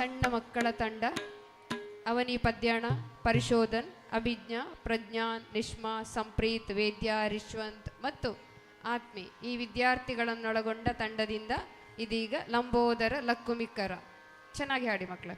ಸಣ್ಣ ಮಕ್ಕಳ ತಂಡ ಅವನಿ ಪದ್ಯಾಣ, ಪರಿಶೋಧನ್, ಅಭಿಜ್ಞಾ, ಪ್ರಜ್ಞಾನ್, ನಿಷ್ಮಾ, ಸಂಪ್ರೀತ್, ವೇದ್ಯ, ರಿಶ್ವಂತ್ ಮತ್ತು ಆತ್ಮಿ ಈ ವಿದ್ಯಾರ್ಥಿಗಳನ್ನೊಳಗೊಂಡ ತಂಡದಿಂದ ಇದೀಗ ಲಂಬೋದರ ಲಕ್ಕುಮಿಕ್ಕರ. ಚೆನ್ನಾಗಿ ಹಾಡಿ ಮಕ್ಕಳ.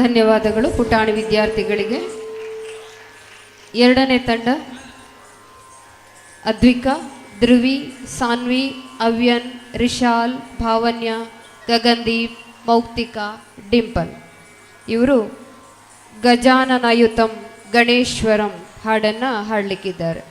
ಧನ್ಯವಾದಗಳು ಪುಟಾಣಿ ವಿದ್ಯಾರ್ಥಿಗಳಿಗೆ. ಎರಡನೇ ತಂಡ ಅದ್ವಿಕಾ, ಧ್ರುವಿ, ಸಾನ್ವಿ, ಅವ್ಯನ್, ರಿಶಾಲ್, ಭಾವನ್ಯ, ಗಗನ್ದೀಪ್, ಮೌಕ್ತಿಕಾ, ಡಿಂಪಲ್ ಇವರು ಗಜಾನನಯುತಂ ಗಣೇಶ್ವರಂ ಹಾಡನ್ನು ಹಾಡಲಿಕ್ಕಿದ್ದಾರೆ.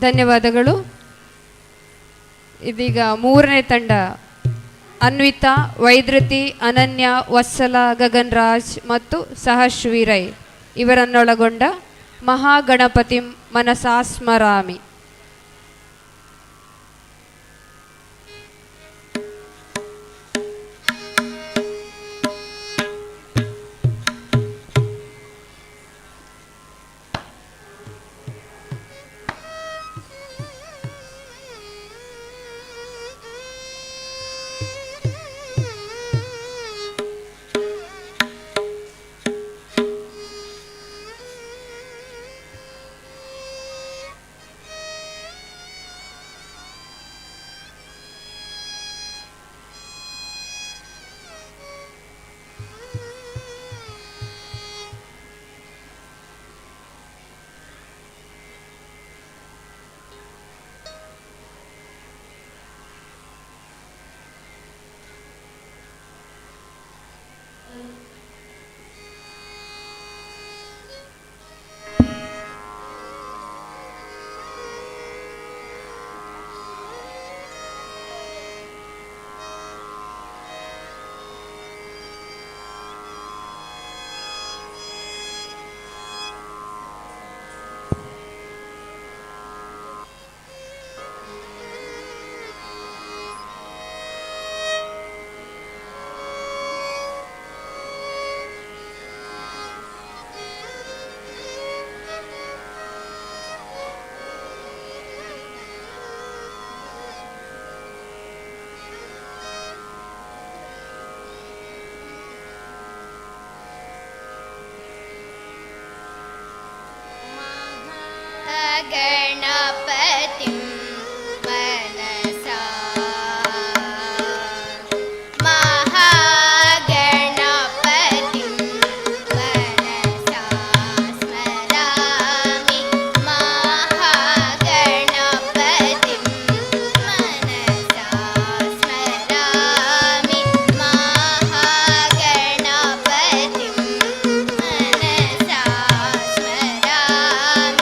ಧನ್ಯವಾದಗಳು. ಇದೀಗ ಮೂರನೇ ತಂಡ ಅನ್ವಿತಾ, ವೈದ್ರತಿ, ಅನನ್ಯ, ವತ್ಸಲ, ಗಗನ್ ರಾಜ್ ಮತ್ತು ಸಹಶ್ರೀ ರೈ ಇವರನ್ನೊಳಗೊಂಡ ಮಹಾಗಣಪತಿ ಮನಸಾ ಸ್ಮರಾಮಿ. गणपतिं मनसा महागणपतिं मनसा स्मरामि महागणपतिं मनसा स्मरामि महागणपतिं मनसा स्मरामि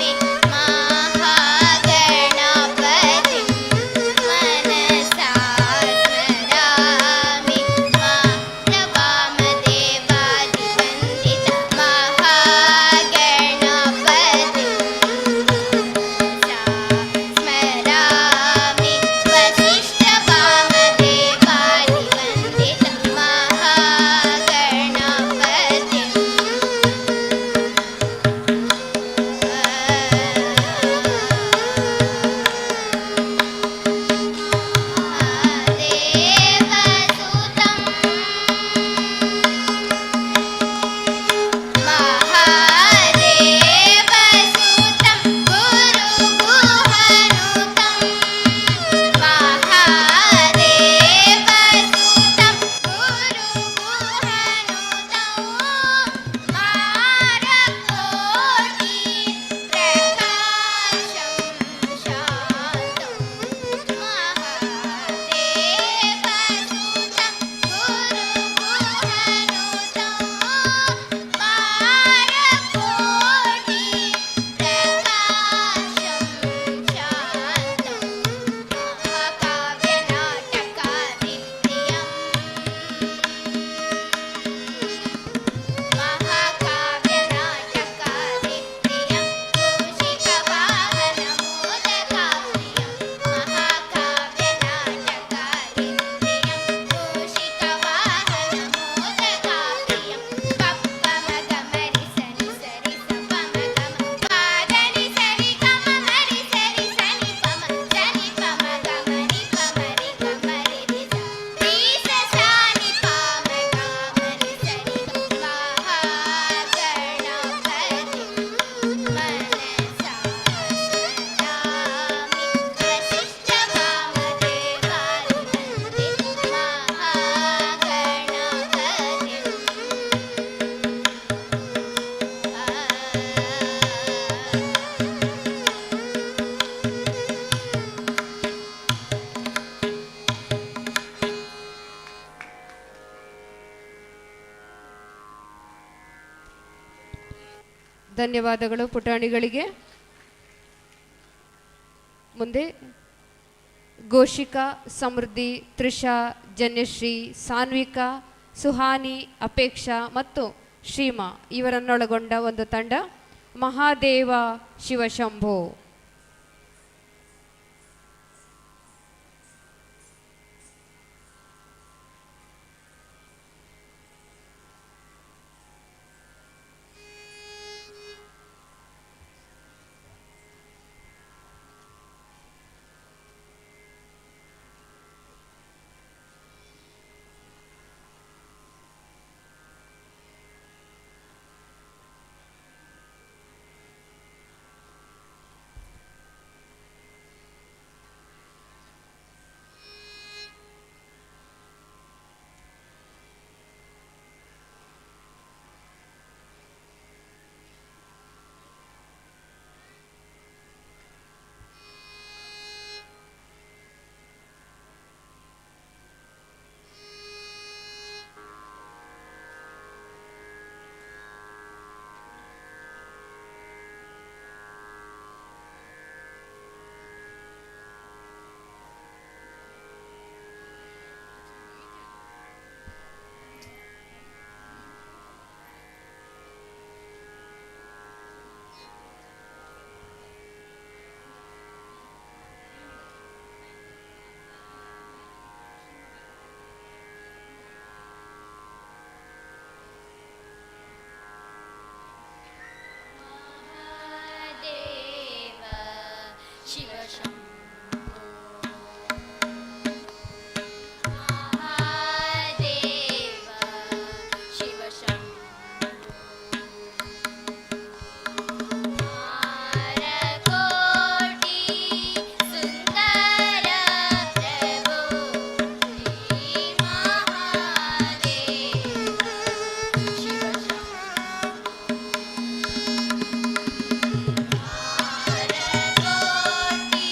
ಧನ್ಯವಾದಗಳು ಪುಟಾಣಿಗಳಿಗೆ. ಮುಂದೆ ಘೋಷಿಕಾ, ಸಮೃದ್ಧಿ, ತ್ರಿಷಾ, ಜನ್ಯಶ್ರೀ, ಸಾನ್ವಿಕಾ, ಸುಹಾನಿ, ಅಪೇಕ್ಷಾ ಮತ್ತು ಶ್ರೀಮಾ ಇವರನ್ನೊಳಗೊಂಡ ಒಂದು ತಂಡ ಮಹಾದೇವ ಶಿವಶಂಭೋ. ಮಹಾದೇವ ಶಿವಶಂಭೋ ಮಹಾದೇವ ಶಿವಶಂಭೋ ಮಾರಕೋಟಿ ಸುಂದರ ಪ್ರಭೋ ಶ್ರೀ ಮಹಾದೇವ ಶಿವಶಂಭೋ ಮಾರಕೋಟಿ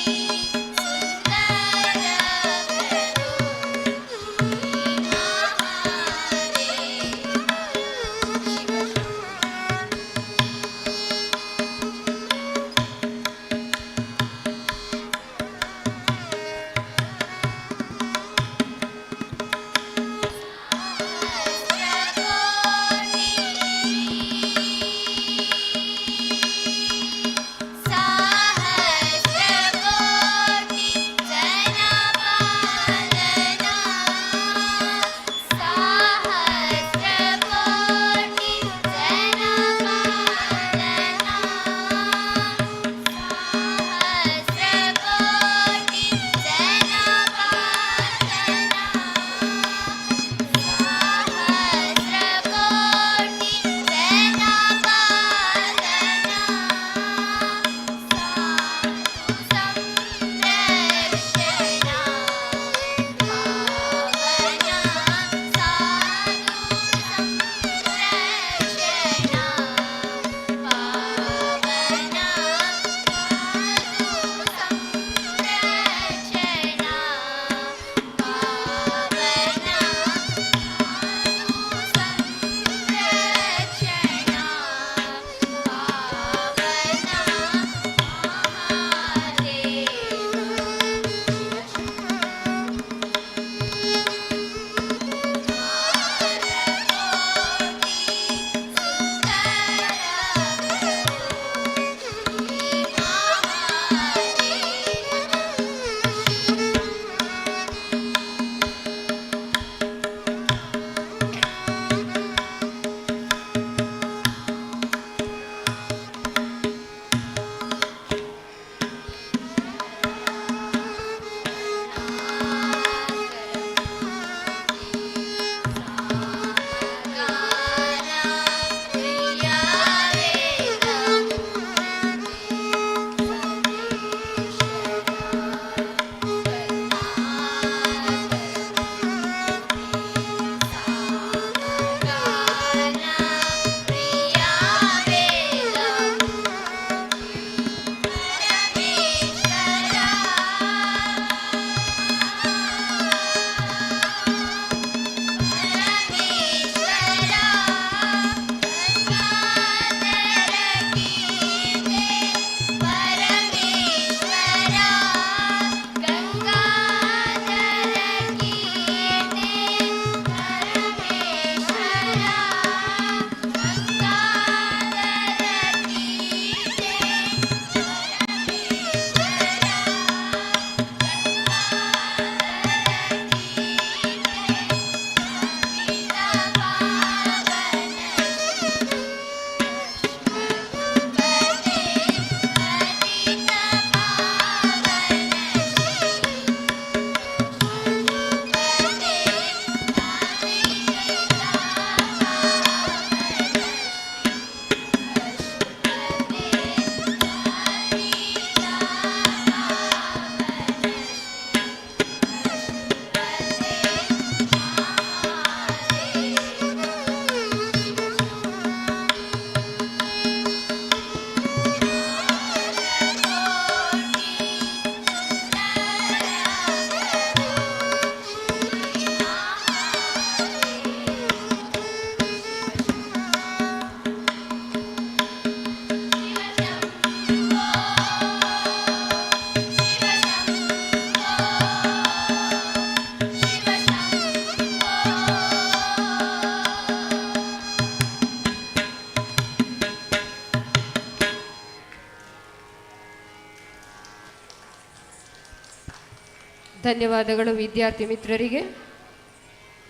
ಧನ್ಯವಾದಗಳು ವಿದ್ಯಾರ್ಥಿ ಮಿತ್ರರಿಗೆ.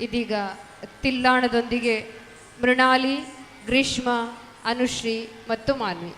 ಇದೀಗ ತಿಲ್ಲಾಣದೊಂದಿಗೆ ಮೃಣಾಲಿ, ಗ್ರೀಷ್ಮ, ಅನುಶ್ರೀ ಮತ್ತು ಮಾನ್ವಿ.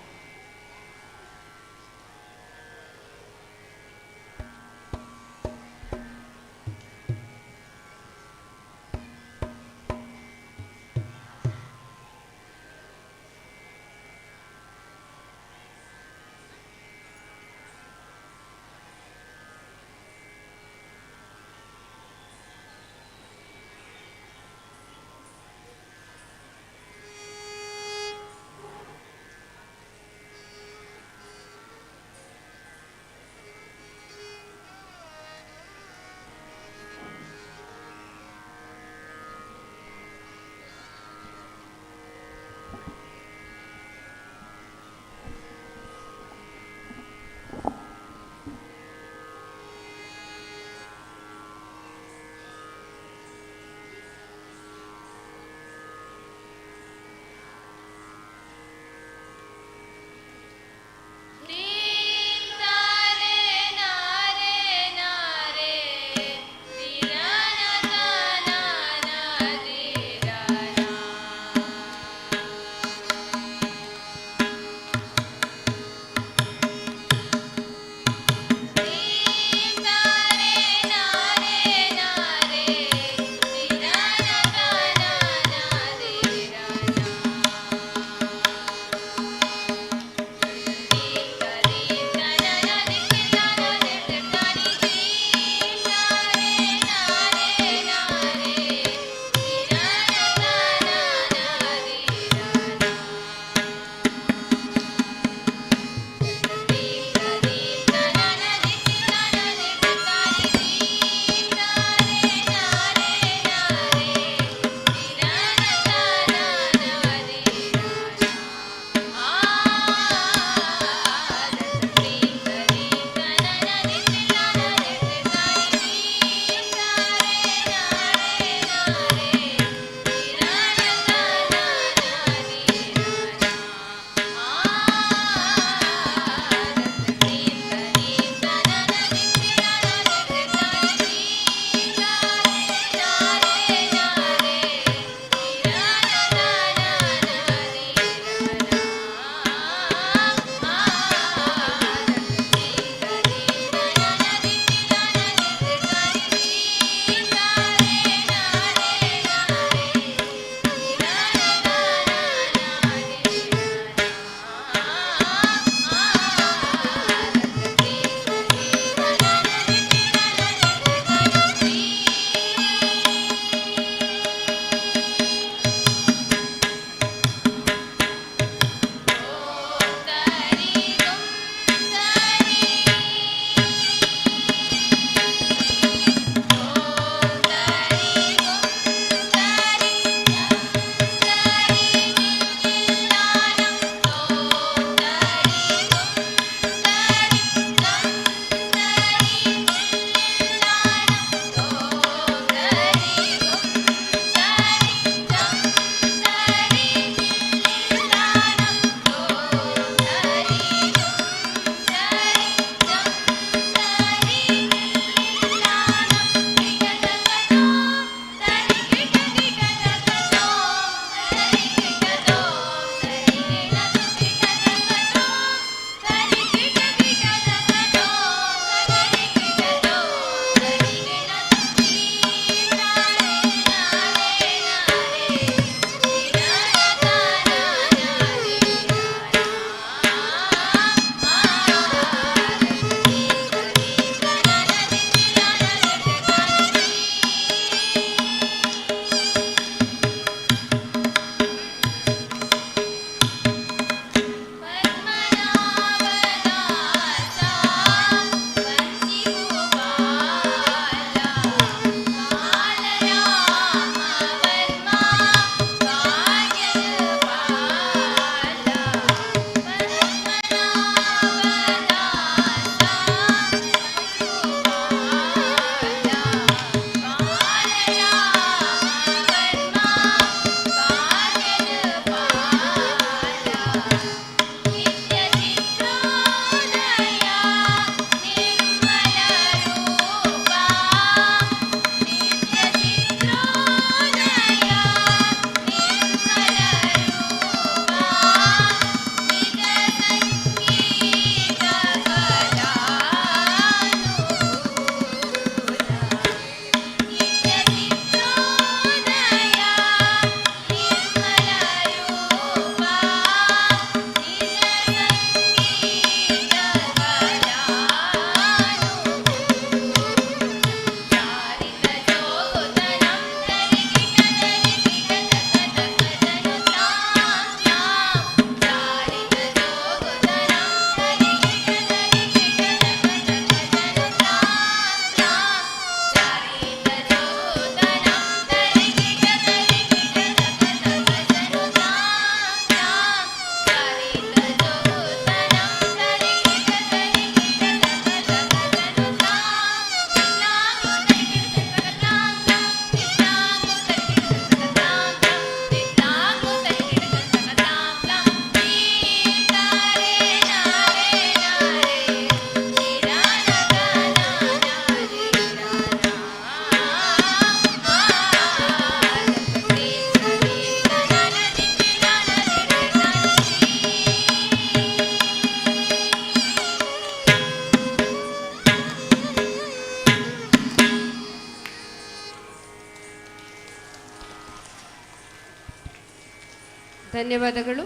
ಧನ್ಯವಾದಗಳು.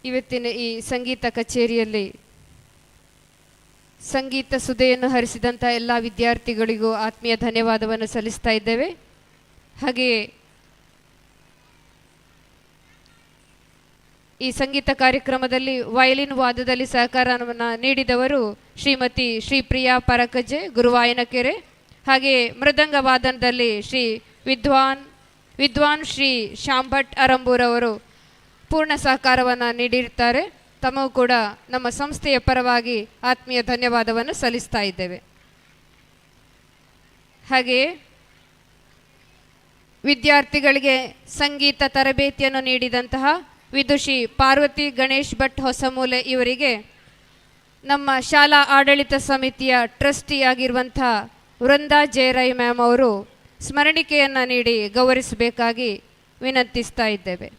ಇವತ್ತಿನ ಈ ಸಂಗೀತ ಕಚೇರಿಯಲ್ಲಿ ಸಂಗೀತ ಸುಧೆಯನ್ನು ಹರಿಸಿದಂಥ ಎಲ್ಲ ವಿದ್ಯಾರ್ಥಿಗಳಿಗೂ ಆತ್ಮೀಯ ಧನ್ಯವಾದವನ್ನು ಸಲ್ಲಿಸ್ತಾ ಇದ್ದೇವೆ. ಹಾಗೆಯೇ ಈ ಸಂಗೀತ ಕಾರ್ಯಕ್ರಮದಲ್ಲಿ ವಯಲಿನ್ ವಾದದಲ್ಲಿ ಸಹಕಾರವನ್ನು ನೀಡಿದವರು ಶ್ರೀಮತಿ ಶ್ರೀಪ್ರಿಯಾ ಪರಕಜೆ ಗುರುವಾಯನಕೆರೆ. ಹಾಗೆಯೇ ಮೃದಂಗ ವಾದನದಲ್ಲಿ ವಿದ್ವಾನ್ ಶ್ರೀ ಶಾಂಭಟ್ ಅರಂಬೂರ್ ಅವರು ಪೂರ್ಣ ಸಹಕಾರವನ್ನು ನೀಡಿರ್ತಾರೆ. ತಮಗೂ ಕೂಡ ನಮ್ಮ ಸಂಸ್ಥೆಯ ಪರವಾಗಿ ಆತ್ಮೀಯ ಧನ್ಯವಾದವನ್ನು ಸಲ್ಲಿಸ್ತಾ ಇದ್ದೇವೆ. ಹಾಗೆಯೇ ವಿದ್ಯಾರ್ಥಿಗಳಿಗೆ ಸಂಗೀತ ತರಬೇತಿಯನ್ನು ನೀಡಿದಂತಹ ವಿದುಷಿ ಪಾರ್ವತಿ ಗಣೇಶ್ ಭಟ್ ಹೊಸಮೂಲೆ ಇವರಿಗೆ ನಮ್ಮ ಶಾಲಾ ಆಡಳಿತ ಸಮಿತಿಯ ಟ್ರಸ್ಟಿಯಾಗಿರುವಂಥ ವೃಂದಾ ಜಯರೈ ಮ್ಯಾಮ್ ಅವರು ಸ್ಮರಣಿಕೆಯನ್ನು ನೀಡಿ ಗೌರವಿಸಬೇಕಾಗಿ ವಿನಂತಿಸ್ತಾ ಇದ್ದೇವೆ.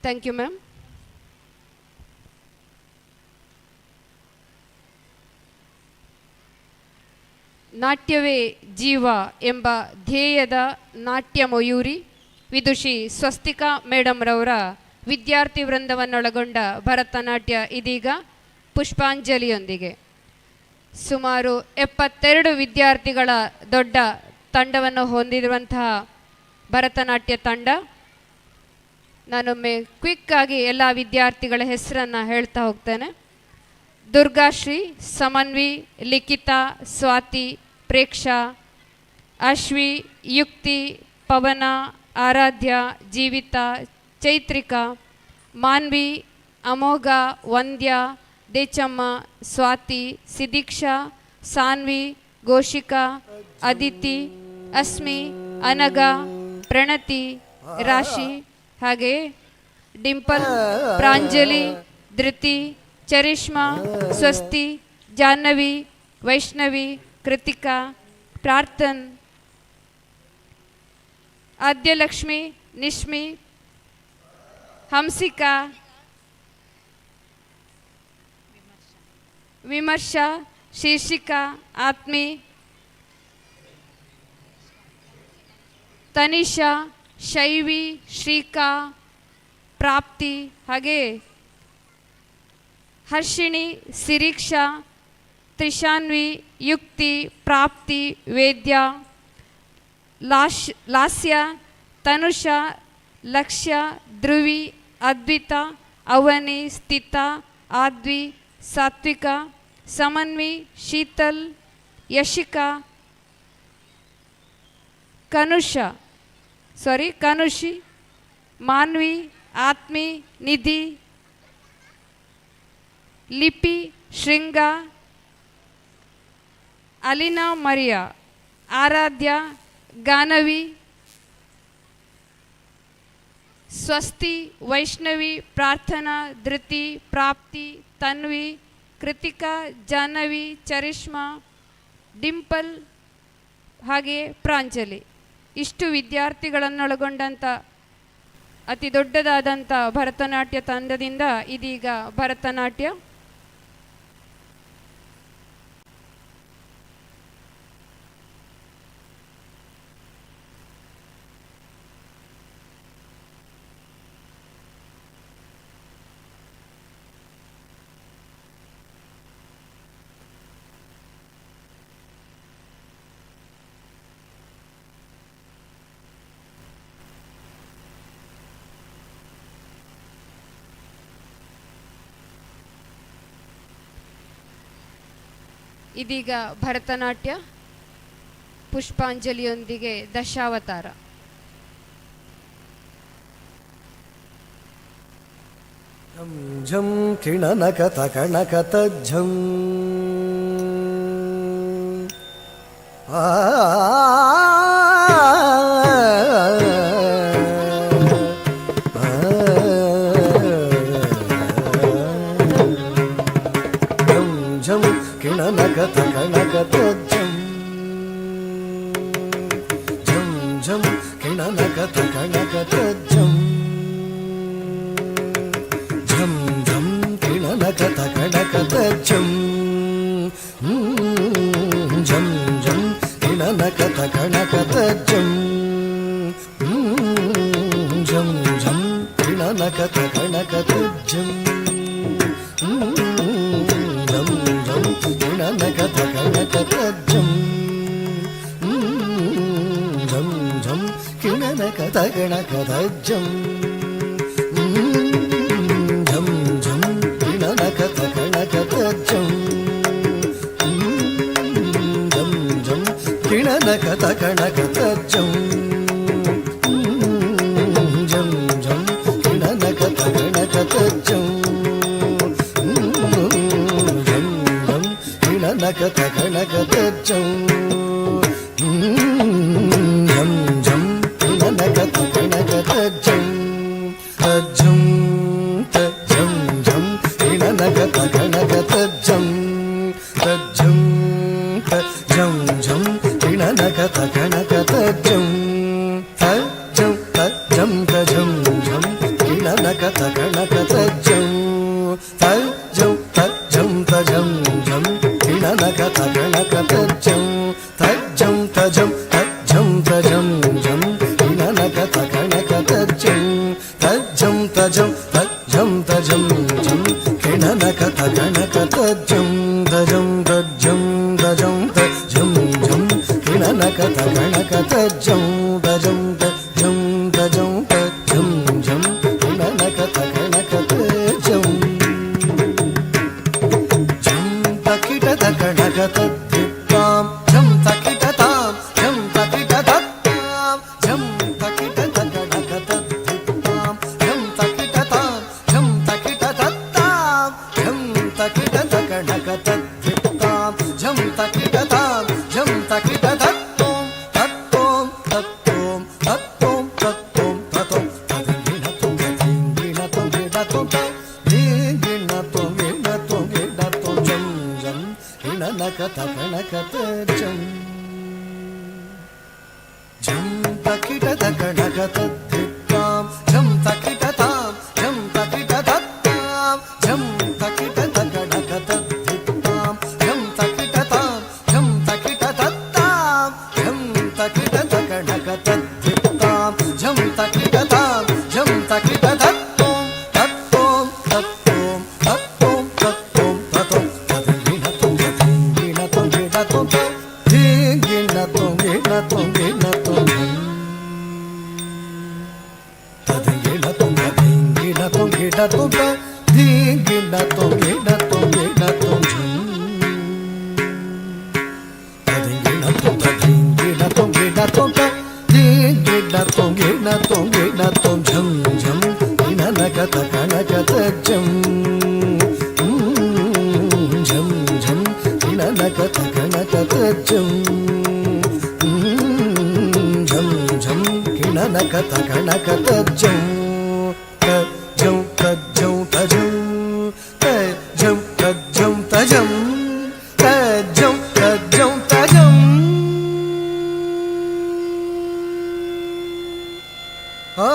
Thank you ma'am. ನಾಟ್ಯವೇ ಜೀವ ಎಂಬ ಧ್ಯೇಯದ ನಾಟ್ಯ ಮಯೂರಿ ವಿದುಷಿ ಸ್ವಸ್ತಿಕಾ ಮೇಡಮ್ರವರ ವಿದ್ಯಾರ್ಥಿ ವೃಂದವನ್ನೊಳಗೊಂಡ ಭರತನಾಟ್ಯ ಇದೀಗ ಪುಷ್ಪಾಂಜಲಿಯೊಂದಿಗೆ. ಸುಮಾರು 72 ವಿದ್ಯಾರ್ಥಿಗಳ ದೊಡ್ಡ ತಂಡವನ್ನು ಹೊಂದಿರುವಂತಹ ಭರತನಾಟ್ಯ ತಂಡ. ನಾನೊಮ್ಮೆ ಕ್ವಿಕ್ಕಾಗಿ ಎಲ್ಲ ವಿದ್ಯಾರ್ಥಿಗಳ ಹೆಸರನ್ನು ಹೇಳ್ತಾ ಹೋಗ್ತೇನೆ. ದುರ್ಗಾಶ್ರೀ, ಸಮನ್ವಿ, ಲಿಖಿತಾ, ಸ್ವಾತಿ, ಪ್ರೇಕ್ಷಾ, ಅಶ್ವಿ, ಯುಕ್ತಿ, ಪವನ, ಆರಾಧ್ಯ, ಜೀವಿತಾ, ಚೈತ್ರಿಕಾ, ಮಾನ್ವಿ, ಅಮೋಘ, ವಂದ್ಯ, ದೇಚಮ್ಮ, ಸ್ವಾತಿ, ಸಿದೀಕ್ಷಾ, ಸಾನ್ವಿ, ಘೋಷಿಕಾ, ಅದಿತಿ, ಅಸ್ಮಿ, ಅನಗ, ಪ್ರಣತಿ, ರಾಶಿ, ಹಾಗೆ ಡಿಂಪಲ್, ಪ್ರಾಂಜಲಿ, ಧೃತಿ, ಚರಿಷ್ಮಾ, ಸ್ವಸ್ತಿ, ಜಾಹ್ನವಿ, ವೈಷ್ಣವಿ, ಕೃತಿಕಾ, ಪ್ರಾರ್ಥನ್, ಆದ್ಯಲಕ್ಷ್ಮಿ, ನಿಶ್ಮಿ, ಹಂಸಿಕಾ, ವಿಮರ್ಶಾ, ಶೀರ್ಷಿಕಾ, ಆತ್ಮಿ, ತನಿಷಾ, ಶೈವಿ, ಶ್ರೀಕಾ, ಪ್ರಾಪ್ತಿ, ಹಾಗೆ ಹರ್ಷಿಣಿ, ಸಿರೀಕ್ಷಾ, ತ್ರಿಶಾನ್ವಿ, ಯುಕ್ತಿ, ಪ್ರಾಪ್ತಿ, ವೇದ್ಯ, ಲಾಸ್ಯ, ತನುಷಾ, ಲಕ್ಷ್ಯ, ಧ್ರುವಿ, ಅದ್ವಿತ, ಅವನಿ, ಸ್ಥಿತ, ಆದ್ವಿ, ಸಾತ್ವಿಕ, ಸಮನ್ವಿ, ಶೀತಲ್, ಯಶಿಕಾ, ಕನುಷಿ, ಮಾನ್ವಿ, ಆತ್ಮಿ, ನಿಧಿ, ಲಿಪಿ, ಶೃಂಗ, ಅಲಿನಾ, ಮರಿಯಾ, ಆರಾಧ್ಯ, ಗಾನವಿ, ಸ್ವಸ್ತಿ, ವೈಷ್ಣವಿ, ಪ್ರಾರ್ಥನಾ, ಧೃತಿ, ಪ್ರಾಪ್ತಿ, ತನ್ವಿ, ಕೃತಿಕಾ, ಜಾಹ್ನವಿ, ಚರಿಷ್ಮಾ, ಡಿಂಪಲ್, ಹಾಗೆಯೇ ಪ್ರಾಂಜಲಿ. ಇಷ್ಟು ವಿದ್ಯಾರ್ಥಿಗಳನ್ನೊಳಗೊಂಡಂಥ ಅತಿ ದೊಡ್ಡದಾದಂಥ ಭರತನಾಟ್ಯ ತಂಡದಿಂದ ಇದೀಗ ಭರತನಾಟ್ಯ ಇದೀಗ ಭರತನಾಟ್ಯ ಪುಷ್ಪಾಂಜಲಿಯೊಂದಿಗೆ ದಶಾವತಾರ. ಝಂ ಕಿಣನಕತ ಕಣಕತ ಝಂ ಕಿಣನಕತಜ್ಜಂ ಝಂ ಝಂ ಕಿಣನಕತ ಕಣಕತಜ್ಜಂ ಝಂ ಝಂ ಕಿಣನಕತ ಕಣಕತಜ್ಜಂ ಝಂ ಝಂ ಕಿಣನಕತ ಕಣಕತಜ್ಜಂ ಝಂ ಝಂ ಕಿಣನಕತ ಕಣಕತಜ್ಜಂ ಝಂ ಝಂ ಕಿಣನಕತ ಕಣಕತಜ್ಜಂ ಝಂ ಝಂ ಕಿಣನಕತ ಕಣಕತಜ್ಜಂ ಝಂ ಝಂ ಕಿಣನಕತ ಕಣಕತಜ್ಜಂ ಝಂ ಝಂ ಕಿಣನಕತ ಕಣಕತಜ್ಜಂ ಝಂ ಝಂ ಕಿಣನಕತ ಕಣಕತಜ್ಜಂ ಝಂ ಝಂ ಕಿಣನಕತ ಕಣಕತಜ್ಜಂ ಝಂ ಝಂ ಕಿಣನಕತ ಕಣಕತಜ್ಜಂ ತಜ್ಜಂ ತಜ್ಜಂ ಝಂ ಕಿಣನಕತ ಕಣಕತಜ್ಜಂ ತಜ್ಜಂ ತಜ್ಜಂ ಝಂ ಕಿಣನಕತ ಕಣಕತಜ್ಜಂ ತಜ್ಜಂ ತಜ್ಜಂ ತಜಂ ಝಂ ಕಿಣನಕತ ಕಣಕತಜ್ಜಂ ತಜ್ಜಂ ತಜ್ಜಂ ತಜಂ ಝಂ ಕಿಣನಕತ ಕಣಕತಜ್ಜಂ ತಜ್ಜಂ ತಜಂ ತಜ್ಜಂ ತಜಂ ಝಂ ಕಿಣನಕತ ಕಣಕತಜ್ಜಂ ತಜ್ಜಂ ತಜಂ ತಜ್ಜಂ ತಜಂ ಝಂ ಕಿಣನಕತ ಕಣಕತಜ್ಜಂ ತಜಂ ತಜ್ಜಂ ತಜಂ ತಜ್ಜಂ ಝಂ ಕಿಣನಕತ ಕಣಕತಜ್ಜಂ ತಜಂ ತಜ್ಜಂ ತಜಂ ತಜ್ಜಂ ಝಂ ಕಿಣನಕತ ಕಣಕತಜ್ಜಂ ಝಂ ತಕಿಟತ ಕಣಕತದ್ದಿತ್ತಾಂ ಝಂ ತಕಿಟತಾಂ ಝಂ ತಕಿಟತತ್ತಾಂ ಝಂ ತಕಿಟತ ಕಣಕತದ್ದಿತ್ತಾಂ ಝಂ ತಕಿಟತಾಂ ಝಂ ತಕಿಟತತ್ತಾಂ ಝಂ ತಕಿಟತ ಕಣಕತದ್ದಿತ್ತಾಂ ಝಂ ತಕಿಟತಾಂ ಝಂ ತಕಿಟತತ್ತೋಂ ತತ್ತೋಂ ತತ್ತೋಂ ತತ್ತೋಂ ತತ್ತೋಂ ತತೋಂ ತದಿಂಗಿಣತೋಂ ತದಿಂಗಿಣತೋಂ ಗಿಡತೋಂ ದಿಂಗಿಣತೋಂ ಗಿಡತೋಂ ಗಿಡತೋಂ ಝಂ ಝಂ ಕಿಣನಕತ ಕಣಕತಜ್ಜಂ ಝಂ ತಕಿಟತ ಕಣಕತದ್ದಿತ್ತಾಂ ಝಂ ತಕಿಟತಾಂ ಝಂ ತಕಿಟತತ್ತಾಂ ಝಂ ತಕಿಟತ ಕಣಕತದ್ದಿತ್ತಾಂ ಝಂ ತಕಿಟತಾಂ ಝಂ ತಕಿಟತತ್ತಾಂ ಝಂ ತಕಿಟತ ಕಣಕತದ್ದಿತ್ತಾಂ ಝಂ ತಕಿಟತಾಂ ಝಂ ತಕಿಟತತ್ತೋಂ ತತ್ತೋಂ ತತ್ತೋಂ ತತ್ತೋಂ ತತ್ತೋಂ ತತೋಂ ತದಿಂಗಿಣತೋಂ ತದಿಂಗಿಣತೋಂ ಗಿಡತೋಂ ದಿಂಗಿಣತೋಂ ಗಿಡತೋಂ ಗಿಡತೋಂ ತದಿಂಗಿಣತೋಂ ತದಿಂಗಿಣತೋಂ ಗಿಡತೋಂ ದಿಂಗಿಣತೋಂ ಗಿಡತೋಂ ಗಿಡತೋಂ ಝಂ ತದಿಂಗಿಣತೋಂ ತದಿಂಗಿಣತೋಂ ಗಿಡತೋಂ ದಿಂಗಿಣತೋಂ ಗಿಡತೋಂ ಗಿಡತೋಂ ಝಂ ಝಂ ಕಿಣನಕತ ಕಣಕತಜ್ಜಂ ಝಂ ಝಂ ಕಿಣನಕತ ಕಣಕತಜ್ಜಂ ಝಂ ಝಂ ಕಿಣನಕತ ಕಣಕತಜ್ಜಂ ತಜ್ಜಂ ತಜ್ಜಂ ತಜಂ ತಜ್ಜಂ ತಜ್ಜಂ ತಜಂ ತಜ್ಜಂ ತಜ್ಜಂ ತಜಂ ಆ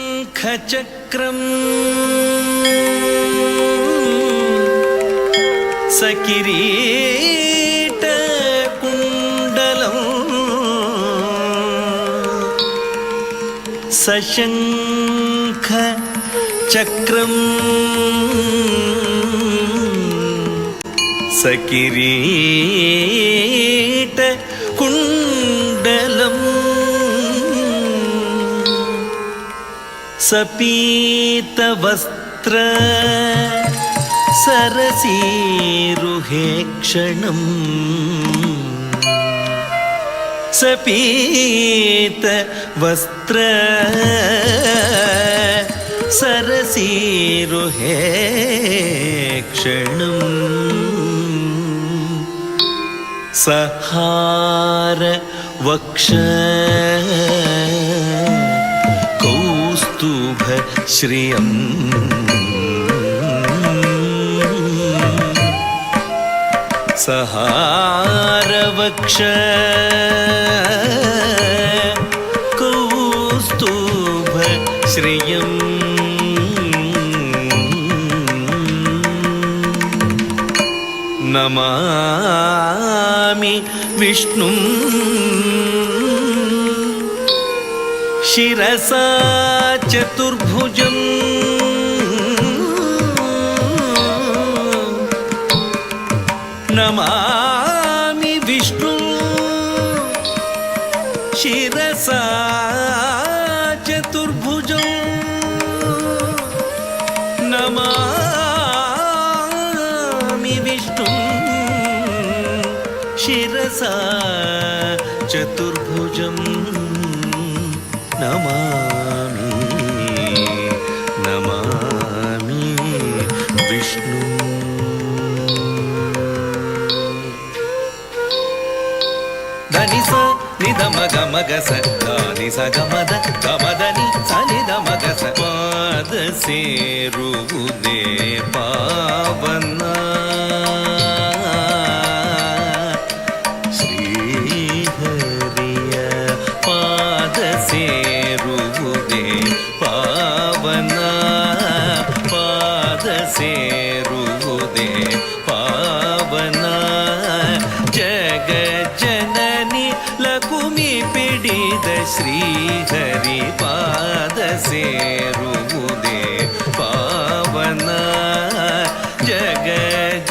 सशङ्खचक्रं सकिरीटकुण्डलं सशङ्खचक्रं सकिरीट कुण्डलम् सपीतवस्त्र सरसीरुहेक्षणम् सपीतवस्त्र सरसीरुहेक्षणम् सहार वक्ष कौस्तुभ श्रियम् सहार वक्ष कौस्तुभ श्रियम् नमामि विष्णुं शिरसा चतुर्भुजम् नमामि विष्णुं शिरसा चतुर्भुजम् नमामि विष्णुं शिरसा चतुर्भुजम् नमामि नमामि विष्णु దని స నిద మగ మగ స దని స గమద గమదని స నిద మగ స పాద సేరువుదే పావన శ్రీహరియ పాద సేరువుదే పావన పాద సేరువుదే పావన జగ ಜನನಿ ಲಕುಮಿ ಪಿಡಿದ ಶ್ರೀಹರಿ ಪಾದ ಸೇರುವುದೇ ಪಾವನ ಜಗ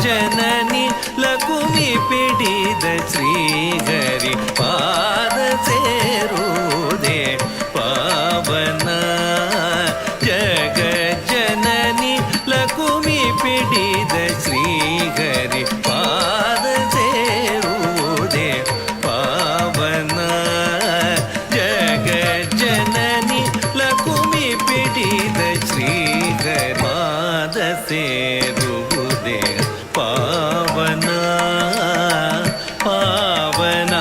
ಜನನಿ ಲಕುಮಿ ಪಿಡಿದ ಶ್ರೀಹರಿ ಪಾದ ಸೇರುವುದೇ ಪಾವನ ಜಗ ಜನನಿ ಲಕುಮಿ ಪಿಡಿದ ಶ್ರೀಹರಿ ಪಾದ ಸೇರುವುದೇ ಪಾವನ ಜಗ ಜನನಿ ಲಕುಮಿ ಪಿಡಿದ ಶ್ರೀಹರಿ ಪಾದ ಸೇರುವುದೇ ಪಾವನ ಪಾವನ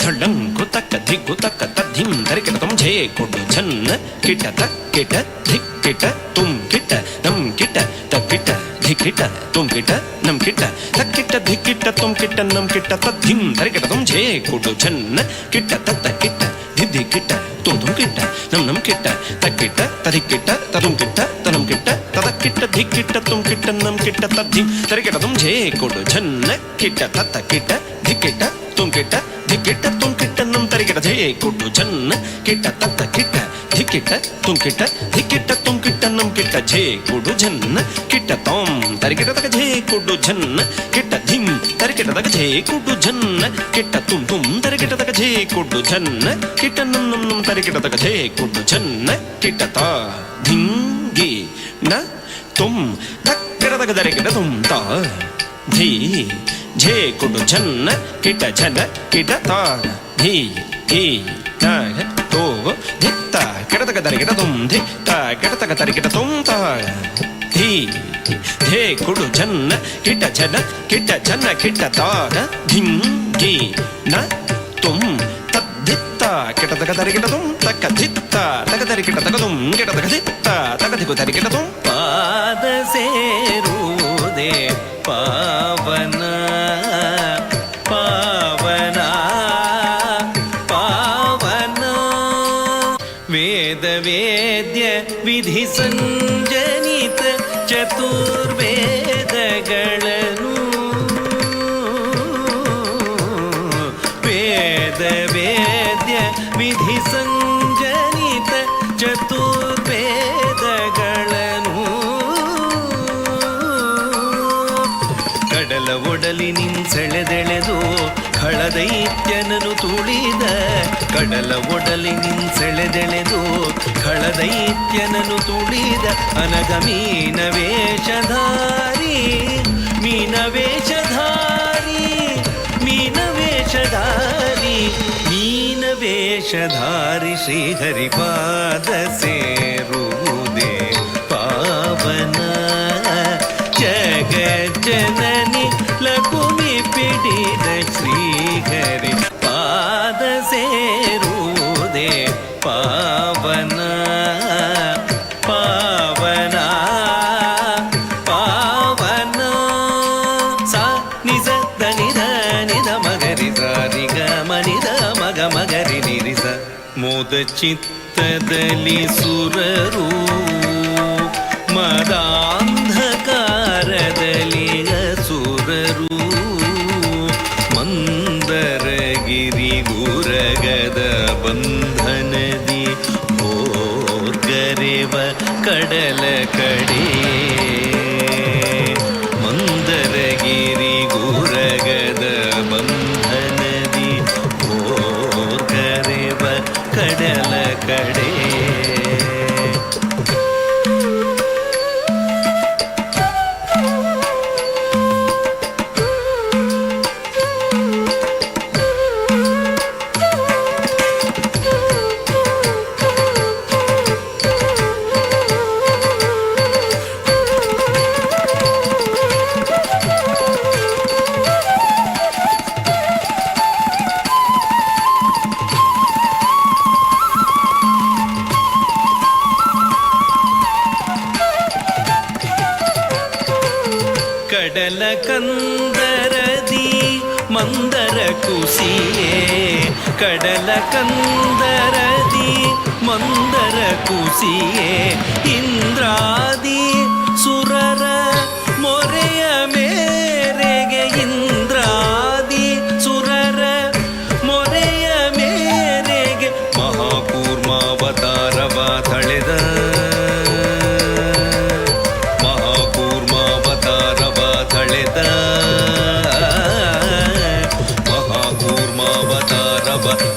ಧಡಂಕು ತಕ್ಕ ಧಿಕ್ಕು ತಕ್ಕ ತದ್ಧಿಂ ಧರಿಕಿಟ ತುಂ ಝೇ ಕೊಡು ಝನ್ನ ಕಿಟ ತಕ್ಕಿಟ ಧಿಕ್ಕಿಟ ತುಂ ಕಿಟ ನಂ ಕಿಟ ತಕ್ಕಿಟ ಧಿಕ್ಕಿಟ ತುಂ ಕಿಟ ನಂ ಕಿಟ ತಕ್ಕಿಟ ಧಿಕ್ಕಿಟ ತುಂ ಕಿಟ ನಂ ಕಿಟ ತದ್ಧಿಂ ಧರಿಕಿಟ ತುಂ ಝೇ ಕೊಡು ಝನ್ನ ಕಿಟ ತತ್ತ ಕಿಟ ಧಿದ್ದಿ ಕಿಟ ತುಂ ತುಂ ಕಿಟ ನಂ ನಂ ಕಿಟ ತಕ್ಕಿಟ ತದಿಕ್ಕಿಟ ತದುಂ ಕಿಟ ತನಂ ಕಿಟ ತದಕ್ಕಿಟ ಧಿಕ್ಕಿಟ ತುಂ ಕಿಟ ನಂ ಕಿಟ ತದ್ಧಿಂ ಧರಿಕಿಟ ತುಂ ಝೇ ಕೊಡು ಝನ್ನ ಕಿಟ ತತ್ತ ಕಿಟ ಧಿಕ್ಕಿಟ ತುಂ ಕಿಟ ಧಿಕ್ಕಿಟ ತುಂ ಕಿಟ ನಂ ತರಿಕಿಟ ಝೇ ಕೊಡು ಝನ್ನ ಕಿಟ ತತ್ತ ಕಿಟ ಧಿಕ್ಕಿಟ ತುಂ ಕಿಟ ಧಿಕ್ಕಿಟ ತುಂ ಕಿಟ ನಂ ಕಿಟ ಝೇ ಕೊಡು ಝನ್ನ ಕಿಟ ತೋಂ ತರಿಕಿಟ ತಕ ಝೇ ಕೊಡು ಝನ್ನ ಕಿಟ ಧಿಂ ತರಿಕಿಟ ತಕ ಝೇ ಕೊಡು ಝನ್ನ ಕಿಟ ತುಂ ತುಂ ತರಿಕಿಟ ತಕ ಝೇ ಕೊಡು ಝನ್ನ ಕಿಟ ನಂ ನಂ ನಂ ತರಿಕಿಟ ತಕ ಝೇ ಕೊಡು ಝನ್ನ ಕಿಟ ತ ಧಿಂ ಗಿ ನ ತುಂ ತಕ್ಕಿಟ ತಕ ತರಿಕಿಟ ತುಂ ತ ಧೀ ಝೇ ಕೊಡು ಝನ್ನ ಕಿಟ ಝನ ಕಿಟ ತ ಧೀ ಧೀ ತ ತೋ ಧಿತ್ತ ಕಿಟತಕ ತರಿಕಿಟ ತುಂ ಧಿ ತ ಕಿಟತಕ ತರಿಕಿಟ ತುಂ ತ ಧೀ ಧೇ ಕೊಡು ಝನ್ನ ಕಿಟ ಝನ ಕಿಟ ಝನ ಕಿಟ ತ ಧಿಂ ಗಿ ನ ತುಂ ತದ್ಧಿತ್ತ ಕಿಟತಕ ತರಿಕಿಟ ತುಂ ತಕ್ಕ ಧಿತ್ತ ತಕ ತರಿಕಿಟ ತಕ ತುಂ ಕಿಟತಕ ಧಿತ್ತ ತಕ ಧಿಕು ತರಿಕಿಟ ತುಂ ಪಾದ ಸೇರುವುದೇ ಪಾವನ ಪಾವನ ಪಾವನ ವೇದ ವೇದ್ಯ ವಿಧಿ ಸಂಜನಿತ ಚತುರ್ವೇದಗಳನ್ನು ವೇದ ವೇದ್ಯ ವಿಧಿ ಸಂಜನಿತ ಚತುರ್ವೇದಗಳನ್ನು ಕಡಲ ಒಡಲಿ ನಿನ್ಸೆಳೆದೆಳೆದು ಖಳದೈತ್ಯನನು ತುಳಿದ ಕಡಲ ಒಡಲಿ ನಿನ್ಸೆಳೆದೆಳೆದು ಖಳದೈತ್ಯನನು ತುಳಿದ ಅನಗ ಮೀನ ವೇಷಧಾರಿ ಮೀನ ವೇಷಧಾರಿ ಮೀನ ವೇಷಧಾರಿ ಮೀನ ವೇಷಧಾರಿ ಶ್ರೀಹರಿಪಾದ ಸೇರುವುದೇ ಪಾವನ ಜಗಜ್ಜನನಿ ಲಕುಮಿ ಪಿಡಿದ ಶ್ರೀಹರಿ ಪಾದ ಸೇರುವುದೇ ಪಾವನ ಪಾವನ ಪಾವನ ಸ ನಿಜ ದನಿದ ನಿದ ಮಗರಿ ಸಾರಿಗ ಮನಿದ ಮಗ ಮಗರಿ ನಿರಿಸ ಮೋದ ಚಿತ್ತದಲ್ಲಿ ಸುರರು ಮದಾಂಧಕಾರದಲ್ಲಿ ಅಸುರರು ಮಂದರಗಿರಿ ಗುರಗದ ಬಂಧನದಿ ಭೋರ್ಗರೆವ ಕಡಲ ಕಡೆ ಮಂದರಗಿರಿ ಗುರಗದ ಬಂಧನದಿ ಭೋರ್ಗರೆವ ಕಡಲ ಕಡೆ ಕಡಲ ಕಂದರದಿ ಮಂದರ ಕುಸಿಯೇ ಕಡಲ ಕಂದರದಿ ಮಂದರ ಕುಸಿಯೇ ಇಂದ್ರಾದಿ ಸುರರ ಮೊರೆಯ ಮೇರೆಗೆ ಇಂದ್ರಾದಿ ಸುರರ ಮೊರೆಯ ಮೇರೆಗೆ ಮಹಾಕೂರ್ಮಾವತಾರವ ತಳೆದ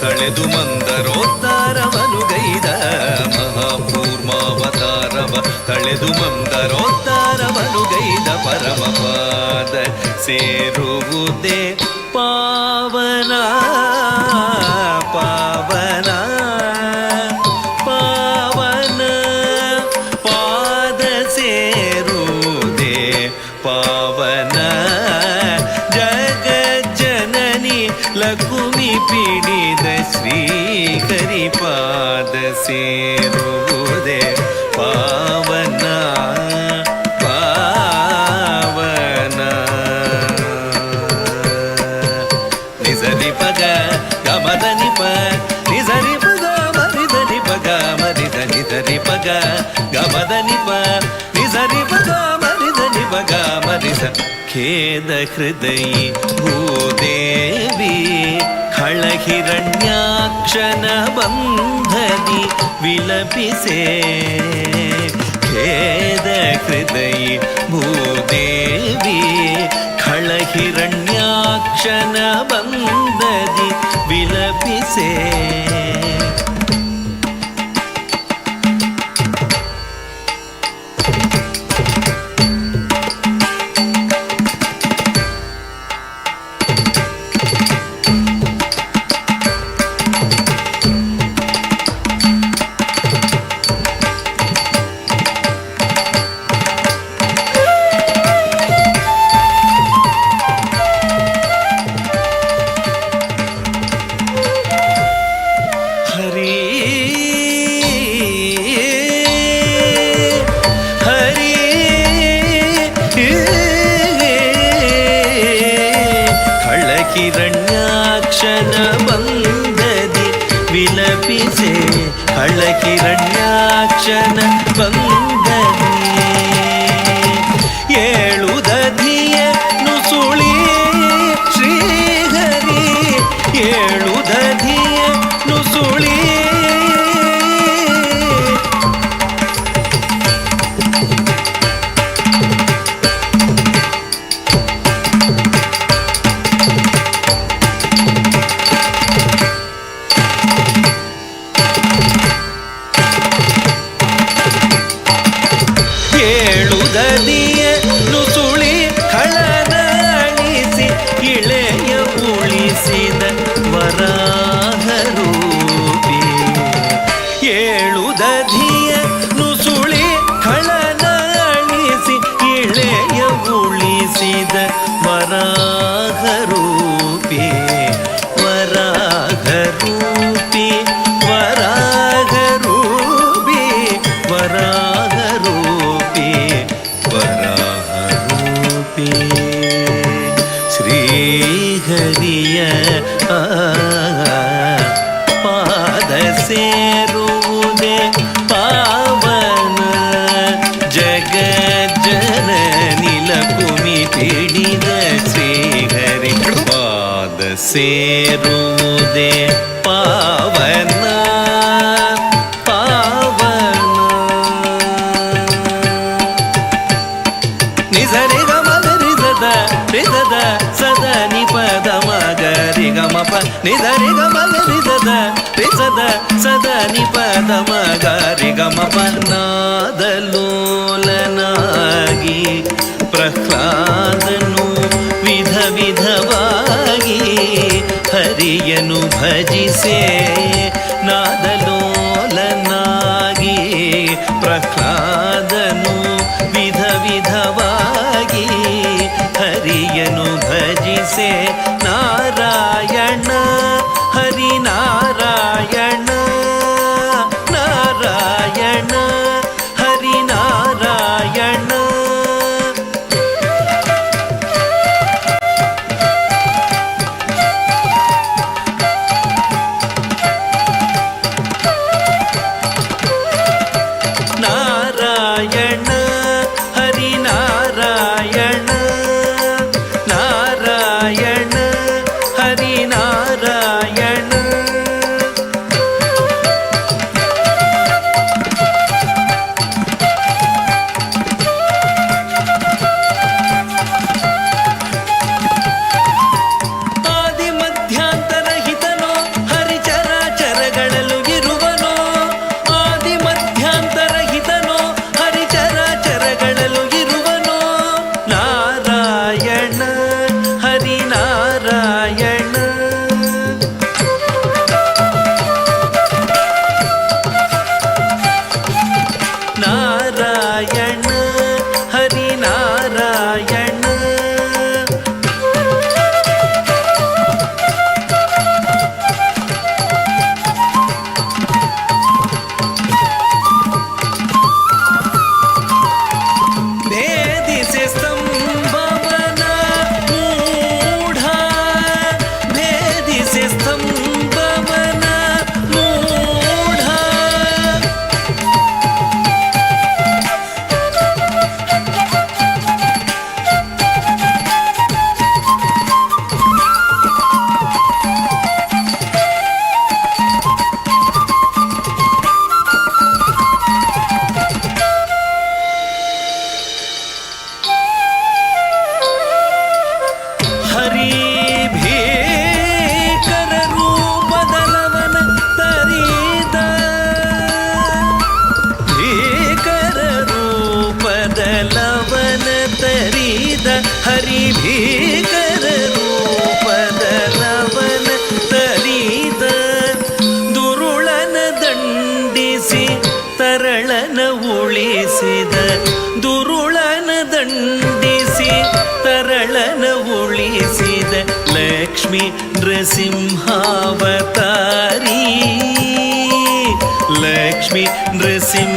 ತಳೆದು ಮಂದರೋದ್ಧಾರವನು ಗೈದ ಮಹಾಪೂರ್ಮಾವತಾರವ ತಳೆದು ಮಂದರೋದ್ಧಾರವನು ಗೈದ ಪರಮಪಾದ ಸೇರುವುದೇ ಪಾವನ ಪಾವನ ಪಾವನ ಪಾದ ಸೇರುವುದೇ ಪಾವನ ಜಗಜ್ಜನನಿ ಲಕುಮಿ ಪಿಡಿದ ಶ್ರೀಹರಿಪಾದ ಸೇರುವುದೇ ಪಾವನ ಪಾವನ ನಿಜರಿ ಪಗ ಗಮದ ನಿಪ ನಿಜರಿ ಪಗ ಮರಿದ ನಿಪ ಮರಿದ ನಿಜರಿ ಪಗ ಗಮದ ನಿಪ ನಿಜರಿ ಪಗ ಮರಿದ ನಿಪ ಮರಿದ ಖೇದ ಹೃದಯಿ ಭೂದೇವಿ ಖಳಹಿರಣ್ಯಾಕ್ಷನ ಬಂಧದಿ ವಿಲಪಿಸೆ ಖೇದ ಹೃದಯಿ ಭೂದೇವಿ ಖಳಹಿರಣ್ಯಾಕ್ಷನ ಬಂಧದಿ ವಿಲಪಿಸೆ ಕಿರಣ್ಯಾಕ್ಷನ ಬಂಧದಿ ವಿಲಪಿಸೆ ಹಳಕಿರಣ್ಯಾಕ್ಷನ ಬಂಧದಿ ಏಳುದಧಿಯ ನುಸುಳಿ ಶ್ರೀಹರಿ ಏಳುದಧಿಯ ನುಸುಳಿ ಇಳೆಯ ಉಳಿಸಿದ ವರಾಹರೂಪಿ ಏಳು ದಧಿಯ ನುಸುಳಿ ಖಳನ ಅಳಿಸಿ ಇಳೆಯ ಉಳಿಸಿದ ವರಾಹರೂಪಿ ವರಾಹರೂಪಿ ವರಾಹರೂಪಿ ವರಾಹರೂಪಿ ವರಾಹರೂಪಿ ಶ್ರೀಹರಿಯ ಪಾದ ಸೇರುವುದೇ ಪಾವನ ಜಗಜ್ಜನನಿಲ ಕುಮಿ ಪಿಡಿದ ಶ್ರೀಹರಿ ಪಾದ ಸೇರುವುದೇ ಪಾವನ ಪಾವನ ನಿಜರಿ ಗಮದ ರಿದದ ಸದ ನಿಪದ ಮಗ ರಿಗಮಪ ನಿಧರಿ ಗಮದ ರಿಸದ ಸದ ನಿಪದ ಮಗ ರಿಗಮಪ ನಾದಲೋಲನಾಗಿ ಪ್ರಹ್ಲಾದನು ವಿಧ ವಿಧವಾಗಿ ಹರಿಯನು ಭಜಿಸೆ ನಾದಲೋಲನಾಗಿ ಪ್ರಹ್ಲಾದನು ವಿಧ ವಿಧವಾಗಿ ಹರಿಯನು ಭಜಿಸೆ ನಾರಾಯಣ ಹರಿನಾರಾಯಣ ನಾರಾಯಣ ಹರಿನಾರಾಯಣ ನಾರಾಯಣ ಹರಿನಾರಾಯಣ ನಾರಾಯಣ ಹರಿನಾರಾಯಣ ಆದಿ ಮಧ್ಯಾಂತರಹಿತನೋ ಹರಿಚರಾಚರಗಳಲು ಇರುವನೋ ಆದಿ ಮಧ್ಯಾಂತರಹಿತನೋ ಹರಿಚರಾಚರಗಳಲು ಇರುವನೋ ನಾರಾಯಣ ಹರಿನಾರಾಯಣ ನಾರಾಯಣ ಹರಿನಾರಾಯಣ ಭೇದಿಸಿ ಸ್ತಂಭವನ ಮೂಢ ಭೇದಿಸಿ ಸ್ತಂಭವನ ಮೂಢ ಹರಿ ಭೀಕರ ರೂಪದಲವನ ತರಿದ ಭೀಕರ ರೂಪದಲವನ ತರಿದ ಹರಿ ಭೀಕರ ರೂಪದಲವನ ತರಿದ ದುರುಳನ ದಂಡಿಸಿ ತರಳನ ಉಳಿಸಿದ ದುರುಳನ ದಂಡಿಸಿ ತರಳನ ಉಳಿಸಿದ ಲಕ್ಷ್ಮೀ ನೃಸಿಂಹಾವತಾರಿ ಲಕ್ಷ್ಮೀ ನೃಸಿಂಹಾವತಾರಿ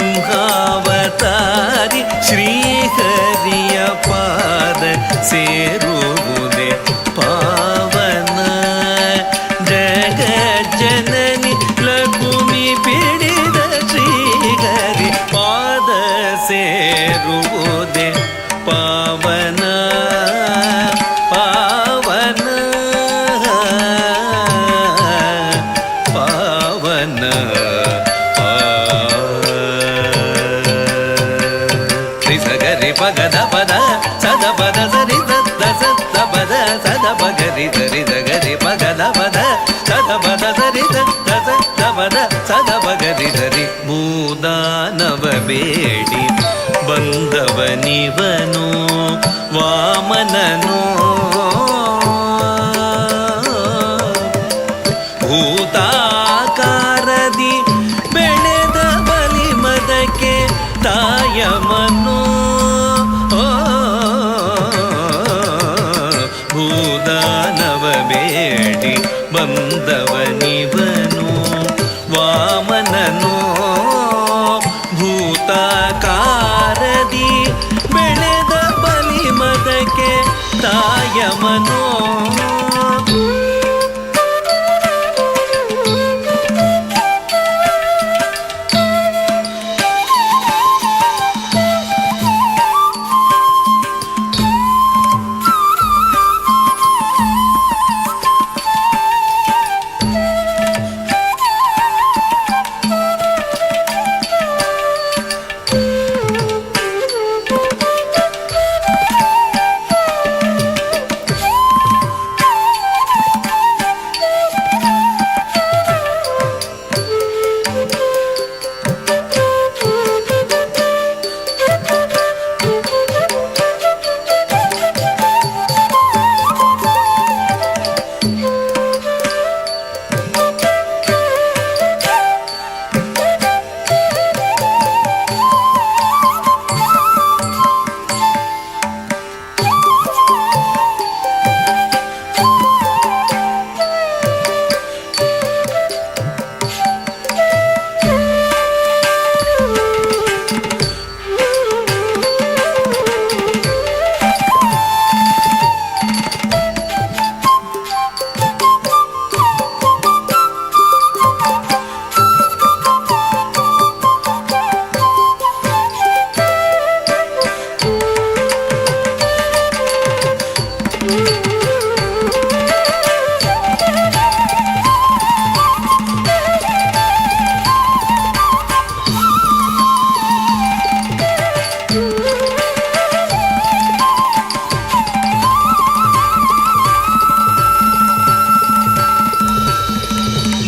ಶ್ರೀಹರಿಯ ಪಾದ ಸೇರುವುದೇ ಪಾವನ ಜಗಜ್ಜನನಿ ಲಕುಮಿ ಪಿಡಿದ ಶ್ರೀಹರಿ ಪಾದ ಸೇರುವುದೇ ಪಾವನ ಪಾವನ ಪಾವನ ಸಗರಿ ಪಗದ ಪದ ಸದ ಪದ ಸರಿ ಸದ ಸದ ಪದ ಸದ ಪಗರಿ ಸರಿ ಸಗರಿ ಪಗದ ಪದ ಸದ ಪದ ಸರಿ ಸದ ಸದ ಪದ ಸದ ಪಗರಿ ಸರಿ ಭೂದಾನವ ಬೇಡಿ ಬಂದವನಿವನು ವಾಮನನು ಬೇಡಿ ಬಂದವನಿವನು ವಾಮನನೋ ಭೂತಾಕಾರದಿ ಬೆಳೆದ ಬಲಿಮದಕ್ಕೆ ತಾಯಮನೋ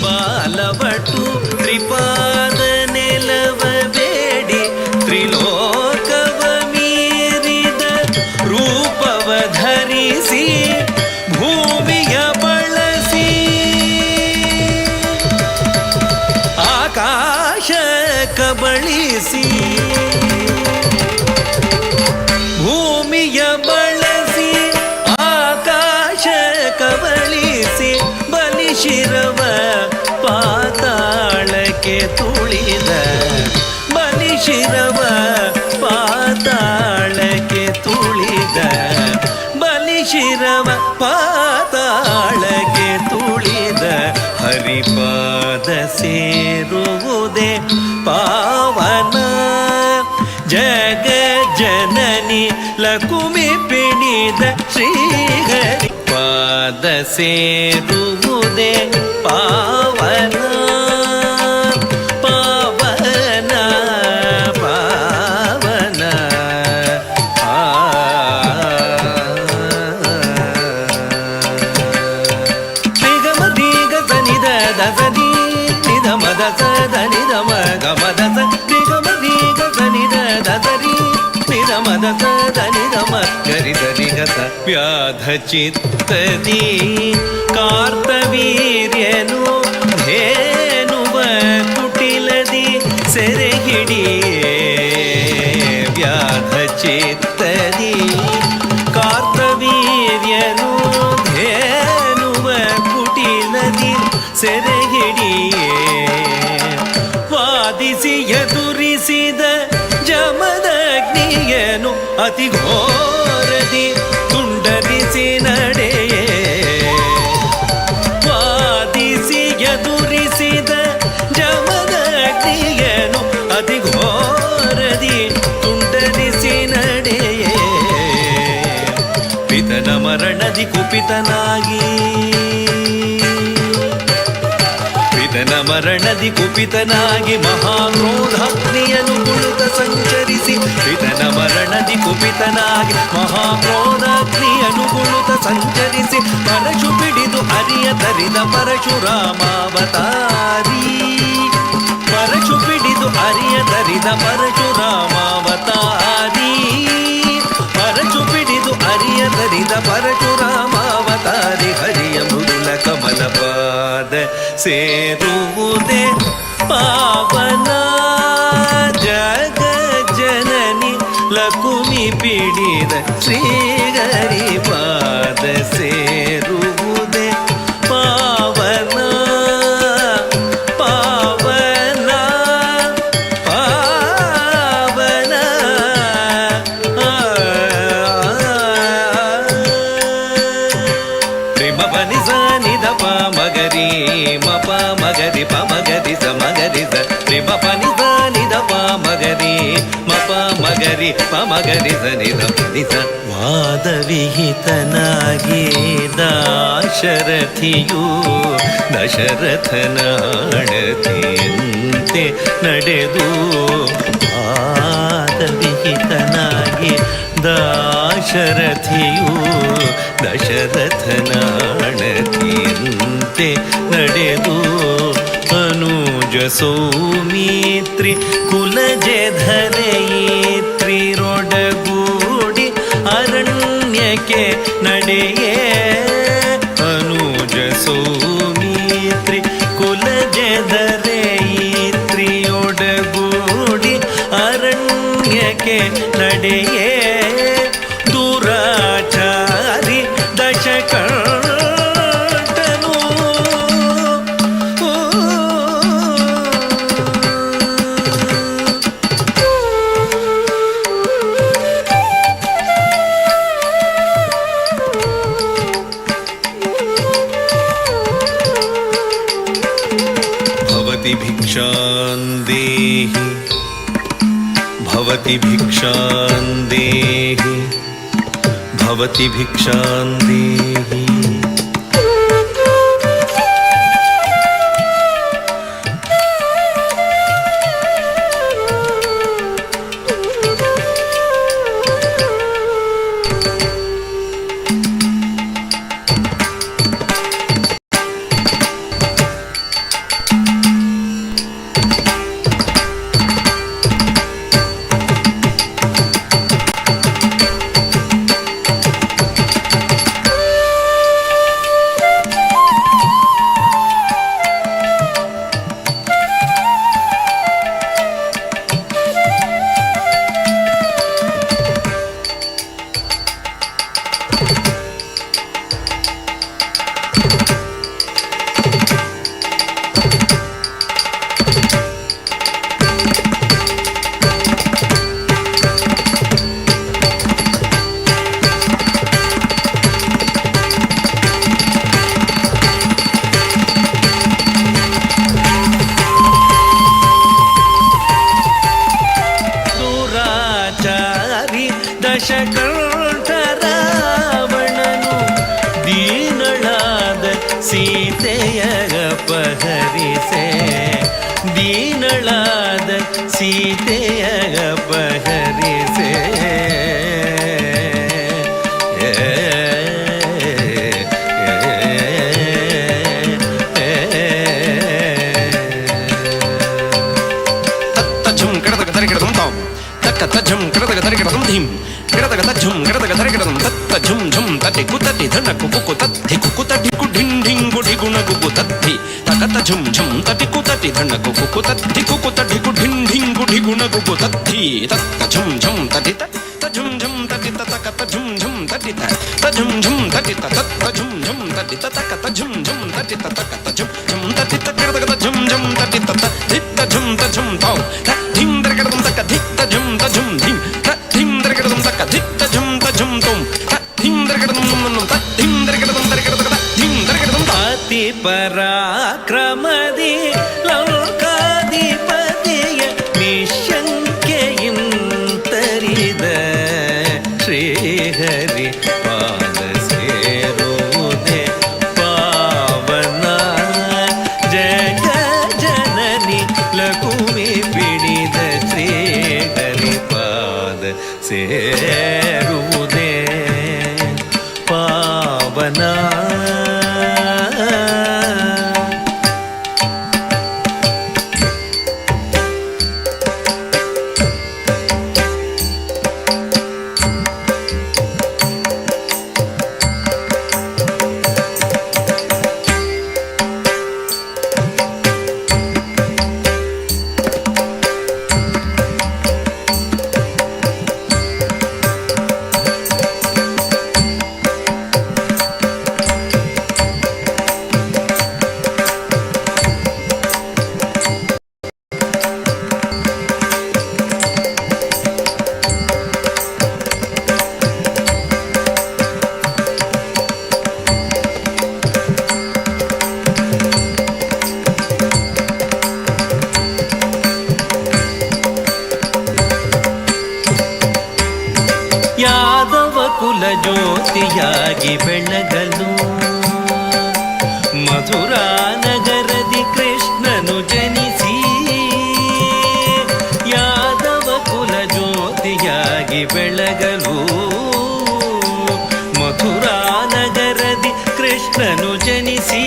ಬಾಲವಟು ತ್ರಿಪಾದ ನೆಲವ ಬೇಡಿ ತ್ರಿಲೋಕವ ಮೀರಿದ ರೂಪವ ಧರಿಸಿ ಭೂಮಿಯ ಬಳಸಿ ಆಕಾಶ ಕಬಳಿಸಿ ಭೂಮಿಯ ಬಳಸಿ ಆಕಾಶ ಕಬಳಿಸಿ ಬಲಿಶಿರವ ಪಾತಾಳಕ್ಕೆ ತುಳಿದ ಬಲಿಶಿರವ ಪಾತಾಳಕ್ಕೆ ತುಳಿದ ಬಲಿಶಿರವ ಪಾತಾಳಕ್ಕೆ ತುಳಿದ ಹರಿಪಾದ ಸೇರುವುದೇ ಪಾವನ ಜಗ ಜನನಿ ಲಕುಮಿ ಪಿಣಿದ ಶ್ರೀಹರಿ ಪಾದ ಸೇರುವುದೇ ಪಾವನ ಪಾವನ ಪಾವನ ನಿಗಮ ದೀಗ ಸನಿದ ದಸನಿ ನಿಧಮ ದಸ ಧನಿಧಮ ಗಮ ದಸ ನಿಗಮ ದೀಗ ಸನಿದ ದಸರಿ ನಿಧಮ ದಸ ಧನಿಧಮ ಗರಿ ಧನಿ ಗಸ ವ್ಯಾಧ ಚಿತ್ತದಿ ಕಾರ್ತವೀರ್ಯನು ಧೇನುವ ಕುಟಿಲದಿ ಸೆರೆ ಹಿಡಿಯೇ ವ್ಯಾಧ ಚಿತ್ತದಿ ಕಾರ್ತವೀರ್ಯನು ಧೇನುವ ಕುಟಿಲದಿ ಸೆರೆ ಹಿಡಿಯೇ ವಾದಿಸಿ ಎದುರಿಸಿದ ಜಮದಗ್ನಿಯನು ಅತಿ ಘೋರದಿ ತುಂಡರಿಸಿ ನಡೆಯೇ ವಾದಿಸಿ ಎದುರಿಸಿದ ಜಮದಗ್ನಿಯನು ಅತಿ ಘೋರದಿ ತುಂಡರಿಸಿ ನಡೆಯೇ ಪಿತನ ಮರಣದಿ ಕುಪಿತನಾಗಿ ಪಿತನ ಮರಣದಿ ಕುಪಿತನಾಗಿ ಮಹಾಕ್ರೋಧಾಗ್ನಿಯನು ಕುಳಿತ ಸಂಚರಿಸಿ ಪಿತನ ಮರಣದಿ ಕುಪಿತನಾಗಿ ಮಹಾಕ್ರೋಧಾಗ್ನಿಯನು ಕುಳಿತ ಸಂಚರಿಸಿ ಪರಶು ಬಿಡಿದು ಅರಿಯ ತರಿದ ಪರಶುರಾಮಾವತಾರಿ ಪರಶು ಬಿಡಿದು ಅರಿಯ ತರಿದ ಪರಶುರಾಮಾವತಾರಿ ಪರಶು ಬಿಡಿದು ಅರಿಯ ತರಿದ ಪರಶುರಾಮಾವತಾರಿ ಹರಿಯ ಮೃದುಲ ಕಮಲ ಪಾದ ಸೇರುವುದೇ ಪಾವನ ಜಗ ಜನನಿ ಲಕುಮಿ ಪಿಡಿದ ಶ್ರೀಗರಿ ಪಾದ ಸೇರುವುದೇ ಮಪ ಮಗರಿ ಪ ಮಗರಿ ಸ ಮಗರಿ ಸ ರಿ ಮ ಪ ನಿ ಸ ನಿ ದ ಪ ಮಗರಿ ಮಪ ಮಗರಿ ಪ ಮಗರಿ ಸ ನಿ ದ ಪ ನಿ ಸ. ವಾದವಿಹಿತನಾಗಿ ದಾಶರಥಿಯು ದಶರಥನ ಅಣತಿಯಂತೆ ನಡೆದು ವಾದವಿಹಿತನಾಗಿ ದಾಶರಥಿಯು ದಶರಥನ ಅಣತಿಯಂತೆ ನಡೆದು ಅನುಜ ಸೌಮಿತ್ರಿ ಕುಲಜಧರೆಯಿತ್ರಿರೊಡಗೂಡಿ ಅರಣ್ಯಕ್ಕೆ ನಡೆಯೇ ಅನುಜ ಸೌಮಿತ್ರಿ ಕುಲಜಧರೆಯಿತ್ರಿಯೊಡಗೂಡಿ ಅರಣ್ಯಕ್ಕೆ ನಡೆಯೇ ದುರಾಚಾರಿ ದಶಕಂಠನು ಭವತಿ ಭಿಕ್ಷಾಂದೇಹಿ ಭವತಿ ಭಿಕ್ಷಾಂದೇಹಿ ಭವತಿ ಭಿಕ್ಷಾಂದೇಹಿ. ದಶಕಂಠ ರಾವಣನು ದೀನಳಾದ ಸೀತೆಯ ಅಪಹರಿಸೆ ದೀನಳಾದ ಸೀತೆಯ ಅಪಹರಿಸೆ ತಜ್ಜಂ ಕಡದಗ ತರಿಗಡದಂ ಧೀಂ ಕಡದಗ ತಜ್ಜಂ ಕಡದಗ ತರಿಗಡದಂ ತತ್ತ ಝುಂ ಝುಂ ತಟ್ಟಿ ಕುತಟ್ಟಿ ಧನ ಕುಕು ತತ್ತಿ ಕುಕು ತಟ್ಟಿ ಕು ಢಿಂ ಢಿಂ ಗುಡಿ ಗುಣ ಕುಕು ತತ್ತಿ ತಕತ ಝುಂ ಝುಂ ತಟ್ಟಿ ಕುತಟ್ಟಿ ಧನ ಕುಕು ತತ್ತಿ ಕುಕು ತಟ್ಟಿ ಕು ಢಿಂ ಢಿಂ ಗುಡಿ ಗುಣ ಕುಕು ತತ್ತಿ ತತ್ತ ಝುಂ ಝುಂ ತಟ್ಟಿ ತ ಝುಂ ಝುಂ ತಟ್ಟಿ ತಕತ ಝುಂ ಝುಂ ತಟ್ಟಿ ತ ಝುಂ ಝುಂ ತಟ್ಟಿ ತತ್ತ ಝುಂ ಝುಂ ತಟ್ಟಿ ತಕತ ಝುಂ ಝುಂ ತಟ್ಟಿ ತಕತ ಝುಂ ಝುಂ ತಟ್ಟಿ ತಕಡದಗ ಝುಂ ಝುಂ ತಟ್ಟಿ ತತ್ತ ದಿತ್ತ ಝುಂ ತ ಝುಂ ತೌ ಧಿಂ ದರಗಡದಂ ತಕ ದಿತ್ತ ಝುಂ ತ ಝುಂ ಧಿಂ ಧಿಂ ದರಗಡದಂ ತಕ ದಿತ್ತ ಝುಂ ತ ಝುಂ ತುಂ ಧಿಂ ದರಗಡದಂ ನಮ್ಮನ್ನು ಧಿಂ ದರಗಡದಂ ದರಗಡದಗ ಧಿಂ ದರಗಡದಂ ಅತಿ ಪರಾಕ್ರಮದಿ ಲೋಕಾಧಿಪತಿಯ ನಿಶಂಕೆಯಿಂತರಿದ ಶ್ರೀಹರಿ ಪಾದ ಸೇರುವುದೇ ಪಾವನ ಜಗ ಜನನಿ ಲಕುಮಿ ಪಿಡಿದ ಶ್ರೀಹರಿ ಪಾದ ಸೇರುವುದೇ ಪಾವನ ಕುಲ ಜ್ಯೋತಿಯಾಗಿ ಬೆಳಗಲು ಮಥುರಾ ನಗರದಿ ಕೃಷ್ಣನು ಜನಿಸಿ ಯಾದವ ಕುಲ ಜ್ಯೋತಿಯಾಗಿ ಬೆಳಗಲು ಮಥುರಾ ನಗರದಿ ಕೃಷ್ಣನು ಜನಿಸಿ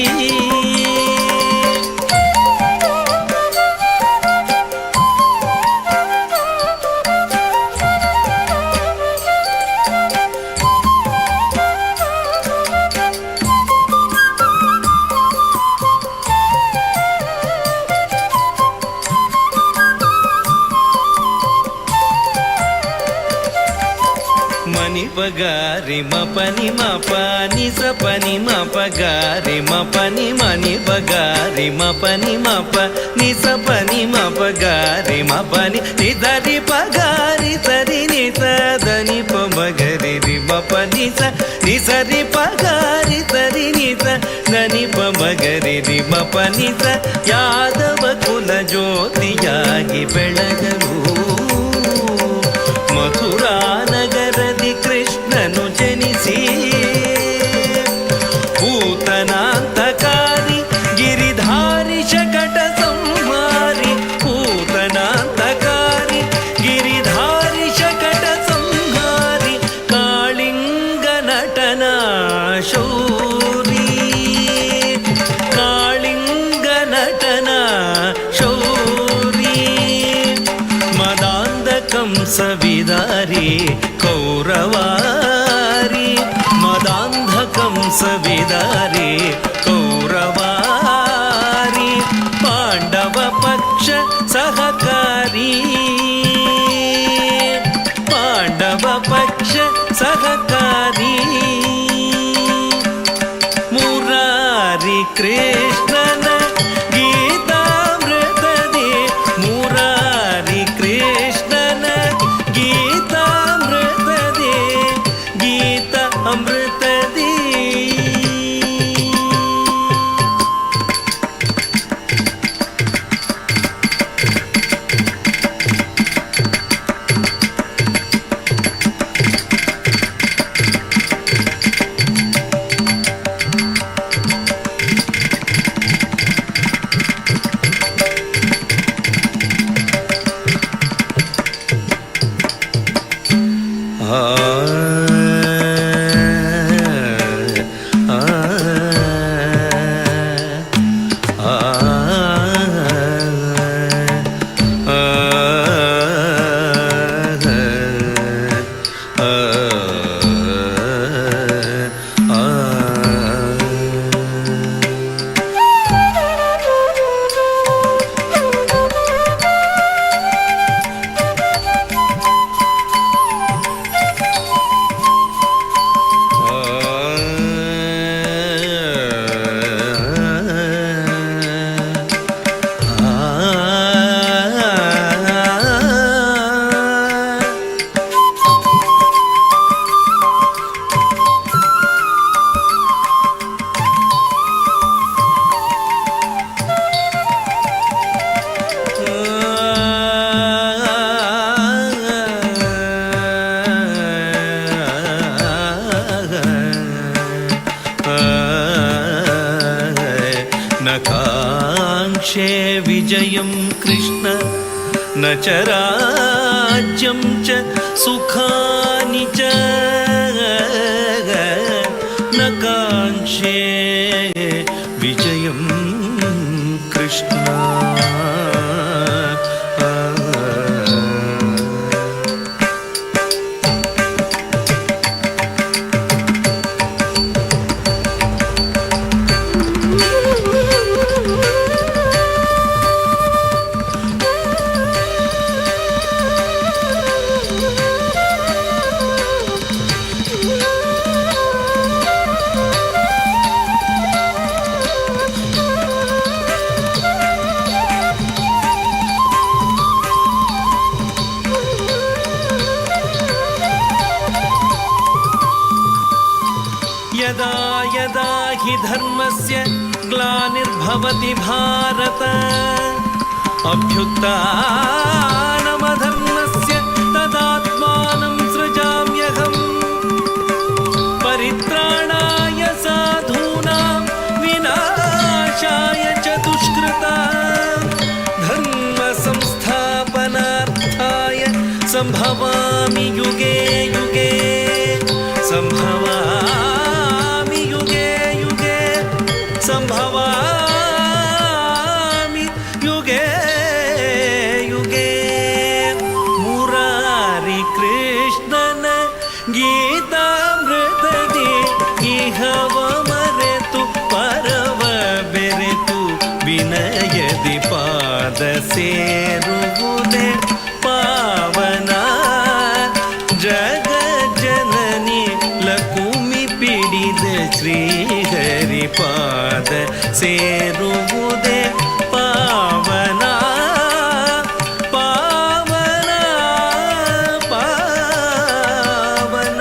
పగారి మపని మపని సపని మపగారి మపని మని పగారి మపని మప ని సపని మపగారి మపని నిదరి పగారి సరి ని సదని పమగరి రి మపని స ని సరి పగారి సరి ని స దని పమగరి రి మపని స యాదవ కుల జ్యోతిಯಾಗಿ ಬೆಳಗಲು ಮಥುರಾ ನಗರದಿ ಕೃಷ್ಣನು ಜನಿಸಿ ಪೂತನಾಂತಕಾರಿ ಗಿರಿಧಾರಿ ಶಕಟ ಸಂಹಾರಿ ಪೂತನಾಂತಕಾರಿ ಗಿರಿಧಾರಿ ಶಕಟ ಸಂಹಾರಿ ಕಾಳಿಂಗ ನಟನ ಶೌರಿ ಕಾಳಿಂಗ ನಟನ ಶೌರಿ ಮದಾಂಧ ಕಂಸವಿದಾರಿ ಕೌರವಾರಿ ಮದಾಂಧ ಕಂಸವಿದಾರಿ ಕೌರವಾರಿ ಪಾಂಡವ ಪಕ್ಷ ಸಹಕಾರಿ ಪಾಂಡವ ಪಕ್ಷ ಸಹಕಾರಿ ಮುರಾರಿ ಕೃಷ್ಣನ ಗೀತಾಮೃತದಿ ಮುರಾರಿ ಕೃಷ್ಣನ ಗೀತಾಮೃತದಿ ಗೀತ ಅಮೃತದಿ नकाङ्क्षे विजयं कृष्ण न च राज्यं च सुखानि च नकाङ्क्षे विजयं कृष्ण यदा यदा हि धर्मस्य ग्लानिर्भवति भारत अभ्युत्थानमधर्मस्य तदात्मानं सृजाम्यहम् ಸಂಭವಾಮಿ ಯುಗೆ ಯುಗೆ ಸಂಭವಾಮಿ ಯುಗೆ ಯುಗೆ ಸಂಭವಾಮಿ ಯುಗೆ ಯುಗೆ ಮುರಾರಿ ಕೃಷ್ಣನ ಗೀತಾಮೃತದಿ ಇಹವ ಮರೆತು ಪರವ ಬೆರೆತು ವಿನಯದಿ ಪಾದ ಸೇರುವುದೇ ಪಾವನ ಜಗ ಜನನಿ ಲಕುಮಿ ಪಿಡಿದ ಶ್ರೀಹರಿ ಪಾದ ಸೇರುವುದೇ ಪಾವನ ಪಾವನ ಪಾವನ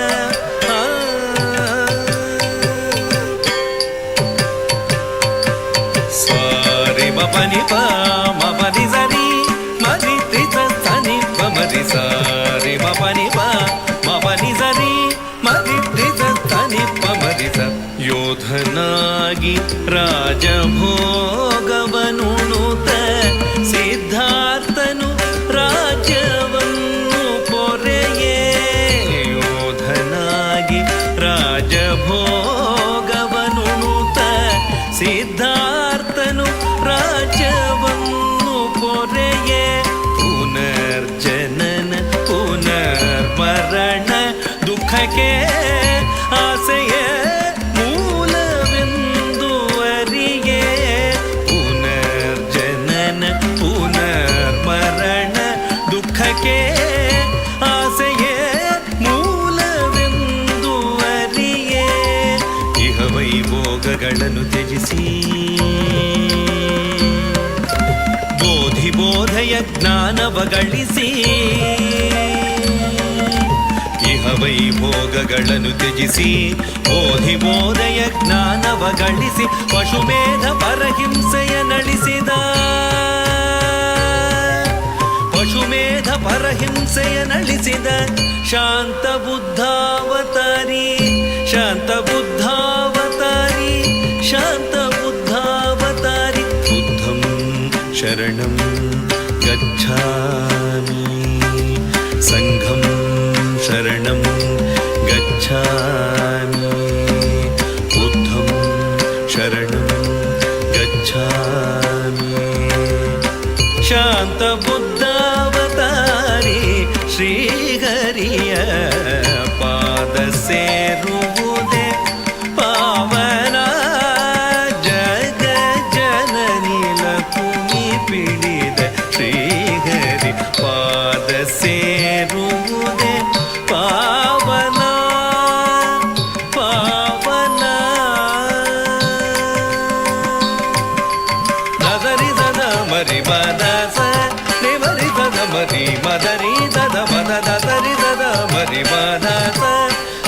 ಸಾರಿ ಮಪನಿ ಪ ಮಪನಿ ಸರಿ ಮರಿ ತ್ರಿತ ಸನಿ ಮರಿ ಸಾರಿ ಮಪನಿ ಪ ಮಪನಿ ಸರಿ ಮರಿ ತ್ರಿತ ಸನಿ ಮರಿ ಸ ಯೋಧನಾಗಿ ರಾಜಭೋಗವನುಣುತ ಸಿದ್ಧಾರ್ಥನು ರಾಜ್ಯವನ್ನು ಪೊರೆಯೇ ಯೋಧನಾಗಿ ರಾಜಭೋಗವನುಣುತ ಸಿದ್ಧಾರ್ಥನು ರಾಜ್ಯವನ್ನು ಪೊರೆಯೇ ಪುನರ್ಜನನ ಪುನರ್ಮರಣ ದುಃಖಕ್ಕೆ ಆಸೆಯ ಮೂಲವೆಂದು ಅರಿಯೇ ಪುನರ್ಜನನ ಪುನರ್ಮರಣ ದುಃಖಕ್ಕೆ ಆಸೆಯೇ ಮೂಲವೆಂದು ಅರಿಯೇ ಇಹ ವೈಭೋಗಗಳನ್ನು ತ್ಯಜಿಸಿ ಬೋಧಿ ಬೋಧಯ ಜ್ಞಾನವ ಗಳಿಸಿ ಇಹ ವೈಭೋಗಗಳನ್ನು ತ್ಯಜಿಸಿ ಬೋಧಿ ಬೋಧಯ ಜ್ಞಾನವ ಗಳಿಸಿ ಪಶುಮೇಧ ಪರಹಿಂಸೆಯ ನಳಿಸಿದ ಪಶುಮೇಧ ಪರಹಿಂಸೆಯ ನಳಿಸಿದ ಶಾಂತ ಬುದ್ಧಾವತಾರಿ ಶಾಂತ ಬುದ್ಧಾವತಾರಿ ಶಾಂತ ಬುದ್ಧಾವತಾರಿ ಬುದ್ಧಂ ಶರಣಂ ಗಚ್ಛಾಮಿ ಸಂಘಂ ಶರಣಂ ಗಚ್ಛಾಮಿ ಬುದ್ಧಂ ಶರಣಂ ಗಚ್ಛಾಮಿ ಶಾಂತ ಬುದ್ಧಾವತಾರಿ ಶ್ರೀಹರಿಯ ಪಾದ ಸೇರುವುದೇ ಪಾವನ ಜಗ ಜನನಿ ಲಕುಮಿ ಪಿಡಿದ ಶ್ರೀಹರಿ ಪಾದ ಸೇರುವುದೇ ಪಾವನ ಪಾವನ ನದರಿ ದದ ಮರಿ ಮದ ಸ ರಿ ಮರಿ ದದ ಮರಿ ಮದರಿ ದದ ಮದ ದದರಿ ದದ ಮರಿ ಮದ ಸ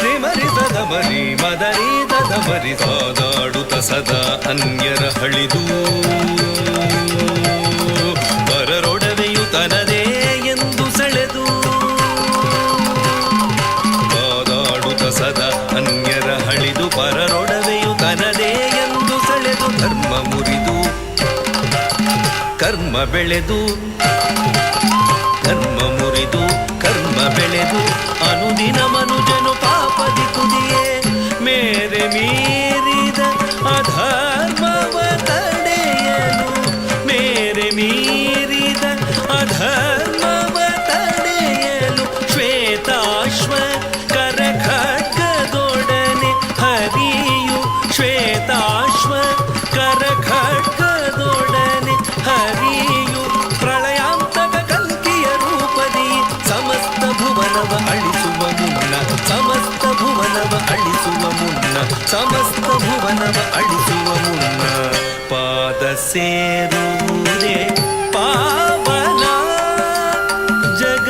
ರಿ ಮರಿ ದದ ಮರಿ ಮದರಿ ದದ ಮರಿ ಸಾದಾಡುತ್ತ ಸದಾ ಅನ್ಯರ ಹಳಿದು ಪರರೊಡವೆಯು ತನದೇ ಎಂದು ಸೆಳೆದು ಸಾದಾಡುತ್ತ ಸದಾ ಅನ್ಯರ ಹಳಿದು ಪರರೊಡವೆಯು ತನದೇ ಎಂದು ಸೆಳೆದು ಧರ್ಮ ಮುರಿದು ಕರ್ಮ ಬೆಳೆದು ಧರ್ಮ ಮುರಿದು ಕರ್ಮ ಬೆಳೆದು ಅನುದಿನ ಮನುಜನು ಪಾಪದಿ ತುದಿಯೇ ಮೇರೆ ಮೀರಿದ ಅಧರ್ಮವ ತಡೆಯಲು ಮೇರೆ ಮೀರಿದ ಅಧರ್ಮವ ತಡೆಯಲು ಶ್ವೇತಾಶ್ವ ಕರ ಖಡ್ಗದೊಡನೆ ಹರಿಯು ಶ್ವೇತಾಶ್ವ ಕರ ಖಡ್ಗದೊಡನೆ ಹರಿಯು ಪ್ರಳಯಾಂತಕ ಕಲ್ಕಿಯ ರೂಪದಿ ಸಮಸ್ತ ಭುವನವ ಅಳಿಸುವ ಮುನ್ನ ಸಮಸ್ತ ಭುವನವ ಅಳಿಸುವ ಮುನ್ನ ಸಮಸ್ತ ಭುವನವ ಅಳಿಸುವ ಮುನ್ನ ಪಾದ ಸೇರುವುದೇ ಪಾವನ ಜಗ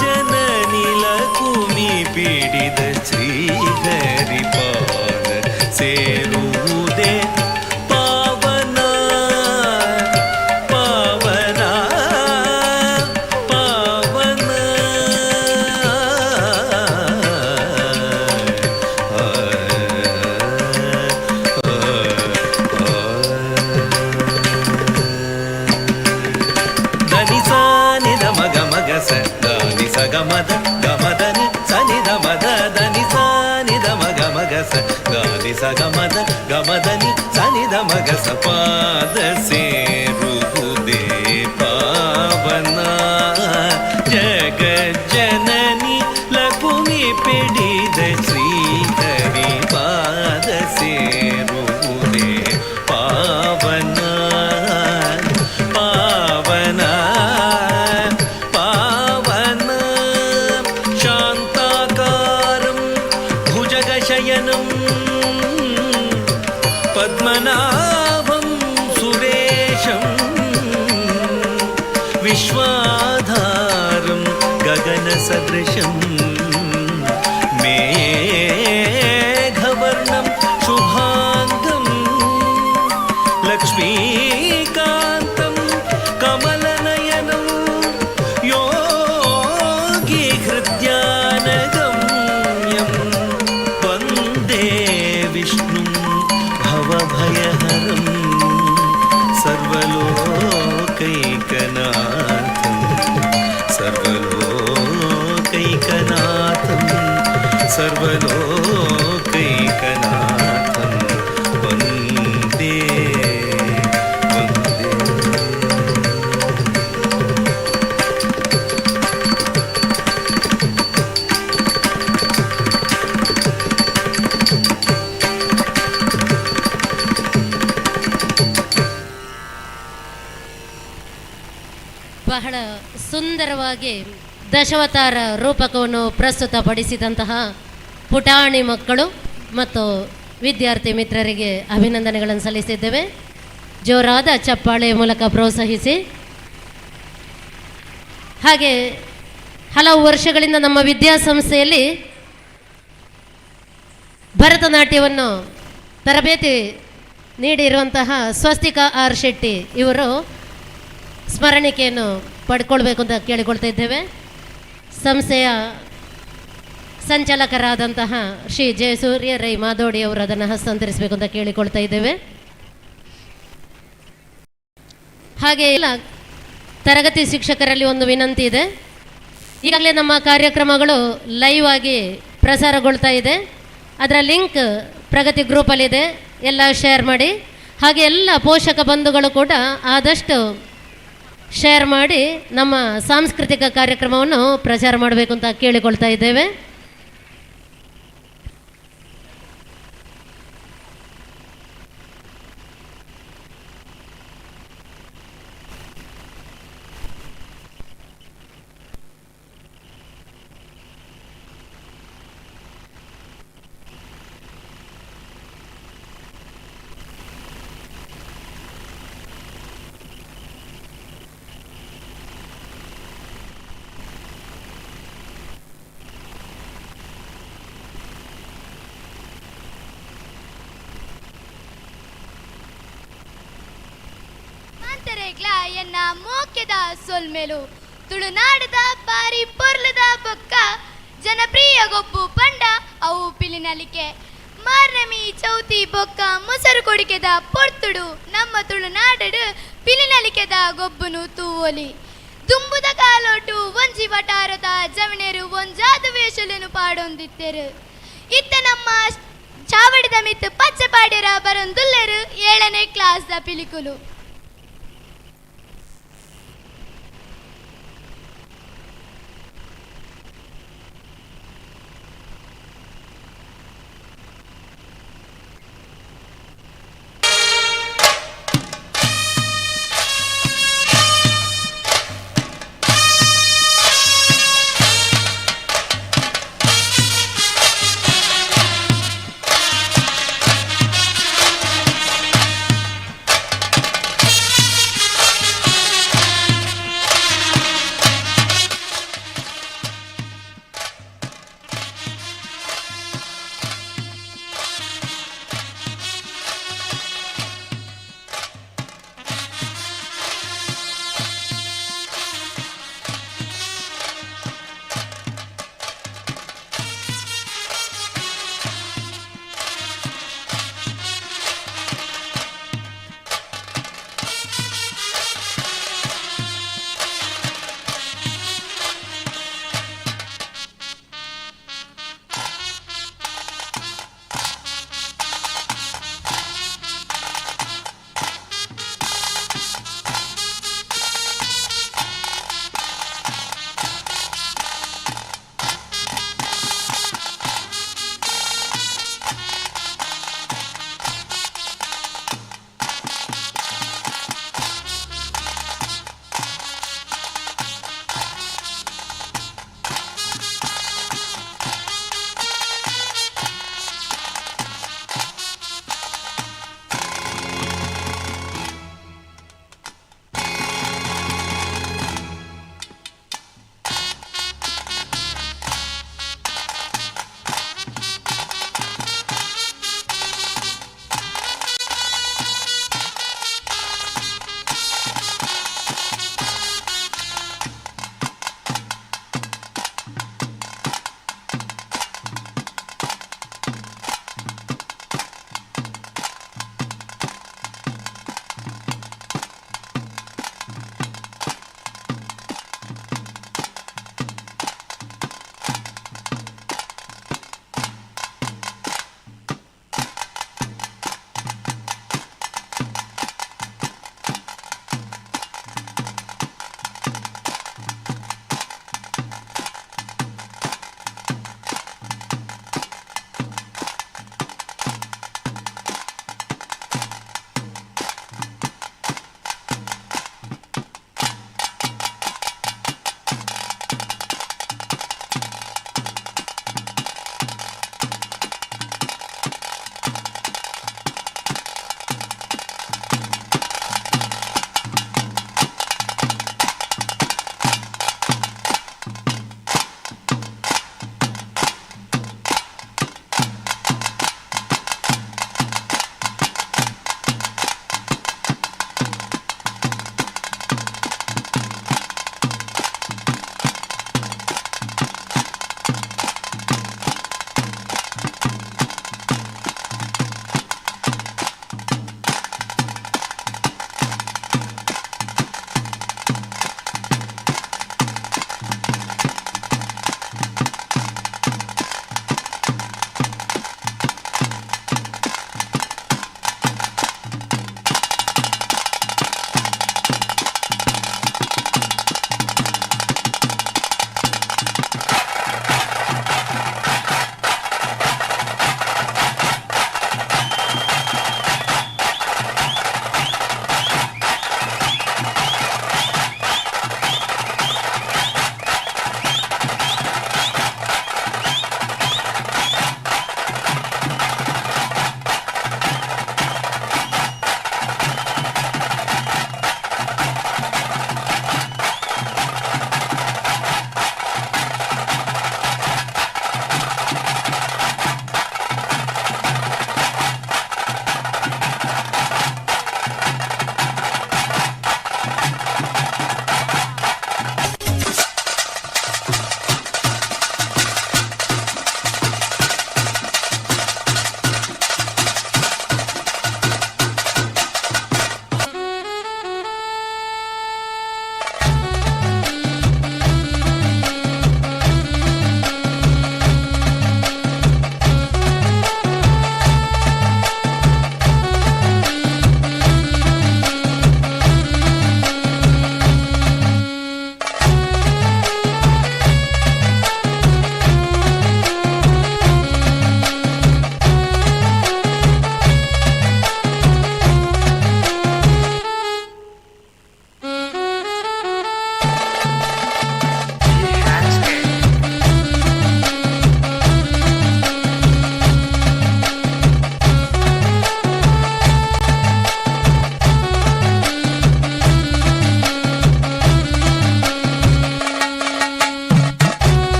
ಜನನಿ ಲಕುಮಿ ಪಿಡಿದ ಶ್ರೀಹರಿ ಪಾದ ಸೇರುವುದೇ ಪಾವನ ಪಾವನ ಪಾವನ ಸಗಮದ ಗಮದಲ್ಲಿ ಸನಿದ ಮಗ ಸಪಾದ ಸೇರುವುದೇ ಪಾವನ ಜಗ ಜನನಿ ಲಕುಮಿ ಪಿಡಿದ ಶ್ರೀಹರಿ ಪಾದ ಸೇರುವುದೇ ಪಾವನ ಪಾವನ ಪಾವನ ಶಾಂತಾಕಾರಂ ಭುಜಗಶಯನಂ ಪದ್ಮನಾಭಂ ಸುರೇಶಂ ವಿಶ್ವಾಧಾರಂ ಗಗನ ಸದೃಶಂ ಮೇಘವರ್ಣಂ ಶುಭಾಂಗಂ ಲಕ್ಷ್ಮೀಕಾಂತಂ ಕಮಲನಯನಂ ಯೋಗಿ ಹೃದ್ಯಾನಗಮ್ಯಂ ವಂದೇ ವಿಷ್ಣು ಭವಭಯಹರಂ ಸರ್ವಲೋಕೈಕನಾಥಂ ಸರ್ವಲೋಕೈಕನಾಥಂ ಸರ್ವಲೋಕೈಕನಾಥಂ ವಂದೇ ವಂದೇ. ಬಹಳ ಸುಂದರವಾಗಿ ದಶಾವತಾರ ರೂಪಕವನ್ನು ಪ್ರಸ್ತುತಪಡಿಸಿದಂತಹ ಪುಟಾಣಿ ಮಕ್ಕಳು ಮತ್ತು ವಿದ್ಯಾರ್ಥಿ ಮಿತ್ರರಿಗೆ ಅಭಿನಂದನೆಗಳನ್ನು ಸಲ್ಲಿಸಿದ್ದೇವೆ. ಜೋರಾದ ಚಪ್ಪಾಳೆ ಮೂಲಕ ಪ್ರೋತ್ಸಾಹಿಸಿ. ಹಾಗೆ ಹಲವು ವರ್ಷಗಳಿಂದ ನಮ್ಮ ವಿದ್ಯಾಸಂಸ್ಥೆಯಲ್ಲಿ ಭರತನಾಟ್ಯವನ್ನು ತರಬೇತಿ ನೀಡಿರುವಂತಹ ಸ್ವಸ್ತಿಕಾ ಆರ್ ಶೆಟ್ಟಿ ಇವರು ಸ್ಮರಣಿಕೆಯನ್ನು ಪಡ್ಕೊಳ್ಬೇಕು ಅಂತ ಕೇಳಿಕೊಳ್ತಾ ಇದ್ದೇವೆ. ಸಂಸ್ಥೆಯ ಸಂಚಾಲಕರಾದಂತಹ ಶ್ರೀ ಜಯಸೂರ್ಯ ರೈ ಮಾದೋಡಿ ಅವರು ಅದನ್ನು ಹಸ್ತಾಂತರಿಸಬೇಕು ಅಂತ ಕೇಳಿಕೊಳ್ತಾ ಇದ್ದೇವೆ. ಹಾಗೆ ಎಲ್ಲ ತರಗತಿ ಶಿಕ್ಷಕರಲ್ಲಿ ಒಂದು ವಿನಂತಿ ಇದೆ. ಈಗಾಗಲೇ ನಮ್ಮ ಕಾರ್ಯಕ್ರಮಗಳು ಲೈವ್ ಆಗಿ ಪ್ರಸಾರಗೊಳ್ತಾ ಇದೆ. ಅದರ ಲಿಂಕ್ ಪ್ರಗತಿ ಗ್ರೂಪಲ್ಲಿದೆ, ಎಲ್ಲ ಶೇರ್ ಮಾಡಿ. ಹಾಗೆ ಎಲ್ಲ ಪೋಷಕ ಬಂಧುಗಳು ಕೂಡ ಆದಷ್ಟು ಶೇರ್ ಮಾಡಿ ನಮ್ಮ ಸಾಂಸ್ಕೃತಿಕ ಕಾರ್ಯಕ್ರಮವನ್ನು ಪ್ರಚಾರ ಮಾಡಬೇಕು ಅಂತ ಕೇಳಿಕೊಳ್ತಾ ಇದ್ದೇವೆ. ಎನ್ನ ಮೋಕ್ಯದ ಸೊಲ್ಮೆಲು ತುಳುನಾಡದ ಬಾರಿ ಪೊರ್ಲದ ಬೊಕ್ಕ ಜನಪ್ರಿಯ ಗೊಬ್ಬು ಪಂಡ ಅವು ಪಿಲಿನಲಿಕೆ ಮಾರ್ನಮಿ ಚೌತಿ ಬೊಕ್ಕ ಮೊಸರು ಕೊಡಿಕೆದ ಪೊರ್ತುಡು ನಮ್ಮ ತುಳುನಾಡಡು ಪಿಲಿನಲಿಕೆದ ಗೊಬ್ಬುನು ತೂವೊಲಿ ದುಂಬುದ ಕಾಲೋಟು ಒಂಜಿ ವಟಾರದ ಜವಣೆರು ಒಂಜಾದ ವೇಷಲನು ಪಾಡೊಂದಿತ್ತೆರು ಇತ್ತ ನಮ್ಮ ಚಾವಡಿದ ಮಿತ್ತು ಪಚ್ಚೆ ಪಾಡ್ಯರ ಬರೊಂದುಲ್ಲೆರು 7ನೇ ಕ್ಲಾಸ್ದ ಪಿಲಿಕುಲು.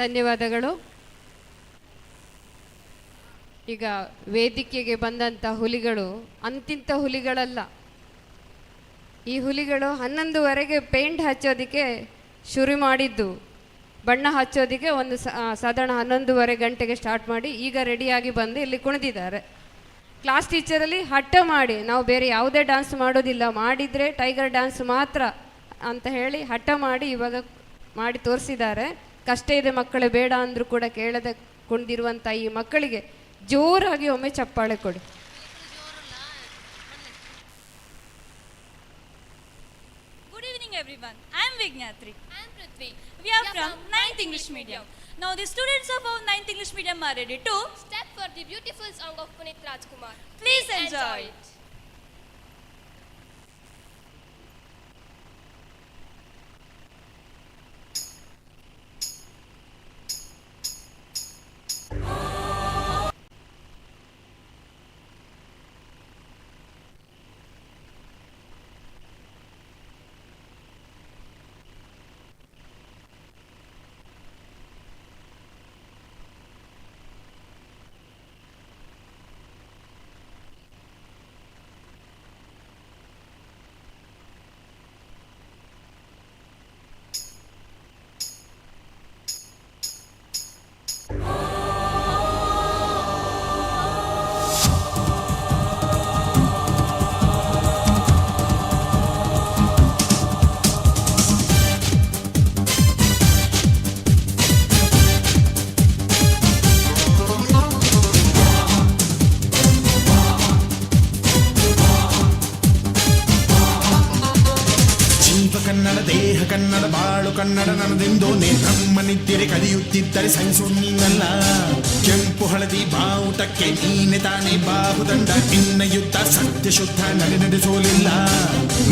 ಧನ್ಯವಾದಗಳು. ಈಗ ವೇದಿಕೆಗೆ ಬಂದಂಥ ಹುಲಿಗಳು ಅಂತಿಂಥ ಹುಲಿಗಳಲ್ಲ. ಈ ಹುಲಿಗಳು 11ವರೆಗೆ ಪೇಂಟ್ ಹಚ್ಚೋದಕ್ಕೆ ಶುರು ಮಾಡಿದ್ದು, ಬಣ್ಣ ಹಚ್ಚೋದಕ್ಕೆ ಒಂದು ಸಾಧಾರಣ 11:30 ಗಂಟೆಗೆ ಸ್ಟಾರ್ಟ್ ಮಾಡಿ ಈಗ ರೆಡಿಯಾಗಿ ಬಂದು ಇಲ್ಲಿ ಕುಣಿದಿದ್ದಾರೆ. ಕ್ಲಾಸ್ ಟೀಚರಲ್ಲಿ ಹಠ ಮಾಡಿ ನಾವು ಬೇರೆ ಯಾವುದೇ ಡ್ಯಾನ್ಸ್ ಮಾಡೋದಿಲ್ಲ, ಮಾಡಿದರೆ ಟೈಗರ್ ಡ್ಯಾನ್ಸ್ ಮಾತ್ರ ಅಂತ ಹೇಳಿ ಹಠ ಮಾಡಿ ಇವಾಗ ಮಾಡಿ ತೋರಿಸಿದ್ದಾರೆ. ಕಷ್ಟ ಇದೆ ಮಕ್ಕಳೇ, ಬೇಡ ಅಂದರೂ ಕೂಡ ಕೇಳದೆ ಕುಣಿದಿರುವಂಥ ಈ ಮಕ್ಕಳಿಗೆ ಜೋರಾಗಿ ಒಮ್ಮೆ ಚಪ್ಪಾಳೆ ಕೊಡಿ. Good evening everyone. I am Vignatri. I am Prithvi. We are from 9th English Medium. Now the students of our 9th English Medium are ready to Step for the beautiful song of Punit Rajkumar. please enjoy it. Kannada ದೇಹ ಕನ್ನಡ ಬಾಳು ಕನ್ನಡ ನನ್ನದೆಂದೋ ನಮ್ಮ ನಿದ್ಯರೆ ಕಲಿಯುತ್ತಿದ್ದರೆ ಸಹಿಸು ನೀನಲ್ಲ. ಕೆಂಪು ಹಳದಿ ಬಾವುಟಕ್ಕೆ ನೀನೆ ತಾನೇ ಬಾಹುದಂಡ, ನಿನ್ನ ಯುದ್ಧ ಸತ್ಯ ಶುದ್ಧ ನಡೆಸೋಲಿಲ್ಲ.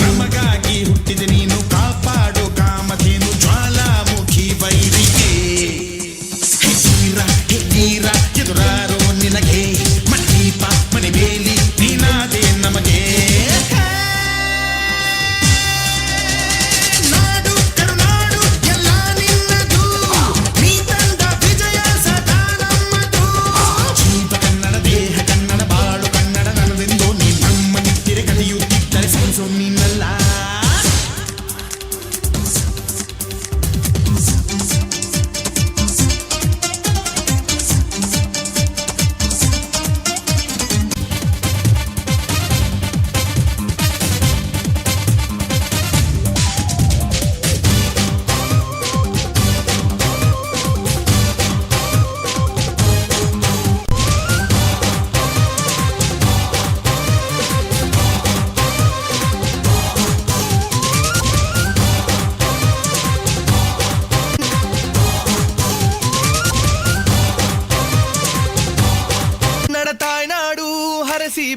ನಮಗಾಗಿ ಹುಟ್ಟಿದೆ ನೀನು, ಕಾಪಾಡು ಕಾಮಧೇನು ಜ್ವಾಲಾಮುಖಿ ವೈರಿಗೆ. ನೀರ ಎದುರಾರೋ ನಿನಗೆ, ಮಣ್ಣೀಪ ಮನೆ ಬೇಲಿ ನೀನಾದೆ ನಮಗೆ.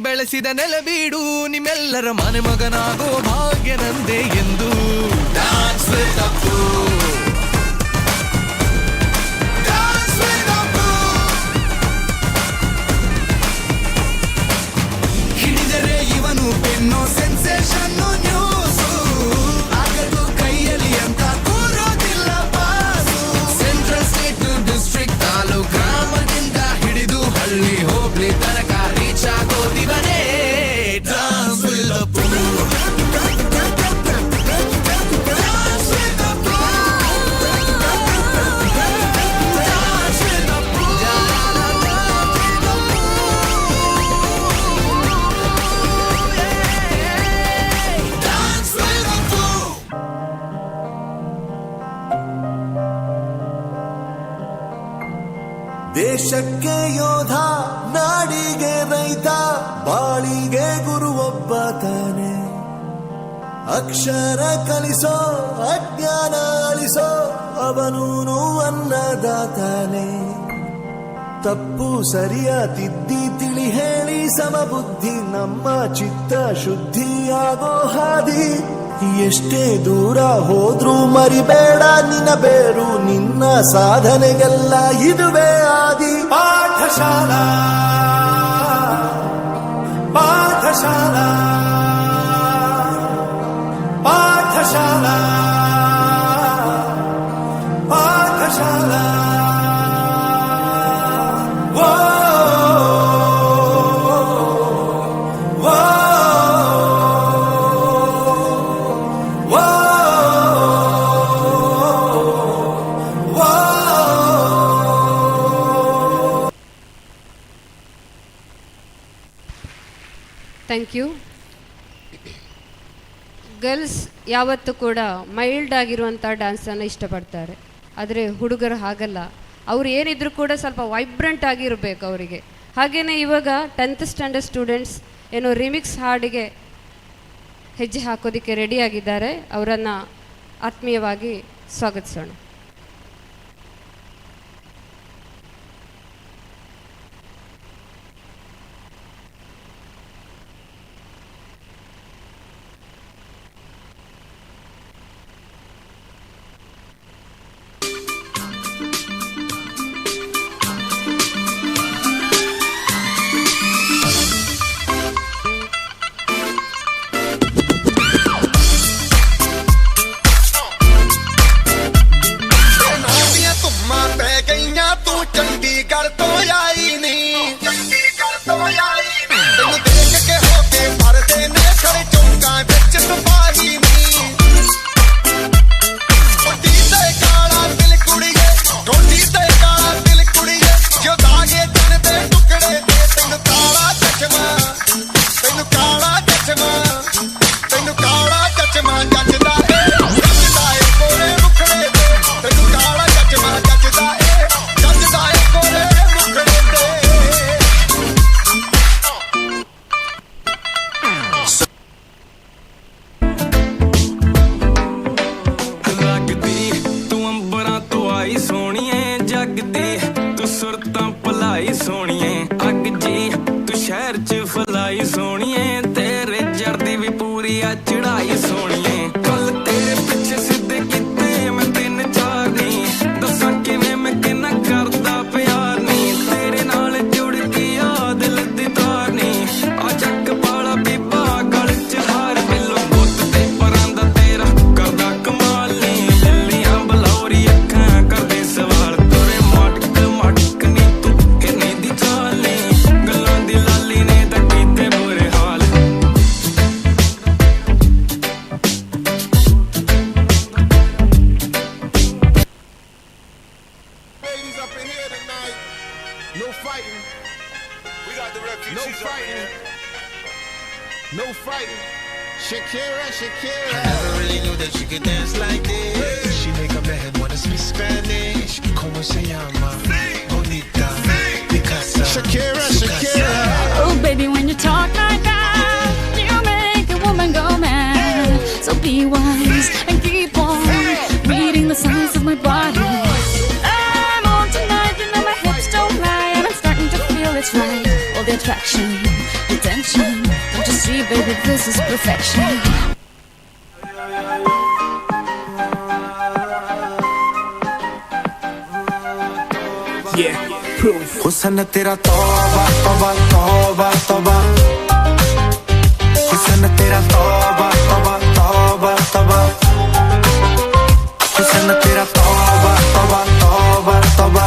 ಬೆಳೆಸಿದ ನೆಲಬೀಡು, ನಿಮ್ಮೆಲ್ಲರ ಮನೆ ಮಗನಾಗೋ ಭಾಗ್ಯ ನಂದೇ ಎಂದು. Dance with the Pooh. Dance with the Pooh. ಹಿಡಿದರೆ ಇವನು ಪೆನ್ನೋ ಸೆನ್ಸೇಷನ್ ನ್ಯೂಸು, ಆಗದು ಕೈಯಲ್ಲಿ ಅಂತ ಕೂರೋದಿಲ್ಲ boss. Central state district taluk ಗ್ರಾಮದಿಂದ ಹಿಡಿದು ಹಳ್ಳಿ ಹೋಗ್ಲಿ ತನಕ ರೀಚ್ ಆಗೋದಿವನೇ. Dance with the Pooh. Dance with the Pooh. Dance with the Pooh. Dance with the Pooh. ದೇಶಕ್ಕೆ ಯೋಧ, ನಾಡಿಗೆ ರೈತ, ಬಾಳಿಗೆ ಗುರು ಒಬ್ಬ ತಾನೆ. ಅಕ್ಷರ ಕಲಿಸೋ, ಅಜ್ಞಾನ ಅಳಿಸೋ, ಅವನೂನು ಅನ್ನದಾತಾನೆ. ತಪ್ಪು ಸರಿಯ ತಿದ್ದಿ ತಿಳಿ ಹೇಳಿ ಸಮಬುದ್ಧಿ, ನಮ್ಮ ಚಿತ್ತ ಶುದ್ಧಿಯಾಗೋ ಹಾದಿ. ಎಷ್ಟೇ ದೂರ ಹೋದ್ರೂ ಮರಿಬೇಡ ನಿನ್ನ ಬೇರು, ನಿನ್ನ ಸಾಧನೆಗೆಲ್ಲ ಇದುವೇ ಆದಿ. ಪಾಠಶಾಲಾ ಪಾಠಶಾಲಾ ಪಾಠಶಾಲಾ ಪಾಠಶಾಲಾ. Thank you. ಗರ್ಲ್ಸ್ ಯಾವತ್ತೂ ಕೂಡ ಮೈಲ್ಡ್ ಆಗಿರುವಂಥ ಡ್ಯಾನ್ಸನ್ನು ಇಷ್ಟಪಡ್ತಾರೆ, ಆದರೆ ಹುಡುಗರು ಹಾಗಲ್ಲ. ಅವ್ರು ಏನಿದ್ರು ಕೂಡ ಸ್ವಲ್ಪ ವೈಬ್ರೆಂಟ್ ಆಗಿರಬೇಕು ಅವರಿಗೆ. ಹಾಗೆಯೇ ಇವಾಗ 10th ಸ್ಟ್ಯಾಂಡರ್ಡ್ ಸ್ಟೂಡೆಂಟ್ಸ್ ಏನೋ ರಿಮಿಕ್ಸ್ ಹಾಡಿಗೆ ಹೆಜ್ಜೆ ಹಾಕೋದಕ್ಕೆ ರೆಡಿಯಾಗಿದ್ದಾರೆ. ಅವರನ್ನು ಆತ್ಮೀಯವಾಗಿ ಸ್ವಾಗತಿಸೋಣ. ਚੰਡੀਗੜ੍ਹ ਤੋਂ ਆਈ ਨੀ, ਤੈਨੂੰ ਦੇਖ ਕੇ ਹੋ ਕੇ ਮਰਦੇ ਨੇ ਖੜੇ ਚੌਂਕਾਂ ਵਿੱਚ ਸਿਪਾਹੀ ਨੀ। ਕੋਟੀ ਤੇ ਕਾਲਾ ਦਿਲ ਕੁੜੀਏ, ਕੋਟੀ ਤੇ ਕਾਲਾ ਦਿਲ ਕੁੜੀਏ, ਜੋ ਦਾਗੇ ਤਨ ਦੇ ਟੁਕੜੇ ਤੇ ਤੈਨੂੰ ਕਾਲਾ ਚਸ਼ਮਾ, ਤੈਨੂੰ ਕਾਲਾ ਚਸ਼ਮਾ, ਤੈਨੂੰ ਕਾਲਾ ਚਸ਼ਮਾ ਜੱਜਦਾ ਏ, ਜੱਜਦਾ ਏ ਕੋਲੇ ਮੁਖੜੇ ਤੇ ਤੈਨੂੰ ਕਾਲਾ ਚਸ਼ਮਾ ਜੱਜਦਾ ਏ। ਸੁਰਤਾਂ ਭਲਾਈ ਸੋਣੀਏ, ਅੱਗ ਜੀ ਤੂੰ ਸ਼ਹਿਰ ਚ ਫਲਾਈ ਸੋਣੀਏ, ਤੇਰੇ ਜਰਦੀ ਵੀ ਪੂਰੀ ਆ ਚੜਾਈ ਸੋਣੀਏ। ਕੱਲ ਤੇਰੇ ਪਿੱਛੇ ਸਿੱਧੇ ਕੀਤੇ ਮੈਂ 3-4 ਨੀ, ਦੱਸਾਂ ਕਿਵੇਂ ਮੈਂ ਕਿੰਨਾ ਕਰਦਾ ਪਿਆਰ ਨੀ, ਤੇਰੇ ਨਾਲ ਜੁੜ ਕੇ ਆ ਦਿਲ ਦੀ ਤਾਰ ਨੀ, ਆ ਚੱਕ ਪਾਲਾ ਬੀਬਾ ਗਲ ਚ ਹਾਰ, ਬਿੱਲੋ ਬੁੱਤ ਤੇ ਪਰਾਂ ਦਾ ਤੇਰਾ ਕਰਦਾ ਕਮਾਲ ਨੀ, ਬਿੱਲੀਆਂ ਬਲੌਰੀ ਅੱਖਾਂ ਕਰਦੇ ਸਵਾਲ, ਤੁਰੇ ਮਟਕ ਮਟਕ ਨੀ ਤੂੰ ਹਿਰਨੀ ਦੀ ਚਾਲ ਨੀ, ਗੱਲਾਂ ਦੀ ਲਾਲੀ ਨੇ ਤਾਂ ਕੀਤੇ ਬੁਰੇ ਹਾਲ। Ladies up in here tonight. No fighting. We got the refugees. No fighting. No fighting. Shakira, Shakira. I never really knew that she could dance like this. She make a man wanna speak Spanish. Como se llama? Bonita. Picasa. Shakira, Shakira. Oh, baby, when you talk like that, you make a woman go mad. So be wise and keep on reading the signs of my body. I'm on tonight, you know my hips don't lie, and I'm starting to feel it's right. All the attraction, the tension. Don't you see, baby, this is perfection. हुस्न तेरा तौबा तौबा तौबा तौबा, हुस्न तेरा तौबा तौबा तौबा तौबा, हुस्न तेरा तौबा तौबा तौबा तौबा,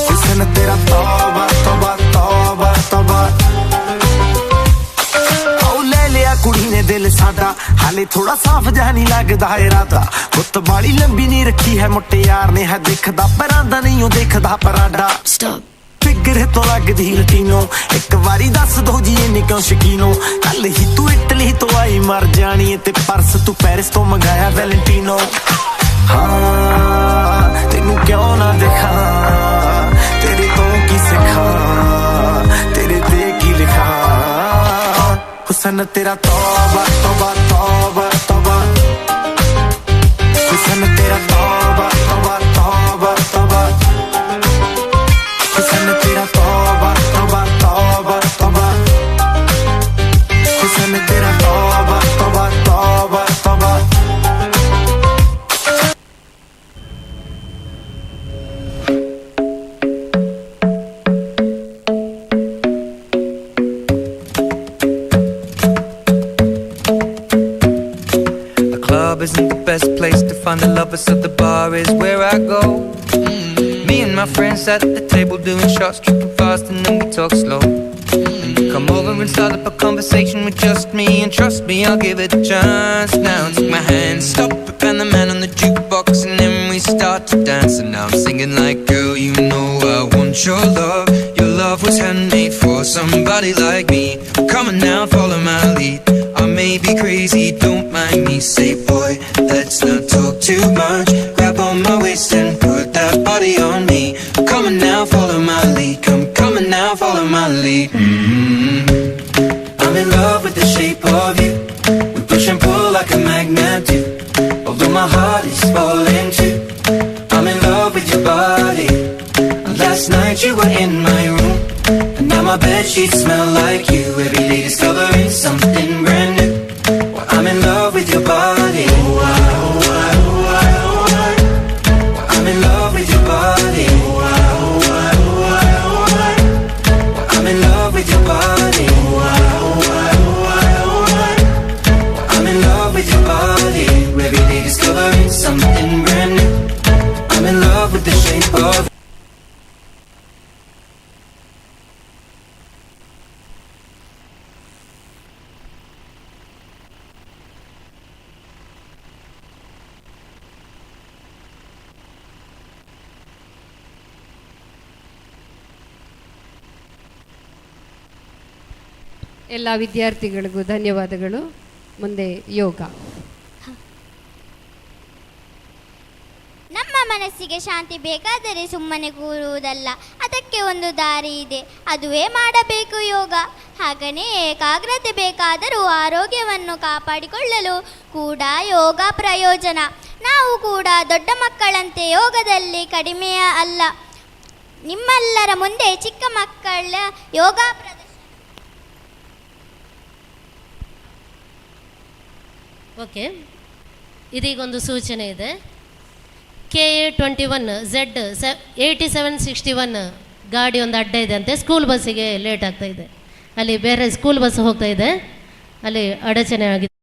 हुस्न तेरा तौबा तौबा तौबा तौबा। आओ ले लिया कुड़ी ने दिल साडा, हाले थोड़ा साफ जहा नहीं लगदा इरादा, गुत्त बाली लंबी नहीं रखी है मुटियार ने, है दिखदा परांदा नहीं ओ देखदा पराडा। फिगर तो लगदी लटीनो, एक बारी दस दो जी इन्नी क्यों शकीनो, कल ही तू इटली तो आई मर जानी ते पर्स तू पेरिस तो मंगाया वैलेंटिनो। हाँ तेनू क्यों ना दिखा, तेरे तो की सिखा, तेरे ते की लिखा, हुस्न तेरा तौबा तौबा तौबा तौबा, हुस्न तेरा तौबा तौबा तौबा तौबा, हुस्न तेरा तौबा तौबा तौबा तौबा, हुस्न तेरा तौबा तौबा तौबा तौबा। Isn't the best place to find the lovers, so the bar is where I go. Me and my friends at the table doing shots, tripping fast and then we talk slow. And you come over and start up a conversation with just me, and trust me, I'll give it a chance. Now take my hand, stop it, and the man on the jukebox, and then we start to dance. And now I'm singing like, girl, you know I want your love. Your love was handmade for somebody like me. Come on now, follow my lead. I may be crazy, don't mind me. Say boy, let's not talk too much. Grab on my waist and put that body on me. Come on now, follow my lead. Come on now, follow my lead. I'm in love with the shape of you. We push and pull like a magnet do. Although my heart is falling too. I'm in love with your body. Last night you were in my room, and now my bedsheets smell like you. Every day discovering something brand new. Well, I'm in love with your body. Well, I'm in love with your body. Well, I'm in love with your body. Well, I'm in love with your body. Every day discovering something brand new. I'm in love with the shape of ಎಲ್ಲ ವಿದ್ಯಾರ್ಥಿಗಳಿಗೂ ಧನ್ಯವಾದಗಳು. ಮುಂದೆ ಯೋಗ. ನಮ್ಮ ಮನಸ್ಸಿಗೆ ಶಾಂತಿ ಬೇಕಾದರೆ ಸುಮ್ಮನೆ ಕೂರುವುದಲ್ಲ, ಅದಕ್ಕೆ ಒಂದು ದಾರಿ ಇದೆ, ಅದುವೇ ಮಾಡಬೇಕು ಯೋಗ. ಹಾಗನೇ ಏಕಾಗ್ರತೆ ಬೇಕಾದರೂ ಆರೋಗ್ಯವನ್ನು ಕಾಪಾಡಿಕೊಳ್ಳಲು ಕೂಡ ಯೋಗ ಪ್ರಯೋಜನ. ನಾವು ಕೂಡ ದೊಡ್ಡ ಮಕ್ಕಳಂತೆ ಯೋಗದಲ್ಲಿ ಕಡಿಮೆಯ ಅಲ್ಲ. ನಿಮ್ಮೆಲ್ಲರ ಮುಂದೆ ಚಿಕ್ಕ ಮಕ್ಕಳ ಯೋಗ ಓಕೆ, ಇದೀಗೊಂದು ಸೂಚನೆ ಇದೆ. KA21Z 8761 ಗಾಡಿ ಒಂದು ಅಡ್ಡ ಇದೆ ಅಂತೆ. ಸ್ಕೂಲ್ ಬಸ್ಸಿಗೆ ಲೇಟ್ ಆಗ್ತಾ ಇದೆ. ಅಲ್ಲಿ ಬೇರೆ ಸ್ಕೂಲ್ ಬಸ್ ಹೋಗ್ತಾ ಇದೆ, ಅಲ್ಲಿ ಅಡಚಣೆ ಆಗಿದೆ.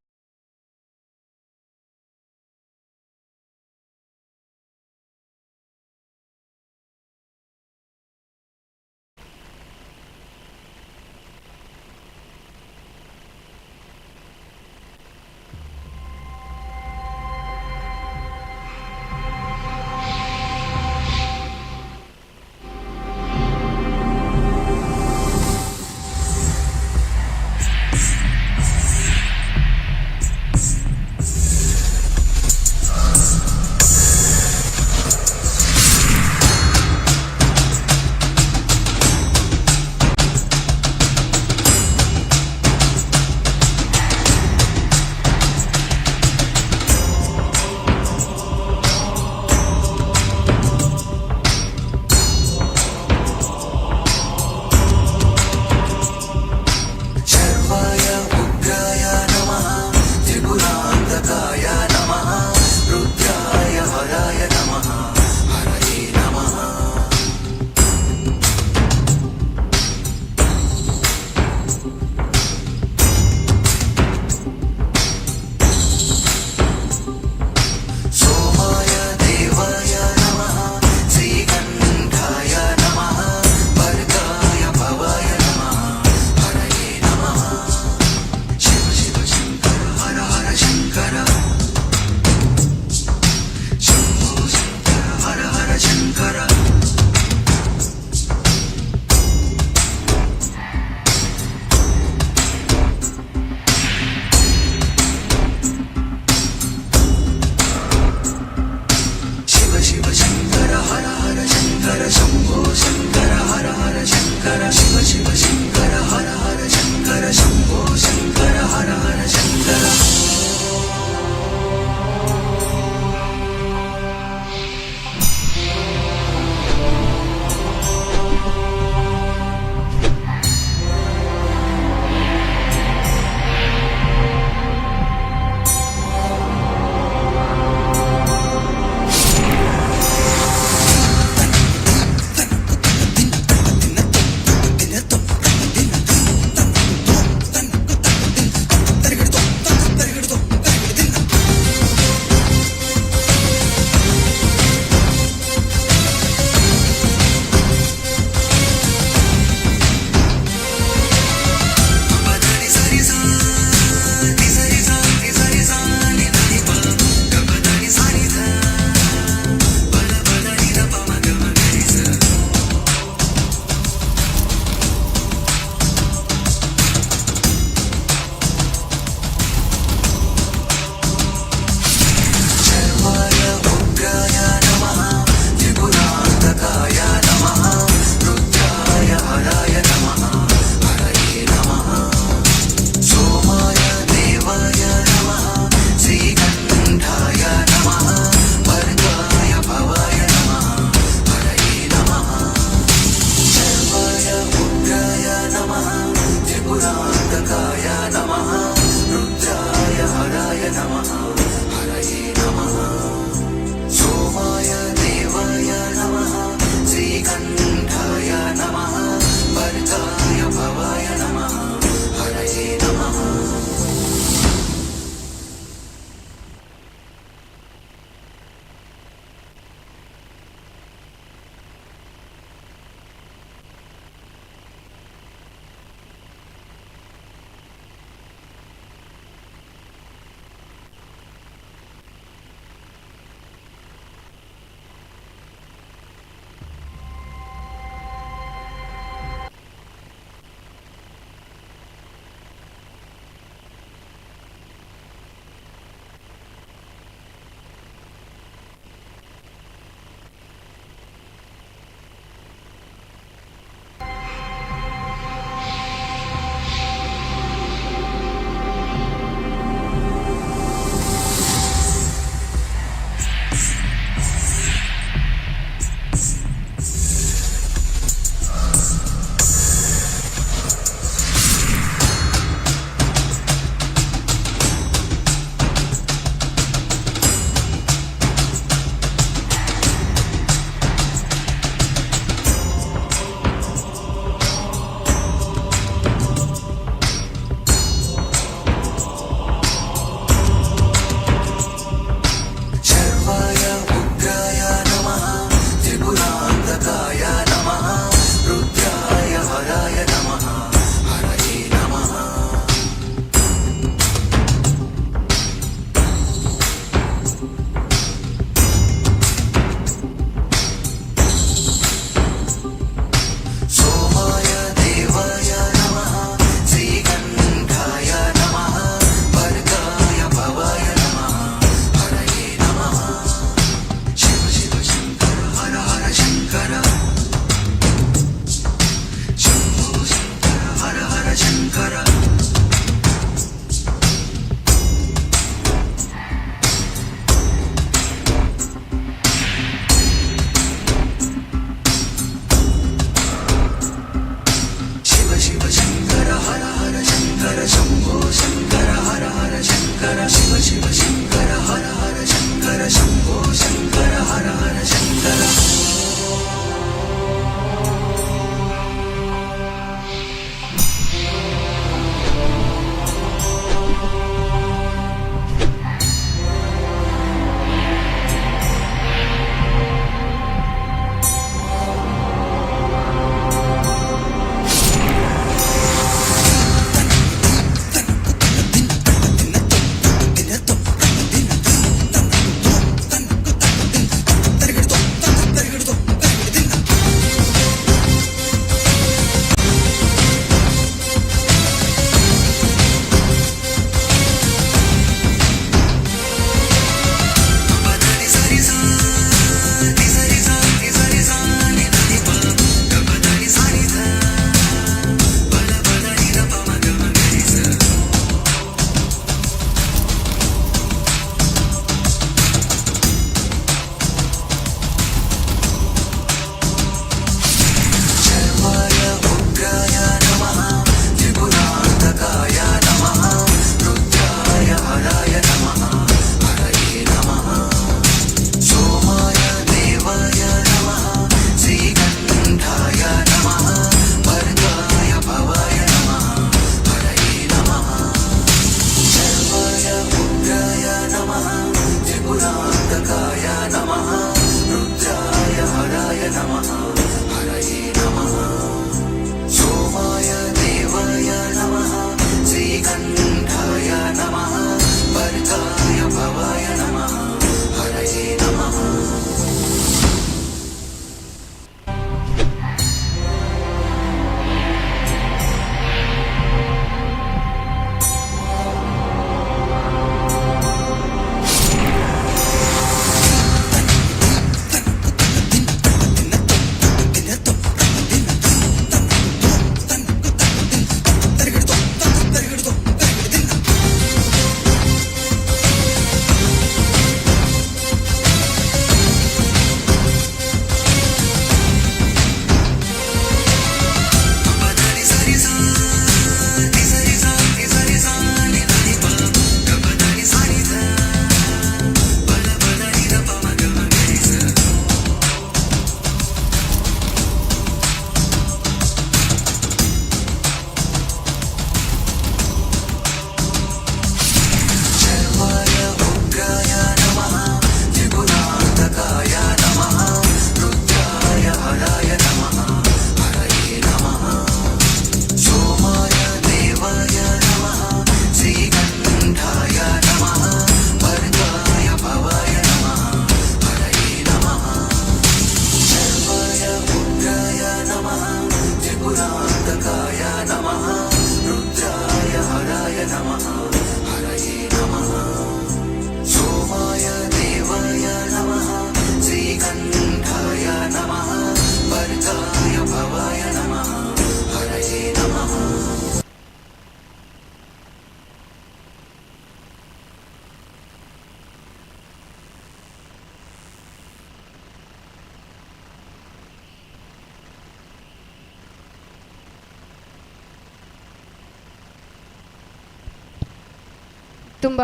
ತುಂಬ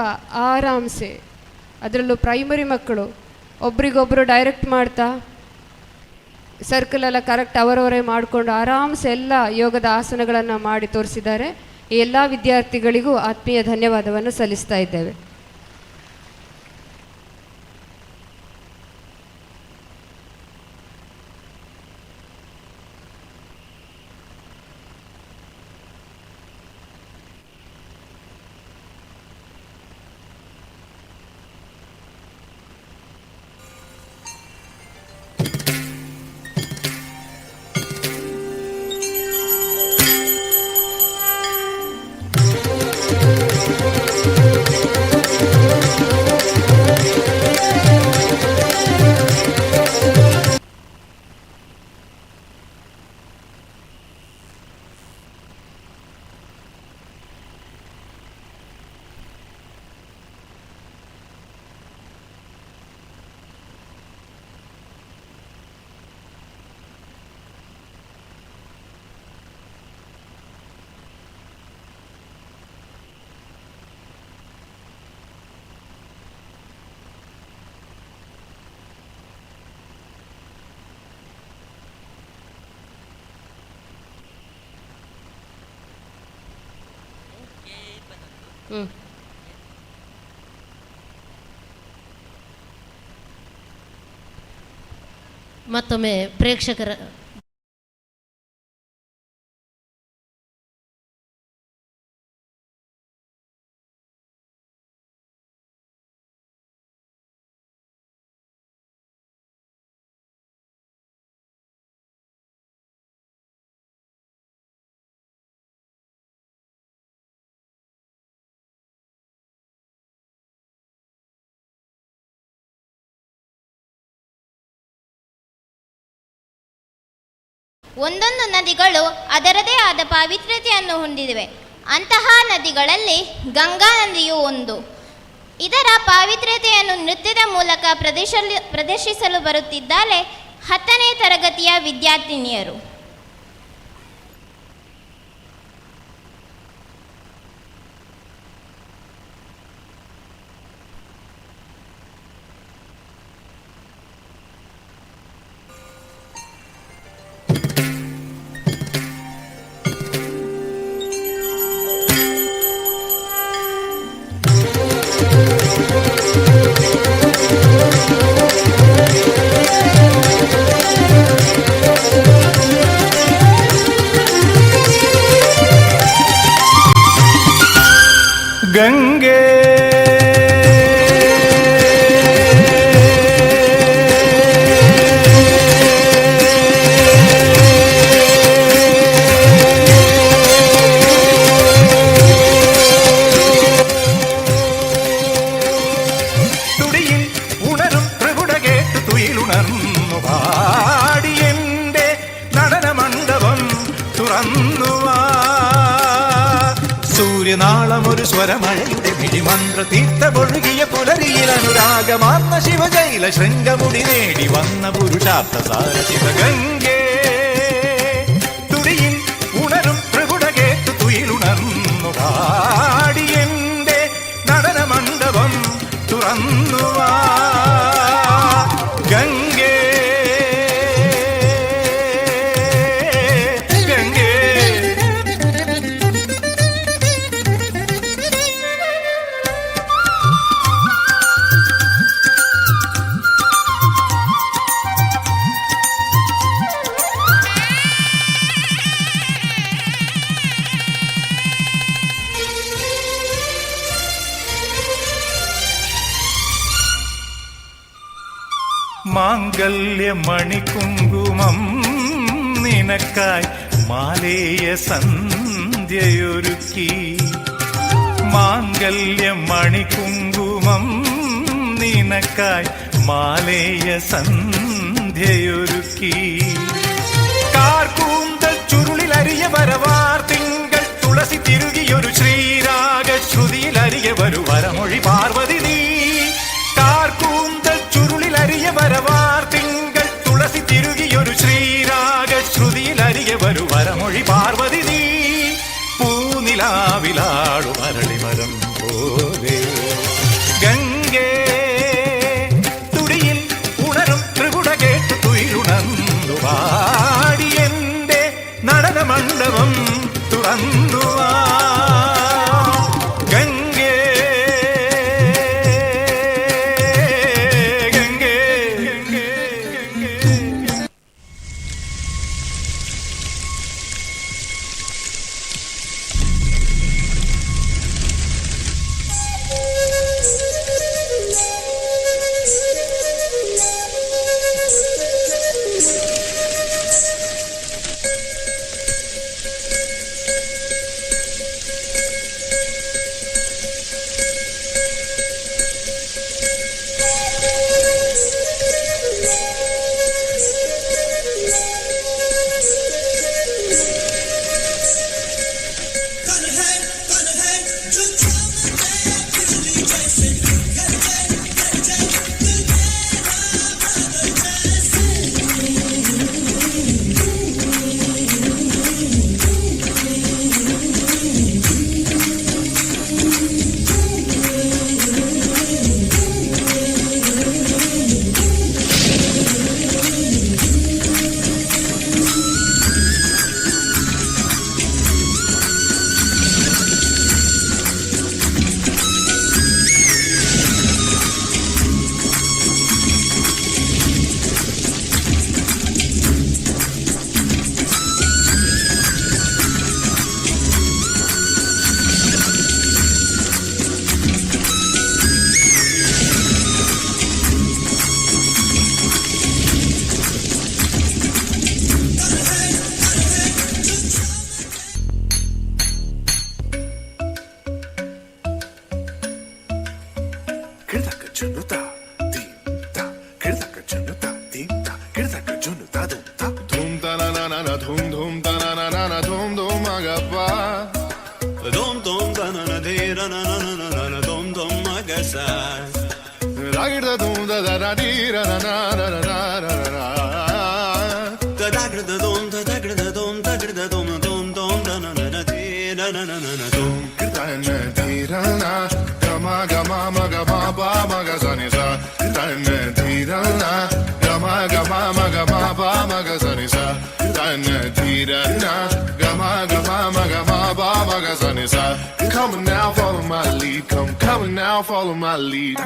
ಆರಾಮ್ಸೆ, ಅದರಲ್ಲೂ ಪ್ರೈಮರಿ ಮಕ್ಕಳು ಒಬ್ರಿಗೊಬ್ಬರು ಡೈರೆಕ್ಟ್ ಮಾಡ್ತಾ ಸರ್ಕಲೆಲ್ಲ ಕರೆಕ್ಟ್ ಅವರವರೇ ಮಾಡಿಕೊಂಡು ಆರಾಮ್ಸೆ ಎಲ್ಲ ಯೋಗದ ಆಸನಗಳನ್ನು ಮಾಡಿ ತೋರಿಸಿದ್ದಾರೆ. ಈ ಎಲ್ಲ ವಿದ್ಯಾರ್ಥಿಗಳಿಗೂ ಆತ್ಮೀಯ ಧನ್ಯವಾದವನ್ನು ಸಲ್ಲಿಸ್ತಾ ಇದ್ದೇವೆ. ಮತ್ತೊಮ್ಮೆ ಪ್ರೇಕ್ಷಕರ ಒಂದೊಂದು ನದಿಗಳು ಅದರದೇ ಆದ ಪಾವಿತ್ರ್ಯತೆಯನ್ನು ಹೊಂದಿವೆ. ಅಂತಹ ನದಿಗಳಲ್ಲಿ ಗಂಗಾ ನದಿಯು ಒಂದು. ಇದರ ಪಾವಿತ್ರ್ಯತೆಯನ್ನು ನೃತ್ಯದ ಮೂಲಕ ಪ್ರದರ್ಶಿಸಲು ಬರುತ್ತಿದ್ದಾರೆ 10ನೇ ತರಗತಿಯ ವಿದ್ಯಾರ್ಥಿನಿಯರು. ಗಂಗೆ തുടിയിൽ ഉണരും പ്രകുടകേട്ട് തുയിലുണർന്നു പാടിയെന്റെ നടന മണ്ഡപം തുറന്നുവാ. സൂര്യനാളം ഒരു സ്വരമഴയുടെ മിഴിമന്ത്ര തീർത്ഥമൊഴുകിയ പുലരിയിൽ അനുരാഗമാർന്ന ശിവജൈല ശൃംഗമുടി നേടി വന്ന പുരുഷാർത്ഥ സാരഥിക ഗംഗേ. തുടിയിൽ ഉണരും പ്രകുടകേട്ട് തുയിലുണർന്നു പാടിയെന്റെ നടന മണ്ഡപം തുറന്നുവാ. ഗംഗേ ഗംഗേ മാംഗല്യമണികുങ്കുമം നിനക്കായി മാലേയ സന്ധ്യയൊരുക്കി. മാംഗല്യമണികുങ്കുമം നിനക്കായി മാലേയ സന്ധ്യയൊരുക്കി. കാർക്കൂന്തൽ ചുരുളിലരിയ വരവാർ തിങ്കൾ തുളസി തിരുകിയൊരു ശ്രീരാഗ ശ്രുതിയിലരിയ വരു വരമൊഴി പാർവതി നീ. കാർക്കൂന്തൽ ചുരുളിലരിയ വരവാർ തിങ്കൾ തുളസി തിരുകിയൊരു ശ്രീരാഗ ശ്രുതിയിലരിയ വരു വരമൊഴി പാർവതി നീ. പൂനിലാവിലാടു അരളിമരം പോലെ ഗംഗേ. തുടിയിൽ ഉണരും ത്രിപുട കേട്ട് തുയിലുണർന്നു പാടിയെന്റെ നടന മണ്ഡപം തുറന്നുവാ. ഗംഗേ ഗംഗേ ഗംഗേ ഗംഗേ. ಜುನುತ ತೀಂತ ಕಿಡತಕ ಜುನುತ ತೀಂತ ಕಿಡತಕ ಜುನುತ ದುಂತ ಧೂಮ್ ತನನನ ಧೂಮ್ ಧೂಮ್ ತನನನ ಧೂಮ್ ಧೂಮ್ ಮಗಪ್ಪ ಧೂಮ್ ಧೂಮ್ ತನನ ಧೀರನನನನನ ಧೂಮ್ ಧೂಮ್ ಮಗಸ ರಾಗಿಡ ಧೂಮ್ ದದ ನೀರ ತದಾಗ್ರದ ಧೂಮ್ ತದಾಗ್ರದ ಧೂಮ್ ತಗಡ್ದ ಧೂಮ್ ಧೂಮ್ ಧೂಮ್ ತನನನ ಧೀರನನನನ ಧೂಮ್ ತನ್ನ ಧೀರನ ಗಮ ಗಮ ಮಗ ಬಾಬಾ ಮಗ ಸನಿಸ ತನ್ನ ಧೀರನ ಗಮ ಗಮ ಮಗ ಬಾಬಾ ಮಗ ಸನಿಸ ತನ್ನ ಧೀರನ ಗಮ ಗಮ ಮಗ ಬಾಬಾ ಮಗ ಸನಿಸ Come now, follow my lead. Come now, follow my lead.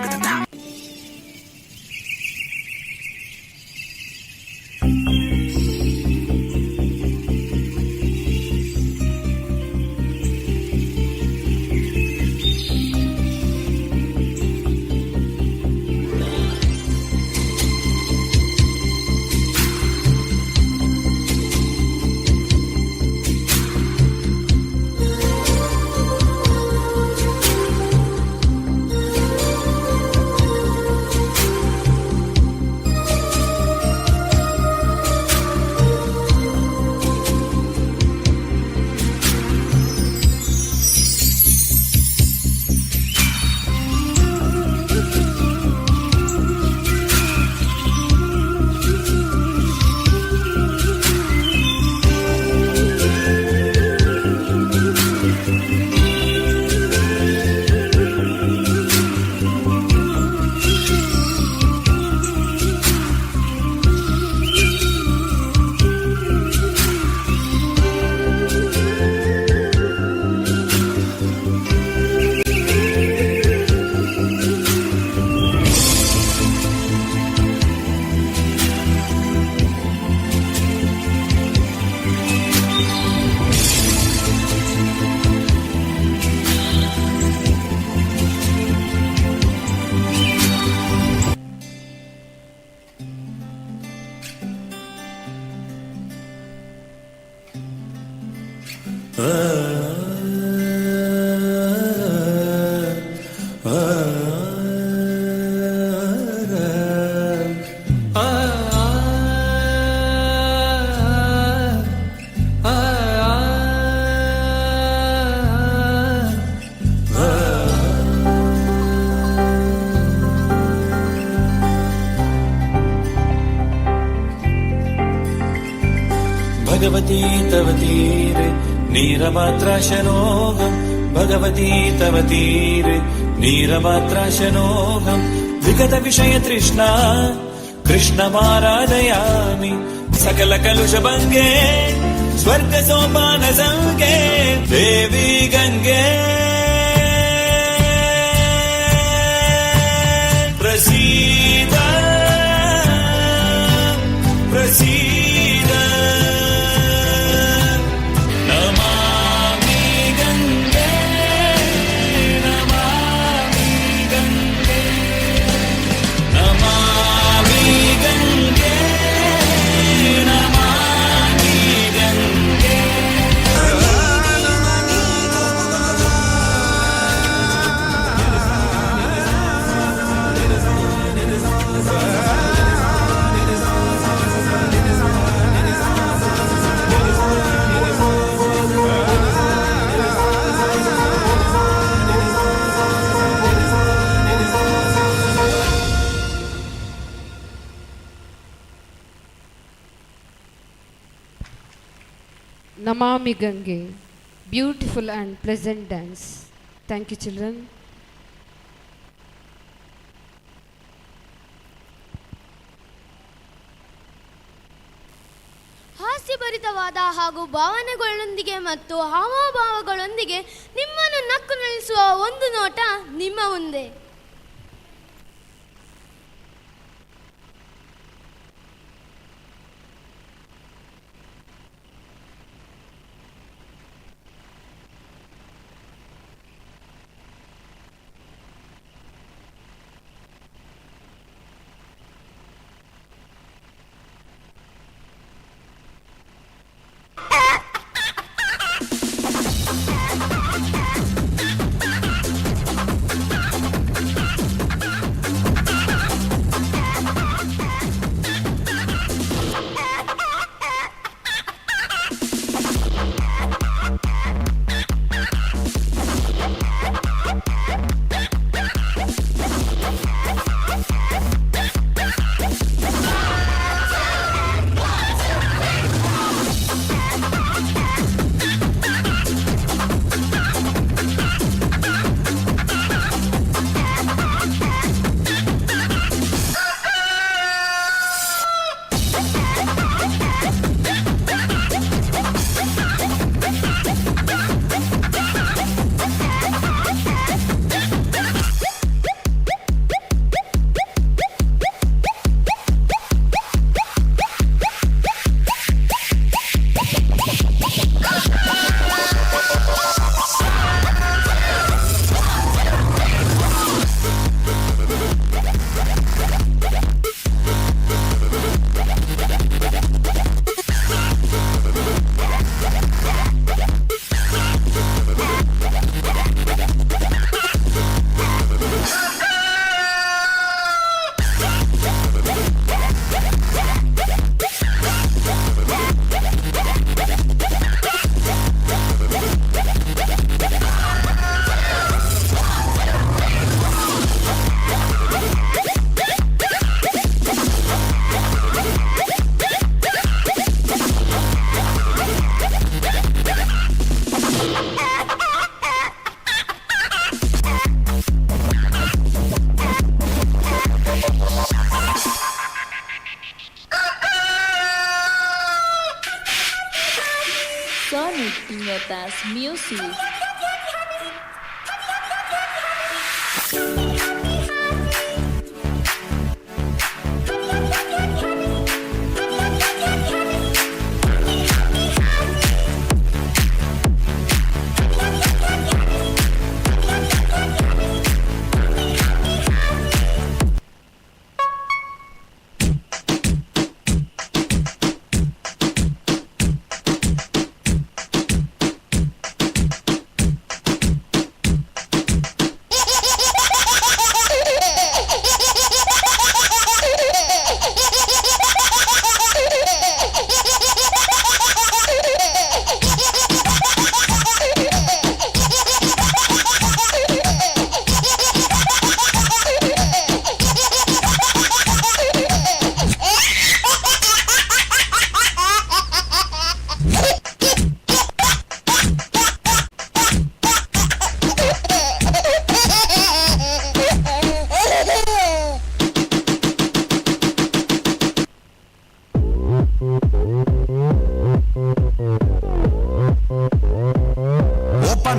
Bhagwati तव तीरे नीरमात्राशनोऽहम् भगवती तव तीरे नीरमात्राशनोऽहम् विगतविषयतृष्णा कृष्णमाराधयामि सकलकलुषभङ्गे स्वर्गसोपानसङ्गे देवी गङ्गे प्रसीद प्रसीद नमामि गङ्गे नमामि गङ्गे नमामि गङ्गे नमामि गङ्गे Namami Gange, beautiful and pleasant dance. Thank you, children. ಹಾಸ್ಯಭರಿತವಾದ ಹಾಗೂ ಭಾವನೆಗಳೊಂದಿಗೆ ಮತ್ತು ಹಾವಭಾವಗಳೊಂದಿಗೆ ನಿಮ್ಮನ್ನು ನಕ್ಕು ನಳಿಸುವ ಒಂದು ನೋಟ ನಿಮ್ಮ ಮುಂದೆ. Poetas Music.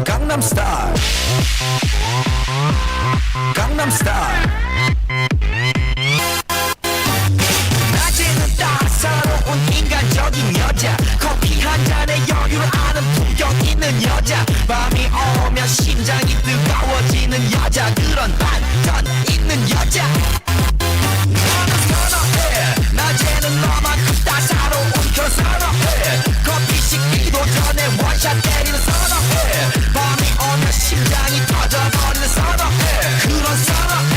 Gangnam Style. Gangnam Style. 낮에는 따사로운 인간적인 여자 커피 한 잔에 여유를 아는 품격 있는 여자 밤이 오면 심장이 뜨거워지는 여자 그런 반전 있는 여자 나는 선호해 낮에는 너만큼 따사로운 그런 선호해 커피 식기도 전에 원샷 때리는 선호해 밤이 오면 심장이 터져버리는 선호해 그런 선호해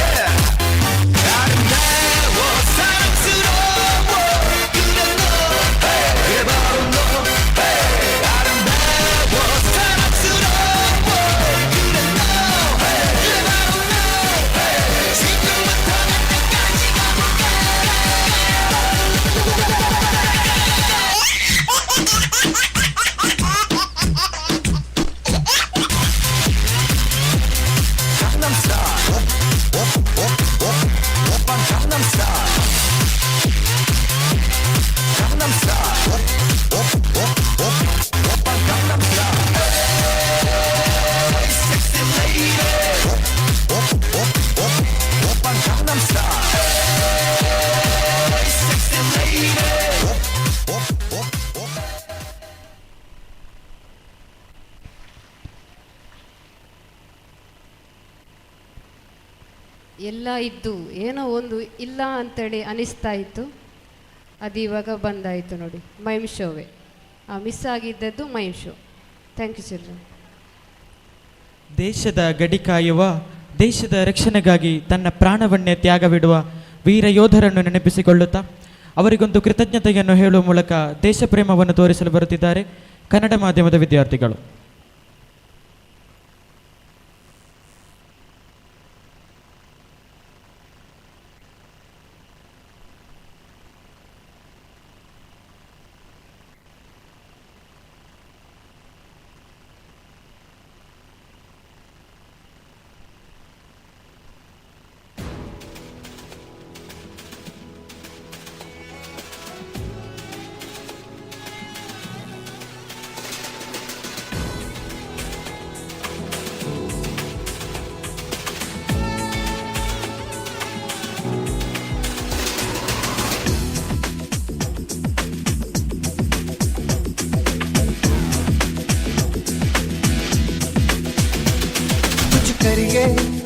아름다워 사랑스러워 그래 너 그래 바로 너 아름다워 사랑스러워 그래 너 그래 바로 너 지금부터 날 때까지 가볼게 Gangnam Style. 오빤 Gangnam Style. Gangnam Style. 오빤 Gangnam Style. Hey, sexy lady. 오빤 Gangnam Style. Hey, sexy lady. ಎಲ್ಲ ಇದ್ದು ಏನೋ ಒಂದು ಇಲ್ಲ ಅಂತೇಳಿ ಅನಿಸ್ತಾ ಇತ್ತು, ಅದು ಇವಾಗ ಬಂದಾಯಿತು ನೋಡಿ. ಮೈಮ್ ಶೋವೇ ಮಿಸ್ ಆಗಿದ್ದದ್ದು mime show. Thank you children. ದೇಶದ ಗಡಿ ಕಾಯುವ, ದೇಶದ ರಕ್ಷಣೆಗಾಗಿ ತನ್ನ ಪ್ರಾಣವನ್ನೇ ತ್ಯಾಗವಿಡುವ ವೀರ ಯೋಧರನ್ನು ನೆನಪಿಸಿಕೊಳ್ಳುತ್ತಾ ಅವರಿಗೊಂದು ಕೃತಜ್ಞತೆಯನ್ನು ಹೇಳುವ ಮೂಲಕ ದೇಶ ಪ್ರೇಮವನ್ನು ತೋರಿಸಲು ಬರುತ್ತಿದ್ದಾರೆ ಕನ್ನಡ ಮಾಧ್ಯಮದ ವಿದ್ಯಾರ್ಥಿಗಳು.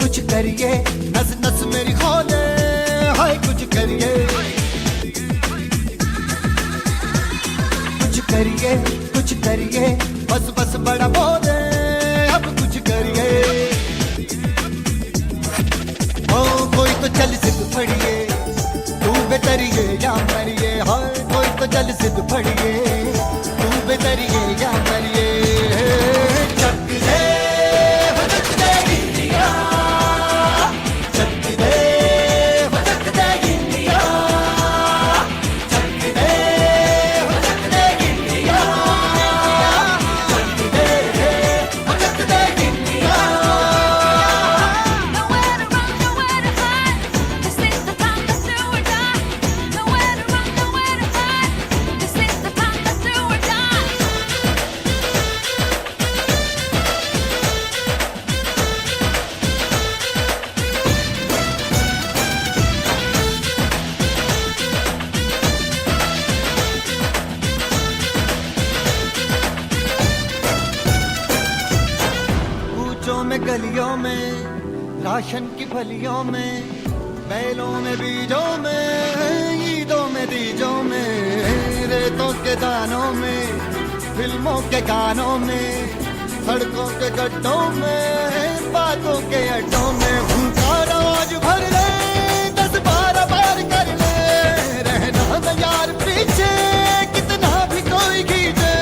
कुछ करिए नस नस मेरी खोले हाय कुछ करिए बस बस बड़ा बोले अब कुछ करिए ओ कोई तो चल सिद्ध फड़िए तू बेतरिए या मरिए हाय कोई तो चल सिद्ध फड़िए तू बेतरिए या मरिए चक दे में गलियों में, राशन की फलियों में, बैलों में बीजों में, ईदों में दीजों में, रेतों के दानों में, फिल्मों के गानों में, सड़कों के गड्ढों में, बातों के अड्डों में, उनका राज भर ले 10-12 बार कर ले, रहना न यार पीछे कितना भी कोई खींचे,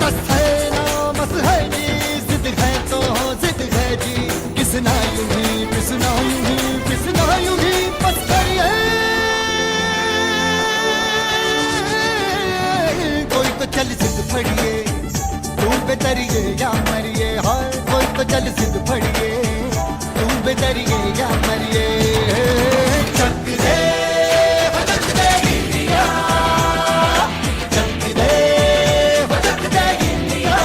टस है ना मस है जी, जिद है तो जिद है जी, किसना यूं ही पिसना यूं ही पिसना यूं ही बस करिए, कोई तो चल जिद फड़िए, तू बेतरिए या मरिए, हाय कोई तो चल जिद फड़िए, तू बेतरिए या मरिए, चक दे चक दे इंडिया, चक दे चक दे इंडिया,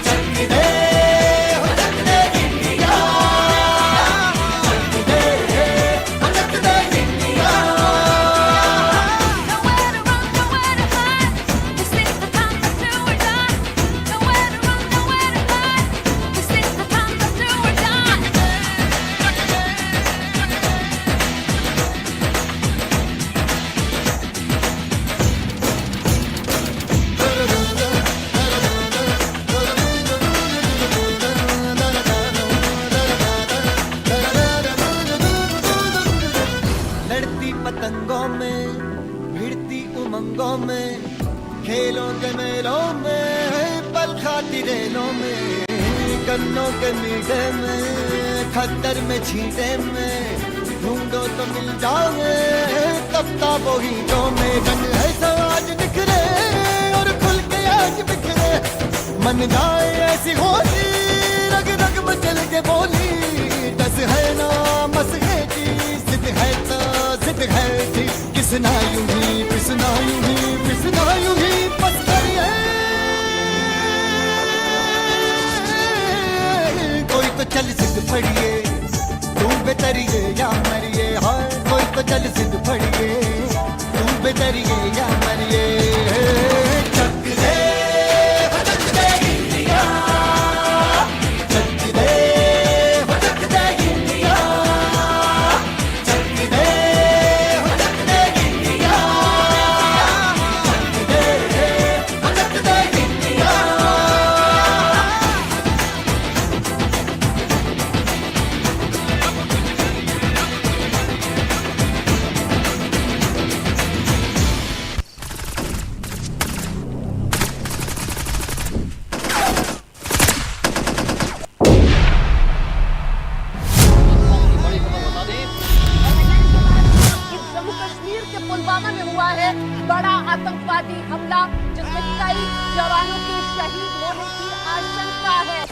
चक दे चक दे इंडिया, चक दे चक दे India. Nowhere to run, nowhere to hide. This is the time to do or die. Nowhere to run, nowhere to hide. This is the time to do or die. लड़ती पतंगों में, भिड़ती उमंगों में, खेलों के मेलों में, पल खाती रेलों में, गन्नों के मीठे में, खद्दर में छींटे में, ढूंढो तो मिल जाओगे किताबों हीटों में, रंग है आज निखरे और खुल के आज बिखरे, मन जाए ऐसी होली, रग रग में चल के बोली, दस है ना मस है जी, जिद है तो जिद है जी, किसना यूं ही पिसना यूं ही पिसना यूं ही बस करिए, कोई तो चल जिद फड़िए, तू बेतरिए या मरिए, हाय कोई तो चल जिद फड़िए, तू बेतरिए या मरिए, चक दे चक दे इंडिया, चक दे चक दे इंडिया, चक दे चक दे इंडिया, चक दे चक दे इंडिया. जम्मू कश्मीर के पुलवामा में हुआ है बड़ा आतंकवादी हमला, जिसमें कई जवानों के शहीद होने की आशंका है.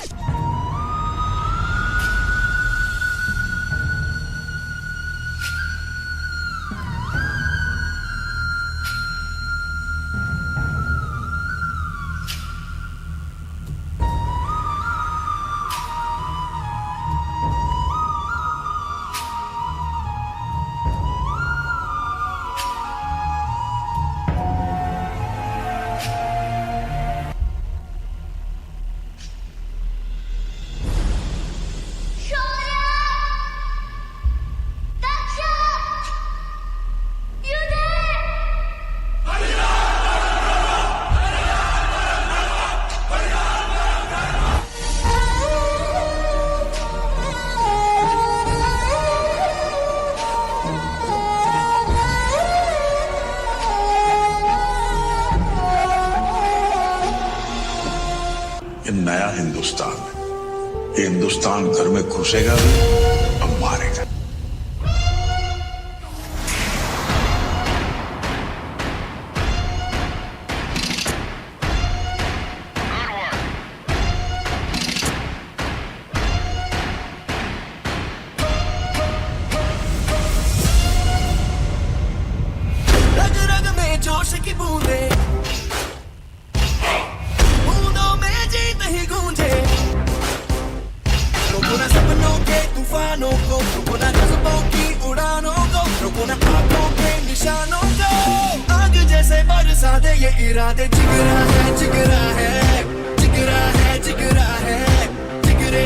ये नया हिंदुस्तान है, ये हिंदुस्तान घर में घुसेगा भी और मारेगा. रग रग में जोश की बूंदे, बूंदों में जीत ही गूंजे, रोको ना सपनों के तूफानों को, रोको ना जज्बों की उड़ानों को, रोको ना आंखों के निशानों को, आग जैसे बरसा दे ये इरादे, जिगरा है जिगरा है जिगरा है जिगरा है, जिगरे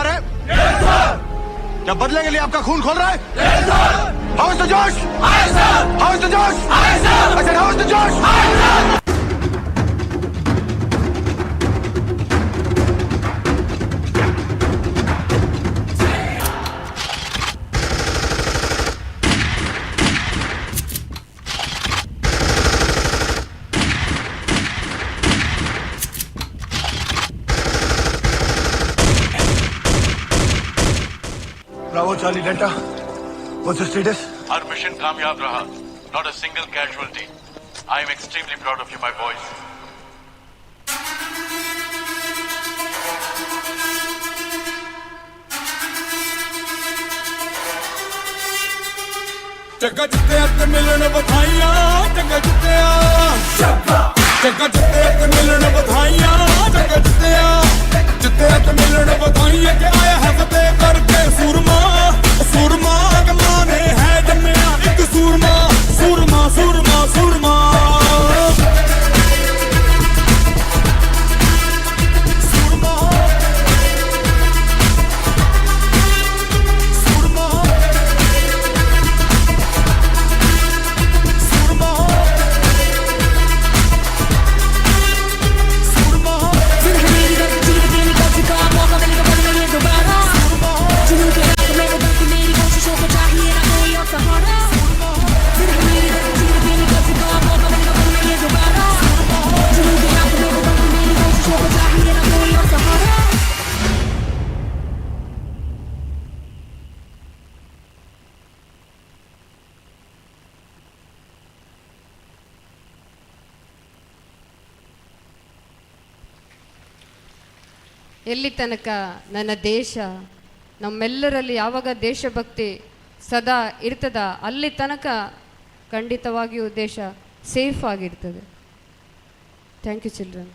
तैयार है? क्या बदले के लिए आपका खून खोल रहा है? हाउ इज द जोश? हाउ इज द जोश? I said how is the जोश? Bravo Charlie Delta. What's the status? Our mission कामयाब रहा. Not a single casualty. I am extremely proud of you, my boys. जग्गा जित्ते ते मिलन बधाइयां जग्गा जित्ते जग्गा जित्ते ते मिलन बधाइयां जग्गा जित्ते ते मिलन बधाइयां के आया है फतेह करके सूरमा सूरमा कमाने है जम्मिया एक सूरमा सूरमा सूरमा सूरमा ಎಲ್ಲಿ ತನಕ ನನ್ನ ದೇಶ ನಮ್ಮೆಲ್ಲರಲ್ಲಿ ಯಾವಾಗ ದೇಶಭಕ್ತಿ ಸದಾ ಇರ್ತದ ಅಲ್ಲಿ ತನಕ ಖಂಡಿತವಾಗಿಯೂ ದೇಶ ಸೇಫ್ ಆಗಿರ್ತದೆ. Thank you children.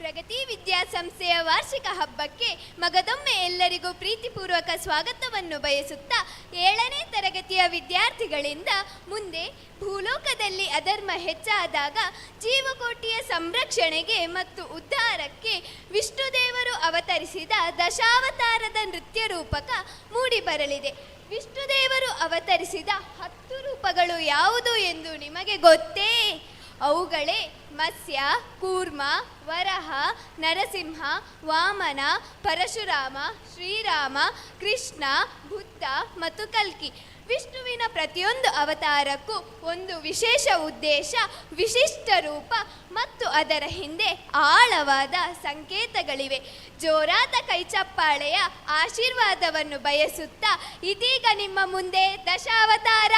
ಪ್ರಗತಿ ವಿದ್ಯಾಸಂಸ್ಥೆಯ ವಾರ್ಷಿಕ ಹಬ್ಬಕ್ಕೆ ಮಗದೊಮ್ಮೆ ಎಲ್ಲರಿಗೂ ಪ್ರೀತಿಪೂರ್ವಕ ಸ್ವಾಗತವನ್ನು ಬಯಸುತ್ತಾ 7ನೇ ತರಗತಿಯ ವಿದ್ಯಾರ್ಥಿಗಳಿಂದ ಮುಂದೆ ಭೂಲೋಕದಲ್ಲಿ ಅಧರ್ಮ ಹೆಚ್ಚಾದಾಗ ಜೀವಕೋಟಿಯ ಸಂರಕ್ಷಣೆಗೆ ಮತ್ತು ಉದ್ಧಾರಕ್ಕೆ ವಿಷ್ಣುದೇವರು ಅವತರಿಸಿದ ದಶಾವತಾರದ ನೃತ್ಯ ರೂಪಕ ಮೂಡಿಬರಲಿದೆ. ವಿಷ್ಣುದೇವರು ಅವತರಿಸಿದ 10 ರೂಪಗಳು ಯಾವುದು ಎಂದು ನಿಮಗೆ ಗೊತ್ತೇ? ಅವುಗಳೇ ಮತ್ಸ್ಯ, ಕೂರ್ಮ, ವರಹ, ನರಸಿಂಹ, ವಾಮನ, ಪರಶುರಾಮ, ಶ್ರೀರಾಮ, ಕೃಷ್ಣ, ಬುದ್ಧ ಮತ್ತು ಕಲ್ಕಿ. ವಿಷ್ಣುವಿನ ಪ್ರತಿಯೊಂದು ಅವತಾರಕ್ಕೂ ಒಂದು ವಿಶೇಷ ಉದ್ದೇಶ, ವಿಶಿಷ್ಟ ರೂಪ ಮತ್ತು ಅದರ ಹಿಂದೆ ಆಳವಾದ ಸಂಕೇತಗಳಿವೆ. ಜೋರಾದ ಕೈಚಪ್ಪಾಳೆಯ ಆಶೀರ್ವಾದವನ್ನು ಬಯಸುತ್ತಾ ಇದೀಗ ನಿಮ್ಮ ಮುಂದೆ ದಶಾವತಾರ.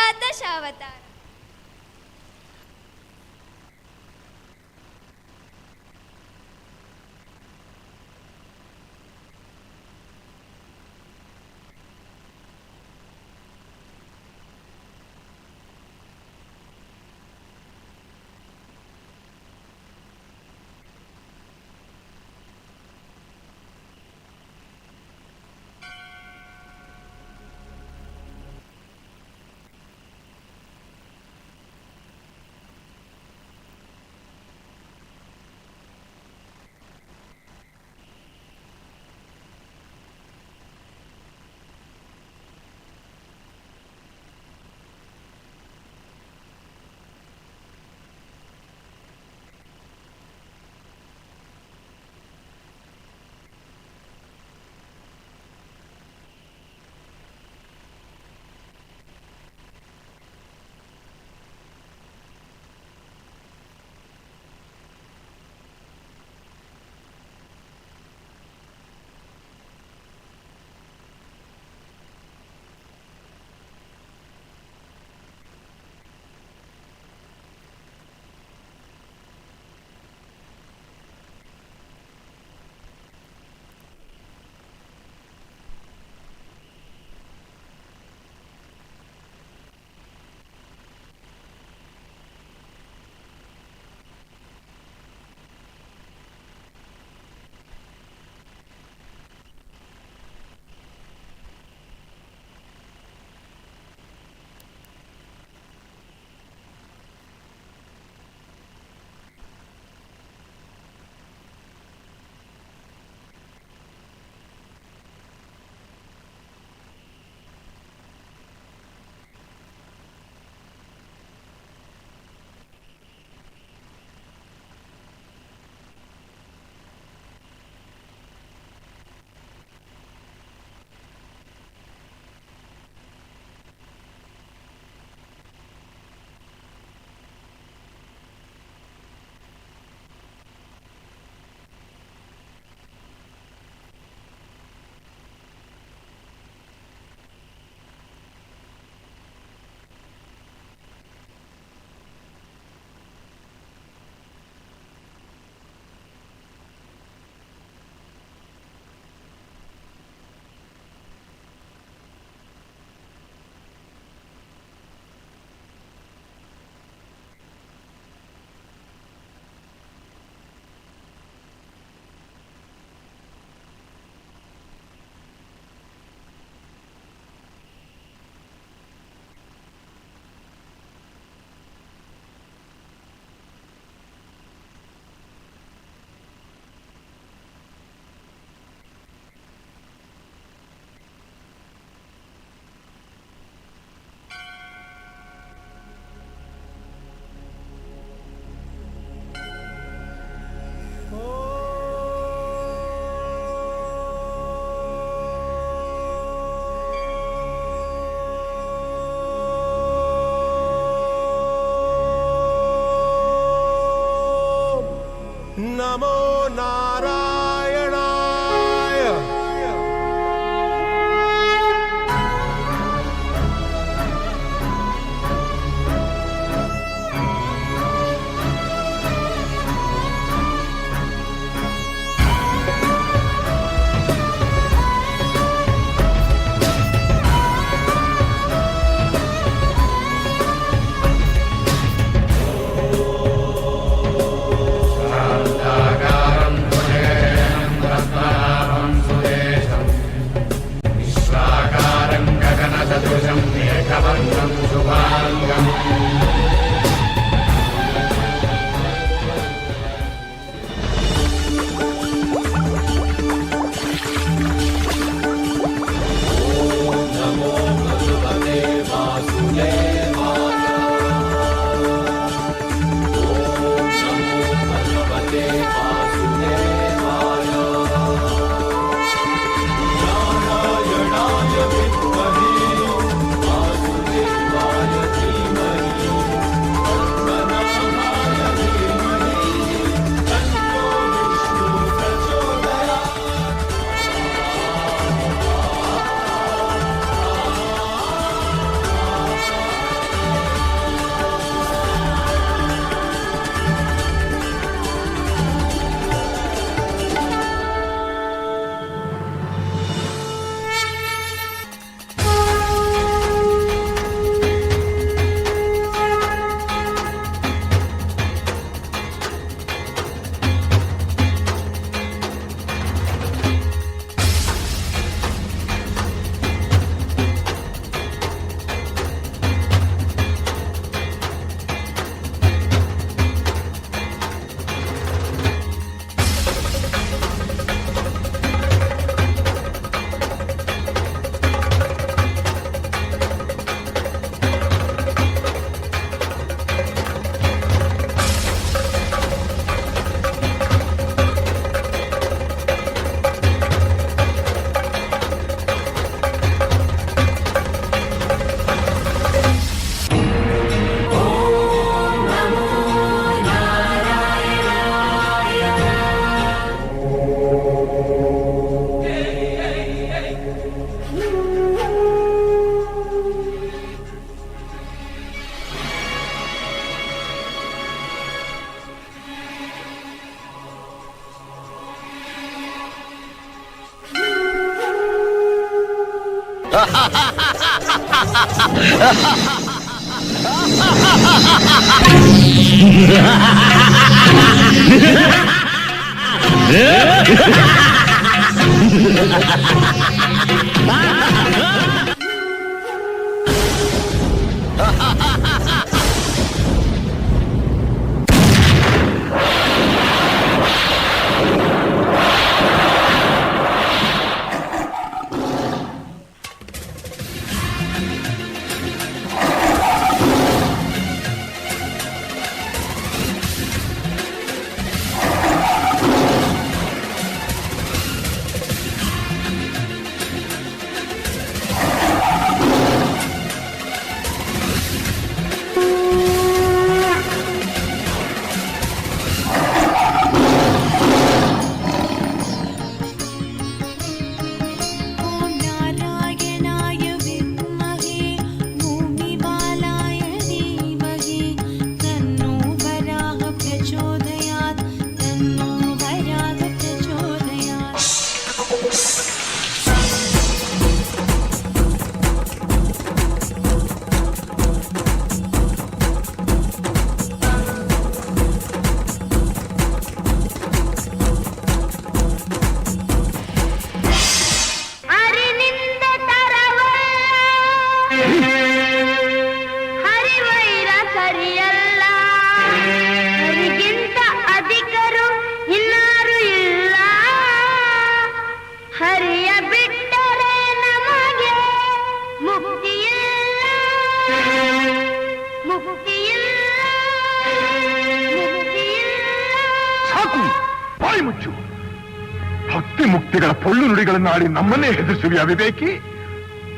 ಭಕ್ತಿ ಮುಕ್ತಿಗಳ ಪೊಳ್ಳು ನುಡಿಗಳನ್ನಾಡಿ ನಮ್ಮನ್ನೇ ಹೆದರಿಸುವಿಯ ವಿವೇಕಿ.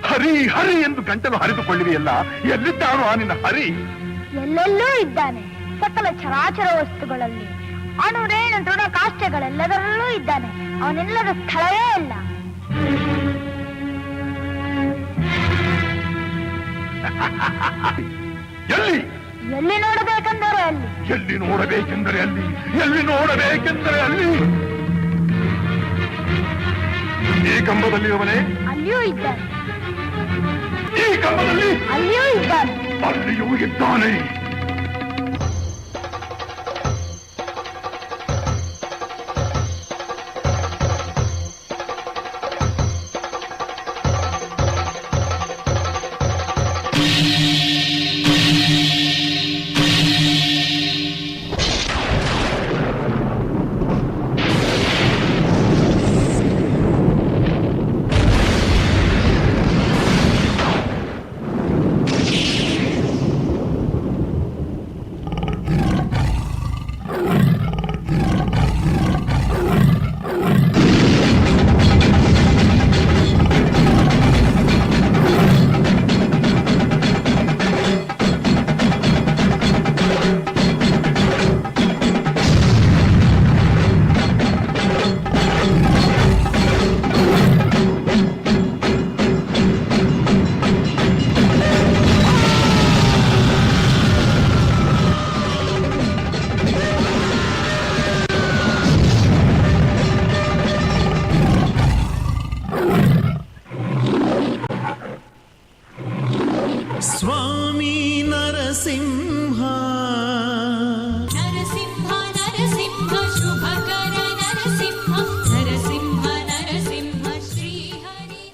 ಹರಿ ಹರಿ ಎಂದು ಗಂಟಲು ಹರಿದುಕೊಳ್ಳುವಿಯಲ್ಲ, ಎಲ್ಲಿದ್ದಾನು ಆ ನಿನ್ನ ಹರಿ? ಎಲ್ಲೆಲ್ಲೂ ಇದ್ದಾನೆ. ಸಕಲ ಚರಾಚರ ವಸ್ತುಗಳಲ್ಲಿ, ಅಣುರೇಣು ತೃಣ ಕಾಷ್ಟಗಳೆಲ್ಲದರಲ್ಲೂ ಇದ್ದಾನೆ. ಅವನೆಲ್ಲದ ಸ್ಥಳವೇ ಇಲ್ಲ. ಎಲ್ಲಿ ಎಲ್ಲಿ ನೋಡಬೇಕೆಂದರೆ ಅಲ್ಲಿ, ಎಲ್ಲಿ ನೋಡಬೇಕೆಂದರೆ ಅಲ್ಲಿ, ಎಲ್ಲಿ ನೋಡಬೇಕೆಂದರೆ ಅಲ್ಲಿ. ಈ ಕಂಬದಲ್ಲಿರುವನೇ ಅಲ್ಲಿಯೂ ಇದ್ದಾನೆ. ಈ ಕಂಬದಲ್ಲಿ ಅಲ್ಲಿಯೂ ಇದ್ದಾನೆ. ಅಲ್ಲಿಯೂ ಇದ್ದಾನೆ. ಸ್ವಾಮಿ ನರಸಿಂಹ ನರಸಿಂಹ ನರಸಿಂಹ ಶುಭಕರ ನರಸಿಂಹ ನರಸಿಂಹ ನರಸಿಂಹ ಶ್ರೀಹರಿ.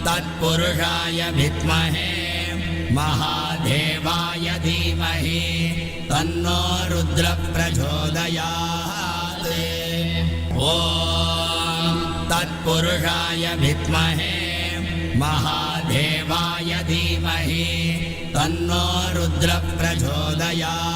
तत्पुरुषाय विद्महे महादेवाय धीमहि तन्नो रुद्र प्रचोदयात्. ॐ तत्पुरुषाय विद्महे महादेवाय देवाय धीमहि तन्नो रुद्र प्रचोदयात्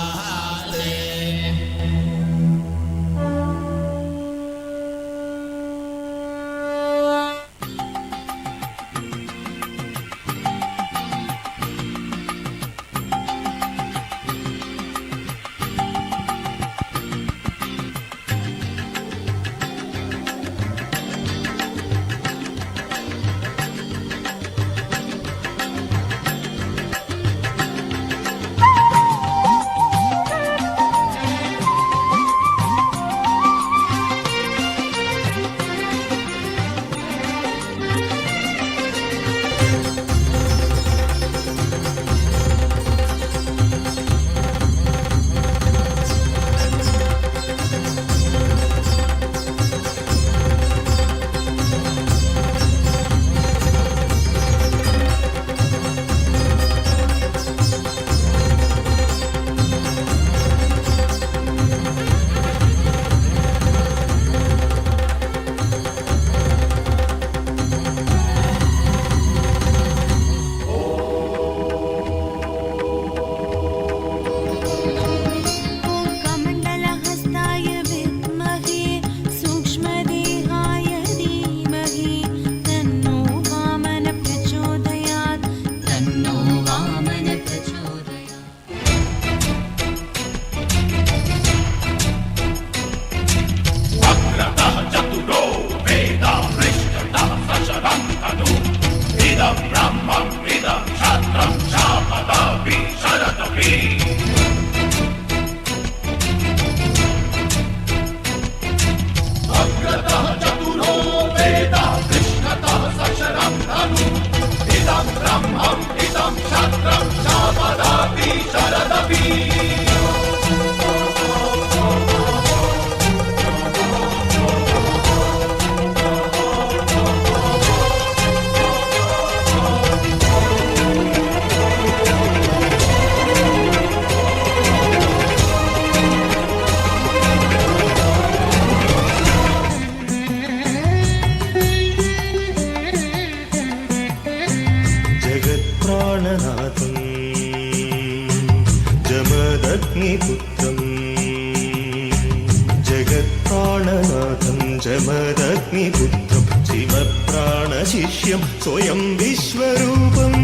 जमदग्निपुत्रं शिवप्राणशिष्यं स्वयं विश्वरूपम्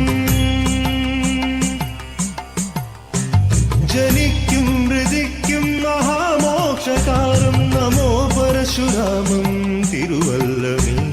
जनिक्युं मृदिक्युं महामोक्षकारं नमो परशुरामं तिरुवल्लमीशम्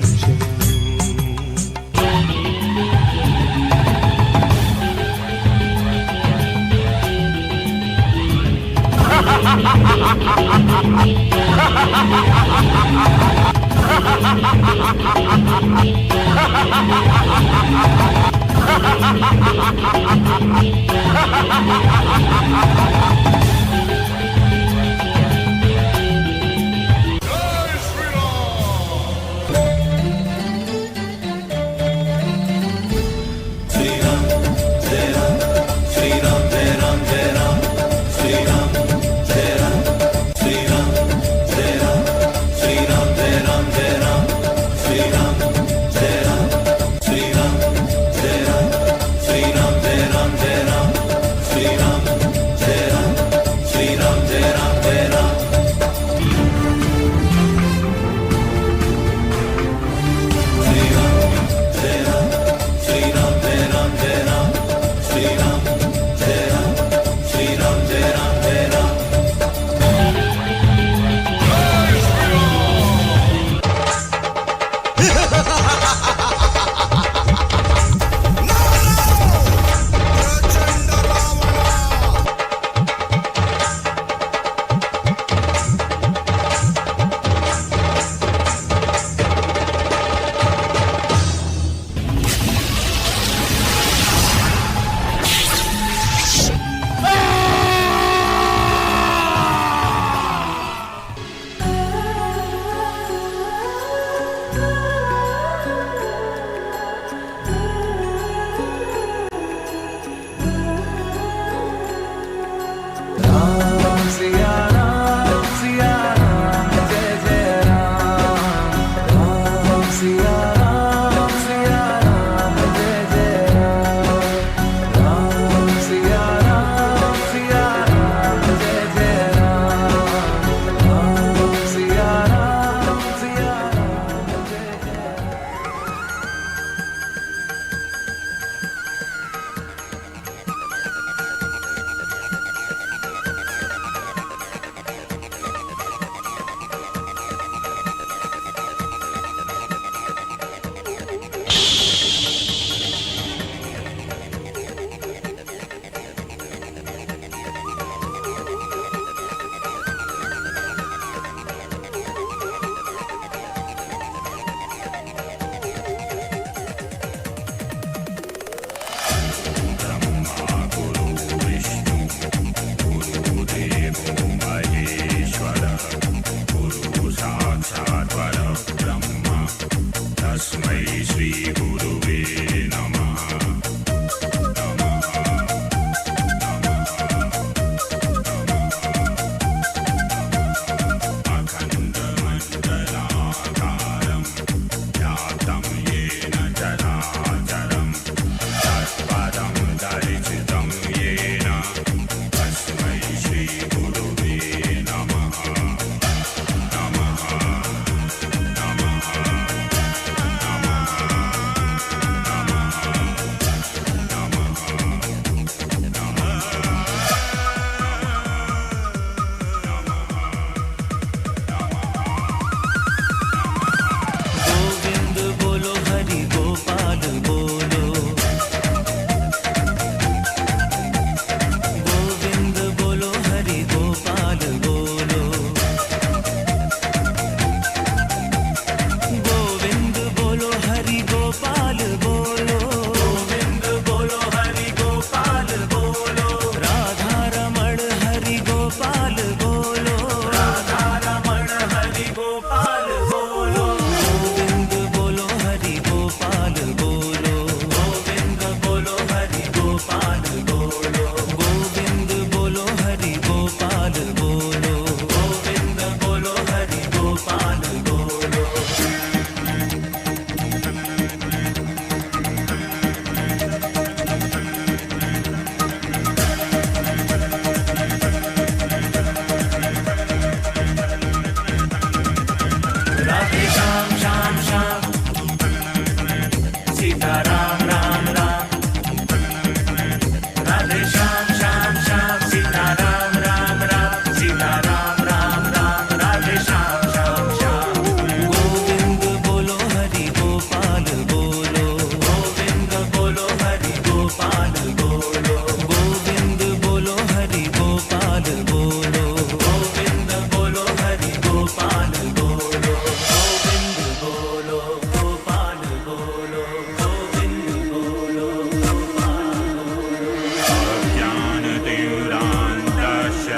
ಶ್ರೀ ಗುರುವೇ ನಮಃ. अखण्डमण्डलाकारं व्याप्तं येन चराचरं तत्पदं दर्शितं येन तस्मै श्री गुरुवे नमः. नमः नमः गोविंद बोलो हरि गोपाल बोलो, गोविंद बोलो हरि गोपाल बोलो, गोविंद बोलो हरि गोपाल बोलो, गोविंद बोलो हरि गोपाल बोलो, राधा रमण हरि गोपाल बोलो, राधा रमण हरि गोपाल बोलो, गोविंद बोलो हरि गोपाल बोलो, गोविंद बोलो हरि गोपाल बोलो, गोविंद बोलो हरि गोपाल बोलो, गोविंद बोलो हरि गोपाल बोलो. राधे श्याम श्याम श्याम, सीता राम राम राम. राधे श्याम श्याम श्याम, सीता राम राम राम, सीता राम राम राम, राधे श्याम श्याम श्याम. गोविंद बोलो हरि गोपाल बोलो, गोविंद बोलो हरि गोपाल बोलो, गोविंद बोलो हरि गोपाल बोलो, गोविंद बोलो हरि गोपाल बोलो, गोविंद बोलो गोपाल बोलो, गोविंद बोलो गोपाल बोलो. अज्ञानतिमिरान्धस्य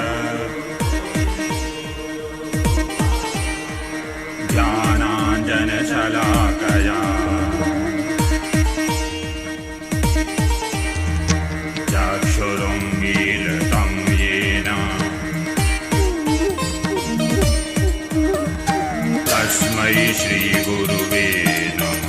ज्ञानाञ्जनशलाकया चक्षुरुन्मीलितं येन तस्मै श्रीगुरुवे नमः.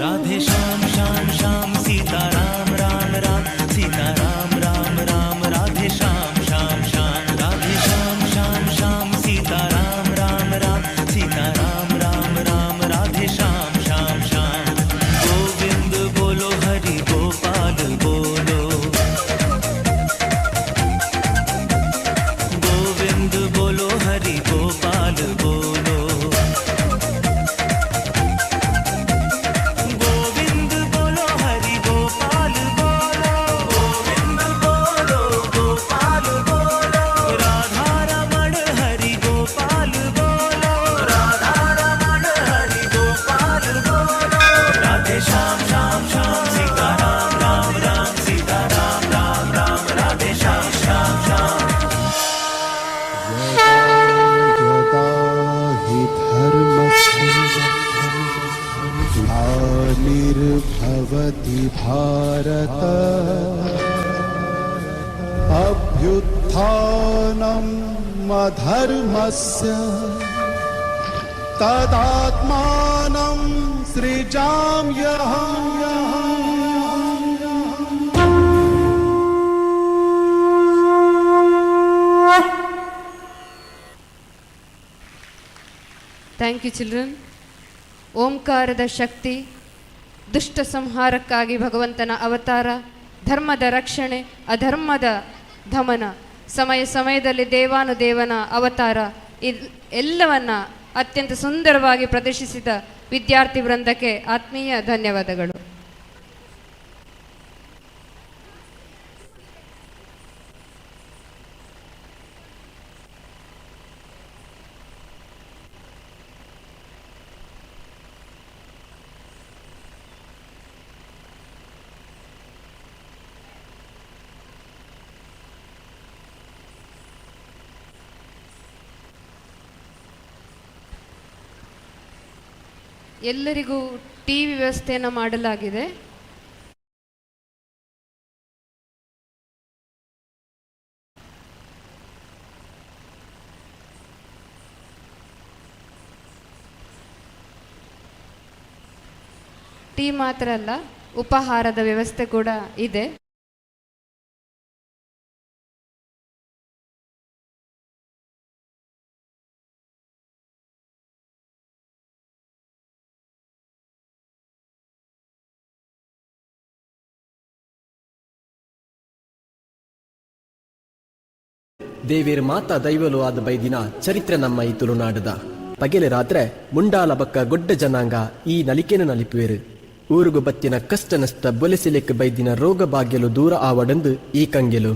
राधे श्याम श्याम श्याम, सीता राम राम राम, सीता राम राम राम, राधे श्याम श्याम श्याम, राधे श्याम श्याम श्याम, सीता राम राम राम, सीता राम राम राम, राधे श्याम श्याम श्याम. गोविंद बोलो हरि गोपाल बोलो, गोविंद बोलो हरि गोपाल बोलो, गोविंद बोलो हरि गोपाल बोलो, गोविंद बोलो गोपाल बोलो, राधा रमण हरि गोपाल बोलो, राधा रमण हरि गोपाल बोलो. राधे श्याम श्याम श्याम, सीता राम राम राम, सीता राम राम राम, राधे श्याम श्याम श्याम. यदा हि धर्मस्य ग्लानिर्भवति भारत अभ्युत्थानम् अधर्मस्य तदात्मानं सृजाम्यहम्. Thank you children. ಓಂಕಾರದ ಶಕ್ತಿ, ದುಷ್ಟ ಸಂಹಾರಕ್ಕಾಗಿ ಭಗವಂತನ ಅವತಾರ, ಧರ್ಮದ ರಕ್ಷಣೆ, ಅಧರ್ಮದ ದಮನ, ಸಮಯ ಸಮಯದಲ್ಲಿ ದೇವಾನುದೇವನ ಅವತಾರ, ಎಲ್ಲವನ್ನ ಅತ್ಯಂತ ಸುಂದರವಾಗಿ ಪ್ರದರ್ಶಿಸಿದ ವಿದ್ಯಾರ್ಥಿ ವೃಂದಕ್ಕೆ ಆತ್ಮೀಯ ಧನ್ಯವಾದಗಳು. ಎಲ್ಲರಿಗೂ ಟಿವಿ ವ್ಯವಸ್ಥೆಯನ್ನು ಮಾಡಲಾಗಿದೆ. ಟೀ ಮಾತ್ರ ಅಲ್ಲ, ಉಪಹಾರದ ವ್ಯವಸ್ಥೆ ಕೂಡ ಇದೆ. ದೇವೇರ್ ಮಾತಾ ದೈವಲು ಆದ ಬೈದಿನ ಚರಿತ್ರೆ ನಮ್ಮ ಈ ತುಳುನಾಡದ ಪಗೆಲೆ ರಾತ್ರೆ ಮುಂಡಾಲ ಬಕ್ಕ ಗೊಡ್ಡ ಜನಾಂಗ ಈ ನಲಿಕೆನ ನಲಿಪುವೆರು. ಊರುಗು ಬತ್ತಿನ ಕಷ್ಟ ನಷ್ಟ ಬೊಲೆಸಿಲೆಕ್ ಬೈದಿನ ರೋಗ ಭಾಗ್ಯಲು ದೂರ ಆವಡಂದು ಈ ಕಂಗೆಲು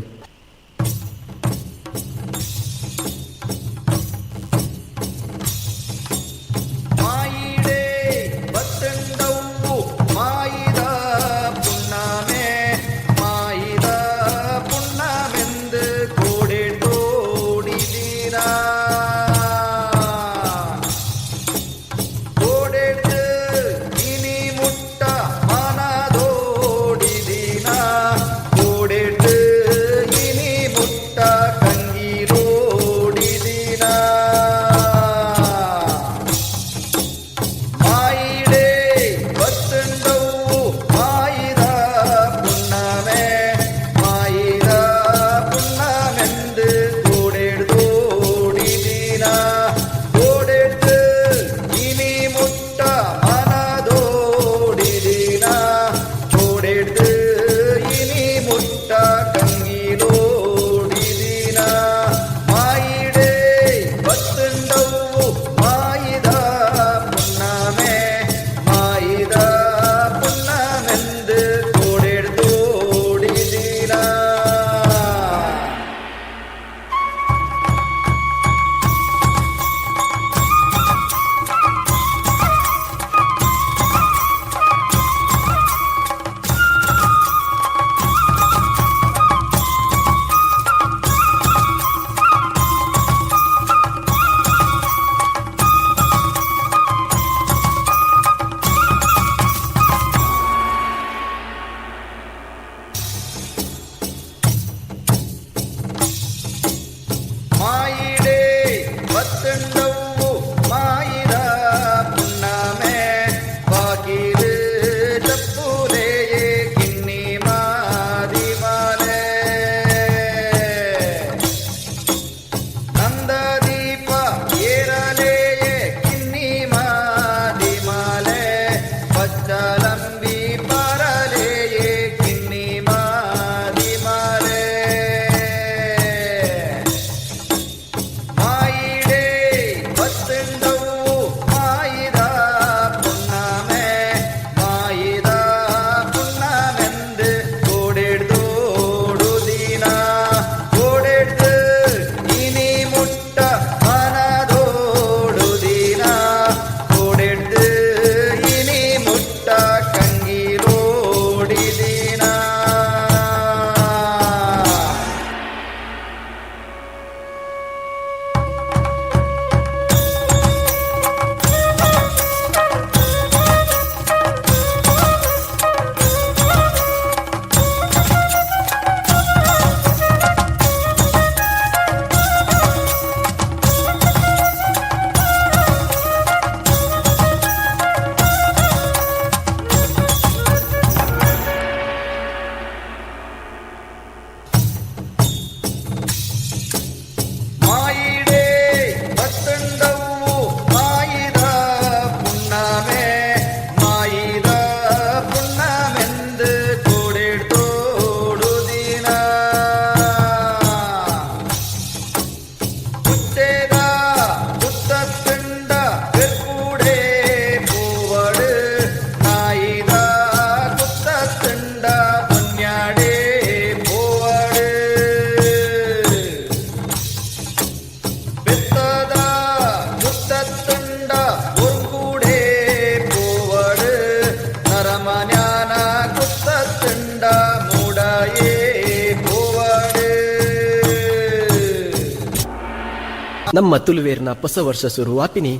ನಮ್ಮ ತುಳುವೇರ್ನ ಹೊಸ ವರ್ಷ ಶುರುವಾಪಿನಿ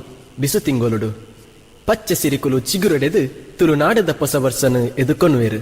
ಬಿಸು ತಿಂಗೊಲುಡು ಪಚ್ಚೆ ಸಿರಿಕುಲು ಚಿಗುರೊಡೆದು ತುಳುನಾಡದ ಹೊಸ ವರ್ಷನ ಎದುಕೊನ್ವೇರು.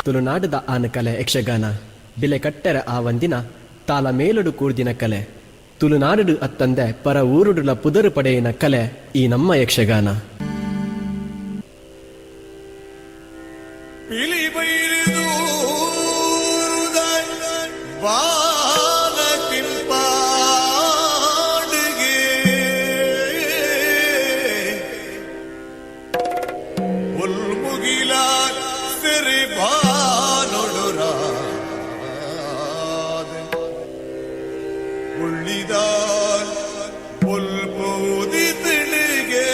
ತುಳುನಾಡದ ಆನಕಲೆ ಯಕ್ಷಗಾನ ಬೆಲೆ ಕಟ್ಟರ ಆ ಒಂದಿನ ತಾಲ ಮೇಲುಡು ಕೂಡ್ದಿನ ಕಲೆ ತುಳುನಾಡು ಅತ್ತಂದೆ ಪರ ಊರುಡುಲ ಪುದರು ಪಡೆಯಿನ ಕಲೆ ಈ ನಮ್ಮ ಯಕ್ಷಗಾನ. ಉಳ್ಳಿದ ಪುಲ್ಪೂದಿ ತಿಳಿಗೆ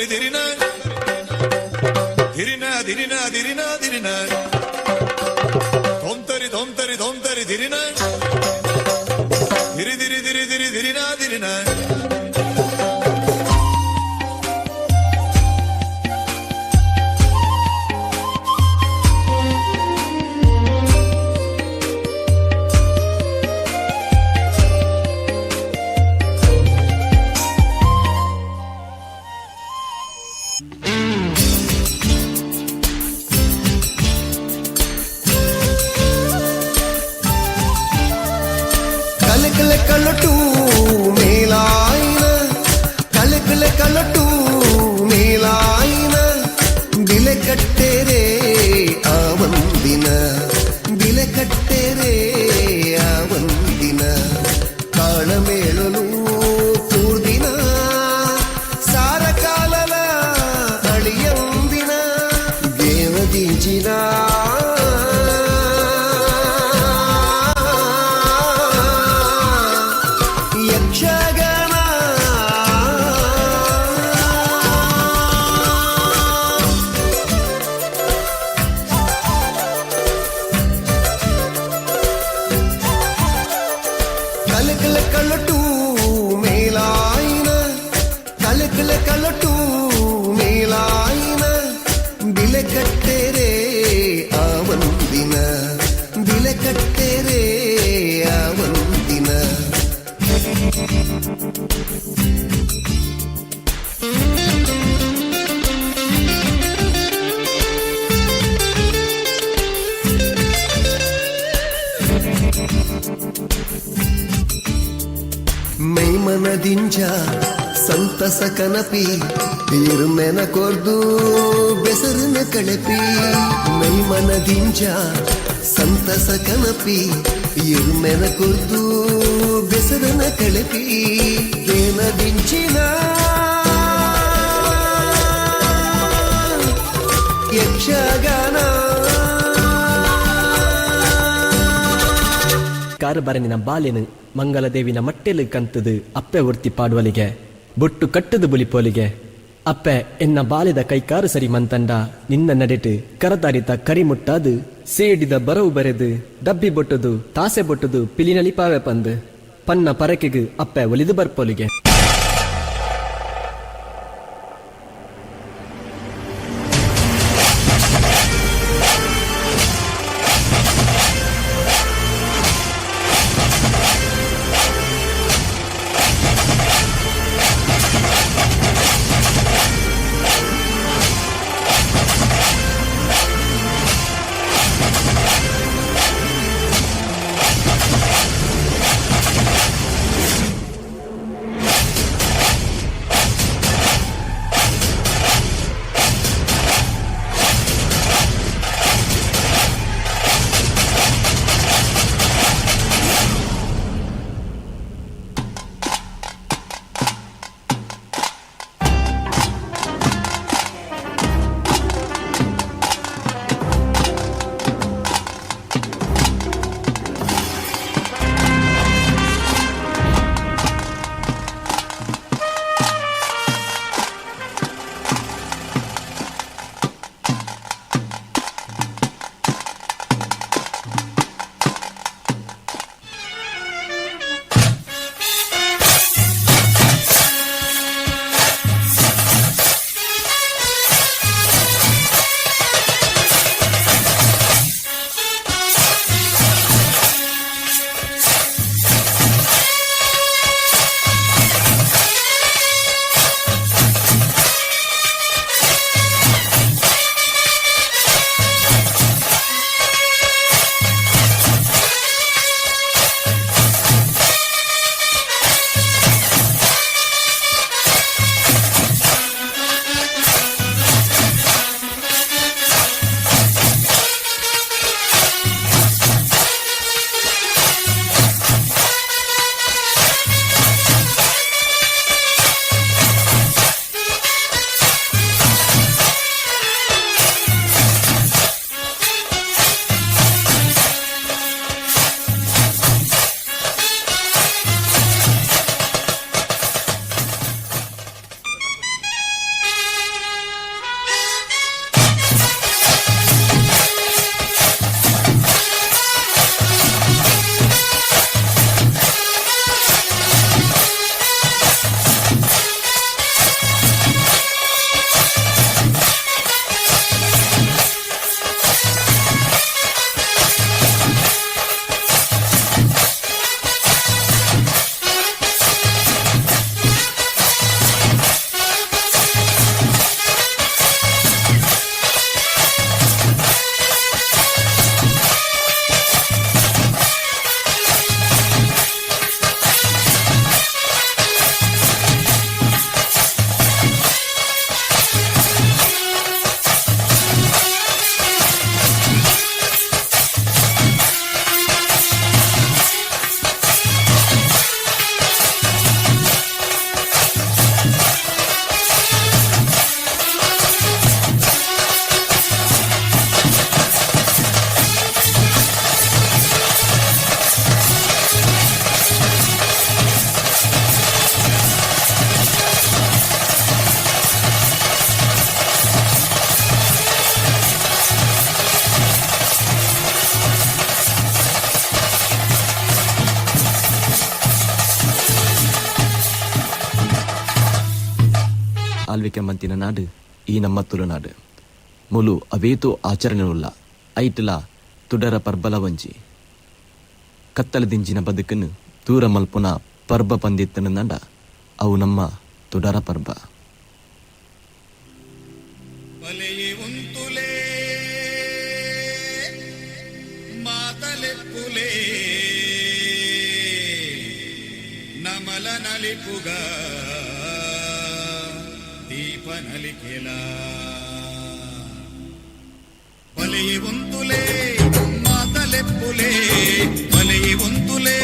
ದಿರಿನ ದಿರಿನ ದಿರಿನ ದಿರಿನ ದಿರಿನ ಧೋಂತರಿ ಧೋಂತರಿ ಧೋಂತರಿ ದಿರಿನ ದಿರಿ ದಿರಿ ದಿರಿ ದಿರಿ ದಿರಿನ ದಿರಿನ ಕಲಕಲ ಕಲಟು ಮೇಲಾಯಿನ ಕಲಕಲ ಕಲಟು ಮೇಲಾಯಿನ ಬಿಲೆ ಕಟ್ಟೆರೆ ಆ ಒಂದಿನ ಬಿಲೆ ಕಟ್ಟೆರೆ ಆ ಒಂದಿನ ಕಾಳಮೇಳಲು ಕೂರ್ದಿನ ಸಾರ ಕಾಲಲ ಅಳಿಯಂದಿನ ದೇವದೀಜಿನ ಯಕ್ಷಗಾನ ಕಲಕಲ ಕಲಟು ಮೇಲಾಯಿನ ಕಲಕಲ ಕಲಟು ಮೇಲಾಯಿನ ಬಿಲೆ ಕಟ್ಟೆರೆ ಆ ಒಂದಿನ ಬಿಲೆ ಕಟ್ಟೆರೆ ಆ ಒಂದಿನ ಮೈಮನದಿಂಜ ಸಂತಸ ಕನಪಿ ಇರುಮೆನ ಕೊರ್ದು ಬೆಸರನ ಕಳಪಿ ಮೈಮನದಿಂಜ ಸಂತಸ ಕನಪಿ ಇರುಮೆನ ಕೊರ್ದು ಬೆಸರನ ಕಳಪಿ ಏನದಿಂಚಿನ ಯಕ್ಷಗಾನ ಕಾರಬರನಿನ ಬಾಲೆನು ಮಂಗಲದೇವಿನ ಮಟ್ಟೆಲು ಕಂತದು ಅಪ್ಪೆ ಒರ್ತಿ ಪಾಡುವಲಿಗೆ ಬೊಟ್ಟು ಕಟ್ಟದು ಬುಲಿಪೋಲಿಗೆ ಅಪ್ಪೆ ಎನ್ನ ಬಾಲೆದ ಕೈಕಾರು ಸರಿ ಮಂತಂಡ ನಿನ್ನ ನಡೆಟು ಕರತಾರಿತ ಕರಿ ಮುಟ್ಟಾದು ಸೇಡಿದ ಬರವು ಬರೆದು ಡಬ್ಬಿ ಬೊಟ್ಟದು ತಾಸೆ ಬೊಟ್ಟದು ಪಿಲಿನಲಿಪಾವೆ ಪಂದು ಪನ್ನ ಪರಕೆಗು ಅಪ್ಪೆ ಒಲಿದು ಬರ್ಪೋಲಿಗೆ ಆಳ್ವಿಕೆ ನಾಡು ಈ ನಮ್ಮ ತುಳುನಾಡು. ಮುಲು ಅವೇತೋ ಆಚರಣೆಯುಳ್ಳ ಐಟ್ಲ ತುಡರ ಪರ್ಬಲ ವಂಜಿ ಕತ್ತಲದಿಂಜಿನ ಬದುಕನ್ನು ದೂರ ಮಲ್ಪುನ ಪರ್ಬ ಪಂದಿತ್ತನ ನಂಡ ಅವು ನಮ್ಮ ತುಡರ ಪರ್ಬ. నమల నలిపుగా దీప నలికెలా బలియి వంతులే మాతలెప్పులే బలియి వంతులే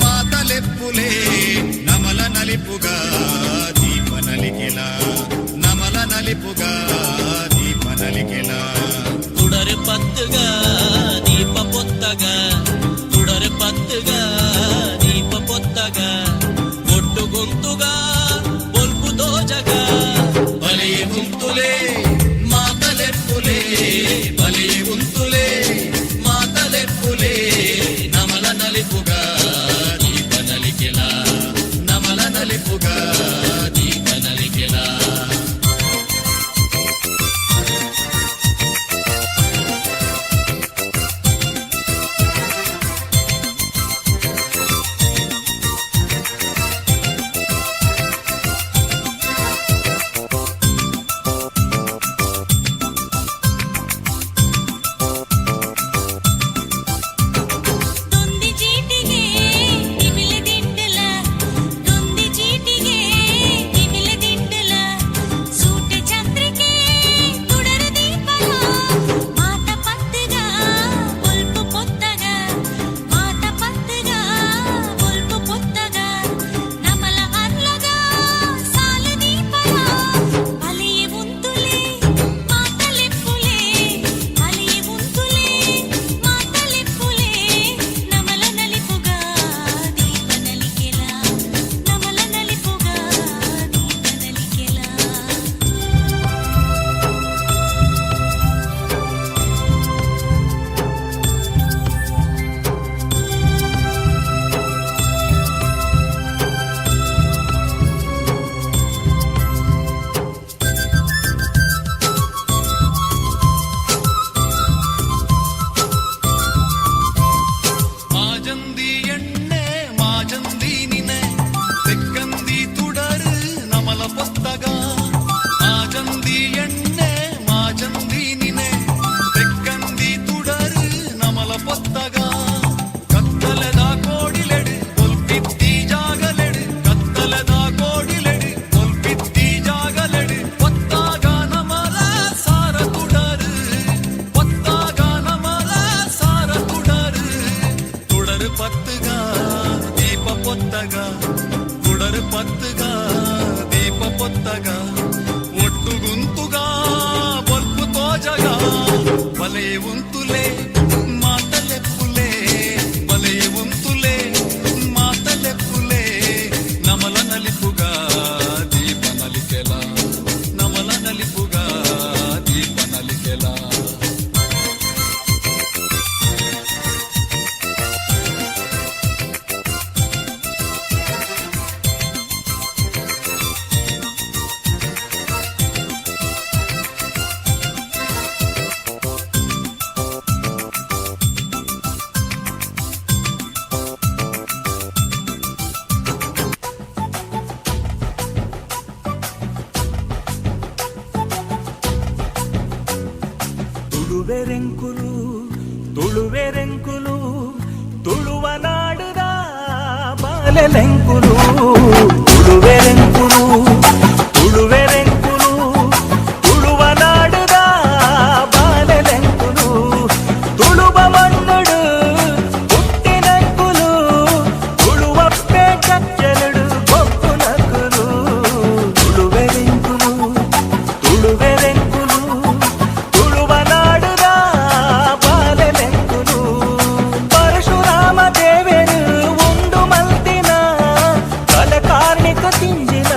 మాతలెప్పులే నమల నలిపుగా దీప నలికెలా నమల నలిపుగా దీప నలికెలా തുടര് പത്തുക ദീപ പൊത്തക തുടര് പത്തുക ದೀಪ ಪೊತ್ತಗ ಒಟ್ಟು ಗುಂತುಗ ಬೊಲ್ಪು ದೋಜಗ ಬಲಿಯ ಗುಂತುಲೆ ಮಾತಲೆಪ್ಪುಲೆ ಬಲಿಯ ಗುಂತುಲೆ ಮಾತಲೆಪ್ಪುಲೆ ನಮಲ ನಲಿಪುಗ ದೀಪ ನಲಿಕೆಲ ನಮಲ ನಲಿಪುಗ ದೀಪ ನಲಿಕೆಲ ತುಳುವೆರೆಂಕುಲು ತುಳುವನಾಡುದ ಬಾಲೆಲೆಂಕುಲು ತುಳುವೆರೆಂಕುಲು ತುಳುವೆರೆಂಕುಲು ತುಳುವನಾಡುದ ಬಾಲೆಲೆಂಕುಲು ತುಳುವ ಮಣ್ಣುಡು ಹುಟ್ಟಿನಂಕುಲು ತುಳುವಪ್ಪೆ ಕಚ್ಚಲುಡು ಬೊಪ್ಪು ನಕುಲು ತುಳುವೆರೆಂಕುಲು ತುಳುವೆರೆಂಕುಲು ತುಳುವನಾಡುದ ಬಾಲೆಲೆಂಕುಲು ಪರಶುರಾಮ ದೇವರು ಉಂಡು ಮಲ್ತಿನ ಕಲೆ ಕಾರ್ಣಿಕ ತಿಂಜಿನ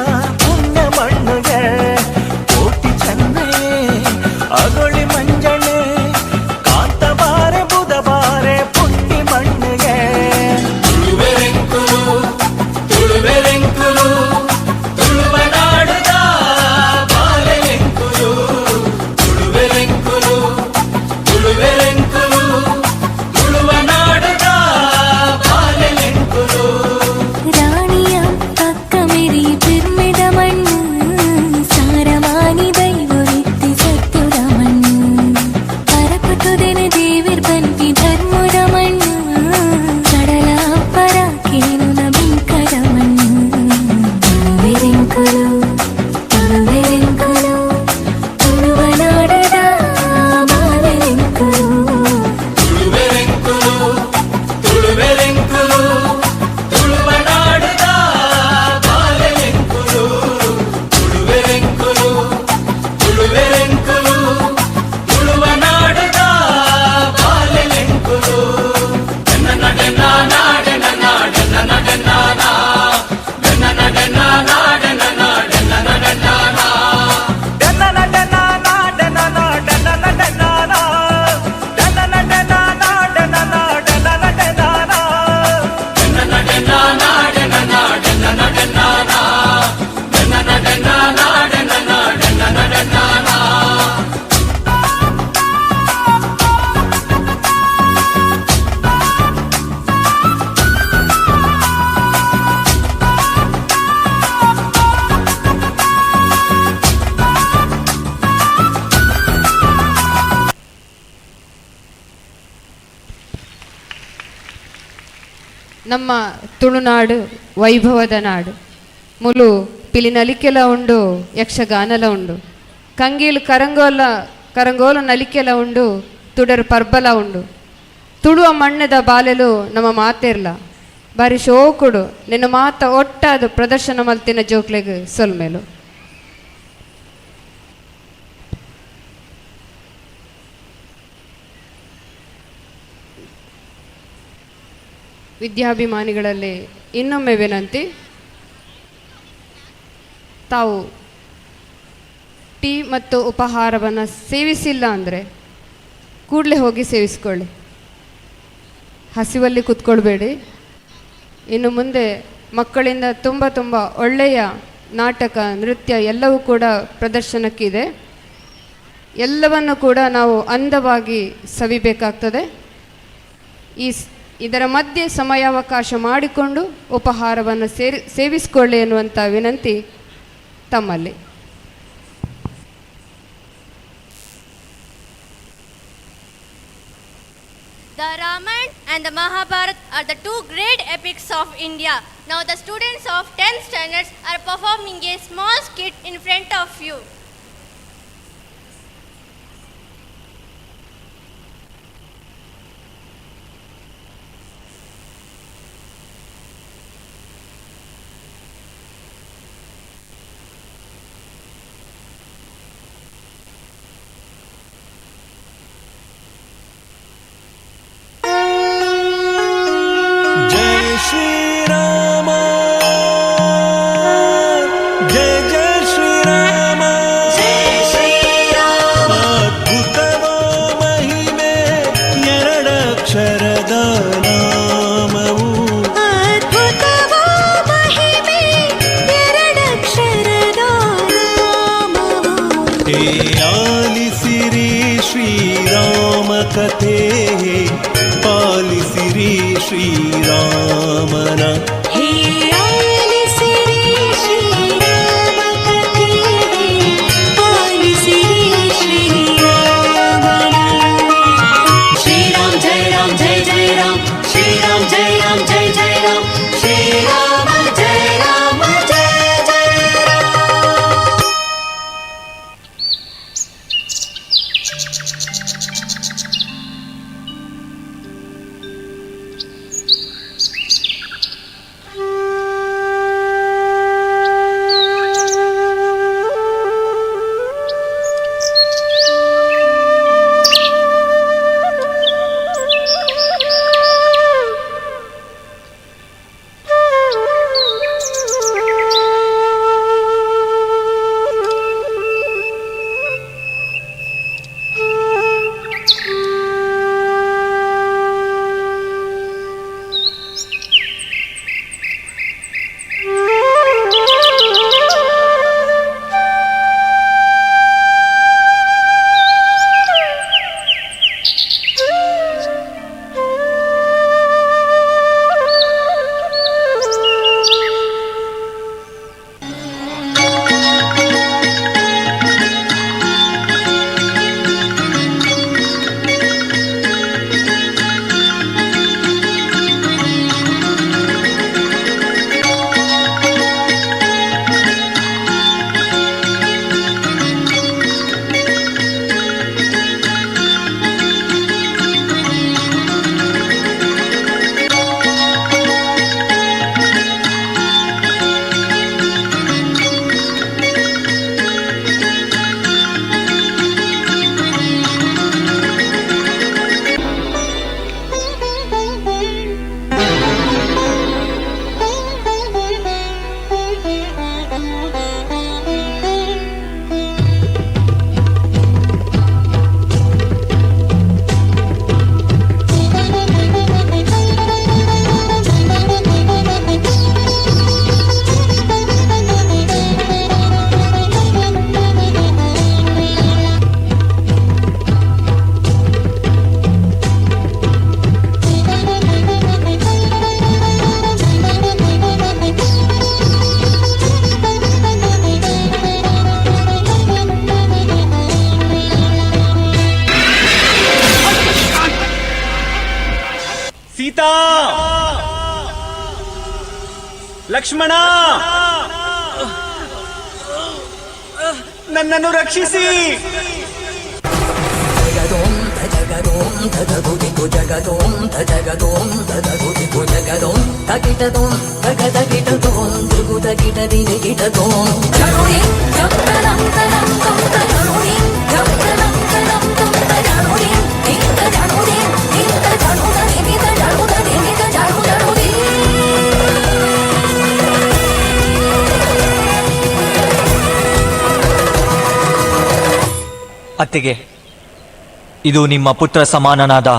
ನಮ್ಮ ತುಳುನಾಡು ವೈಭವದ ನಾಡು. ಮುಲು ಪಿಲಿನಲಿಕೆಲ ಉಂಡು, ಯಕ್ಷಗಾನಲ ಉಂಡು, ಕಂಗೀಲು ಕರಂಗೋಲ ನಲಿಕೆಲ ಉಂಡು, ತುಡರ್ ಪರ್ಬಲ ಉಂಡು. ತುಳುವ ಮಣ್ಣದ ಬಾಲೆಲು ನಮ್ಮ ಮಾತೇರ್ಲ ಬಾರಿ ಶೋಕುಡು ನಿನ್ನ ಮಾತ ಒಟ್ಟಾದ ಪ್ರದರ್ಶನ ಮಲ್ತಿನ ಜೋಕ್ಲೆಗ್ ಸೊಲ್ಮೇಲು. ವಿದ್ಯಾಭಿಮಾನಿಗಳಲ್ಲಿ ಇನ್ನೊಮ್ಮೆ ವಿನಂತಿ, ತಾವು ಟೀ ಮತ್ತು ಉಪಹಾರವನ್ನು ಸೇವಿಸಿಲ್ಲ ಅಂದರೆ ಕೂಡಲೇ ಹೋಗಿ ಸೇವಿಸ್ಕೊಳ್ಳಿ, ಹಸಿವಲ್ಲಿ ಕೂತ್ಕೊಳ್ಬೇಡಿ. ಇನ್ನು ಮುಂದೆ ಮಕ್ಕಳಿಂದ ತುಂಬ ಒಳ್ಳೆಯ ನಾಟಕ, ನೃತ್ಯ ಎಲ್ಲವೂ ಕೂಡ ಪ್ರದರ್ಶನಕ್ಕಿದೆ. ಎಲ್ಲವನ್ನು ಕೂಡ ನಾವು ಅಂದವಾಗಿ ಸವಿಬೇಕಾಗ್ತದೆ. ಇದರ ಮಧ್ಯೆ ಸಮಯಾವಕಾಶ ಮಾಡಿಕೊಂಡು ಉಪಹಾರವನ್ನು ಸೇವಿಸಿಕೊಳ್ಳಿ ಎನ್ನುವಂಥ ವಿನಂತಿ ತಮ್ಮಲ್ಲಿ. The Ramayana and the Mahabharata are the two great epics of India. Now the students of 10th standards are performing a small skit in front of you. ಆಲಿಸಿರಿ Shriram ಕಥೆ, ಪಾಲಿಸಿರಿ ಶ್ರೀರಾಮನ. श्रीराम जय राम जय जय राम, श्रीराम जय राम जय जय राम, श्रीराम जय राम जय जय राम. ಲಕ್ಷ್ಮಣ, ನನ್ನನ್ನು ರಕ್ಷಿಸಿ. ಅತ್ತಿಗೆ, ಇದು ನಿಮ್ಮ ಪುತ್ರ ಸಮಾನನಾದ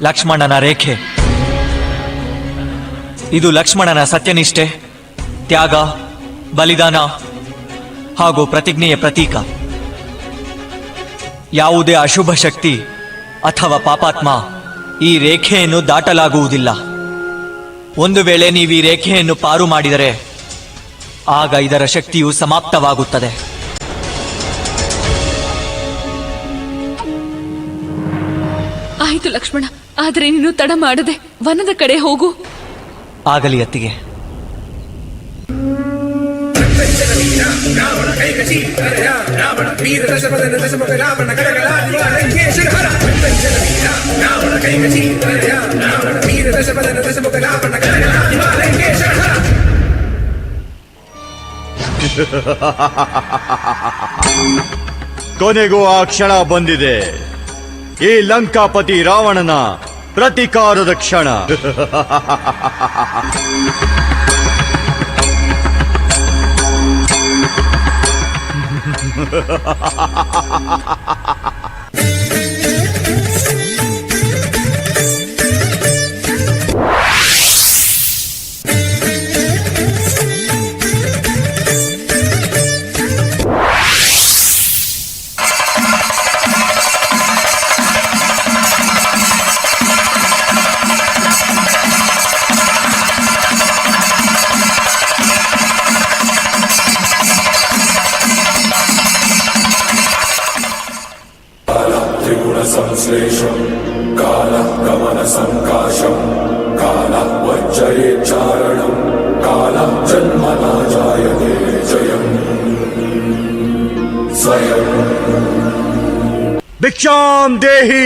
ಲಕ್ಷ್ಮಣನ ರೇಖೆ. ಇದು ಲಕ್ಷ್ಮಣನ ಸತ್ಯನಿಷ್ಠೆ, ತ್ಯಾಗ, ಬಲಿದಾನ ಹಾಗೂ ಪ್ರತಿಜ್ಞೆಯ ಪ್ರತೀಕ. ಯಾವುದೇ ಅಶುಭ ಶಕ್ತಿ ಅಥವಾ ಪಾಪಾತ್ಮ ಈ ರೇಖೆಯನ್ನು ದಾಟಲಾಗುವುದಿಲ್ಲ. ಒಂದು ವೇಳೆ ನೀವು ಈ ರೇಖೆಯನ್ನು ಪಾರು ಮಾಡಿದರೆ ಆಗ ಇದರ ಶಕ್ತಿಯು ಸಮಾಪ್ತವಾಗುತ್ತದೆ. ಆಯಿತು ಲಕ್ಷ್ಮಣ, ಆದರೆ ನೀನು ತಡ ಮಾಡದೆ ವನದ ಕಡೆ ಹೋಗು. ಆಗಲಿ ಅತ್ತಿಗೆ. ಕೊನೆಗೂ ಆ ಕ್ಷಣ ಬಂದಿದೆ, ಈ ಲಂಕಾಪತಿ ರಾವಣನ ಪ್ರತೀಕಾರದ ಕ್ಷಣ. संश्लेषं कालः गमनसङ्काशं कालः वज्जयेच्चारणं कालः जन्मना जायते जयं स्वयं. भिक्षां देहि,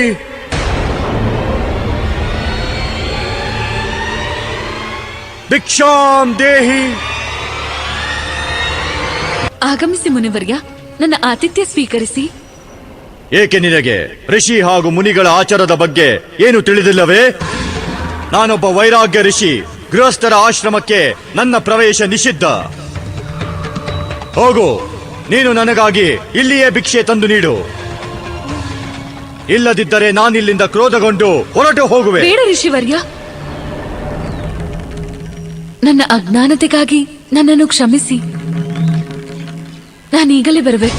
ಭಿಕ್ಷಾಂ ದೇಹಿ. ಆಗಮಿಸಿ ಮುನಿವರ್ಯ, ನನ್ನ ಆತಿಥ್ಯ ಸ್ವೀಕರಿಸಿ. ಏಕೆ ನಿನಗೆ ಋಷಿ ಹಾಗೂ ಮುನಿಗಳ ಆಚಾರದ ಬಗ್ಗೆ ಏನು ತಿಳಿದಿಲ್ಲವೇ? ನಾನೊಬ್ಬ ವೈರಾಗ್ಯ ಋಷಿ. ಗೃಹಸ್ಥರ ಆಶ್ರಮಕ್ಕೆ ನನ್ನ ಪ್ರವೇಶ ನಿಷಿದ್ಧ. ಹೋಗು, ನೀನು ನನಗಾಗಿ ಇಲ್ಲಿಯೇ ಭಿಕ್ಷೆ ತಂದು ನೀಡು. ಇಲ್ಲದಿದ್ದರೆ ನಾನಿಲ್ಲಿಂದ ಕ್ರೋಧಗೊಂಡು ಹೊರಟು ಹೋಗುವೆ. ಬೇಡ ಋಷಿವರ್ಯ, ನನ್ನ ಅಜ್ಞಾನತೆಗಾಗಿ ನನ್ನನ್ನು ಕ್ಷಮಿಸಿ. ನಾನೀಗಲೇ ಬರುವೆ.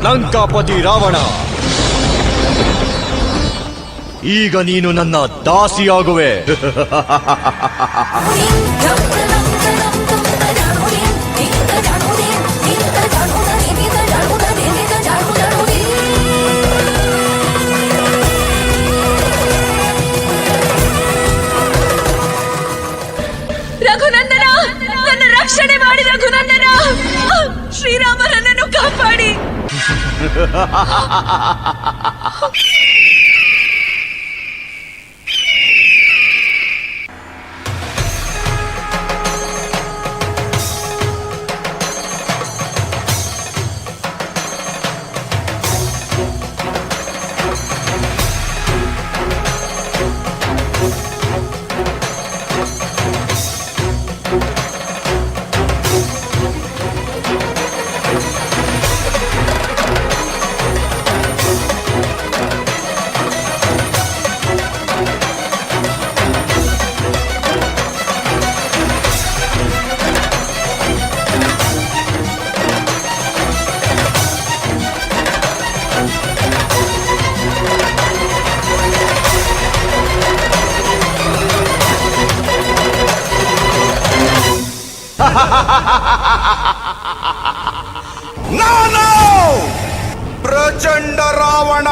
ಲಂಕಾಪತಿ ರಾವಣ, ಈಗ ನೀನು ನನ್ನ ದಾಸಿಯಾಗುವೆ. ರಘುನಂದನ, ನನ್ನ ರಕ್ಷಣೆ ಮಾಡಿ ರಘುನಂದನ. ಶ್ರೀರಾಮನನ್ನು ಕಾಪಾಡಿ. ನಾನು ಪ್ರಚಂಡ ರಾವಣ.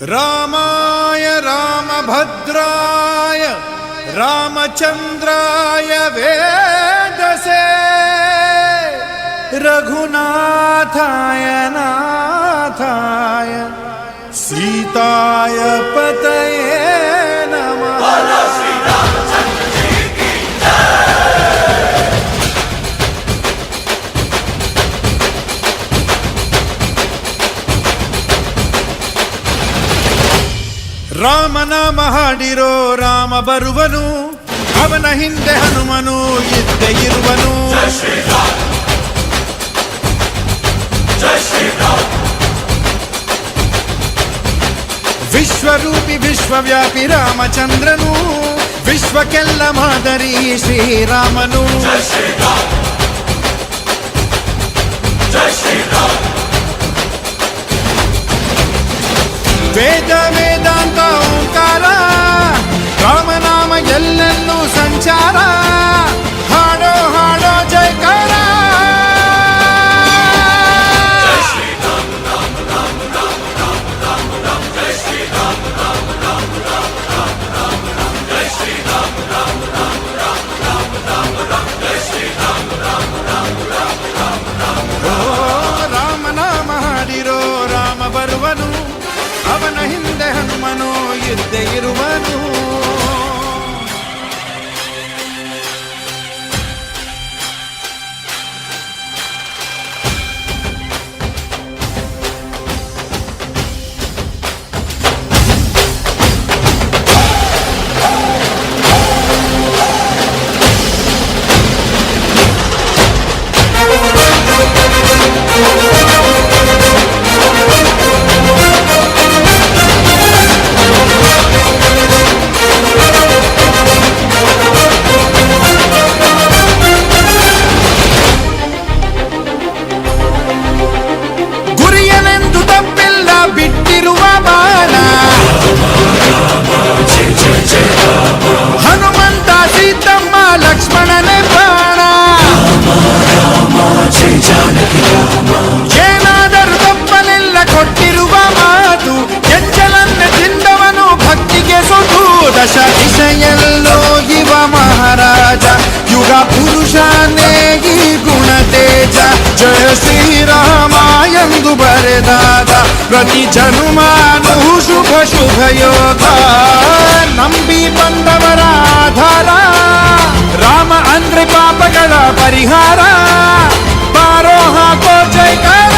रामाय रामभद्राय रामचन्द्राय वेदसे रघुनाथाय नाथाय सीताय पतये नमः। ರಾಮನಾಮ ಹಾಡಿರೋ ರಾಮ ಬರುವನು, ಅವನ ಹಿಂದೆ ಹನುಮನು ಇದ್ದೇ ಇರುವನು. ವಿಶ್ವರೂಪಿ ವಿಶ್ವವ್ಯಾಪಿ ರಾಮಚಂದ್ರನು, ವಿಶ್ವಕ್ಕೆಲ್ಲ ಮಾದರಿ ಶ್ರೀರಾಮನು. ವೇದ ವೇದಾಂತ ಓಂಕಾರ, ರಾಮನಾಮ ಎಲ್ಲೆಲ್ಲೂ ಸಂಚಾರ. ಹಾಡೋ ಹಾಡೋ ಜಯಕಾರ. ರಾಮನಾಮ ಹಾಡಿರೋ ರಾಮ ಬರುವನು, ಅವನ ಹಿಂದೆ ಹನುಮನು ಇದ್ದೇ ಇರುವನು. ಶ್ರೀರಾಮ ಎಂದು ಬರೆದಾದ ಪ್ರತಿ ಜನುಮಾನು ಶುಭ ಶುಭ ಯೋಗ ನಂಬಿ ಬಂದವರ ಆಧಾರ ರಾಮ ಅಂದ್ರೆ ಪಾಪಗಳ ಪರಿಹಾರ ಬಾರೋ ಹಾಕೋ ಜೈಕಾರ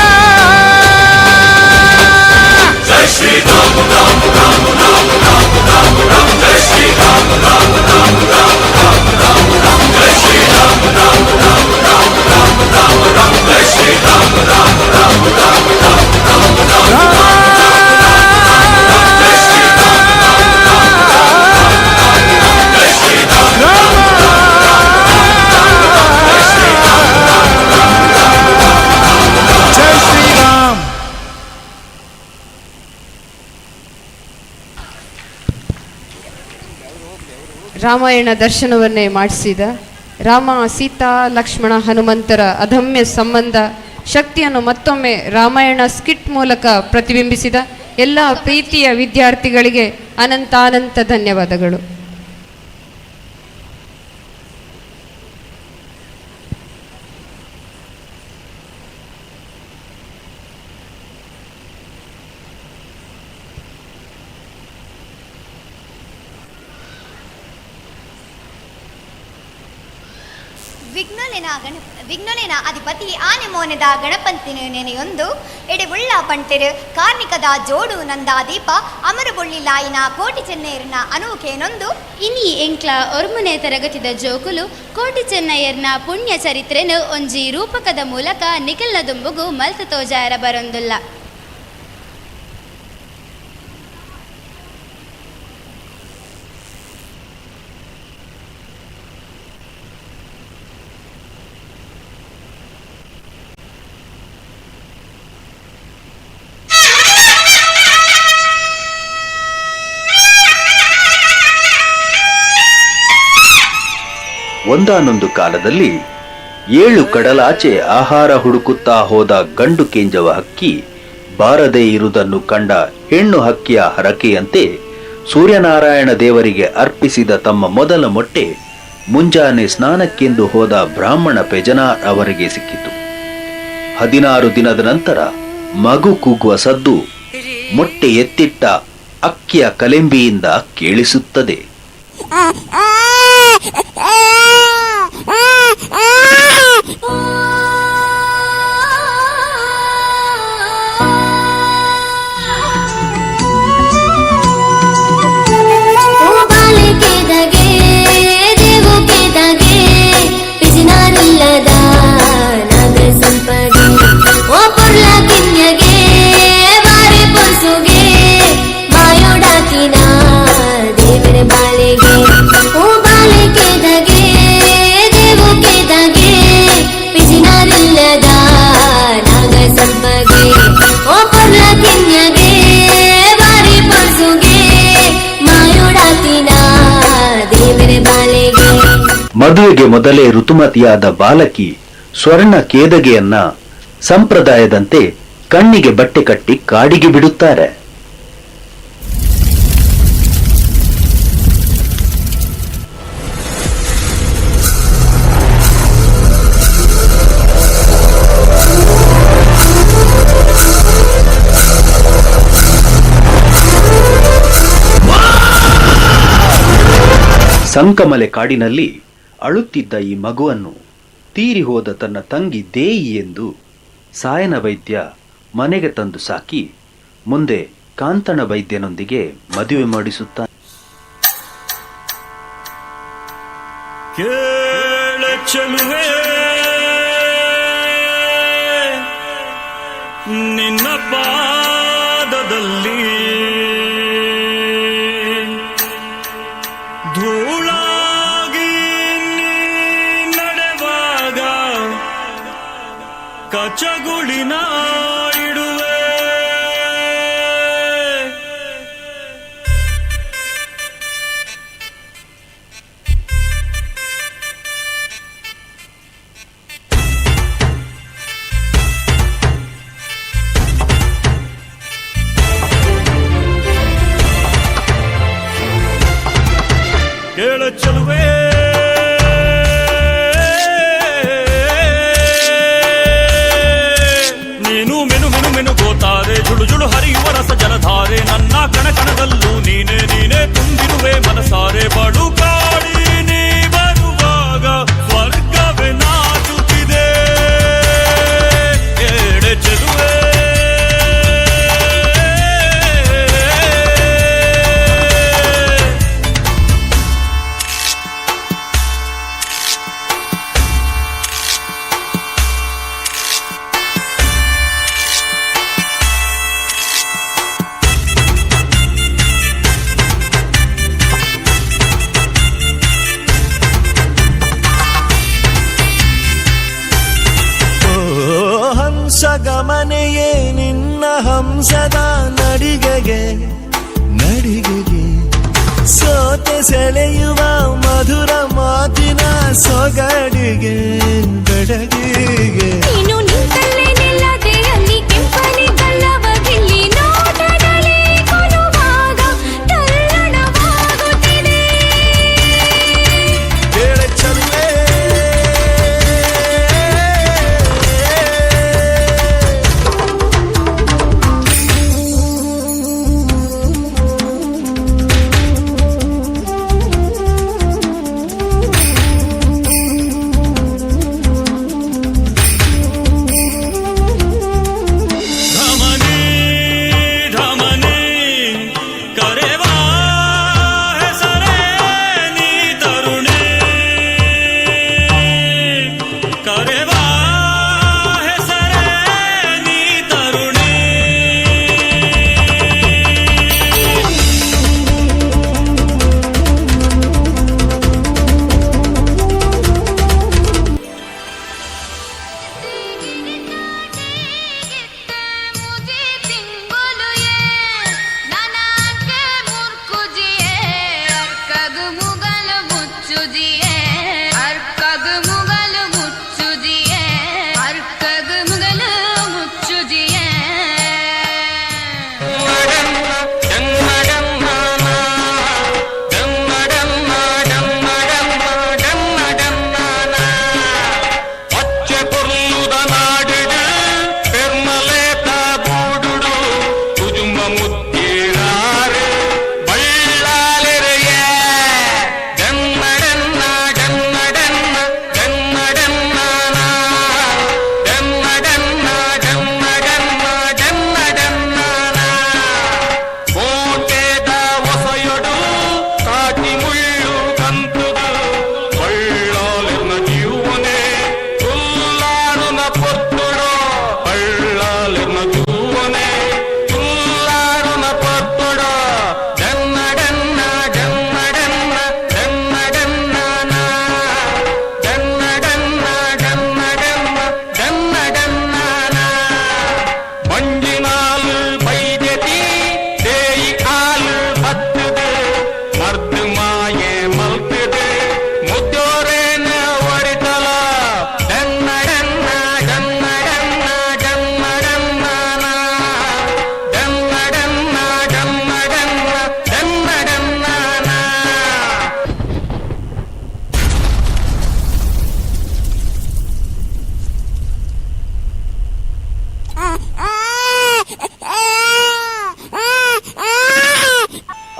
ಜೈ ಶ್ರೀ ರಾಮ ರಾಮ ರಾಮ ರಾಮ ರಾಮ ರಾಮ ರಾಮ ಜೈ ಶ್ರೀ ರಾಮ ರಾಮ ರಾಮ ರಾಮ ರಾಮ ರಾಮ ರಾಮ ಜೈ ಶ್ರೀ ರಾಮ ರಾಮ ರಾಮ ರಾಮ ರಾಮ ರಾಮ ರಾಮ ಜೈ ಶ್ರೀ ರಾಮ ರಾಮ ರಾಮ ರಾಮ ರಾಮ ರಾಮ ರಾಮ ಜೈ ಶ್ರೀ ರಾಮ ಜೈ ಶ್ರೀ ರಾಮ ಜೈ ಶ್ರೀರಾಮ್. ರಾಮಾಯಣ ದರ್ಶನವನ್ನೇ ಮಾಡಿಸಿದ ರಾಮ ಸೀತಾ ಲಕ್ಷ್ಮಣ ಹನುಮಂತರ ಅದಮ್ಯ ಸಂಬಂಧ ಶಕ್ತಿಯನ್ನು ಮತ್ತೊಮ್ಮೆ ರಾಮಾಯಣ ಸ್ಕಿಟ್ ಮೂಲಕ ಪ್ರತಿಬಿಂಬಿಸಿದ ಎಲ್ಲ ಪ್ರೀತಿಯ ವಿದ್ಯಾರ್ಥಿಗಳಿಗೆ ಅನಂತಾನಂತ ಧನ್ಯವಾದಗಳು. ವಿಘ್ನೋಲಿನ ಅಧಿಪತಿ ಆನೆ ಮೋನೆದ ಗಣಪಂತಿನ ನೆನೆಯೊಂದು ಎಡೆವುಳ್ಳ ಪಂಟೆರು ಕಾರ್ಣಿಕದ ಜೋಡು ನಂದ ದೀಪ ಅಮರು ಬೊಳ್ಳಿಲಾಯಿನ ಕೋಟಿ ಚೆನ್ನೈಯರ್ನ ಅನೂಖೇನೊಂದು ಇನಿ ಎಂಕ್ಲ ಒರ್ಮುನೆ ತರಗತಿದ ಜೋಕುಲು ಕೋಟಿ ಚೆನ್ನಯ್ಯರ್ನ ಪುಣ್ಯ ಚರಿತ್ರೆನು ಒಂಜಿ ರೂಪಕದ ಮೂಲಕ ನಿಖಿಲ್ನ ದುಂಬುಗು ಮಲ್ತ ತೋಜಾರ ಬರೊಂದುಲ್ಲ. ಒಂದಾನೊಂದು ಕಾಲದಲ್ಲಿ 7 ಕಡಲಾಚೆ ಆಹಾರ ಹುಡುಕುತ್ತಾ ಹೋದ ಗಂಡು ಕೇಂಜವ ಹಕ್ಕಿ ಬಾರದೇ ಇರುವುದನ್ನು ಕಂಡ ಹೆಣ್ಣು ಹಕ್ಕಿಯ ಹರಕೆಯಂತೆ ಸೂರ್ಯನಾರಾಯಣ ದೇವರಿಗೆ ಅರ್ಪಿಸಿದ ತಮ್ಮ ಮೊದಲ ಮೊಟ್ಟೆ ಮುಂಜಾನೆ ಸ್ನಾನಕ್ಕೆಂದು ಹೋದ ಬ್ರಾಹ್ಮಣ ಪೆಜನಾರ್ ಅವರಿಗೆ ಸಿಕ್ಕಿತು. 16 ದಿನದ ನಂತರ ಮಗು ಕೂಗುವ ಸದ್ದು ಮೊಟ್ಟೆ ಎತ್ತಿಟ್ಟ ಅಕ್ಕಿಯ ಕಲೆಂಬಿಯಿಂದ ಕೇಳಿಸುತ್ತದೆ. ಮದುವೆಗೆ ಮೊದಲೇ ಋತುಮತಿಯಾದ ಬಾಲಕಿ ಸ್ವರ್ಣ ಕೇದಗೆಯನ್ನ ಸಂಪ್ರದಾಯದಂತೆ ಕಣ್ಣಿಗೆ ಬಟ್ಟೆ ಕಟ್ಟಿ ಕಾಡಿಗೆ ಬಿಡುತ್ತಾರೆ. ಸಂಕಮಲೆ ಕಾಡಿನಲ್ಲಿ ಅಳುತ್ತಿದ್ದ ಈ ಮಗುವನ್ನು ತೀರಿ ಹೋದ ತನ್ನ ತಂಗಿ ದೇಯಿ ಎಂದು ಸಾಯನ ವೈದ್ಯ ಮನೆಗೆ ತಂದು ಸಾಕಿ ಮುಂದೆ ಕಾಂತಣ ವೈದ್ಯನೊಂದಿಗೆ ಮದುವೆ ಮಾಡಿಸುತ್ತಾನೆ. ನಿನ್ನ ಪಾದದಲ್ಲಿ ಧೂಳಾಗಿ ನಡೆವಾಗ ಕಚಗುಳಿನ ಇಡುವೆ. ಕೇಳ ಚಲುವೆ ಬಳುಕಾಡಿ ನೀ ಬರುವಾಗ ಸ್ವರ್ಗವೇ ನಾಚುತ್ತಿದೆ ಎಡೆ ಚೆಲುವೆ. ಹಂಸಗಮನೆಯೇ ನಿನ್ನ ಹಂಸದ ನಡಿಗೆಗೆ ಸೋತೆ ಸೆಳೆಯುವ ಮಧುರ ಮಾತಿನ ಸೊಗಡಿಗೆ ಬೆಡಗಿಗೆ ನೀನು ನಿಂತಲ್ಲೇ ನಿಲ್ಲದೆ ಅಲ್ಲಿ ಕೆಂಪನೆ ಕಲ್ಲವಗಿಲ್ಲಿ ನೋಟದಲ್ಲಿ ಕೊಡುವಾಗ ತಲ್ಲಣವಾಗುತ್ತಿದೆ ಎಡೆ ಚೆಲುವೆ.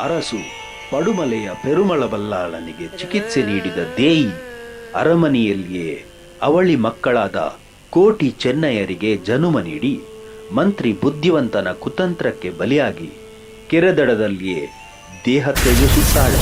ಅರಸು ಪಡುಮಲೆಯ ಪೆರುಮಳ ಬಲ್ಲಾಳನಿಗೆ ಚಿಕಿತ್ಸೆ ನೀಡಿದ ದೇಯಿ ಅರಮನೆಯಲ್ಲಿಯೇ ಅವಳಿ ಮಕ್ಕಳಾದ ಕೋಟಿ ಚೆನ್ನಯ್ಯರಿಗೆ ಜನುಮ ನೀಡಿ ಮಂತ್ರಿ ಬುದ್ಧಿವಂತನ ಕುತಂತ್ರಕ್ಕೆ ಬಲಿಯಾಗಿ ಕೆರೆದಡದಲ್ಲಿಯೇ ದೇಹ ತ್ಯಜಿಸುತ್ತಾಳೆ.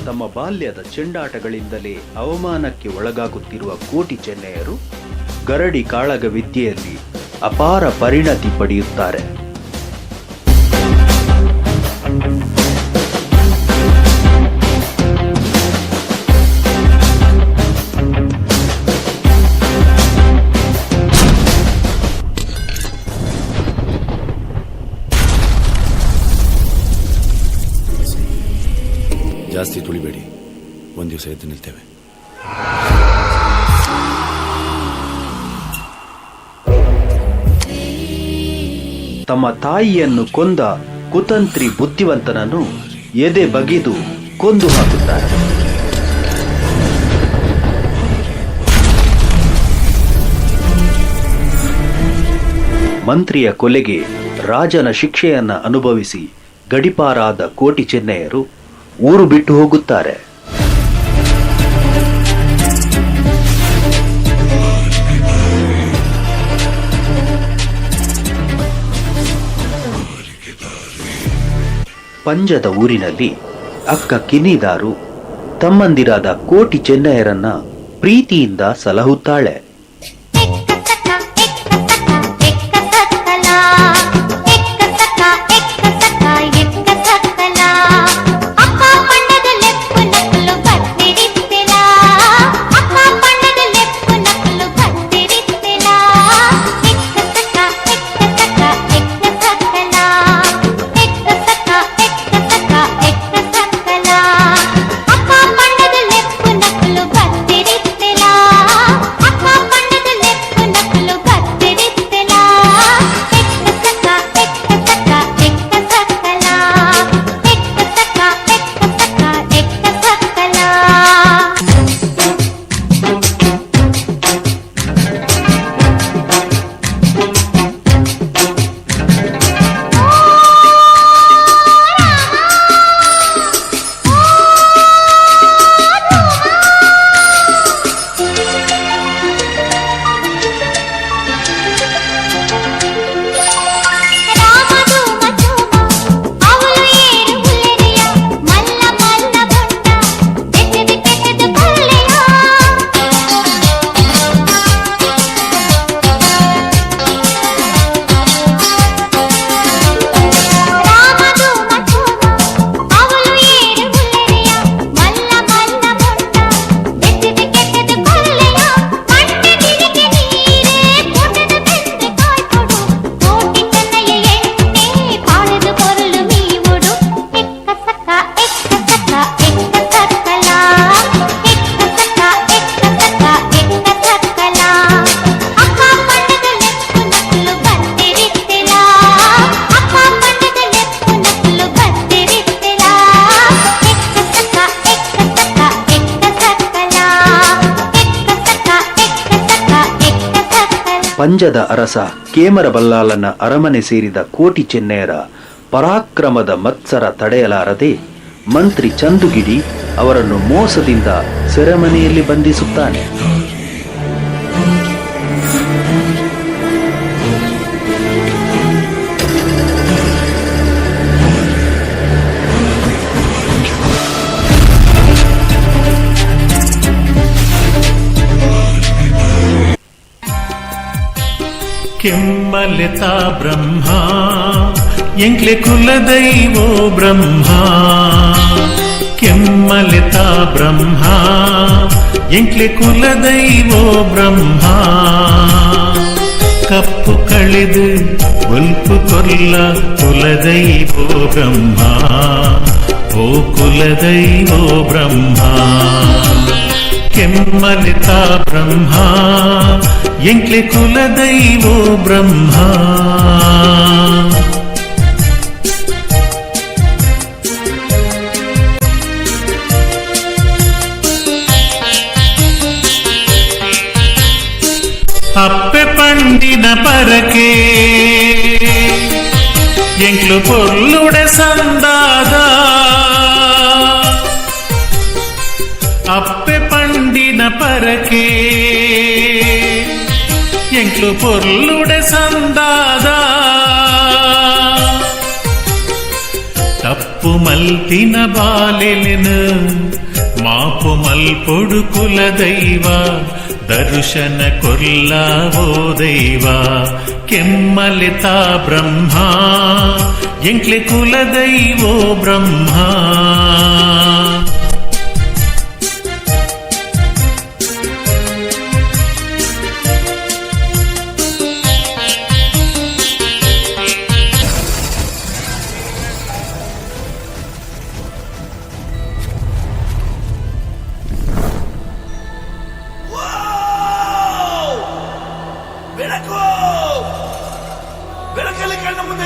ತಮ್ಮ ಬಾಲ್ಯದ ಚೆಂಡಾಟಗಳಿಂದಲೇ ಅವಮಾನಕ್ಕೆ ಒಳಗಾಗುತ್ತಿರುವ ಕೋಟಿ ಚೆನ್ನಯ್ಯರು ಗರಡಿ ಕಾಳಗ ವಿದ್ಯೆಯಲ್ಲಿ ಅಪಾರ ಪರಿಣತಿ ಪಡೆಯುತ್ತಾರೆ. ಜಾಸ್ತಿ ತುಳಿಬೇಡಿ, ಒಂದು ದಿವಸ ಎದ್ದು ನಿಲ್ತೇವೆ. ತಮ್ಮ ತಾಯಿಯನ್ನು ಕೊಂದ ಕುತಂತ್ರಿ ಬುದ್ಧಿವಂತನನ್ನು ಎದೆ ಬಗೆದು ಕೊಂದು ಹಾಕುತ್ತಾರೆ. ಮಂತ್ರಿಯ ಕೊಲೆಗೆ ರಾಜನ ಶಿಕ್ಷೆಯನ್ನ ಅನುಭವಿಸಿ ಗಡಿಪಾರಾದ ಕೋಟಿ ಚೆನ್ನಯ್ಯರು ಊರು ಬಿಟ್ಟು ಹೋಗುತ್ತಾರೆ. ಪಂಜದ ಊರಿನಲ್ಲಿ ಅಕ್ಕ ಕಿನ್ನಿದಾರು ತಮ್ಮಂದಿರಾದ ಕೋಟಿ ಚೆನ್ನಯ್ಯರನ್ನ ಪ್ರೀತಿಯಿಂದ ಸಲಹುತ್ತಾಳೆ. ಪಂಜದ ಅರಸ ಕೇಮರ ಬಲ್ಲಾಳನ ಅರಮನೆ ಸೇರಿದ ಕೋಟಿ ಚೆನ್ನಯ್ಯರ ಪರಾಕ್ರಮದ ಮತ್ಸರ ತಡೆಯಲಾರದೆ ಮಂತ್ರಿ ಚಂದುಗಿಡಿ ಅವರನ್ನು ಮೋಸದಿಂದ ಸೆರೆಮನೆಯಲ್ಲಿ ಬಂಧಿಸುತ್ತಾನೆ. ಕೆಮ್ಮಲೆತ ಬ್ರಹ್ಮ ಎಂಕ್ಲೆ ಕುಲದೈವೋ ಬ್ರಹ್ಮ ಕೆಮ್ಮಲೆತ ಬ್ರಹ್ಮ ಎಂಕ್ಲೆ ಕುಲದೈವೋ ಬ್ರಹ್ಮ ಕಪ್ಪು ಕಳೆದು ಬಲ್ಪು ಕೊಲ್ಲ ಕುಲದೈವೋ ಬ್ರಹ್ಮ ಓ ಕುಲದೈವೋ ಬ್ರಹ್ಮ ಕೆಮ್ಮಲಿತ ಬ್ರಹ್ಮ ಎಂಕ್ಲೆ ಕುಲದೈವೋ ಬ್ರಹ್ಮ ಅಪ್ಪೆ ಪಂಡಿನ ಪರಕೆ ಎಂಕ್ಲು ಪೊರ್ಲುಡೆ ಸಂದಾದ ಅಪ್ಪೆ ಪಂಡಿನ ಪರಕೆ ಎಂಕ್ಲು ಪೊರ್ಲುಡೆ ಸಂದಾದ ತಪ್ಪು ಮಲ್ತಿನ ಬಾಲೆಲೆನು ಮಾಪು ಮಲ್ಪೊಡು ಕುಲ ದೈವ ದರ್ಶನ ಕೊಲ್ಲಾವೋ ದೈವ ಕೆಮ್ಮಲಿತ ಬ್ರಹ್ಮ ಎಂಕ್ಲೆ ಕುಲ ದೈವೋ ಬ್ರಹ್ಮ ಬೆಳಕಲ್ಲಿ ಕಣ್ಣ ಮುಂದೆ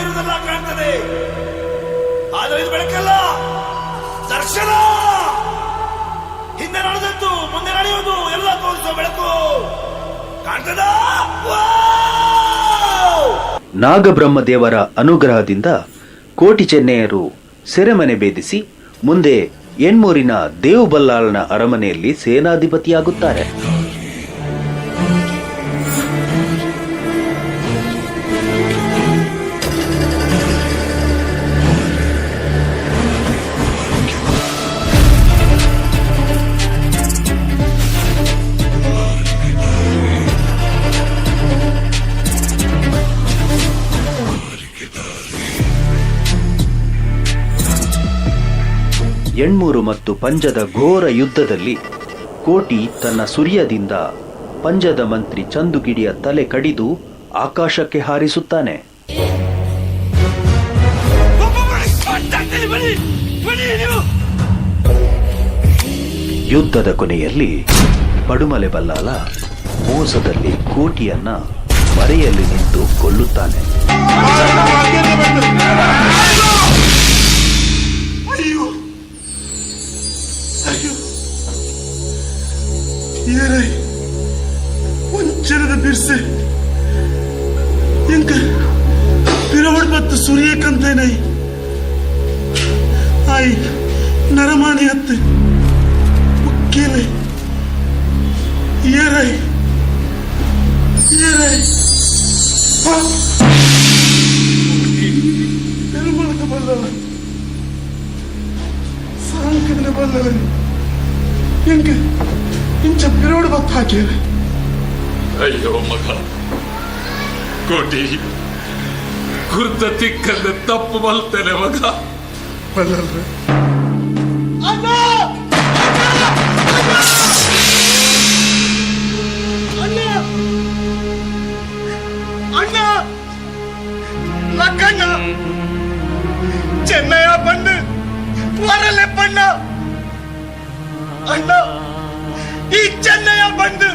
ಆದ್ರೆ ಇದು ಬೆಳಕಲ್ಲ, ದರ್ಶನ. ಹಿಂದೆ ನಡೆದದ್ದು ಮುಂದೆ ನಡೆಯುವುದು ಎಲ್ಲ ತೋರಿಸುವ ಬೆಳಕು ಕಾಣ್ತದ. ನಾಗಬ್ರಹ್ಮದೇವರ ಅನುಗ್ರಹದಿಂದ ಕೋಟಿ ಚೆನ್ನೆಯರು ಸೆರೆಮನೆ ಭೇದಿಸಿ ಮುಂದೆ ಎಣ್ಮೂರಿನ ದೇವಬಲ್ಲಾಳನ ಅರಮನೆಯಲ್ಲಿ ಸೇನಾಧಿಪತಿಯಾಗುತ್ತಾರೆ. ಎಣ್ಮೂರು ಮತ್ತು ಪಂಜದ ಘೋರ ಯುದ್ಧದಲ್ಲಿ ಕೋಟಿ ತನ್ನ ಸುರ್ಯದಿಂದ ಪಂಜದ ಮಂತ್ರಿ ಚಂದುಗಿಡಿಯ ತಲೆ ಕಡಿದು ಆಕಾಶಕ್ಕೆ ಹಾರಿಸುತ್ತಾನೆ. ಯುದ್ಧದ ಕೊನೆಯಲ್ಲಿ ಪಡುಮಲೆ ಬಲ್ಲಾಳ ಮೋಸದಲ್ಲಿ ಕೋಟಿಯನ್ನ ಮರೆಯಲ್ಲಿ ನಿಂತು ಕೊಲ್ಲುತ್ತಾನೆ. ವಂಚನದ ಬಿರ್ಸೆ ಎಂಕ ಪಿರವಡ್ ಮತ್ತು ಸೂರ್ಯಕಂತೇನೈ ಆಯ್ ನರಮಾನಿ ಹತ್ತೆ ಮುಖ್ಯಲೈ ಏರೈ ಏರೈ ನಿರ್ಮಲಕ ಬಲ್ಲಲ ಸಾಂಕದನ ಬಲ್ಲಲ ಎಂಕ ಇಂಚ ಪಿರವಡ್ ಬತ್ತ ಹಾಕ್ಯಾರೆ. ಅಯ್ಯೋ ಮಗ ಕೋಟಿ, ಗುರ್ತ ತಿಕ್ಕಂದ ತಪ್ಪು ಬಲ್ತೇನೆ ಮಗ. ಬಲ್ಲಲ್ರೆ ಅಣ್ಣ ಅಣ್ಣ ಅಣ್ಣ ಲಕ್ಕಣ್ಣ ಚೆನ್ನಯ್ಯ ಬಂದು ವರಲೆ ಬಣ್ಣ ಅಣ್ಣ ಈ ಚೆನ್ನಯ್ಯ ಬಂದು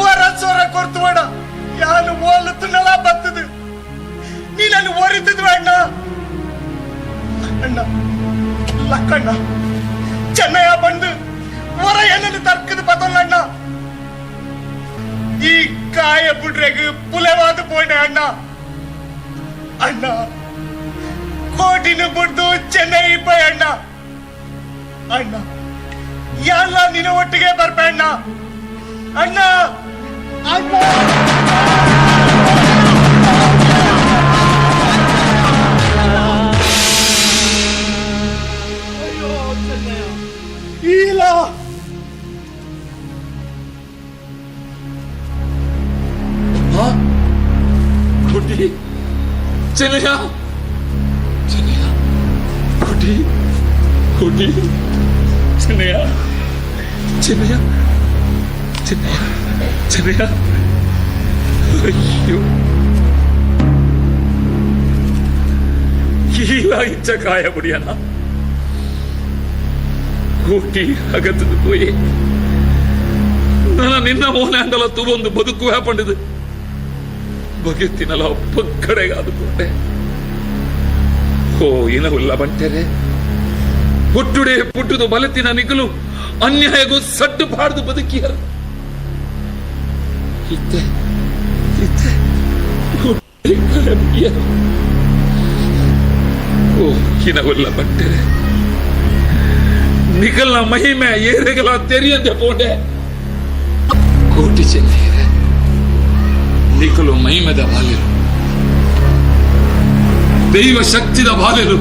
ವರ ಸೊರ ಕೊಡ್ತು ಬೇಡ, ಯಾನು ಓಲತ್ತು ನಳ ಬರ್ತದೆ, ನೀ ನಾನು ಓರಿತಿದ್ವ ಅಣ್ಣ. ಅಣ್ಣ ಲಕ್ಕಣ್ಣ ಚೆನ್ನಯ್ಯ ಬಂದು ವರ ಏನನ್ನು ತರ್ಕದ ಬದಲ್ಲ ಅಣ್ಣ. ಈ ಕಾಯ ಬುಡ್ರೆಗೆ ಪುಲೆವಾದ ಪೋಣೆ ಅಣ್ಣ. ಅಣ್ಣ ಕೋಟಿನ ಬುಡ್ದು ಚೆನ್ನೈ ಬೈ ಅಣ್ಣ. ಅಣ್ಣ ಎಲ್ಲ ನಿನ್ನ ಒಟ್ಟಿಗೆ ಬರ್ಬೇ ಅಣ್ಣ. ಅಣ್ಣ ಅಣ್ಣ ಅಯ್ಯೋ ಚೆನ್ನಯ್ಯ ಇಲ್ಲ ಕೋಟಿ ಚೆನ್ನಯ್ಯ ಚೆನ್ನಯ್ಯ ಕೋಟಿ ಕೋಟಿ ಚೆನ್ನಯ್ಯ ಚೆನ್ನಯ್ಯ ಚೆನ್ನಯ್ಯ ಚೆನ್ನಯ್ಯ ಅಯ್ಯೋ ಇಲ್ಲ ಇಚ್ಚ ಕಾಯ ಮುಡಿಯನ ಕೋಟಿ ಅಗತದ ಪೋಯಿ ನನ್ನ ನಿನ್ನ ಮೋಹನ ಅಂದಲ ತೂವೊಂದು ಬದುಕು ಹ್ಯಾಪಂಡಿದು ಬಗೆತ್ತಿನಲ್ಲ ಒಬ್ಬ ಕಡೆಗೆ ಆದುಕೊಂಡೆ. ಓ ಇನವುಲ್ಲ ಬಂಟೆರೆ ಹುಟ್ಟುಡೆ ಪುಟ್ಟುದು ಬಲತಿನ ನಿಗಲು ಅನ್ಯಾಯಗೂ ಸಡ್ಡು ಪಾಡ್ದು ಬದುಕಿಯರು ಇದ್ದೆ ಇದ್ದೆ ಓ ಇನವುಲ್ಲ ಬಂಟೆರೆ ನಿಗಲ್ನ ಮಹಿಮೆ ಏರೆಗಲ ತೆರಿಯಂತೆ ಪೋಂಡೆ ಕೋಟಿ ಚೆನ್ನೈರೆ ನಿಕಲು ಮಹಿಮೆದ ಬಾಲೆರು ದೈವ ಶಕ್ತಿದ ಬಾಲೆರು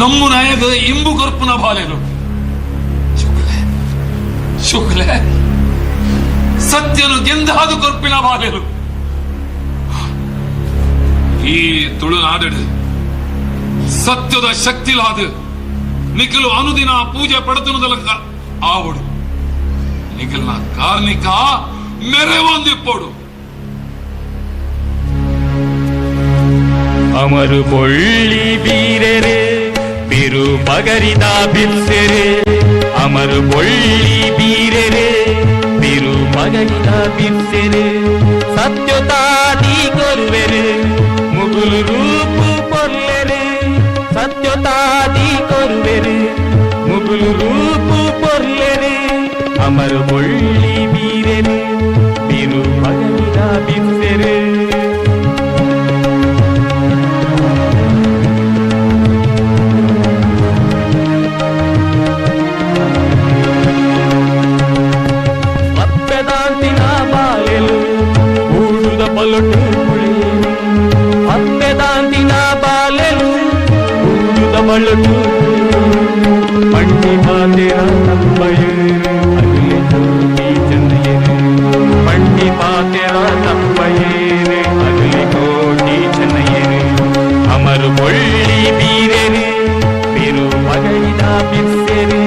ನಮ್ಮ ನಾಯಕ ಇಂಬು ಕೊರ್ಪುನ ಬಾಲೆರು ಶುಕ್ಲೆ ಶುಕ್ಲೆ ಸತ್ಯನು ಗೆಂದಾದು ಕೊರ್ಪಿನ ಬಾಲೆರು ಈ ತುಳುನಾಡು ಸತ್ಯದ ಶಕ್ತಿಲಾದ ನಿಖಲು ಅನುದಿನ ಪೂಜೆ ಪಡತನದಲಕ ಆವಡು ನಿಖಲ್ನ ಕಾರ್ಮಿಕ ಮೆರೆವೊಂದಿಪ್ಪೋಡು ಅಮರು ಬೊಳ್ಳಿ ಬೀರೆರೆ ಬಿರು ಬಗರಿದ ಬಿಲ್ಸೆರೆ ಅಮರು ಬೊಳ್ಳಿ ಬೀರೆರೆ ಬಿರು ಬಗರಿದ ಬಿಲ್ಸೆರೆ ಸತ್ಯತಾದಿ ಕೊರುವೆರೆ ಮುಗುಲು ರೂಪು ಪೊಲ್ಲ पलटू पंडिता तेरा तंबयर अगले कोटि चंदेर पंडिता तेरा तंबयर अगले कोटि चंदेर अमर बोल्ली बीरे रे बिरु मगैद बिस्सेरे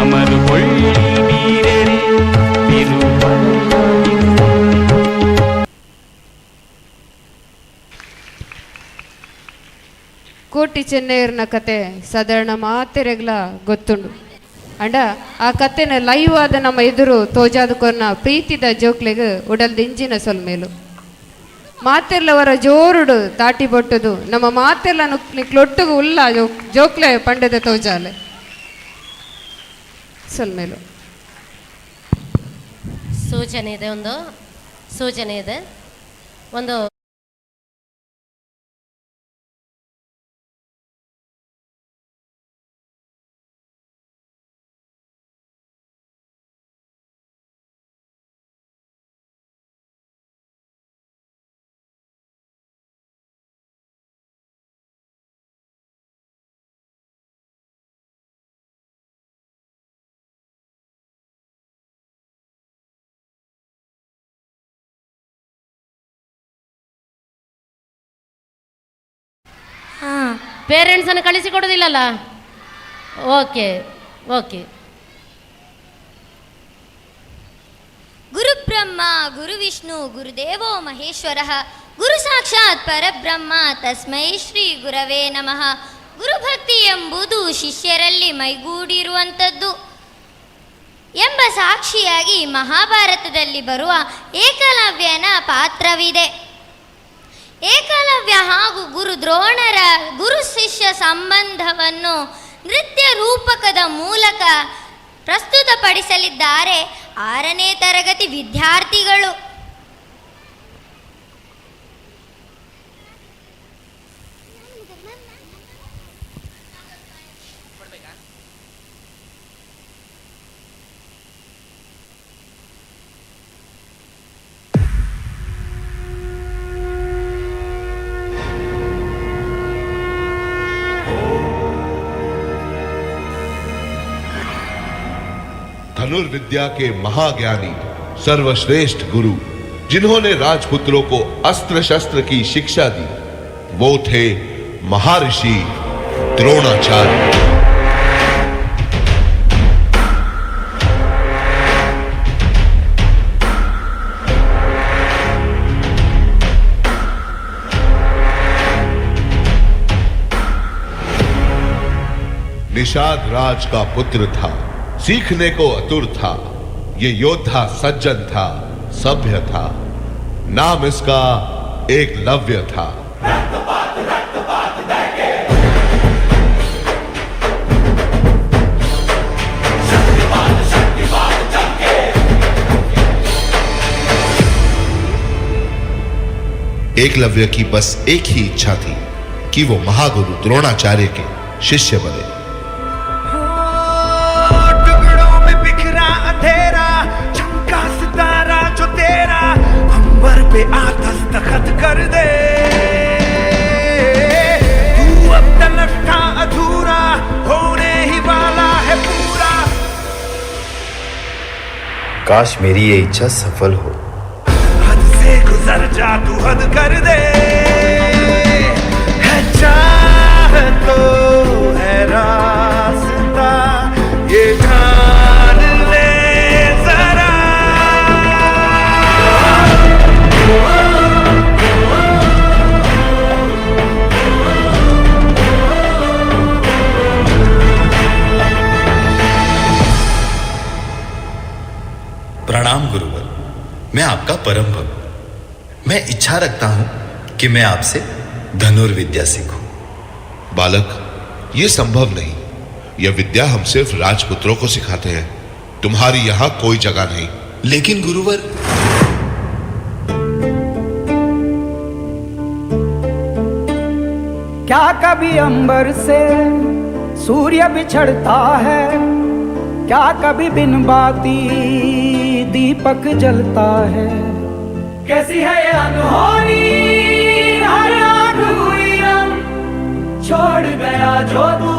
अमर बोल्ली बीरे रे बिरु मगैद ಕೋಟಿ ಚೆನ್ನೈರ್ನ ಕತೆ ಸಾಧಾರಣ ಮಾತೆರೆಗ್ಲ ಗೊತ್ತುಂಡು ಅಂಡ ಆ ಕತೆನ ಲೈವ್ ಆದ ನಮ್ಮ ಎದುರು ತೋಜಾದ ಕೊರ್ನ ಪ್ರೀತಿದ ಜೋಕ್ಲೆಗ್ ಉಡಲ್ದ ಇಂಜಿನ ಸೊಲ್ಮೇಲು ಮಾತೆರ್ಲವರ ಜೋರುಡು ತಾಟಿ ಬೊಟ್ಟದು ನಮ್ಮ ಮಾತೆರ್ಲ ನಿಕ್ಲೊಟ್ಟುಗು ಉಲ್ಲ ಜೋಕ್ಲೆ ಪಂಡದ ತೋಜಾಲೆ ಸೊಲ್ಮೇಲು ಸೂಚನೆ ಇದೆ, ಒಂದು ಸೂಚನೆ ಇದೆ. ಒಂದು ಪೇರೆಂಟ್ಸನ್ನು ಕಳಿಸಿಕೊಡೋದಿಲ್ಲಲ್ಲ? Okay okay. ಗುರುಬ್ರಹ್ಮ ಗುರುವಿಷ್ಣು ಗುರುದೇವೋ ಮಹೇಶ್ವರಃ ಗುರು ಸಾಕ್ಷಾತ್ ಪರಬ್ರಹ್ಮ ತಸ್ಮೈ ಶ್ರೀ ಗುರವೇ ನಮಃ. ಗುರುಭಕ್ತಿ ಎಂಬುದು ಶಿಷ್ಯರಲ್ಲಿ ಮೈಗೂಡಿರುವಂಥದ್ದು ಎಂಬ ಸಾಕ್ಷಿಯಾಗಿ ಮಹಾಭಾರತದಲ್ಲಿ ಬರುವ ಏಕಲವ್ಯನ ಪಾತ್ರವಿದೆ. ಏಕಲವ್ಯ ಹಾಗೂ ಗುರು ದ್ರೋಣರ ಗುರು ಶಿಷ್ಯ ಸಂಬಂಧವನ್ನು ನೃತ್ಯ ರೂಪಕದ ಮೂಲಕ ಪ್ರಸ್ತುತಪಡಿಸಲಿದ್ದಾರೆ 6ನೇ ತರಗತಿ ವಿದ್ಯಾರ್ಥಿಗಳು. धनुर्विद्या के महाज्ञानी सर्वश्रेष्ठ गुरु जिन्होंने राजपुत्रों को अस्त्र शस्त्र की शिक्षा दी, वो थे महर्षि द्रोणाचार्य। निषाद राज का पुत्र था, सीखने को आतुर था, ये योद्धा सज्जन था, सभ्य था। नाम इसका एकलव्य था। एकलव्य की बस एक ही इच्छा थी कि वो महागुरु द्रोणाचार्य के शिष्य बने। पे दस्तखत कर दे, तू अब तलक था अधूरा, होने ही वाला है पूरा। काश मेरी ये इच्छा सफल हो। हद से गुजर जा, तू हद कर दे, है चाह तो है रास्ता, ये जान ले जरा। प्रणाम गुरुवर, मैं आपका परम भक्त। मैं इच्छा रखता हूं कि मैं आपसे धनुर्विद्या सीखूं। बालक, ये संभव नहीं। यह विद्या हम सिर्फ राजपुत्रों को सिखाते हैं, तुम्हारी यहां कोई जगह नहीं। लेकिन गुरुवर, क्या कभी अंबर से सूर्य बिछड़ता है, क्या कभी बिन बाती दीपक जलता है। कैसी है ये अनहोनी हर आग हुई रंग, छोड़ गया जो तू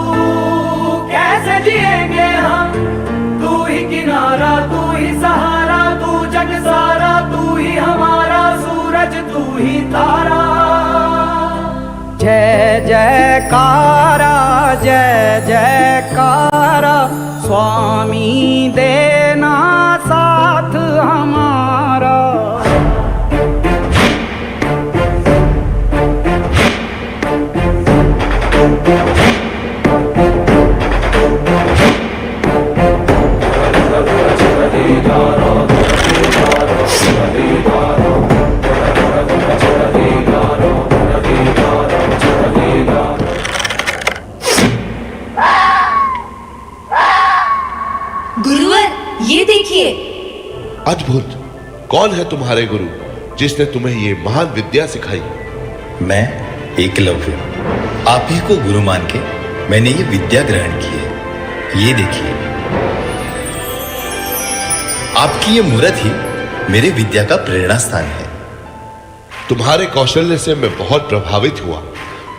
जयकारा जय जयकारा स्वामी देना साथ हमारा। गुरुवर ये देखिए। अद्भुत। कौन है तुम्हारे गुरु जिसने तुम्हें ये महान विद्या सिखाई? मैं एकलव्य, आप ही को गुरु मान के मैंने ये विद्या ग्रहण की है। ये देखिए, आपकी ये मूर्त ही मेरे विद्या का प्रेरणा स्थान है। तुम्हारे कौशल्य से मैं बहुत प्रभावित हुआ।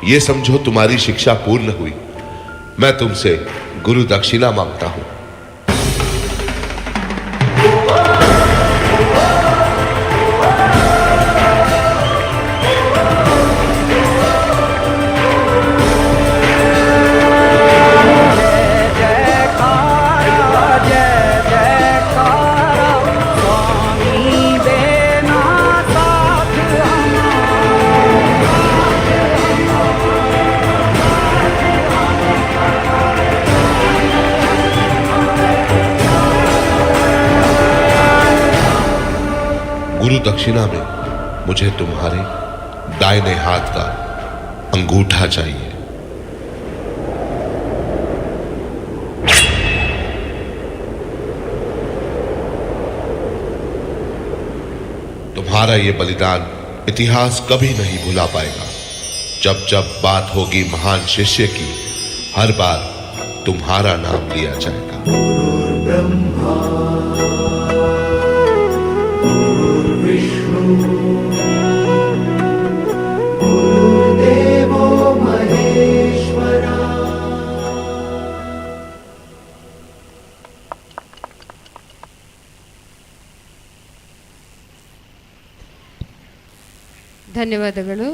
ये समझो तुम्हारी शिक्षा पूर्ण हुई। मैं तुमसे गुरु दक्षिणा मांगता हूं। गुरु दक्षिणा में मुझे तुम्हारे दाहिने हाथ का अंगूठा चाहिए। तुम्हारा ये बलिदान इतिहास कभी नहीं भुला पाएगा। जब जब बात होगी महान शिष्य की, हर बार तुम्हारा नाम लिया जाएगा। ब्रह्मा विष्णु गुरुदेवो महेश्वरा। ಧನ್ಯವಾದಗಳು.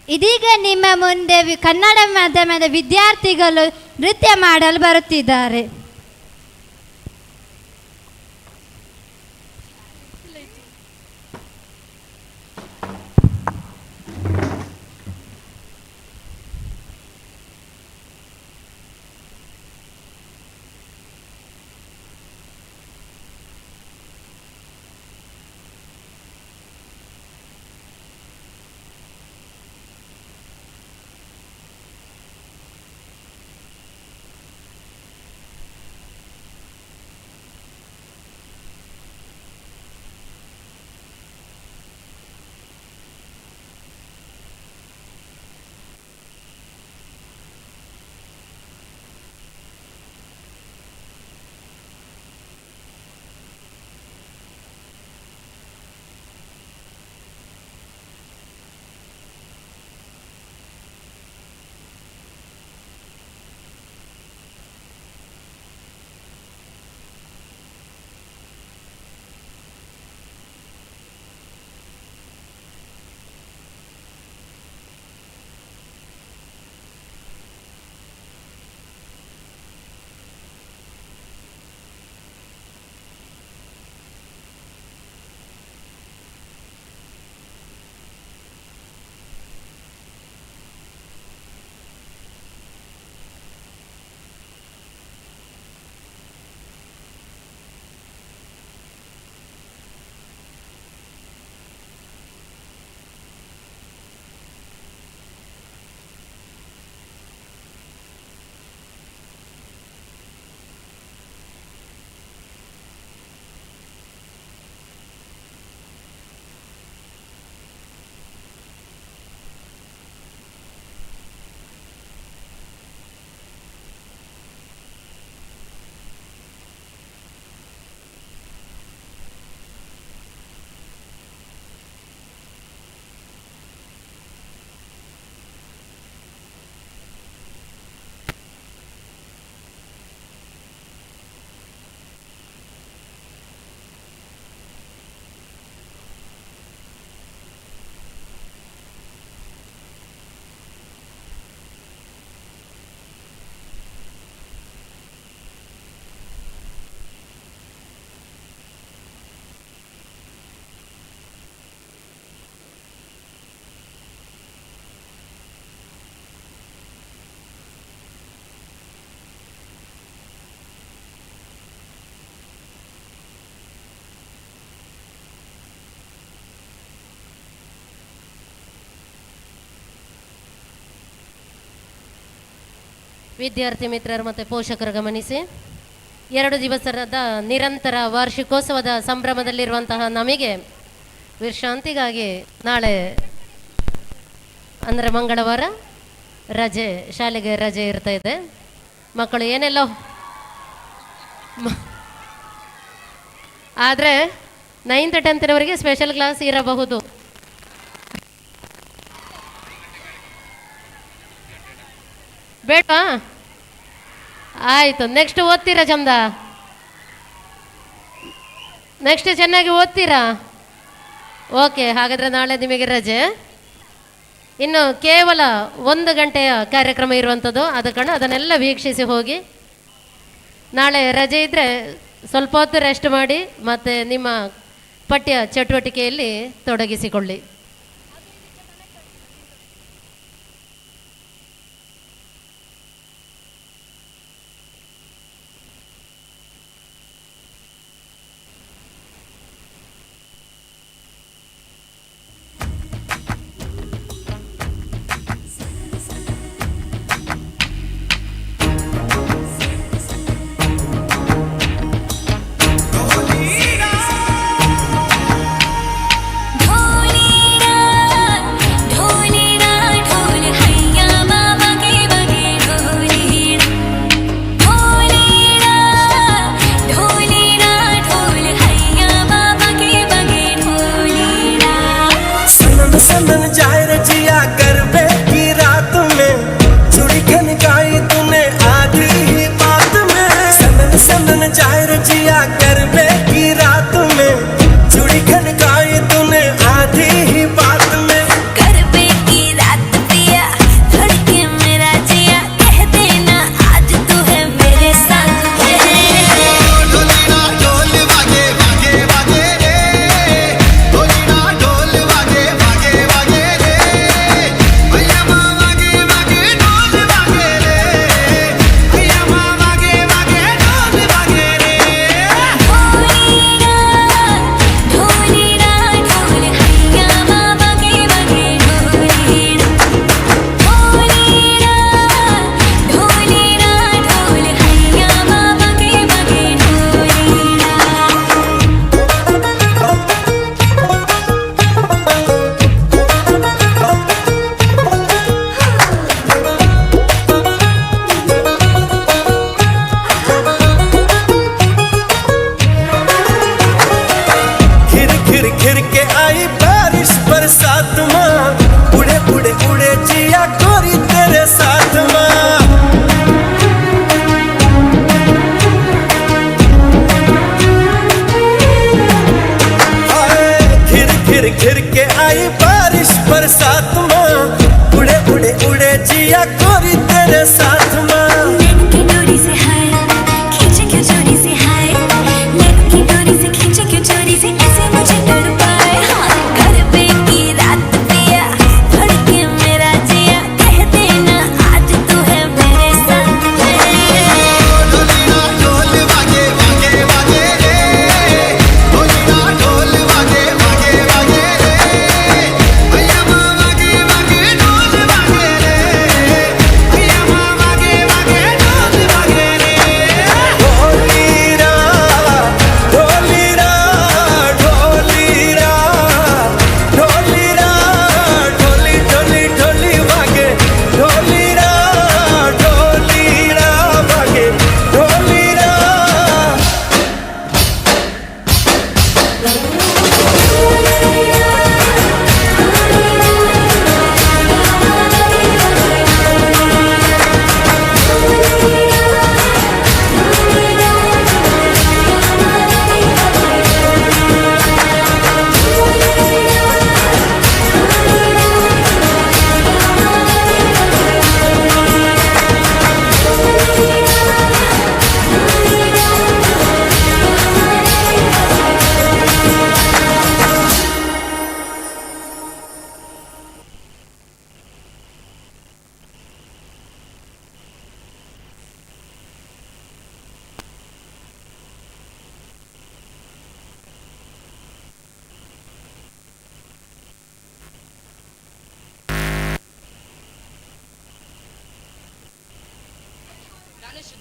ಇದೀಗ ನಿಮ್ಮ ಮುಂದೆ ಕನ್ನಡ ಮಾಧ್ಯಮದ ವಿದ್ಯಾರ್ಥಿಗಳು ನೃತ್ಯ ಮಾಡಲು ಬರುತ್ತಿದ್ದಾರೆ. ವಿದ್ಯಾರ್ಥಿ ಮಿತ್ರರು ಮತ್ತು ಪೋಷಕರು ಗಮನಿಸಿ, 2 ದಿವಸದ ನಿರಂತರ ವಾರ್ಷಿಕೋತ್ಸವದ ಸಂಭ್ರಮದಲ್ಲಿರುವಂತಹ ನಮಗೆ ವಿಶ್ರಾಂತಿಗಾಗಿ ನಾಳೆ ಅಂದರೆ ಮಂಗಳವಾರ ರಜೆ, ಶಾಲೆಗೆ ರಜೆ ಇರ್ತಾ ಇದೆ. ಮಕ್ಕಳು ಏನೆಲ್ಲೋ ಆದರೆ 9th 10th ಸ್ಪೆಷಲ್ ಕ್ಲಾಸ್ ಇರಬಹುದು. ಬೇಡವಾ? ಆಯಿತು. ನೆಕ್ಸ್ಟ್ ಓದ್ತೀರಾ ಚಂದ? ನೆಕ್ಸ್ಟ್ ಚೆನ್ನಾಗಿ ಓದ್ತೀರಾ? ಓಕೆ, ಹಾಗಾದರೆ ನಾಳೆ ನಿಮಗೆ ರಜೆ. ಇನ್ನು ಕೇವಲ 1 ಗಂಟೆಯ ಕಾರ್ಯಕ್ರಮ ಇರುವಂಥದ್ದು, ಆದ ಕಾರಣ ಅದನ್ನೆಲ್ಲ ವೀಕ್ಷಿಸಿ ಹೋಗಿ. ನಾಳೆ ರಜೆ ಇದ್ದರೆ ಸ್ವಲ್ಪ ಹೊತ್ತು ರೆಸ್ಟ್ ಮಾಡಿ ಮತ್ತು ನಿಮ್ಮ ಪಠ್ಯ ಚಟುವಟಿಕೆಯಲ್ಲಿ ತೊಡಗಿಸಿಕೊಳ್ಳಿ.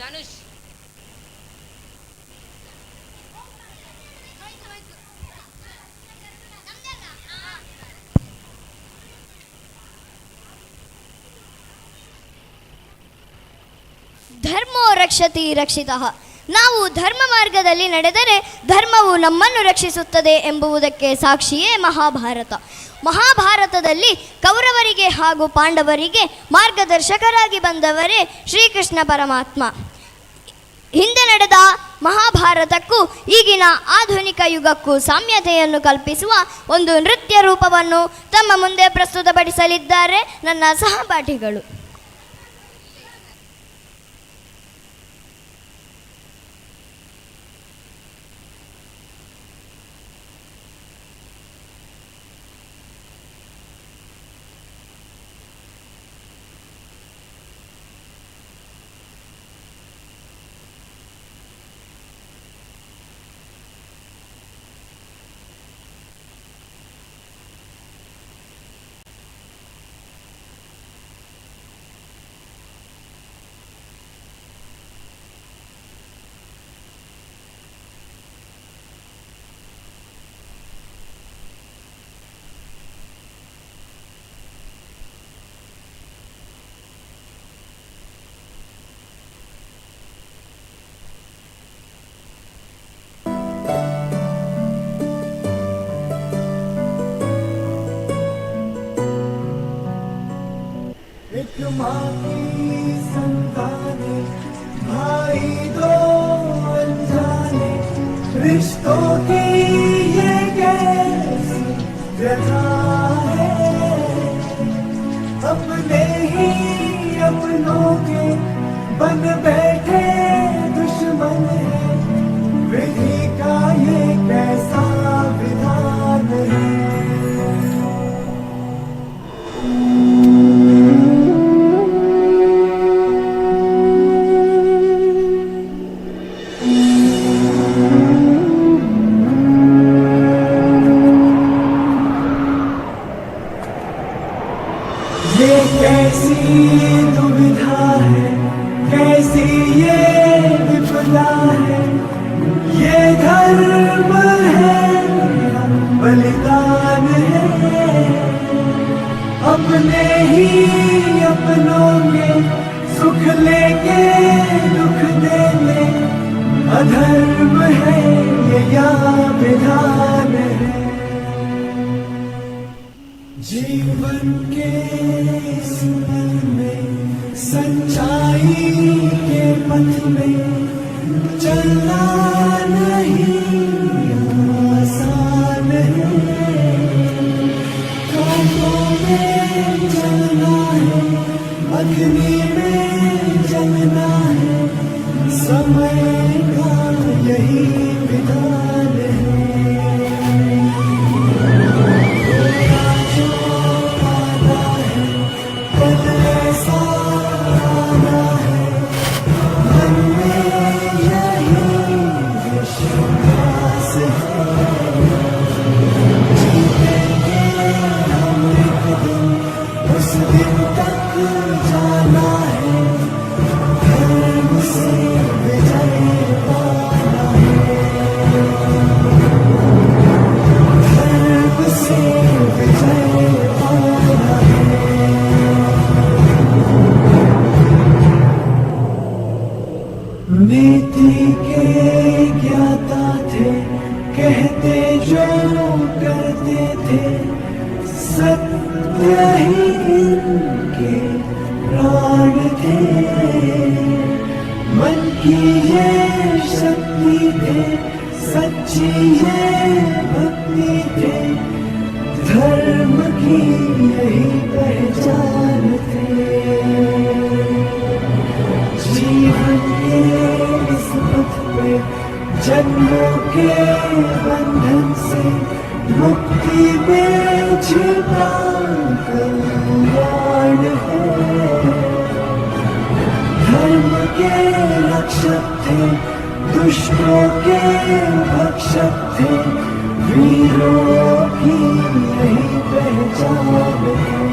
ಧನುಷ್ ಧರ್ಮೋ ರಕ್ಷತಿ ರಕ್ಷಿತಃ. ನಾವು ಧರ್ಮ ಮಾರ್ಗದಲ್ಲಿ ನಡೆದರೆ ಧರ್ಮವು ನಮ್ಮನ್ನು ರಕ್ಷಿಸುತ್ತದೆ ಎಂಬುದಕ್ಕೆ ಸಾಕ್ಷಿಯೇ ಮಹಾಭಾರತ. ಮಹಾಭಾರತದಲ್ಲಿ ಕೌರವರಿಗೆ ಹಾಗೂ ಪಾಂಡವರಿಗೆ ಮಾರ್ಗದರ್ಶಕರಾಗಿ ಬಂದವರೇ ಶ್ರೀಕೃಷ್ಣ ಪರಮಾತ್ಮ. ಹಿಂದೆ ನಡೆದ ಮಹಾಭಾರತಕ್ಕೂ ಈಗಿನ ಆಧುನಿಕ ಯುಗಕ್ಕೂ ಸಾಮ್ಯತೆಯನ್ನು ಕಲ್ಪಿಸುವ ಒಂದು ನೃತ್ಯ ರೂಪವನ್ನು ತಮ್ಮ ಮುಂದೆ ಪ್ರಸ್ತುತಪಡಿಸಲಿದ್ದಾರೆ ನನ್ನ ಸಹಪಾಠಿಗಳು. एक माँ की संताने भाई दो अनजाने, रिश्तों की ये कैसी व्यथा है। अपने ही अपनों के बन बैठे दुश्मन है, विधि का ये कैसा विधान है। दुविधा है, कैसी ये विपदा है, ये धर्म है या बलिदान है। अपने ही अपनों में सुख लेके दुख देने, अधर्म है ये या विधान है। जीवन के सच्चाई के पथ में चलना नहीं आसान है। कांटों में चलना है, अग्नि में जलना है, समय का यही विधान है। उस दिन तक जाना है, धर्म से विजय पाना है, धर्म से विजय पाना है। नीति के ज्ञाता थे, कहते जो करते थे, सत्य ही इनके प्राण थे। मन की ये शक्ति थे, सच्ची ये भक्ति थे, धर्म की यही पहचान थे। जीवन के इस पथ पे जन्मों के बंधन से मुक्ति में छिपा कल्याण है। धर्म के रक्षक थे, दुष्टों के भक्षक थे, वीरों की यही पहचान है।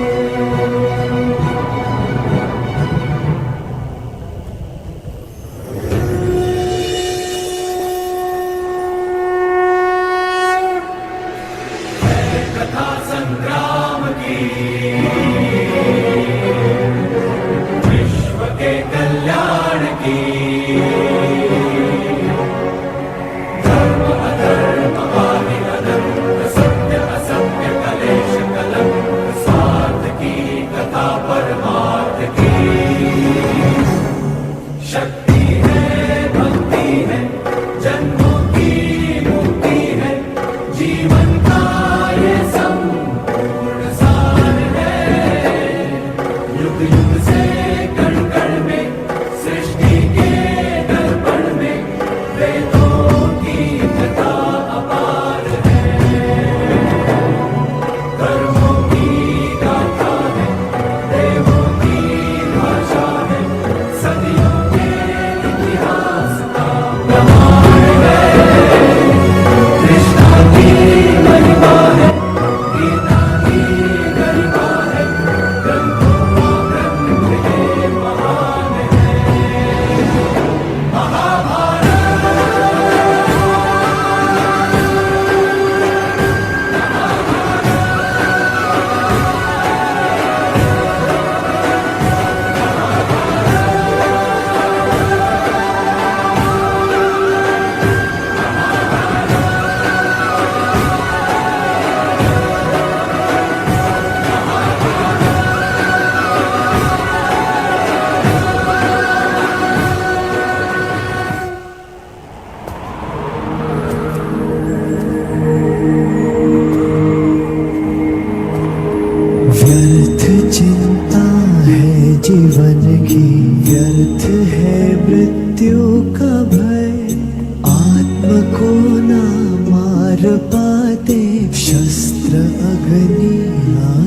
पाते शस्त्र अग्नि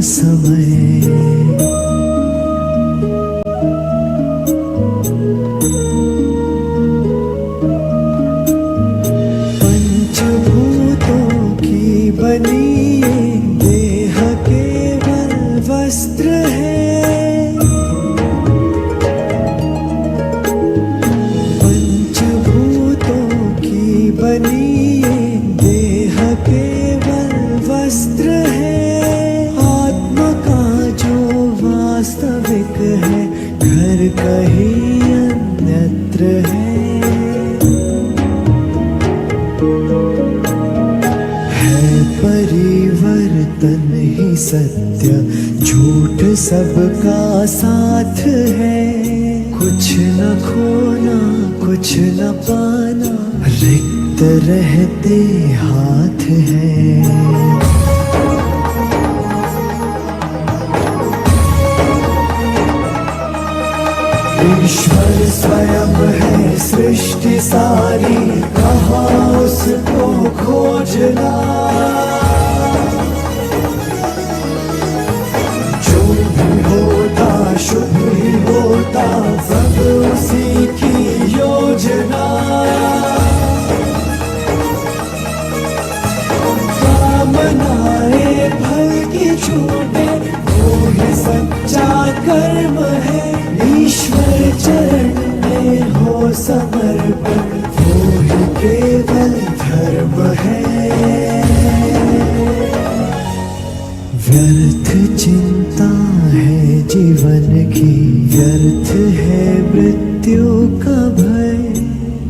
समय। पंचभूतों की बनी देह केवल वस्त्र है। पंचभूतों की बनी देह केवल वस्त्र है। आत्मा का जो वास्तविक है घर कहीं अन्यत्र है। परिवर्तन ही सत्य झूठ सबका साथ है। कुछ न खोना कुछ न पाना रिक्त रहते हाथ है। ईश्वर स्वयं है सृष्टि सारी कहाँ उसको खोजना। जो भी होता शुभ ही होता सब उसी की योजना। कामनाएं फल की छूटे वो ही सच्चा कर्म है। ईश्वर चरण में हो समर्पण वो ही केवल धर्म है। व्यर्थ चिंता है जीवन की व्यर्थ है मृत्यु का भय।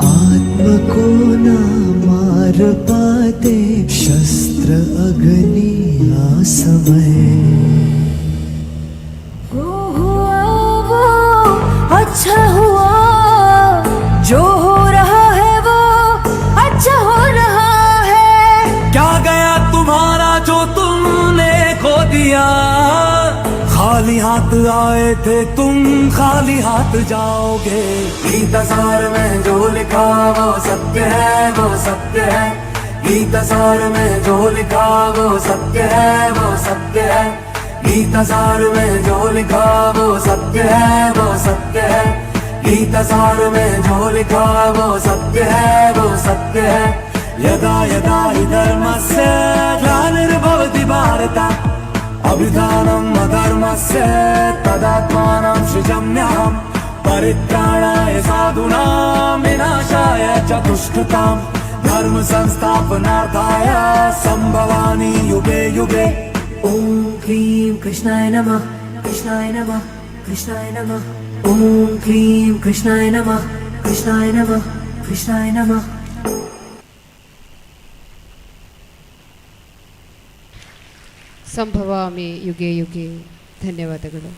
आत्म को ना मार पाते शस्त्र अग्नि समय। अच्छा हुआ जो हो रहा है वो अच्छा हो रहा है। क्या गया तुम्हारा जो तुमने खो दिया। खाली हाथ आए थे तुम खाली हाथ जाओगे। गीता सार में जो लिखा वो सत्य है वो सत्य है। गीता सार में जो लिखा वो सत्य है वो सत्य है। गीता सार में जो लिखा वो सत्य है वो सत्य है। गीता सार में जो लिखा वो सत्य है वो सत्य है। यदा यदा हि धर्मस्य ग्लानिर्भवति भारत अभिधानम् अधर्मस्य तदात्मानं सृजाम्यहम्। परित्राणाय साधूनां विनाशाय च दुष्कृताम्। धर्म संस्थापनार्थाय संभवामि युगे युगे। ओम क्लीं कृष्णाय नमः कृष्णाय नमः कृष्णाय नमः। ओम क्लीं कृष्णाय नमः कृष्णाय नमः कृष्णाय नमः। ಸಂಭವಾಮಿ ಯುಗೆ ಯುಗೆ. ಧನ್ಯವಾದಗಳು.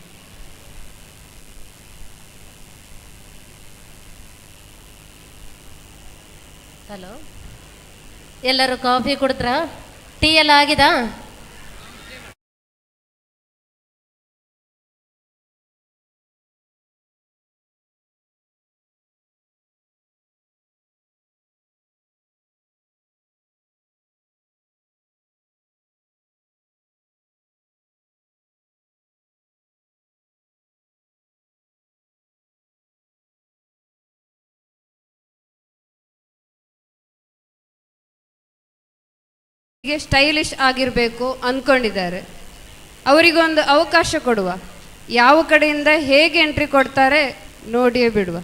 ಹಲೋ, ಎಲ್ಲರೂ ಕಾಫಿ ಕುಡಿದ್ರಾ? ಟೀ ಎಲ್ಲ ಆಗಿದಾ? ಹೀಗೆ ಸ್ಟೈಲಿಶ್ ಆಗಿರಬೇಕು ಅಂದ್ಕೊಂಡಿದ್ದಾರೆ. ಅವರಿಗೊಂದು ಅವಕಾಶ ಕೊಡುವ. ಯಾವ ಕಡೆಯಿಂದ ಹೇಗೆ ಎಂಟ್ರಿ ಕೊಡ್ತಾರೆ ನೋಡಿಯೇ ಬಿಡುವ.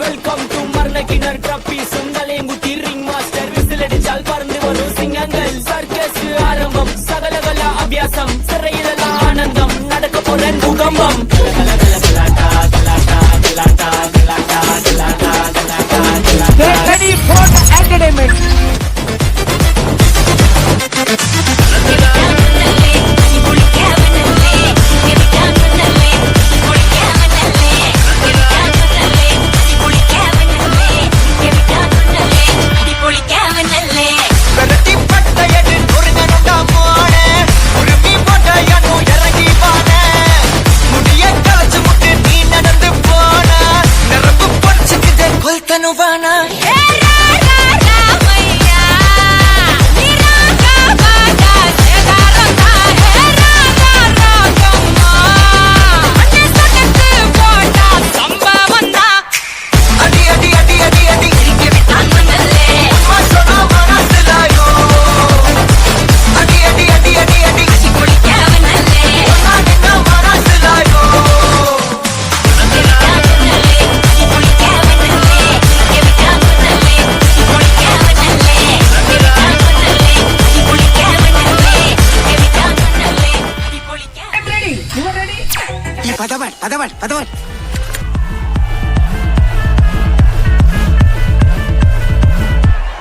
വെൽക്കം ടു മർണക്കിണർ ട്രപ്പി സുംഗലേങ്കുട്ടി റിംഗ് മാസ്റ്റർ വിസിലടിച്ചാൽ പറന്നു വരും സിംഗങ്ങൾ. സർക്കസ് ആരംഭം സകലകല അഭ്യാസം സിറയിലല്ല ആനന്ദം നടക്കപ്പോഴൻ ഭൂകമ്പം. Get ready for the academic. ಪಟ್ಟೆಯನ್ನು ನುರಿഞ്ഞ ಮೊಟ್ಟೆ ಉರುಮಿ ಪೊಟ್ಟೆಯನ್ನು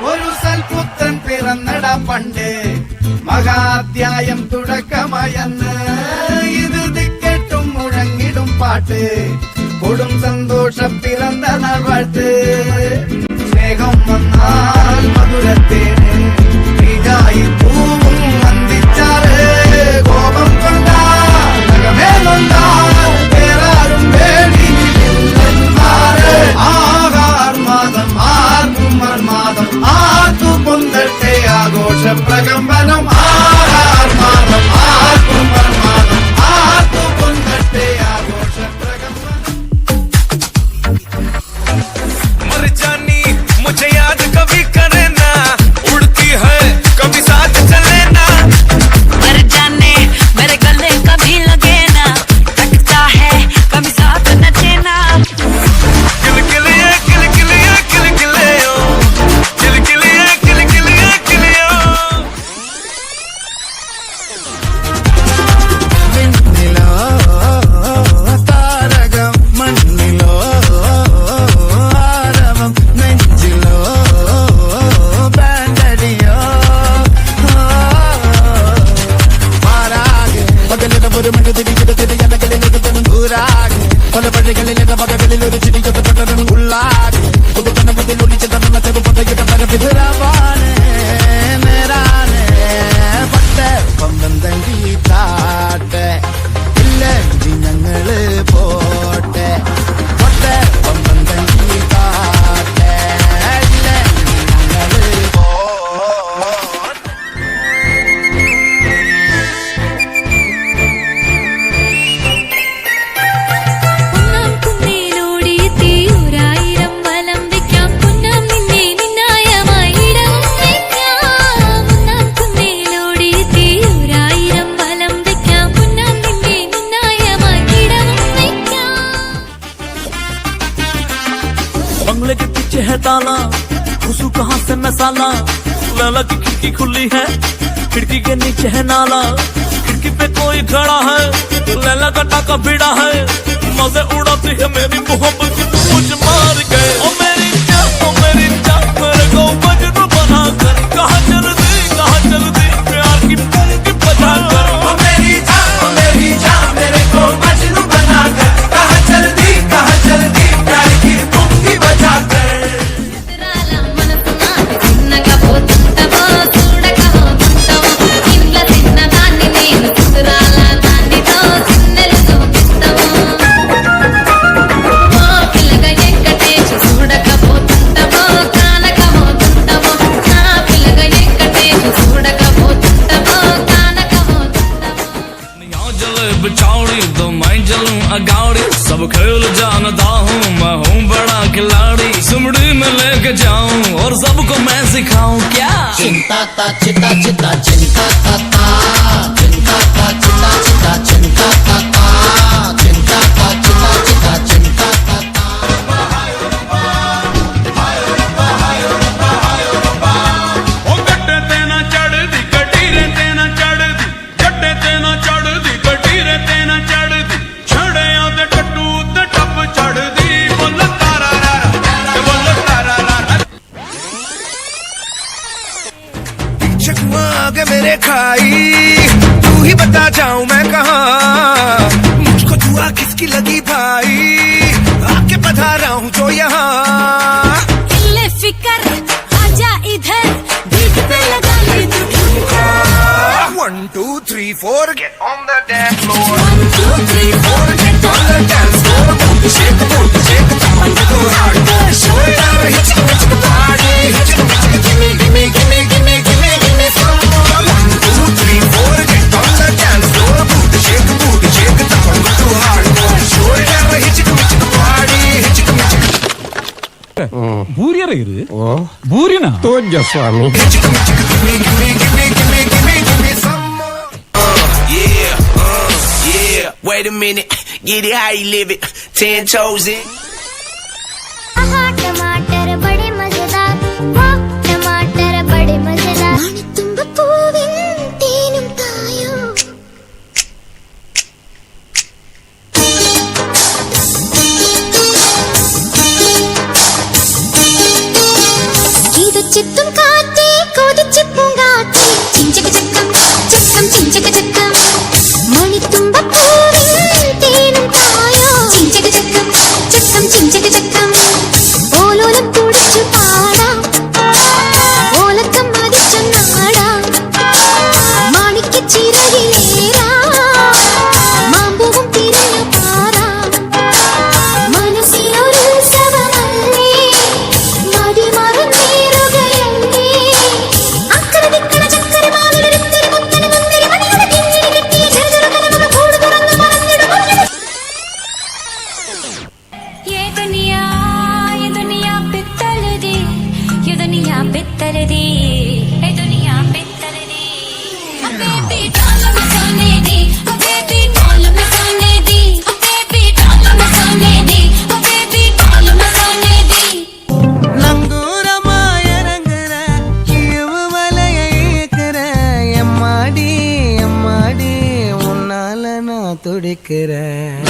ഒരു സൽപുത്രൻ പിറന്നട പണ്ട് മഹാധ്യായം തുടക്കമായെന്ന് ഇത് ദിക്കെട്ടും മുഴങ്ങിടും പാട്ട് കൊടും സന്തോഷം പിറന്ന നാൾ വാഴ്ത്ത് സ്നേഹം വന്നാൽ മധുരത്തേന് തീരായി പൂവും വന്ദിച്ചാറ് കോപം കൊണ്ടാൽ നഖമേ നൊന്താൽ വേറാരും വേണ്ടിയില്ലെന്നാറ് ആഹാർമാദം ആർക്കും മാദം ആർക്കു പൊന്തട്ടെ ആഘോഷ പ്രകമ്പനം ആഹാർമാദം ആർക്കും മാദം ആർക്കു പൊന്തട്ടെ ആഘോഷ പ്രകമ്പനം मर जानी मुझे याद कभी करे ना उड़ती है कभी साथ चले ना मर जाने मेरे गले कभी लगे ना कटता है कभी साथ नचे ना किल किलिए किल किलिए किल किलियो किल किलिए किल किलिए किलियो മണ്ണിലോ താരകം മണ്ണിലോ ആരവം നെഞ്ചിലോ ബാൻഡടിയോ മാറാകെ പകലിന് ഒരു മണി തിരികിടത്തിരിക്കലകളിലേക്ക് ദൂരാകെ പല വഴികളിലെ പകകളിൽ ഒരു ചിരിക്കപ്പെട്ടതും ഉള്ളാകെ പുതുതണമതിൽ ഒളിച്ചു തന്ന ചെറുപ്പതയുടെ പരവിധരാവാണ് നേരാണ് പട്ട് പമ്പം തണ്ടി താട്ടെ ഇല്ലെങ്കിൽ ഞങ്ങള് പോട്ടെ പട്ട് പമ്പം തണ്ടി താട്ടെ ഇല്ലെങ്കിൽ ഞങ്ങള് ഒന്നാം കുന്നിലൂടെ തീയൊരായിരം വലം വെക്കാം പൊന്നാം നിന്നെ നിന്നായമായി ഇടവും വെക്കാം ഒന്നാം കുന്നിലൂടെ തീയൊരായിരം വലം വെക്കാം പൊന്നാം നിന്നെ നിന്നായമായി ഇടവും വെക്കാം बंगले के पीछे है ताला घुसू कहाँ से मैं साला लैला की खिड़की खुली है खिड़की के नीचे है नाला खिड़की पे कोई खड़ा है लैला का टाका भिड़ा है मजे उड़ाती है मेरी मोहब्बत की तू मुझ मार गए ओ मेरी जान मेरे को मजनू बना कर कहाँ चल दी प्यार की पंक्ति बजा कर ओ मेरी जान मेरे को मजनू बना कर कहाँ चल दी प्यार की पंक्ति बजा कर చిన్నగా పోతుంటావో చూడకవో ఉంటావో ఇంట్లో చిన్నదాన్ని నేను కుదురాల దానితో చిన్నలు చూపిస్తావో మా పిల్లగా ఎక్కటేసి చూడకపోతుంటావో కానకపోతుంటావో నా పిల్లగా ఎక్కటేసి చూడకపోతుంటావో కానకపోతుంటావో यहाँ जलेब चौड़ी तो मैं जलूं अगाड़ी सब खेल जानता हूँ मैं हूँ बड़ा खिलाड़ी सुमड़ी में लेके जाऊं और सबको मैं सिखाऊं क्या चिंता ता चिता चिता चिंता ता ता चिंता ता चिता चिता चिंता ता ता चिंता ता चिता चिता चिंता ता ता ओ गड्ढे ते ना चढ़ दी कटीरे ते ना चढ़ दी गड्ढे ते ना चढ़ दी कटीरे ते ना चढ़ दी छड़े आते टट्टू ते टप चढ़ दी बोल तारा रा बोल तारा रा चकमा के मेरे खाई तू ही बता जाऊं मैं कहाँ मुझको दुआ किसकी लगी भाई आके पधारा हूँ जो यहाँ ले फिकर आजा इधर बीट पे लगा ले तू ठुमका 1 2 3 4 get on the dance floor 1 2 3 4 get on the dance floor shake the booty shake the top and go hard shoulder hit the party gimme gimme gimme gimme gimme gimme some more 1 2 3 4 get on the dance floor shake the top and go hard shoulder hit the party ಭೂರ್ಯರೈರು ಭೂರಿನ ತೋಜ Swami Wait a minute, get it how you live it. 10 toes in. टमाटर बड़े मजेदार वाह टमाटर बड़े मजेदार तुम पूविन तीनुम तायो ചിത്തും കാറ്റേ കൊതിച്ചു പൂങ്കാറ്റേ ചിഞ്ചക ചക്കം ചക്കം ചിഞ്ചക ചക്കം മണിത്തുമ്പപ്പൂവിൻ തേനും തായോ ചിഞ്ചക ചക്കം ചക്കം ചിഞ്ചക ചക്കം ഓലോലം കുടിച്ചു പാടാം ഓലക്കം മതിച്ചു നാടാം മാണിക്ക ചിറകിലേറാ മാമ്പൂവും തിരിഞ്ഞു പാറാം മനസ്സിലൊരു ഉത്സവമല്ലേ മടിമറന്നേറുകയല്ലേ അക്കരെ ദിക്കണ ചക്കര മാവിലൊരുത്തരി മുത്തരി മുന്തിരി മണിയുടെ കിങ്ങിണി കെട്ടിയ ചെറുചെറു കനവുകൾ കൂട് തുറന്ന് പറന്നിടും ये दुनिया पित्तल दी ये दुनिया पित्तल दी ये दुनिया पित्तल दी बेबी डाल में सोने दी बेबी डाल में सोने दी बेबी डाल में सोने दी बेबी डाल में सोने दी நங்கூரமாயரங்குற இழுவு வலைய இழுக்கிற எம்மாடி எம்மாடி உன்னால நான் துடிக்கிறேன்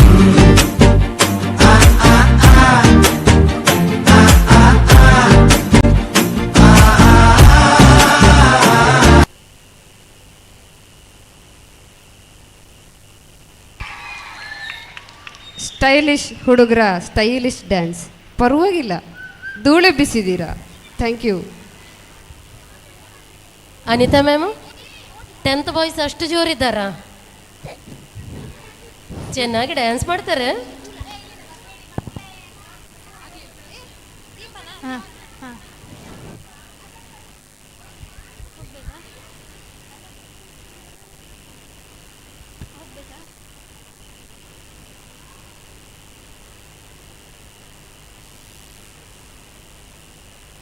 ಸ್ಟೈಲಿಶ್ ಹುಡುಗರ ಸ್ಟೈಲಿಶ್ ಡ್ಯಾನ್ಸ್ ಪರವಾಗಿಲ್ಲ, ಧೂಳೆ ಬಿಸಿದ್ದೀರಾ. Thank you. Anita ma'am 10th boys ಅಷ್ಟು ಜೋರಿದ್ದಾರಾ? ಚೆನ್ನಾಗಿ ಡ್ಯಾನ್ಸ್ ಮಾಡ್ತಾರೆ.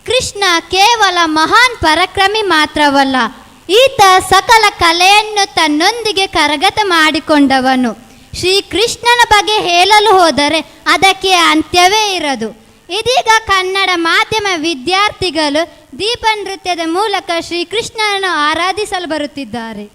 ಕೃಷ್ಣ ಕೇವಲ ಮಹಾನ್ ಪರಾಕ್ರಮಿ ಮಾತ್ರವಲ್ಲ, ಈತ ಸಕಲ ಕಲೆಯನ್ನು ತನ್ನೊಂದಿಗೆ ಕರಗತ ಮಾಡಿಕೊಂಡವನು. ಶ್ರೀಕೃಷ್ಣನ ಬಗ್ಗೆ ಹೇಳಲು ಹೋದರೆ ಅದಕ್ಕೆ ಅಂತ್ಯವೇ ಇರದು. ಇದೀಗ ಕನ್ನಡ ಮಾಧ್ಯಮ ವಿದ್ಯಾರ್ಥಿಗಳು ದೀಪ ನೃತ್ಯದ ಮೂಲಕ ಶ್ರೀಕೃಷ್ಣನನ್ನು ಆರಾಧಿಸಲು ಬರುತ್ತಿದ್ದಾರೆ.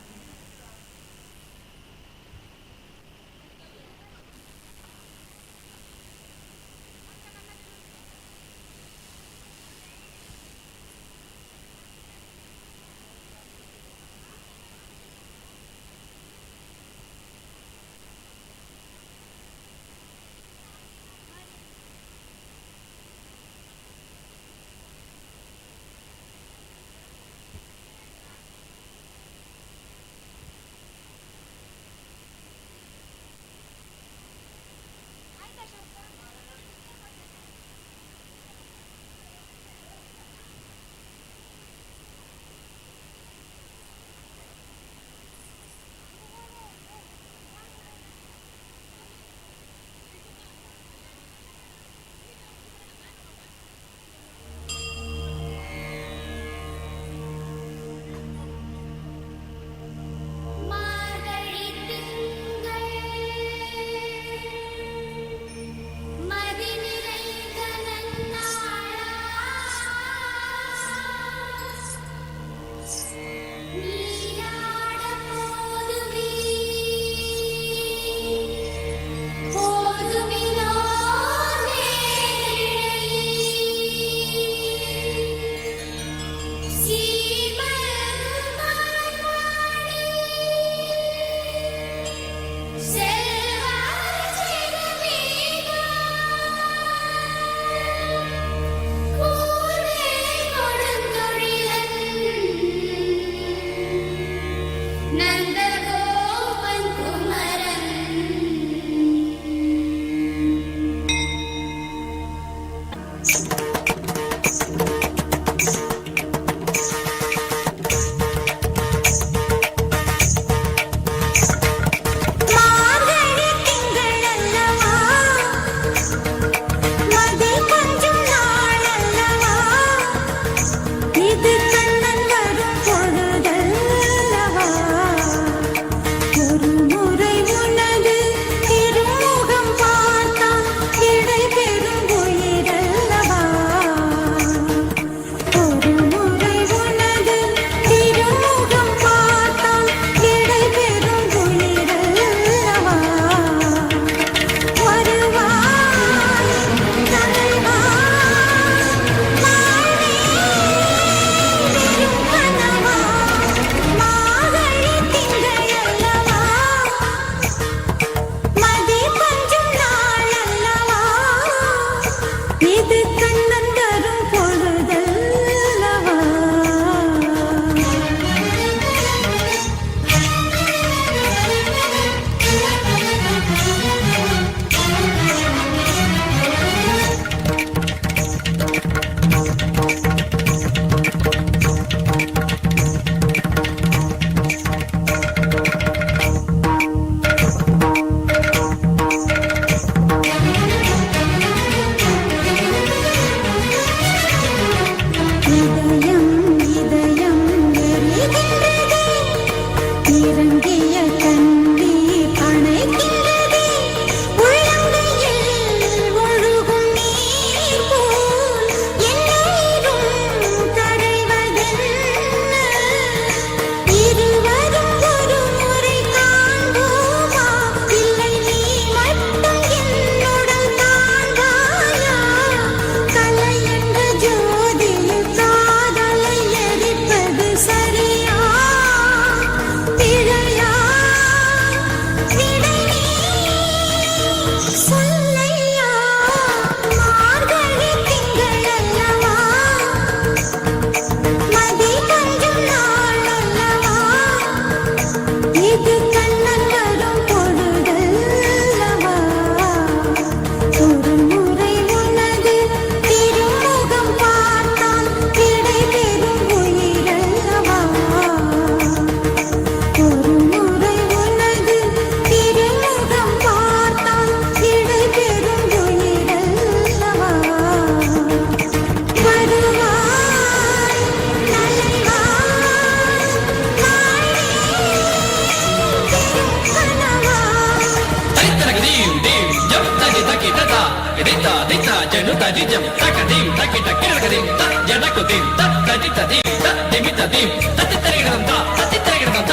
ದಿತ್ತ ದಿತ್ತ ಜನು ತಜಿಜಂ ತಕ ದೀಂ ತಕಿ ಟಕಿ ರಕದಿಂ ತ ಜನಕು ದೀಂ ತ ತಜಿ ತದೀಂ ತ ದಿಮಿತ ದೀಂ ತತಿ ತರಿಗಡಂತ ತತಿ ತರಿಗಡಂತ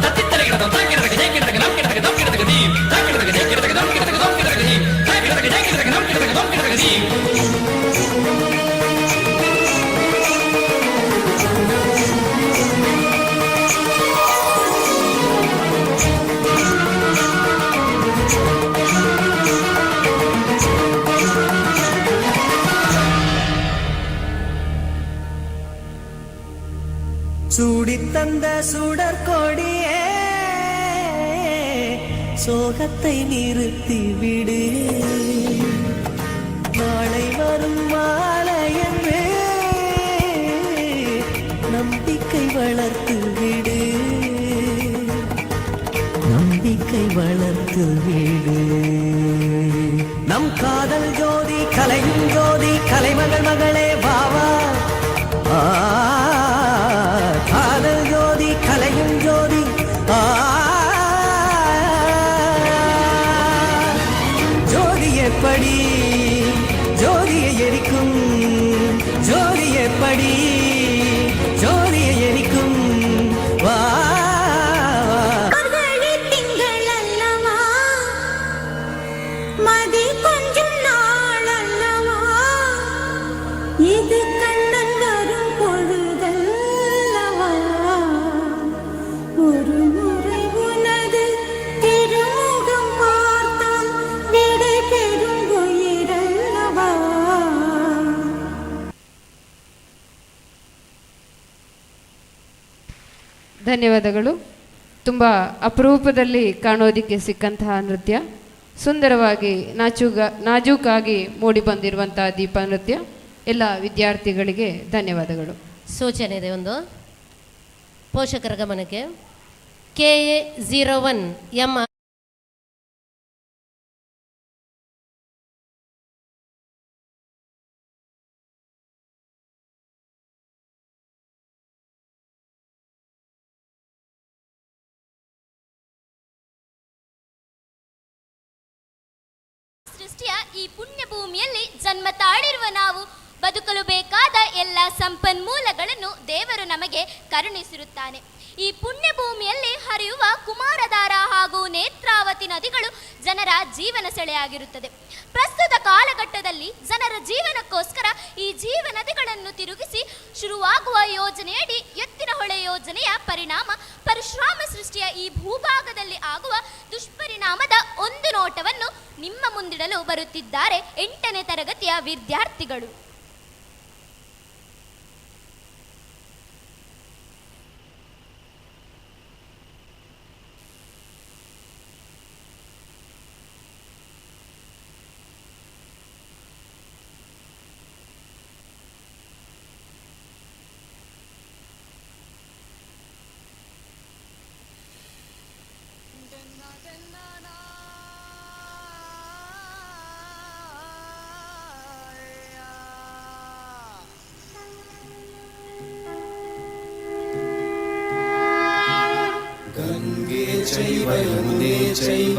ತತಿ ತರಿಗಡಂತ ಕಿಡಕ ಜೈ ಕಿಡಕ ನಂ ಕಿಡಕ ದಂ ಕಿಡಕ ದೀಂ ತ ಕಿಡಕ ಜೈ ಕಿಡಕ ದಂ ಕಿಡಕ ದಂ ಕಿಡಕ ದೀಂ ತ ಕಿಡಕ ಜೈ ಕಿಡಕ ನಂ ಕಿಡಕ ದಂ ಕಿಡಕ ದೀಂ சூடித்தந்த சுடர் கொடியே சோகத்தை நிறுத்தி விடு, நாளை வரும் மாலையன்று நம்பிக்கை வளர்த்து விடு, நம்பிக்கை வளர்த்து விடு. நம் காதல் ஜோதி கலையும் ஜோதி கலைமகள் மகளே பாவா, காதல் ஜோதி கலையும் ஜோதி ஜோதி எப்படி ஜோதியை எரிக்கும், ஜோதி எப்படி ஜோதியை எரிக்கும். வா திங்கள் அல்லவா, மதி கொஞ்சம் நாள் அல்லவா, இது கண்ணன் வரும் பொழுதல்லவா, ஒரு முறை உனது திருமுகம் பார்த்தால் விடை பெறும் உயிரல்லவா. ಧನ್ಯವಾದಗಳು. ತುಂಬ ಅಪರೂಪದಲ್ಲಿ ಕಾಣೋದಕ್ಕೆ ಸಿಕ್ಕಂತಹ ನೃತ್ಯ, ಸುಂದರವಾಗಿ ನಾಜೂಕಾಗಿ ಮೂಡಿ ಬಂದಿರುವಂತಹ ದೀಪ ನೃತ್ಯ. ಎಲ್ಲ ವಿದ್ಯಾರ್ಥಿಗಳಿಗೆ ಧನ್ಯವಾದಗಳು. ಸೂಚನೆ ಇದೆ ಒಂದು ಪೋಷಕರ ಗಮನಕ್ಕೆ. KA01 ಎಂ ಸೃಷ್ಟಿಯ ಈ ಪುಣ್ಯ ಭೂಮಿಯಲ್ಲಿ ಜನ್ಮ ತಾಳಿರುವ ನಾವು ಬದುಕಲು ಬೇಕಾದ ಎಲ್ಲ ಸಂಪನ್ಮೂಲಗಳನ್ನು ದೇವರು ನಮಗೆ ಕರುಣಿಸಿರುತ್ತಾನೆ. ಈ ಪುಣ್ಯ ಭೂಮಿಯಲ್ಲಿ ಹರಿಯುವ ಕುಮಾರಧಾರ ಹಾಗೂ ನೇತ್ರಾವತಿ ನದಿಗಳು ಜನರ ಜೀವನ ಸೆಳೆಯಾಗಿರುತ್ತದೆ. ಪ್ರಸ್ತುತ ಕಾಲಘಟ್ಟದಲ್ಲಿ ಜನರ ಜೀವನಕ್ಕೋಸ್ಕರ ಈ ಜೀವ ನದಿಗಳನ್ನು ತಿರುಗಿಸಿ ಶುರುವಾಗುವ ಯೋಜನೆಯಡಿ ಎತ್ತಿನಹೊಳೆ ಯೋಜನೆಯ ಪರಿಣಾಮ ಪರಶುರಾಮ ಸೃಷ್ಟಿಯ ಈ ಭೂಭಾಗದಲ್ಲಿ ಆಗುವ ದುಷ್ಪರಿಣಾಮದ ಒಂದು ನೋಟವನ್ನು ನಿಮ್ಮ ಮುಂದಿಡಲು ಬರುತ್ತಿದ್ದಾರೆ 8ನೇ ತರಗತಿಯ ವಿದ್ಯಾರ್ಥಿಗಳು. गंगे चैव यमुने चैव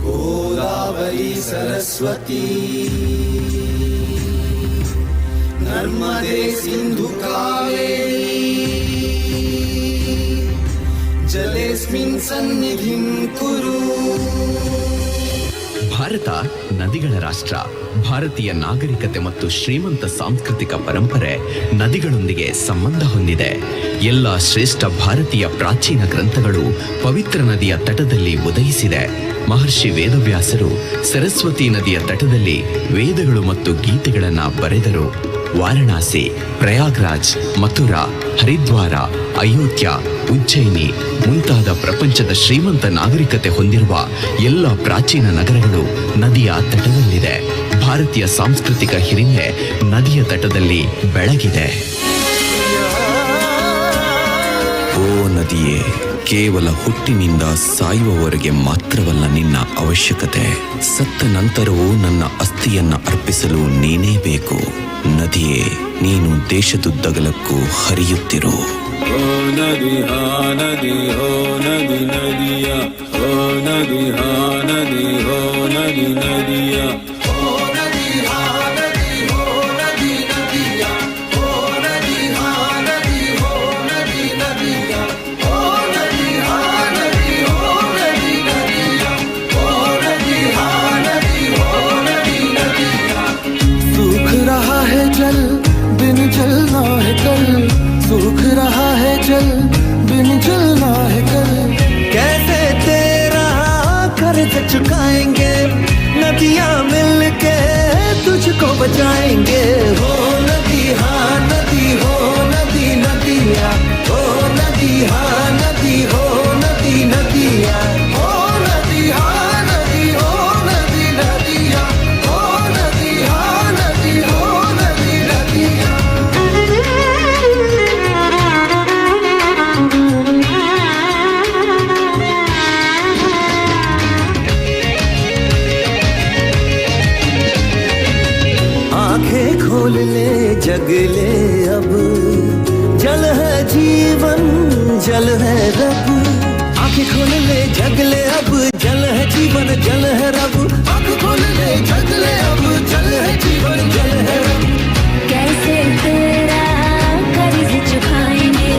गोदावरी सरस्वती नर्मदे सिंधु कावेरी जलेस्मिन् सन्निधिं कुरु. ಭಾರತ ನದಿಗಳ ರಾಷ್ಟ್ರ. ಭಾರತೀಯ ನಾಗರಿಕತೆ ಮತ್ತು ಶ್ರೀಮಂತ ಸಾಂಸ್ಕೃತಿಕ ಪರಂಪರೆ ನದಿಗಳೊಂದಿಗೆ ಸಂಬಂಧ ಹೊಂದಿದೆ. ಎಲ್ಲ ಶ್ರೇಷ್ಠ ಭಾರತೀಯ ಪ್ರಾಚೀನ ಗ್ರಂಥಗಳು ಪವಿತ್ರ ನದಿಯ ತಟದಲ್ಲಿ ಉದಯಿಸಿದೆ. ಮಹರ್ಷಿ ವೇದವ್ಯಾಸರು ಸರಸ್ವತಿ ನದಿಯ ತಟದಲ್ಲಿ ವೇದಗಳು ಮತ್ತು ಗೀತೆಗಳನ್ನು ಬರೆದರು. ವಾರಣಾಸಿ, ಪ್ರಯಾಗ್ರಾಜ್, ಮಥುರಾ, ಹರಿದ್ವಾರ, ಅಯೋಧ್ಯ, ಉಜ್ಜಯಿನಿ ಮುಂತಾದ ಪ್ರಪಂಚದ ಶ್ರೀಮಂತ ನಾಗರಿಕತೆ ಹೊಂದಿರುವ ಎಲ್ಲ ಪ್ರಾಚೀನ ನಗರಗಳು ನದಿಯ ತಟದಲ್ಲಿದೆ. ಭಾರತೀಯ ಸಾಂಸ್ಕೃತಿಕ ಹಿರಿಮೆ ನದಿಯ ತಟದಲ್ಲಿ ಬೆಳಗಿದೆ. ಓ ನದಿಯೇ, ಕೇವಲ ಹುಟ್ಟಿನಿಂದ ಸಾಯುವವರೆಗೆ ಮಾತ್ರವಲ್ಲ ನಿನ್ನ ಅವಶ್ಯಕತೆ. ಸತ್ತ ನಂತರವೂ ನನ್ನ ಅಸ್ಥಿಯನ್ನ ಅರ್ಪಿಸಲು ನೀನೇ ಬೇಕು. ನದಿಯೇ, ನೀನು ದೇಶದುದ್ದಗಲಕ್ಕೂ ಹರಿಯುತ್ತಿರು. ओ नदी हा नदी हो नदी नदिया, ओ नदी हा नदी हो चुकाएंगे, नदियाँ मिलके तुझको बचाएंगे। हो नदी हाँ नदी, हो नदी नदिया, हो नदी हाँ नदी, हो नदी नदिया, हो नदी हाँ नदी, हो नदी नदिया, हो नदी हाँ नदी, हो नदी नदिया। आंखें खोल ले जग ले अब, जल है जीवन जल है रब। आंखें खोल ले जग ले अब, जल है जीवन जल है रब। आंखें खोल ले जग ले अब, जल है जीवन जल है रब। कैसे तेरा कर्ज चुकाएंगे,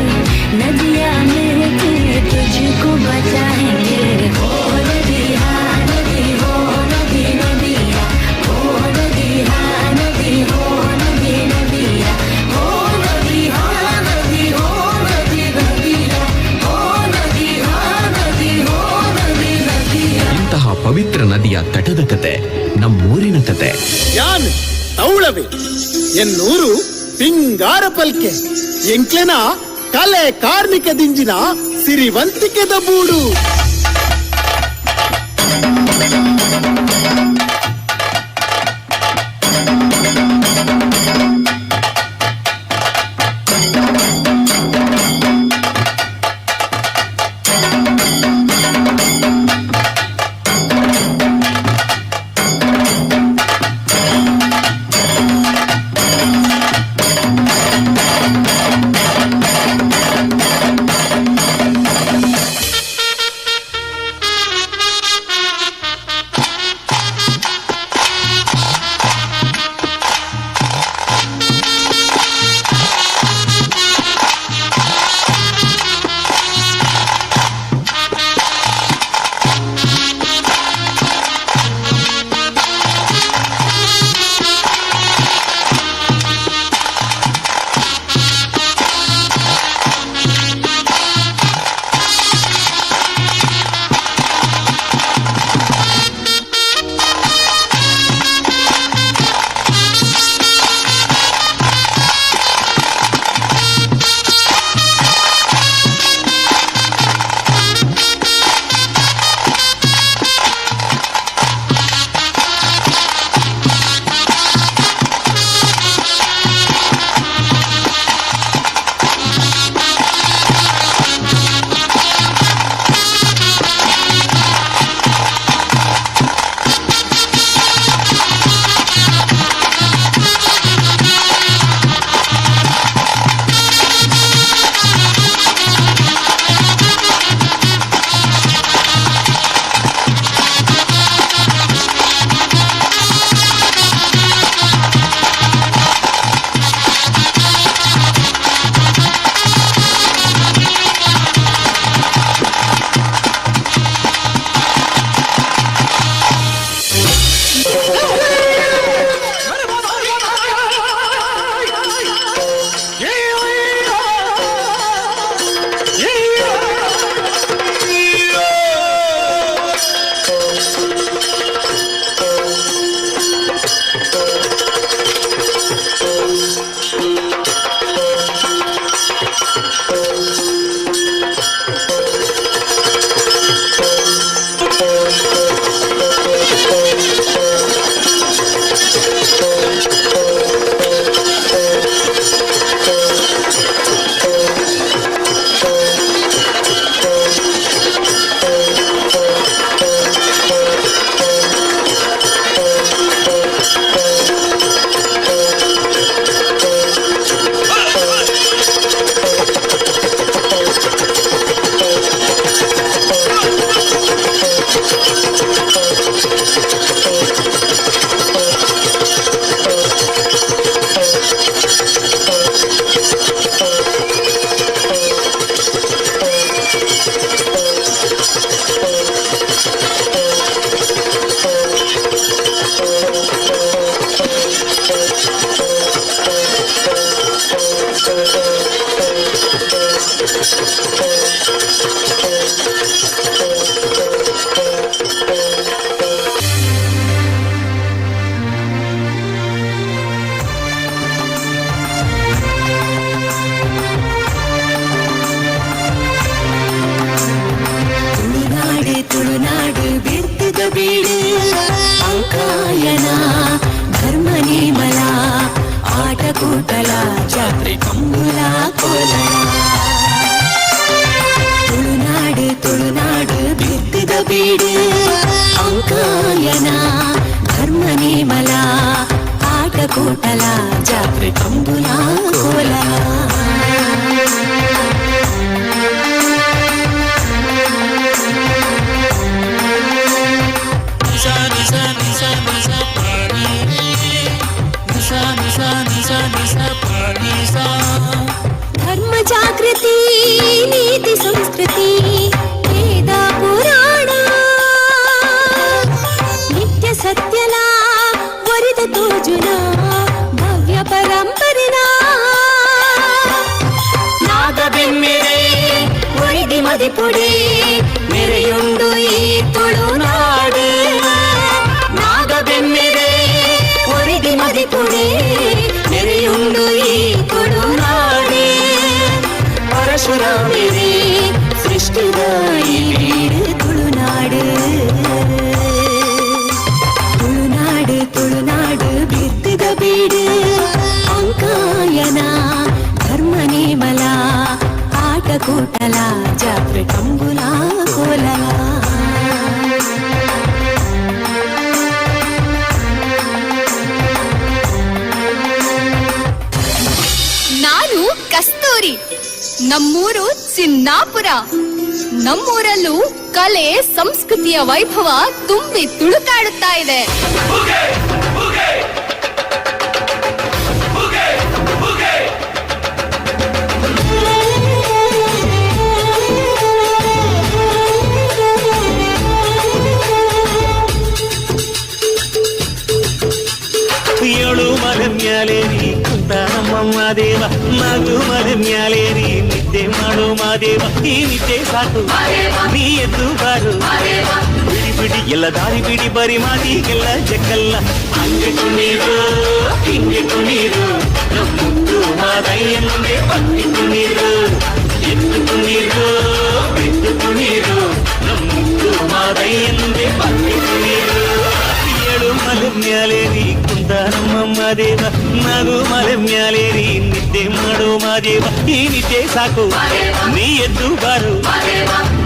नदियाँ मिलके तुझको बचाएंगे। हो नदी हाँ नदी, हो नदी नदिया, हो नदी हाँ नदी, हो नदी नदिया, हो नदी हाँ नदी, हो नदी नदिया, हो नदी हाँ नदी, हो नदी नदिया। ಇಂತಹ ಪವಿತ್ರ ನದಿಯ ತಟದ ಕತೆ ನಮ್ಮೂರಿನ ಕತೆ. ಯಾನ್ ತೌಳವೆ ಎನ್ನೂರು ಪಿಂಗಾರ ಪಲ್ಕೆ ಎಂಕ್ಲೆನ ಕಲೆ ಕಾರ್ಮಿಕದಿಂಜಿನ ಸಿರಿವಂತಿಕೆದ ಬೂಡು. ಈಶ್ವರ ಮೇರೆ ಸೃಷ್ಟಿದಾಯಿ ಬೀಡು ತುಳುನಾಡು ತುಳುನಾಡು ತುಳುನಾಡು ಬಿತ್ತಿದ ಬೀಡು ಅಂಕಾಯನ ಧರ್ಮ ನೇಮಲ ಆಟ ಕೂಟಲ ಜಾತ್ರೆ ಕಂಬುಲ ಕೋಲಲ ನಾನು ಕಸ್ತೂರಿ, ನಮ್ಮೂರು ಚಿನ್ನಾಪುರ. ನಮ್ಮೂರಲ್ಲೂ ಕಲೆ ಸಂಸ್ಕೃತಿಯ ವೈಭವ ತುಂಬಿ ತುಳುಕಾಡುತ್ತಾ ಇದೆ. ಏಳು ಮಲೆ ಮ್ಯಾಲೇರಿ ಕುಂತ ನಮ್ಮಮ್ಮ ದೇವ ನಗು ಮಲೆ ಮ್ಯಾಲೇರಿ ನಿದ್ದೆ ಮಾಡು ಮಾದೇವ ಈ ನಿದ್ದೆ ಸಾಕು ನೀ ಎದ್ದು ಬಾರು ಬಿಡಿ ಬಿಡಿ ಎಲ್ಲ ದಾರಿ ಬಿಡಿ ಬರಿ ಮಾತಿಗೆಲ್ಲ ಜಕ್ಕಲ್ಲ ಹಂಗೆ ಕುಣೀರು ಹಿಂಗೆ ಕುಣೀರು ಮುದ್ದು ಮಾದಯ್ಯ ಮುಂದೆ ಪತ್ತಿ ಕುಣೀರು ಎದ್ದು ಕುಣೀರು ಬಿದ್ದು ಕುಣೀರು ಮುದ್ದು ಮಾದಯ್ಯ ಮುಂದೆ ಪತ್ತಿ ಕುಣೀರು ಏಳು ಮಲೆ ಮ್ಯಾಲೇರಿ ಕುಂತ ನಮ್ಮಮ್ಮ ದೇವ ನಗು ಮಲೆ ಮ್ಯಾಲೇರಿ ನಿದ್ದೆ ಮಾಡು ಮಾದೇವ ಈ ನಿದ್ದೆ ಸಾಕು ನೀ ಎದ್ದು ಬಾರು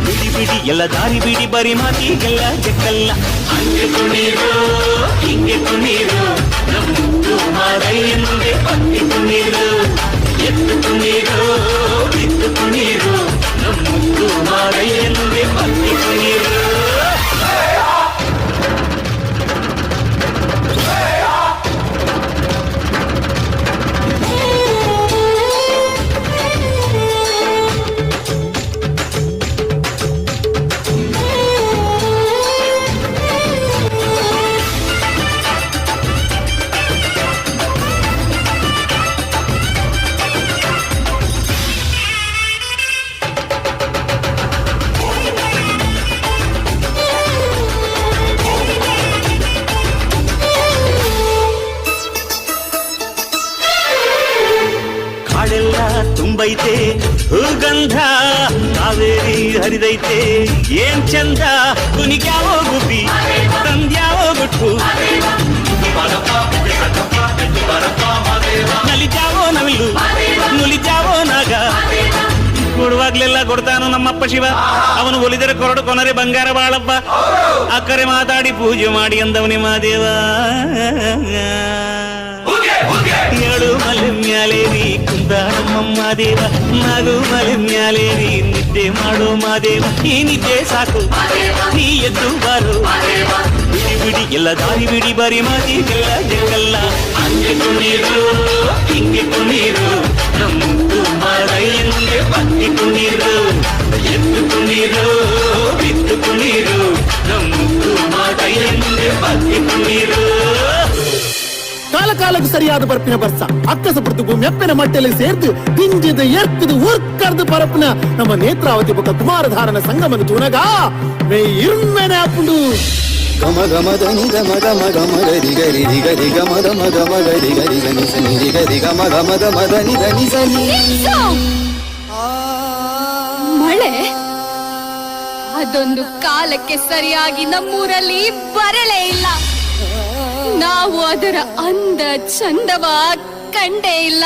ಬಿಡಿ ಬಿಡಿ ಎಲ್ಲ ದಾರಿ ಬಿಡಿ ಬರಿ ಮಾತಿಗೆಲ್ಲ ಜಕ್ಕಲ್ಲ ಹಂಗೆ ಕುಣೀರು ಹಿಂಗೆ ಕುಣೀರು ನಮ್ಮದು ಮಾದಯ್ಯ ಮುಂದೆ ಪತ್ತಿ ಕುಣೀರು ಎದ್ದು ಕುಣೀರು ಬಿದ್ದು ಕುಣೀರು ನಮ್ಮದು ಮಾದಯ್ಯ ಮುಂದೆ ಪತ್ತಿ ಕುಣೀರು ತುಂಬೈತೆ ಹೂಗಂಧ ಕಾವೇರಿ ಹರಿದೈತೆ ಏನ್ ಚಂದ ಕುನಿಗ್ಯಾವೋ ಗುಬ್ಬಿ ತಂದ್ಯಾವೋ ಗುಟ್ಟು ನಲಿಜಾವೋ ನವಿಲು ನುಲಿಜಾವೋ ನಾಗ ಕೊಡುವಾಗ್ಲೆಲ್ಲ ಕೊಡ್ತಾನು ನಮ್ಮಪ್ಪ ಶಿವ ಅವನು ಒಲಿದರೆ ಕೊರಡು ಕೊನರೆ ಬಂಗಾರ ಬಾಳಪ್ಪ ಅಕ್ಕರೆ ಮಾತಾಡಿ ಪೂಜೆ ಮಾಡಿ ಅಂದವನಿ ಮಾದೇವ ಏಳು ಮಲೆ ಮ್ಯಾಲೇರಿ ಕುಂದ ನಮ್ಮಮ್ಮ ದೇವ ನಗು ಮಲೆ ಮ್ಯಾಲೇರಿ ನಿದ್ದೆ ಮಾಡೋ ಮಾದೇವ ಈ ನಿದ್ದೆ ಸಾಕು ನೀ ಎದ್ದು ಬಾರು ಬಿಡಿ ಬಿಡಿ ಎಲ್ಲ ದಾರಿ ಬಿಡಿ ಬರಿ ಮಾತಿಗೆಲ್ಲ ಜಗಲ್ಲ ಹಂಗೆ ಕುಣೀರು ಹಿಂಗೆ ಕುಣೀರು ನಮ್ಮದು ಮಾದಯ್ಯ ಮುಂದೆ ಪತ್ತಿ ಕುಣೀರು ಎದ್ದು ಕುಣೀರು ಬಿದ್ದು ಕುಣೀರು ನಮ್ಮದು ಮಾದಯ್ಯ ಮುಂದೆ ಪತ್ತಿ ಕುಣೀರು ಕಾಲಕಾಲಕ್ಕೆ ಸರಿಯಾದ ಬರ್ಪಿನ ಬರ್ಸ ಅಕ್ಕಸ ಪೃಥ್ವಿ ಮೆಪ್ಪಿನ ಮಟ್ಟೆಯಲ್ಲಿ ಸೇರ್ದು ಪಿಂಜಿದ ಎರ್ಕದು ಉರ್ಕರ್ದು ಪರಪ್ನ ನಮ್ಮ ನೇತ್ರಾವತಿ ಬೊಕ್ಕ ಕುಮಾರಧಾರನ ಸಂಗಮನ ತುಣಗ ಮೇ ಇರುಮ್ಮೆನೆ ಅಪ್ಪುಂಡು ಗಮ ಗಮ ಧನಿ ಗಮ ಗಮ ಗಮ ಗರಿ ಗರಿ ಗರಿ ಗಮ ಗಮ ಗಮ ಗರಿ ಗರಿ ಗನಿ ಸನಿ ಗರಿ ಗಮ ಗಮ ಗಮ ಧನಿ ಧನಿ ಸನಿ ಮಳೆ ಅದೊಂದು ಕಾಲಕ್ಕೆ ಸರಿಯಾಗಿ ನಮ್ಮೂರಲ್ಲಿ ಬರಲೇ ಇಲ್ಲ. ನಾವು ಅದರ ಅಂದ ಚಂದವ ಕಂಡೇ ಇಲ್ಲ.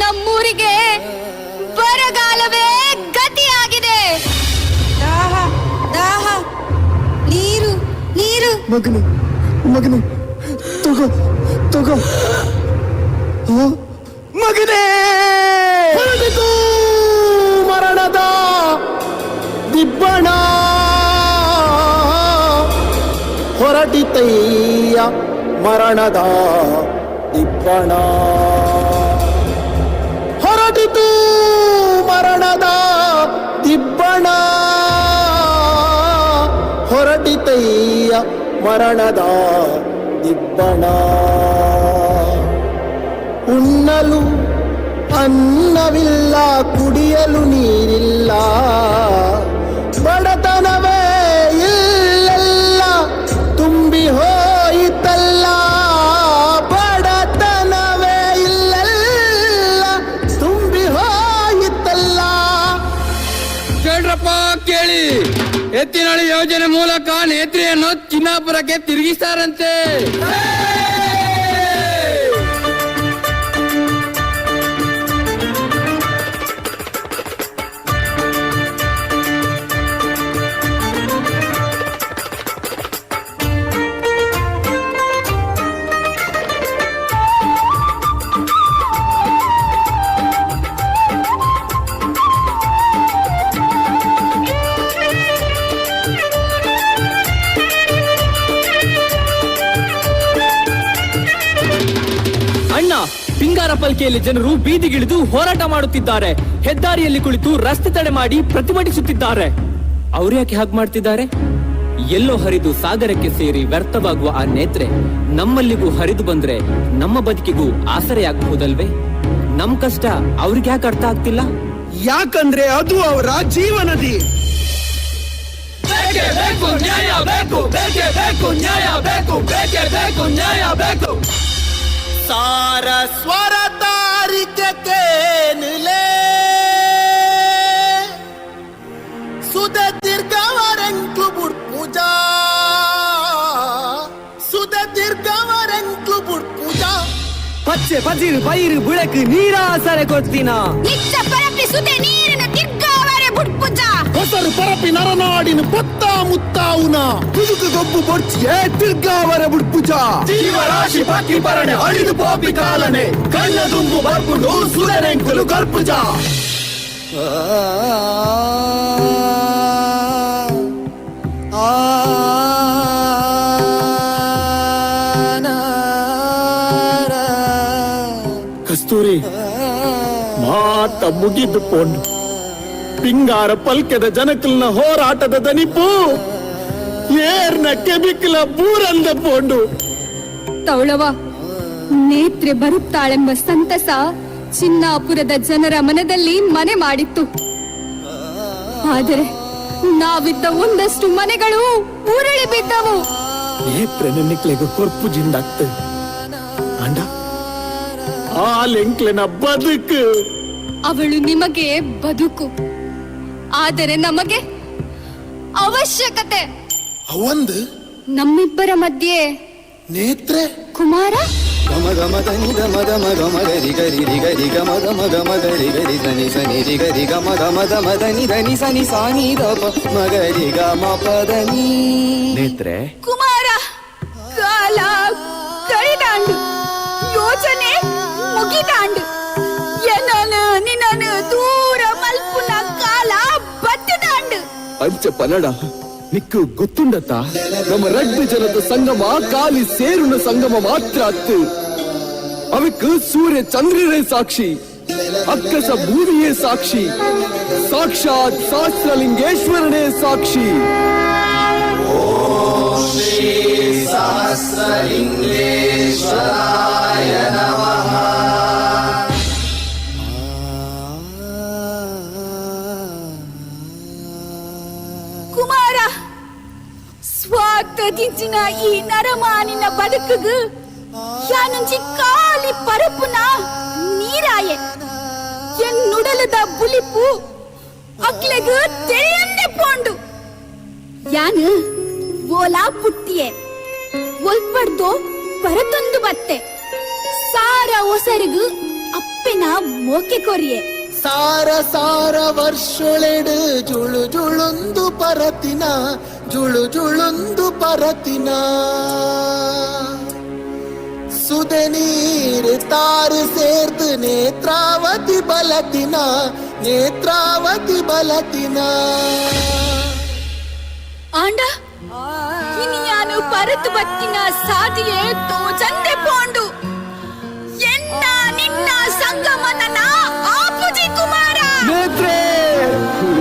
ನಮ್ಮೂರಿಗೆ ಬರಗಾಲವೇ ಗತಿಯಾಗಿದೆ. ದಾಹ ದಾಹ ನೀರು ನೀರು ಮಗನು ಮಗನು ತಗೋ ತಗೋ ಮಗನೇ ಮರಣದ ದಿಬ್ಬಣ ಹೊರಟಿತಯ್ಯ ಮರಣದ ದಿಬ್ಬಣ ಹೊರಟಿತು ಮರಣದ ದಿಬ್ಬಣ ಹೊರಟಿತಯ್ಯ ಮರಣದ ದಿಬ್ಬಣ ಉಣ್ಣಲು ಅನ್ನವಿಲ್ಲ ಕುಡಿಯಲು ನೀರಿಲ್ಲ ಬಡತನವೇ ಇಲ್ಲೆಲ್ಲ ತುಂಬಿ ಹೋಯಿತಲ್ಲ ಬಡತನವೇ ಇಲ್ಲೆಲ್ಲ ತುಂಬಿ ಹೋಯಿತಲ್ಲ ಎತ್ತಿನಹೊಳೆ ಯೋಜನೆ ಮೂಲಕ ನೇತ್ರಿಯನ್ನು ಚಿನ್ನಾಪುರಕ್ಕೆ ತಿರುಗಿಸ್ತಾರಂತೆ. ಪಿಂಗಾರ ಪಲ್ಕೆಯಲ್ಲಿ ಜನರು ಬೀದಿಗಿಳಿದು ಹೋರಾಟ ಮಾಡುತ್ತಿದ್ದಾರೆ. ಹೆದ್ದಾರಿಯಲ್ಲಿ ಕುಳಿತು ರಸ್ತೆ ತಡೆ ಮಾಡಿ ಪ್ರತಿಭಟಿಸುತ್ತಿದ್ದಾರೆ. ಅವ್ರು ಯಾಕೆ ಹಾಗೆ ಮಾಡ್ತಿದ್ದಾರೆ? ಎಲ್ಲೋ ಹರಿದು ಸಾಗರಕ್ಕೆ ಸೇರಿ ವ್ಯರ್ಥವಾಗುವ ಆ ನೇತ್ರೆ ನಮ್ಮಲ್ಲಿಗೂ ಹರಿದು ಬಂದ್ರೆ ನಮ್ಮ ಬದುಕಿಗೂ ಆಸರೆಯಾಗಬಹುದಲ್ವೇ? ನಮ್ ಕಷ್ಟ ಅವ್ರಿಗೆ ಯಾಕೆ ಅರ್ಥ ಆಗ್ತಿಲ್ಲ? ಯಾಕಂದ್ರೆ ಅದು ಅವರ ಜೀವನದಿ. ನ್ಯಾಯ ಬೇಕು, ಬೇಕೇ ಬೇಕು, ನ್ಯಾಯ ಬೇಕು, ಬೇಕೇ ಬೇಕು, ನ್ಯಾಯ ಬೇಕು. ಸಾರ ಸ್ವರ ತಾರಿಕೆ ನಿಲೆ ಸುದ ದೀರ್ಘವರೆಂಕ್ಲು ಬುಡ್ ಪೂಜಾ ಸುದ ದೀರ್ಘವರೆಂಕ್ಲು ಬುಡ್ ಪೂಜಾ ಪಚ್ಚೆ ಪಜಿರು ಪೈರು ಬುಡಕ್ ನೀರಾಸರೆ ಕೊತ್ತಿನ ನಿಚ್ಚ ಪರಪಿ ಸುದೆ ನೀರಿನ ತಿರ್ಗಾವರೆ ಬುಡ್ಪುಜ ಹೊಸರು ಪರಪಿ ನರನಾಡಿನ ಪೊತ್ತ ಮುತ್ತಾವುನ ತುದುಕು ಗೊಬ್ಬು ಬೊಡ್ಚಿಯೇ ತಿರ್ಗಾವರೆ ಬುಡ್ಪುಜ ಜೀವರಾಶಿ ಬಾಕಿ ಪರಣೆ ಅಳಿದು ಪೋಪಿ ಕಾಲನೆ ಕಣ್ಣ ದುಂಬು ಬರ್ಕೊಂಡು ಸುರನೆಂಕಲು ಗರ್ಭುಜ. ಕಸ್ತೂರಿ ಮಾತ ಮುಗಿದು ಪೋಂಡು ಪಿಂಗಾರ ಪಲ್ಕೆದ ಜನಕಲ್ನ ಹೋರಾಟದ ದನಿಪು ಏರ್ನ ಕೆಮಿಕಲ ಬೂರಂದ ಪೋಂಡು. ತೌಳವ ನೇತ್ರೆ ಬರುತ್ತಾಳೆಂಬ ಸಂತಸ ಚಿನ್ನಾಪುರದ ಜನರ ಮನದಲ್ಲಿ ಮನೆ ಮಾಡಿತ್ತು. ಆದರೆ ನಾವಿದ್ದ ಒಂದಷ್ಟು ಮನೆಗಳು ಉರುಳಿ ಬಿದ್ದವು. ನೇತ್ರೆ ನೆನ್ನಿಕ್ಲೆಗ ಕೊರ್ಪು ಜಿಂದಾಗ್ತ ಅಂಡ ಆ ಲೆಂಕ್ಲೆನ ಬದುಕು. ಅವಳು ನಿಮಗೆ ಬದುಕು, ಆದರೆ ನಮಗೆ ಅವಶ್ಯಕತೆ. ಒಂದು ನಮ್ಮಿಬ್ಬರ ಮಧ್ಯೆ ನೇತ್ರೆ ಕುಮಾರ ಗಮ ಗಮ ಧನಿ ಗಮ ಗಮ ಗಮ ಗರಿ ಗರಿ ರಿ ಗರಿ ಗಮ ಗಮ ಗಮ ಗರಿ ಗರಿ ಧನಿ ಸನಿ ರಿ ಗರಿ ಗಮ ಗಮ ಗಮ ಧನಿ ಧನಿ ಸನಿ ಸಾನಿ ದಪ ಮಗರಿ ಗಮ ಪದನಿ. ನೇತ್ರೆ ಕುಮಾರ ಕಾಲ ಕಳಿದಾಂಡು ಯೋಚನೆ ಮುಗಿದಾಂಡು ಎನ್ನನು ನಿನ್ನನು ದೂರ ಮಲ್ಪುನ ಕಾಲ ಬತ್ತದಾಂಡು. ಅಂಚ ಪಲಡ ನಿಕ್ಕು ಗೊತ್ತುಂಡತ ನಮ್ಮ ರಡ್ಡು ಜನದ ಸಂಗಮ ಕಾಲಿ ಸೇರುನ ಸಂಗಮ ಮಾತ್ರ ಅತ್ತು. ಅವಕ್ಕೆ ಸೂರ್ಯ ಚಂದ್ರರೇ ಸಾಕ್ಷಿ, ಅಕ್ಕಸ ಭೂಮಿಯೇ ಸಾಕ್ಷಿ, ಸಾಕ್ಷಾತ್ ಸಹಸ್ರಲಿಂಗೇಶ್ವರನೇ ಸಾಕ್ಷಿ. ಶ್ರೀ ಸಹಸ್ರಲಿಂಗೇಶ್ವರಾಯ ನಮಃ. ಕುಮಾರ ಸ್ವಾತಂತ್ರ್ಯ ಈ ನರಮಾನಿನ ಬದುಕುಗು ಯಾನುಂಚಿ ಕಾಲಿ ಪರಪುನ ನೀರಾಯೆ ಎನ್ನುಡಲದ ಬುಲಿಪು ಅಕ್ಲೆಗು ತಿಳಿಯಂದೆ ಪೋಂಡು. ಯಾನು ಓಲಾ ಪುಟ್ಟಿಯೆ ಒಲ್ಪಡ್ದು ಪರತೊಂದು ಬತ್ತೆ ಸಾರ ಒಸರಿಗು ಅಪ್ಪಿನ ಮೋಕೆ ಕೊರಿಯೆ. ಸಾರ ಸಾರ ವರ್ಷಳೆಡು ಜುಳು ಜುಳುಂದು ಪರತಿನ ಜುಳು ಜುಳುಂದು ಪರತಿನ ಸುದೆ ನೀರು ತಾರು ಸೇರ್ದು ನೇತ್ರಾವತಿ ಬಲತಿನ ನೇತ್ರಾವತಿ ಬಲತಿನ. ಆಂಡ ಇನಿ ಯಾನು ಪರತು ಬತ್ತಿನ ಸಾದಿಯೇ ತೋಚಂದೆ ಪೋಂಡು ಎನ್ನ ನಿನ್ನ ಸಂಗಮನ ಆಪುಜಿ ಕುಮಾರ. ನೇತ್ರೆ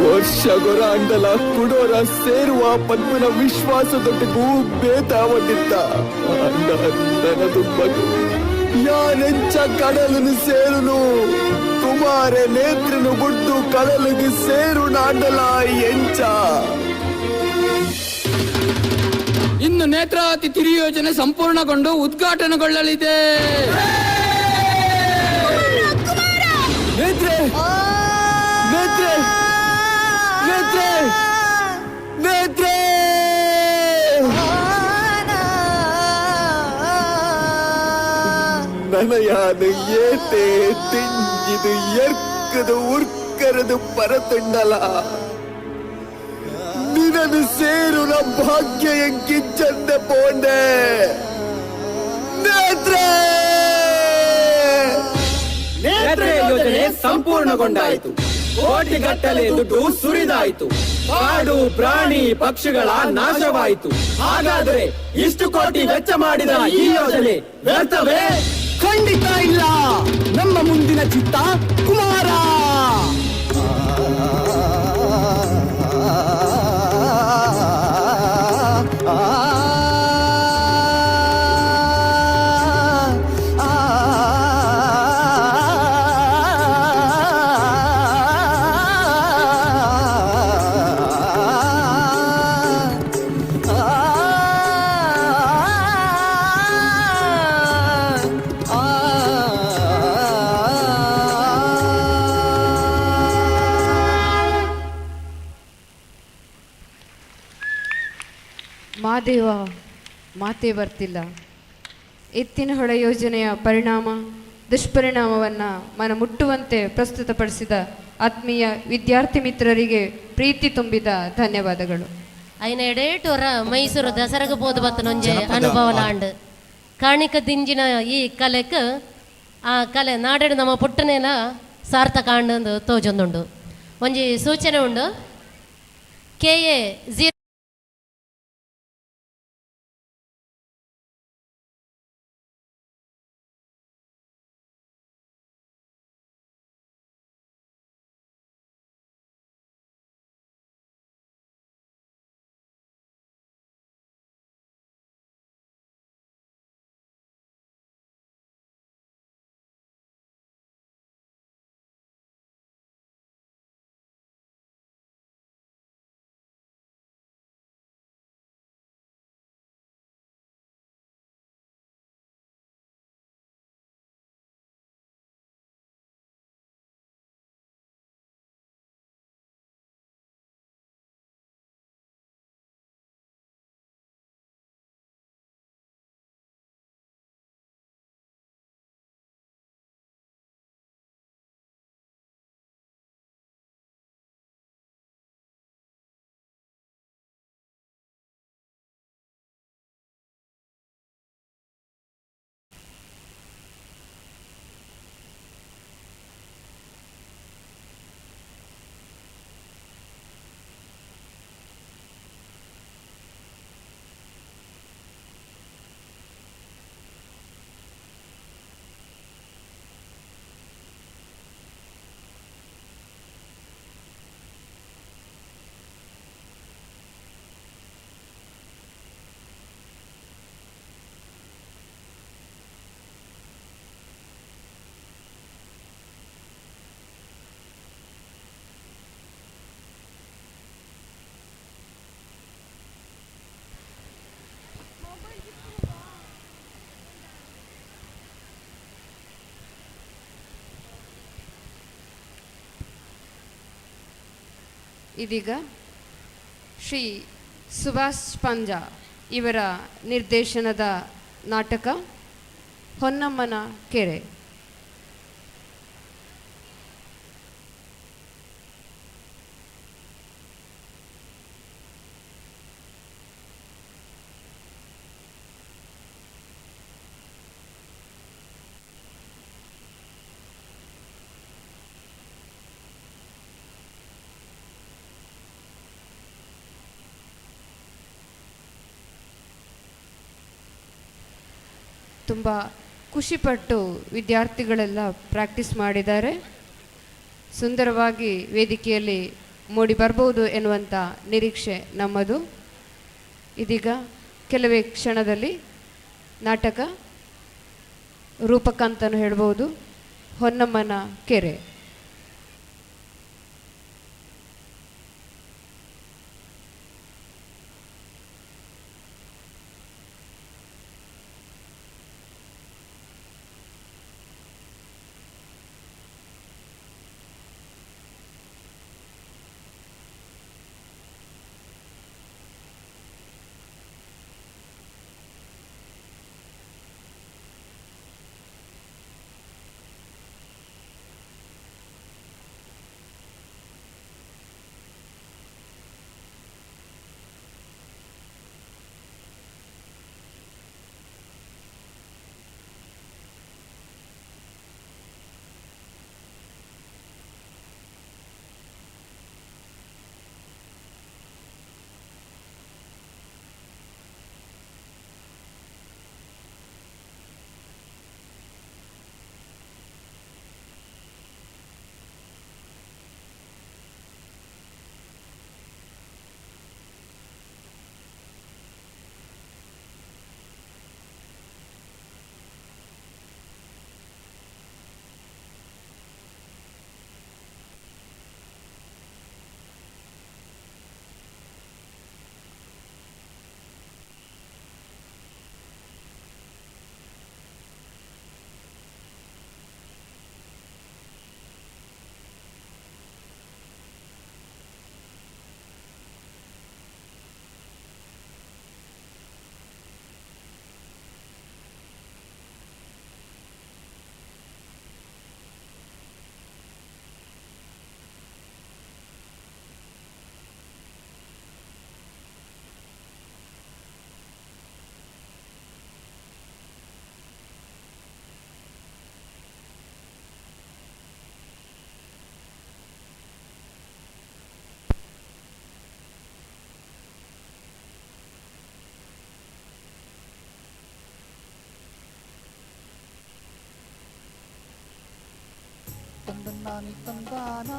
ವರ್ಷಗೊರ ಅಂಡಲ ಕುಡೋರ ಸೇರುವ ಪದ್ಮನ ವಿಶ್ವಾಸದೊಟ್ಟಿಗೂ ಬೇತಾವದಿದ್ದ ನನ್ನದು ಮಗು ಯಾನೆಂಚ ಕಡಲನ್ನು ಸೇರುನು ಕುಮಾರೆ ನೇತ್ರನು ಬಿಟ್ಟು ಕಡಲಿಗೆ ಸೇರು ನಾಂಡಲ ಎಂಚ. ಇನ್ನು ನೇತ್ರಾವತಿ ತಿರಿ ಯೋಜನೆ ಸಂಪೂರ್ಣಗೊಂಡು ಉದ್ಘಾಟನೆಗೊಳ್ಳಲಿದೆ. ನೇತ್ರೆ ನೇತ್ರೆ ನೇತ್ರೆ ನೇತ್ರೆ നനയാതെ ഏത്തേ തിഞ്ചിത് എർക്കത് ഉർക്കരത് പരത്തുണ്ടല നിനത് സേരുന ഭാഗ്യ എങ്കിച്ചെന്റെ പോണ്ടേ ನೇತ್ರೆ ಯೋಜನೆ ಸಂಪೂರ್ಣಗೊಂಡಾಯಿತು. ಕೋಟಿಗಟ್ಟಲೆ ದುಡ್ಡು ಸುರಿದಾಯಿತು. ಕಾಡು ಪ್ರಾಣಿ ಪಕ್ಷಿಗಳ ನಾಶವಾಯಿತು. ಹಾಗಾದರೆ ಇಷ್ಟು ಕೋಟಿ ವೆಚ್ಚ ಮಾಡಿದ ಈ ಯೋಜನೆ ವ್ಯರ್ಥವೇ? ಖಂಡಿತ ಇಲ್ಲ. ನಮ್ಮ ಮುಂದಿನ ಚಿತ್ತ ಕುಮಾರ. ಮಾದೇವ ಮಾತೆ ಬರ್ತಿಲ್ಲ. ಎತ್ತಿನಹೊಳೆ ಯೋಜನೆಯ ಪರಿಣಾಮ ದುಷ್ಪರಿಣಾಮವನ್ನು ಮನಮುಟ್ಟುವಂತೆ ಪ್ರಸ್ತುತಪಡಿಸಿದ ಆತ್ಮೀಯ ವಿದ್ಯಾರ್ಥಿ ಮಿತ್ರರಿಗೆ ಪ್ರೀತಿ ತುಂಬಿದ ಧನ್ಯವಾದಗಳು. ಐನ ಎಡೇಟೋರ ಮೈಸೂರು ದಸರಾಗ ಬೋದು ಬತ್ತನೊಂಜೆ ಅನುಭವಲಾಂಡ್ ಕಾಣಿಕ ದಿಂಜಿನ ಈ ಕಲೆಕ್ ಆ ಕಲೆ ನಾಡೇಡು ನಮ್ಮ ಪುಟ್ಟನೇಲ ಸಾರ್ಥಕ ಅಂಡು ತೋಜೊಂದುಂಡು. ಒಂಜಿ ಸೂಚನೆ ಉಂಡು. KA 0 ಇದೀಗ ಶ್ರೀ ಸುಭಾಷ್ ಪಂಜಾ ಇವರ ನಿರ್ದೇಶನದ ನಾಟಕ ಹೊನ್ನಮ್ಮನ ಕೆರೆ. ತುಂಬ ಖುಷಿಪಟ್ಟು ವಿದ್ಯಾರ್ಥಿಗಳೆಲ್ಲ ಪ್ರಾಕ್ಟೀಸ್ ಮಾಡಿದ್ದಾರೆ. ಸುಂದರವಾಗಿ ವೇದಿಕೆಯಲ್ಲಿ ಮೂಡಿ ಬರ್ಬೋದು ಎನ್ನುವಂಥ ನಿರೀಕ್ಷೆ ನಮ್ಮದು. ಇದೀಗ ಕೆಲವೇ ಕ್ಷಣದಲ್ಲಿ ನಾಟಕ ರೂಪಕ ಅಂತಲೂ ಹೇಳ್ಬೋದು. ಹೊನ್ನಮ್ಮನ ಕೆರೆ.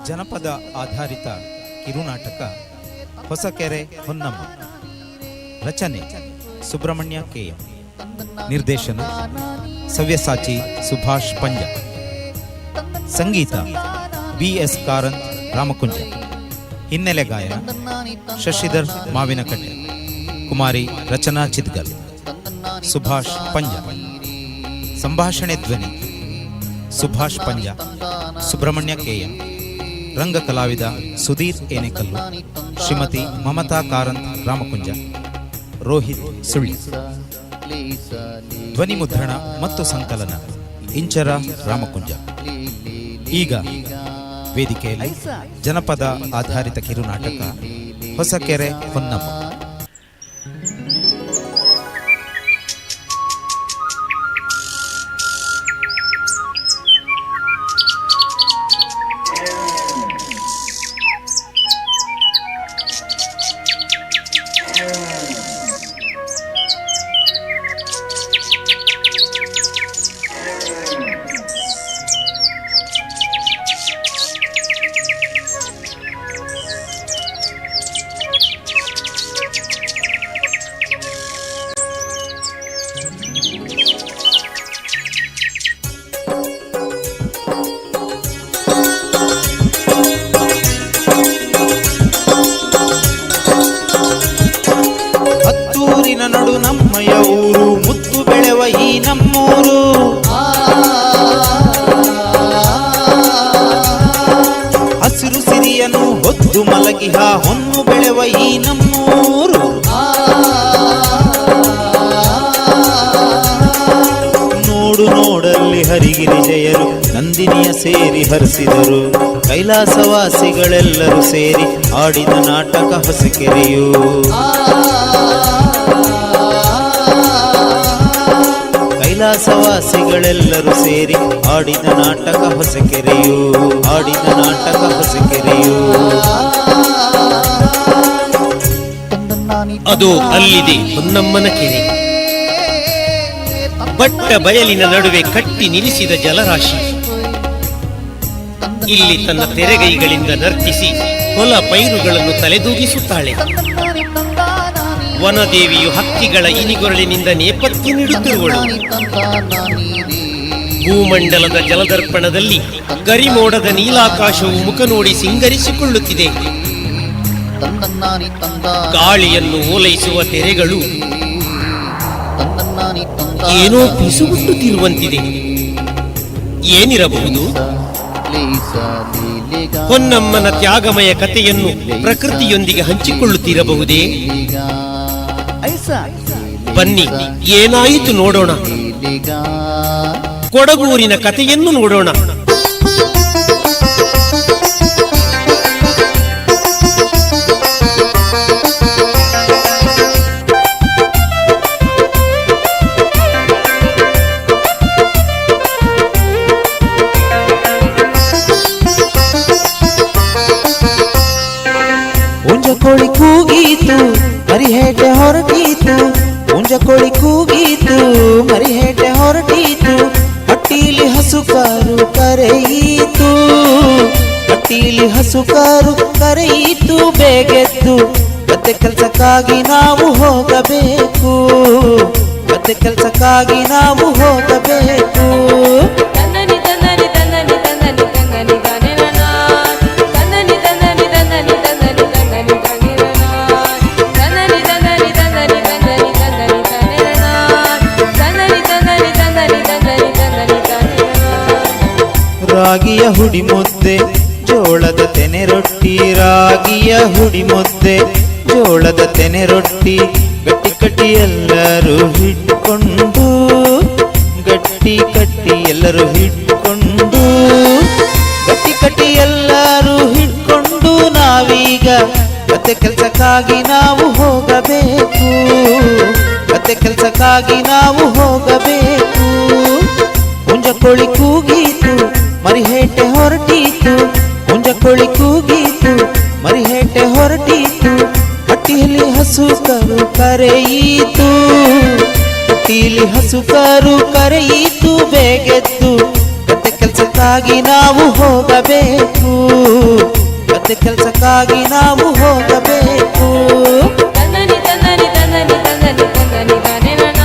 ಜನಪದ ಆಧಾರಿತ ಕಿರುನಾಟಕ ಹೊಸಕೆರೆ ಹೊನ್ನಮ್ಮ. ರಚನೆ ಸುಬ್ರಹ್ಮಣ್ಯ ಕೆ.ಎಂ. ನಿರ್ದೇಶನ ಸವ್ಯಸಾಚಿ ಸುಭಾಷ್ ಪಂಜ. ಸಂಗೀತ ಬಿ.ಎಸ್. ಕಾರಂತ್ ರಾಮಕುಂಜ. ಹಿನ್ನೆಲೆ ಗಾಯನ ಶಶಿಧರ್ ಮಾವಿನಕಟ್ಟೆ, ಕುಮಾರಿ ರಚನಾ ಚಿದ್ಗಲ್, ಸುಭಾಷ್ ಪಂಜ. ಸಂಭಾಷಣೆ ಧ್ವನಿ ಸುಭಾಷ್ ಪಂಜ, ಸುಬ್ರಹ್ಮಣ್ಯ ಕೆ.ಎಂ. ರಂಗ ಕಲಾವಿದ ಸುಧೀರ್ ಏನೆಕಲ್ಲು, ಶ್ರೀಮತಿ ಮಮತಾ ಕಾರಂತ್ ರಾಮಕುಂಜ, ರೋಹಿತ್ ಸುಳ್ಳಿ. ಧ್ವನಿ ಮುದ್ರಣ ಮತ್ತು ಸಂಕಲನ ಇಂಚರ ರಾಮಕುಂಜ. ಈಗ ವೇದಿಕೆಯಲ್ಲಿ ಜನಪದ ಆಧಾರಿತ ಕಿರುನಾಟಕ ಹೊಸಕೆರೆ ಹೊನ್ನಮ್ಮ. ನಡು ನಮ್ಮಯ ಊರು, ಮುತ್ತು ಬೆಳೆವ ಈ ನಮ್ಮೂರು. ಹಸಿರು ಸಿರಿಯನು ಹೊತ್ತು ಮಲಗಿಹ ಹೊನ್ನು ಬೆಳೆವ ಈ ನಮ್ಮೂರು. ನೋಡು ನೋಡಲ್ಲಿ ಹರಿಗಿರಿ ಜಯರು ನಂದಿನಿಯ ಸೇರಿ ಹರಿಸಿದರು. ಕೈಲಾಸವಾಸಿಗಳೆಲ್ಲರೂ ಸೇರಿ ಆಡಿದ ನಾಟಕ ಹೊಸಕೆರೆಯು. ಕೈಲಾಸವಾಸಿಗಳೆಲ್ಲರೂ ಸೇರಿ ಆಡಿದ ನಾಟಕ ಹೊಸಕೆರೆಯು, ಆಡಿದ ನಾಟಕ ಹೊಸಕೆರೆಯು. ಅದು ಅಲ್ಲಿದೆ ಹೊನ್ನಮ್ಮನ ಕೆರೆ. ಬಟ್ಟ ಬಯಲಿನ ನಡುವೆ ಕಟ್ಟಿ ನಿಲ್ಲಿಸಿದ ಜಲರಾಶಿ. ಇಲ್ಲಿ ತನ್ನ ತೆರೆಗೈಗಳಿಂದ ನರ್ತಿಸಿ ಹೊಲ ಪೈರುಗಳನ್ನು ತಲೆದೂಗಿಸುತ್ತಾಳೆ. ವನದೇವಿಯು ಹಕ್ಕಿಗಳ ಇನಿಗೊರಳಿನಿಂದ ನೇಪಥ್ಯ ನೀಡುತ್ತಿರುವಳು. ಭೂಮಂಡಲದ ಜಲದರ್ಪಣದಲ್ಲಿ ಗರಿಮೋಡದ ನೀಲಾಕಾಶವು ಮುಖ ನೋಡಿ ಸಿಂಗರಿಸಿಕೊಳ್ಳುತ್ತಿದೆ. ಗಾಳಿಯನ್ನು ಓಲೈಸುವ ತೆರೆಗಳು ಏನೋ ಪಿಸುಗುಟ್ಟುತ್ತಿರುವಂತಿದೆ. ಏನಿರಬಹುದು? ಹೊನ್ನಮ್ಮನ ತ್ಯಾಗಮಯ ಕಥೆಯನ್ನು ಪ್ರಕೃತಿಯೊಂದಿಗೆ ಹಂಚಿಕೊಳ್ಳುತ್ತಿರಬಹುದೇ? ಬನ್ನಿ, ಏನಾಯಿತು ನೋಡೋಣ. ಕೊಡಗೂರಿನ ಕಥೆಯನ್ನು ನೋಡೋಣ. ಕೋಳಿ ಕೂಗೀತು ಮರಿಹೇಟೆ ಹೊರಟೀತು, ಮುಂಜ ಕೋಳಿ ಕೂಗೀತು ಮರಿಹೇಟೆ ಹೊರಟೀತು. ಹಟ್ಟೀಲಿ ಹಸುಕಾರು ಕರೆಯಿತು, ಹಟ್ಟೀಲಿ ಹಸುಕಾರು ಕರೆಯಿತು. ಬೇಗೆದ್ದು ಗದ್ದೆ ಕೆಲಸಕ್ಕಾಗಿ ನಾವು ಹೋಗಬೇಕು, ಗದ್ದೆ ಕೆಲಸಕ್ಕಾಗಿ ನಾವು ಹೋಗಬೇಕು. ರಾಗಿಯ ಹುಡಿ ಮುದ್ದೆ ಜೋಳದ ತೆನೆ ರೊಟ್ಟಿ, ರಾಗಿಯ ಹುಡಿ ಮುದ್ದೆ ಜೋಳದ ತೆನೆ ರೊಟ್ಟಿ. ಗಟ್ಟಿ ಕಟ್ಟಿ ಎಲ್ಲರೂ ಹಿಡ್ಕೊಂಡು, ಗಟ್ಟಿ ಕಟ್ಟಿ ಎಲ್ಲರೂ ಹಿಡ್ಕೊಂಡು, ಗಟ್ಟಿ ಕಟ್ಟಿ ಎಲ್ಲರೂ ಹಿಡ್ಕೊಂಡು. ನಾವೀಗ ಗದ್ದೆ ಕೆಲಸಕ್ಕಾಗಿ ನಾವು ಹೋಗಬೇಕು, ಗದ್ದೆ ಕೆಲಸಕ್ಕಾಗಿ ನಾವು ಹೋಗಬೇಕು. ಮುಂಜ ಕೋಳಿ ಕೂಗೀತು ಮರಿಹೇಟೆ ಹೊರಟೀತು, ಮುಂಜ ಕೋಳಿ ಕೂಗೀತು ಮರಿಹೇಟೆ ಹೊರಟೀತು. ಹಟ್ಟಿಯಲ್ಲಿ ಹಸುಕರು ಕರೆಯಿತು, ಹಟ್ಟಿಯಲ್ಲಿ ಹಸುಕರು ಕರೆಯಿತು. ಬೇಗೆದ್ದು ಗದ್ದೆ ಕೆಲಸಕ್ಕಾಗಿ ಕೆಲ್ಸಕ್ಕಾಗಿ ನಾವು ಹೋಗಬೇಕು, ಗದ್ದೆ ಕೆಲ್ಸಕ್ಕಾಗಿ ನಾವು ಹೋಗಬೇಕು. ತನ್ನನಿ ತನ್ನನಿ ತನ್ನನಿ ತನ್ನನಿ ತನ್ನನಿ ತನಿರನ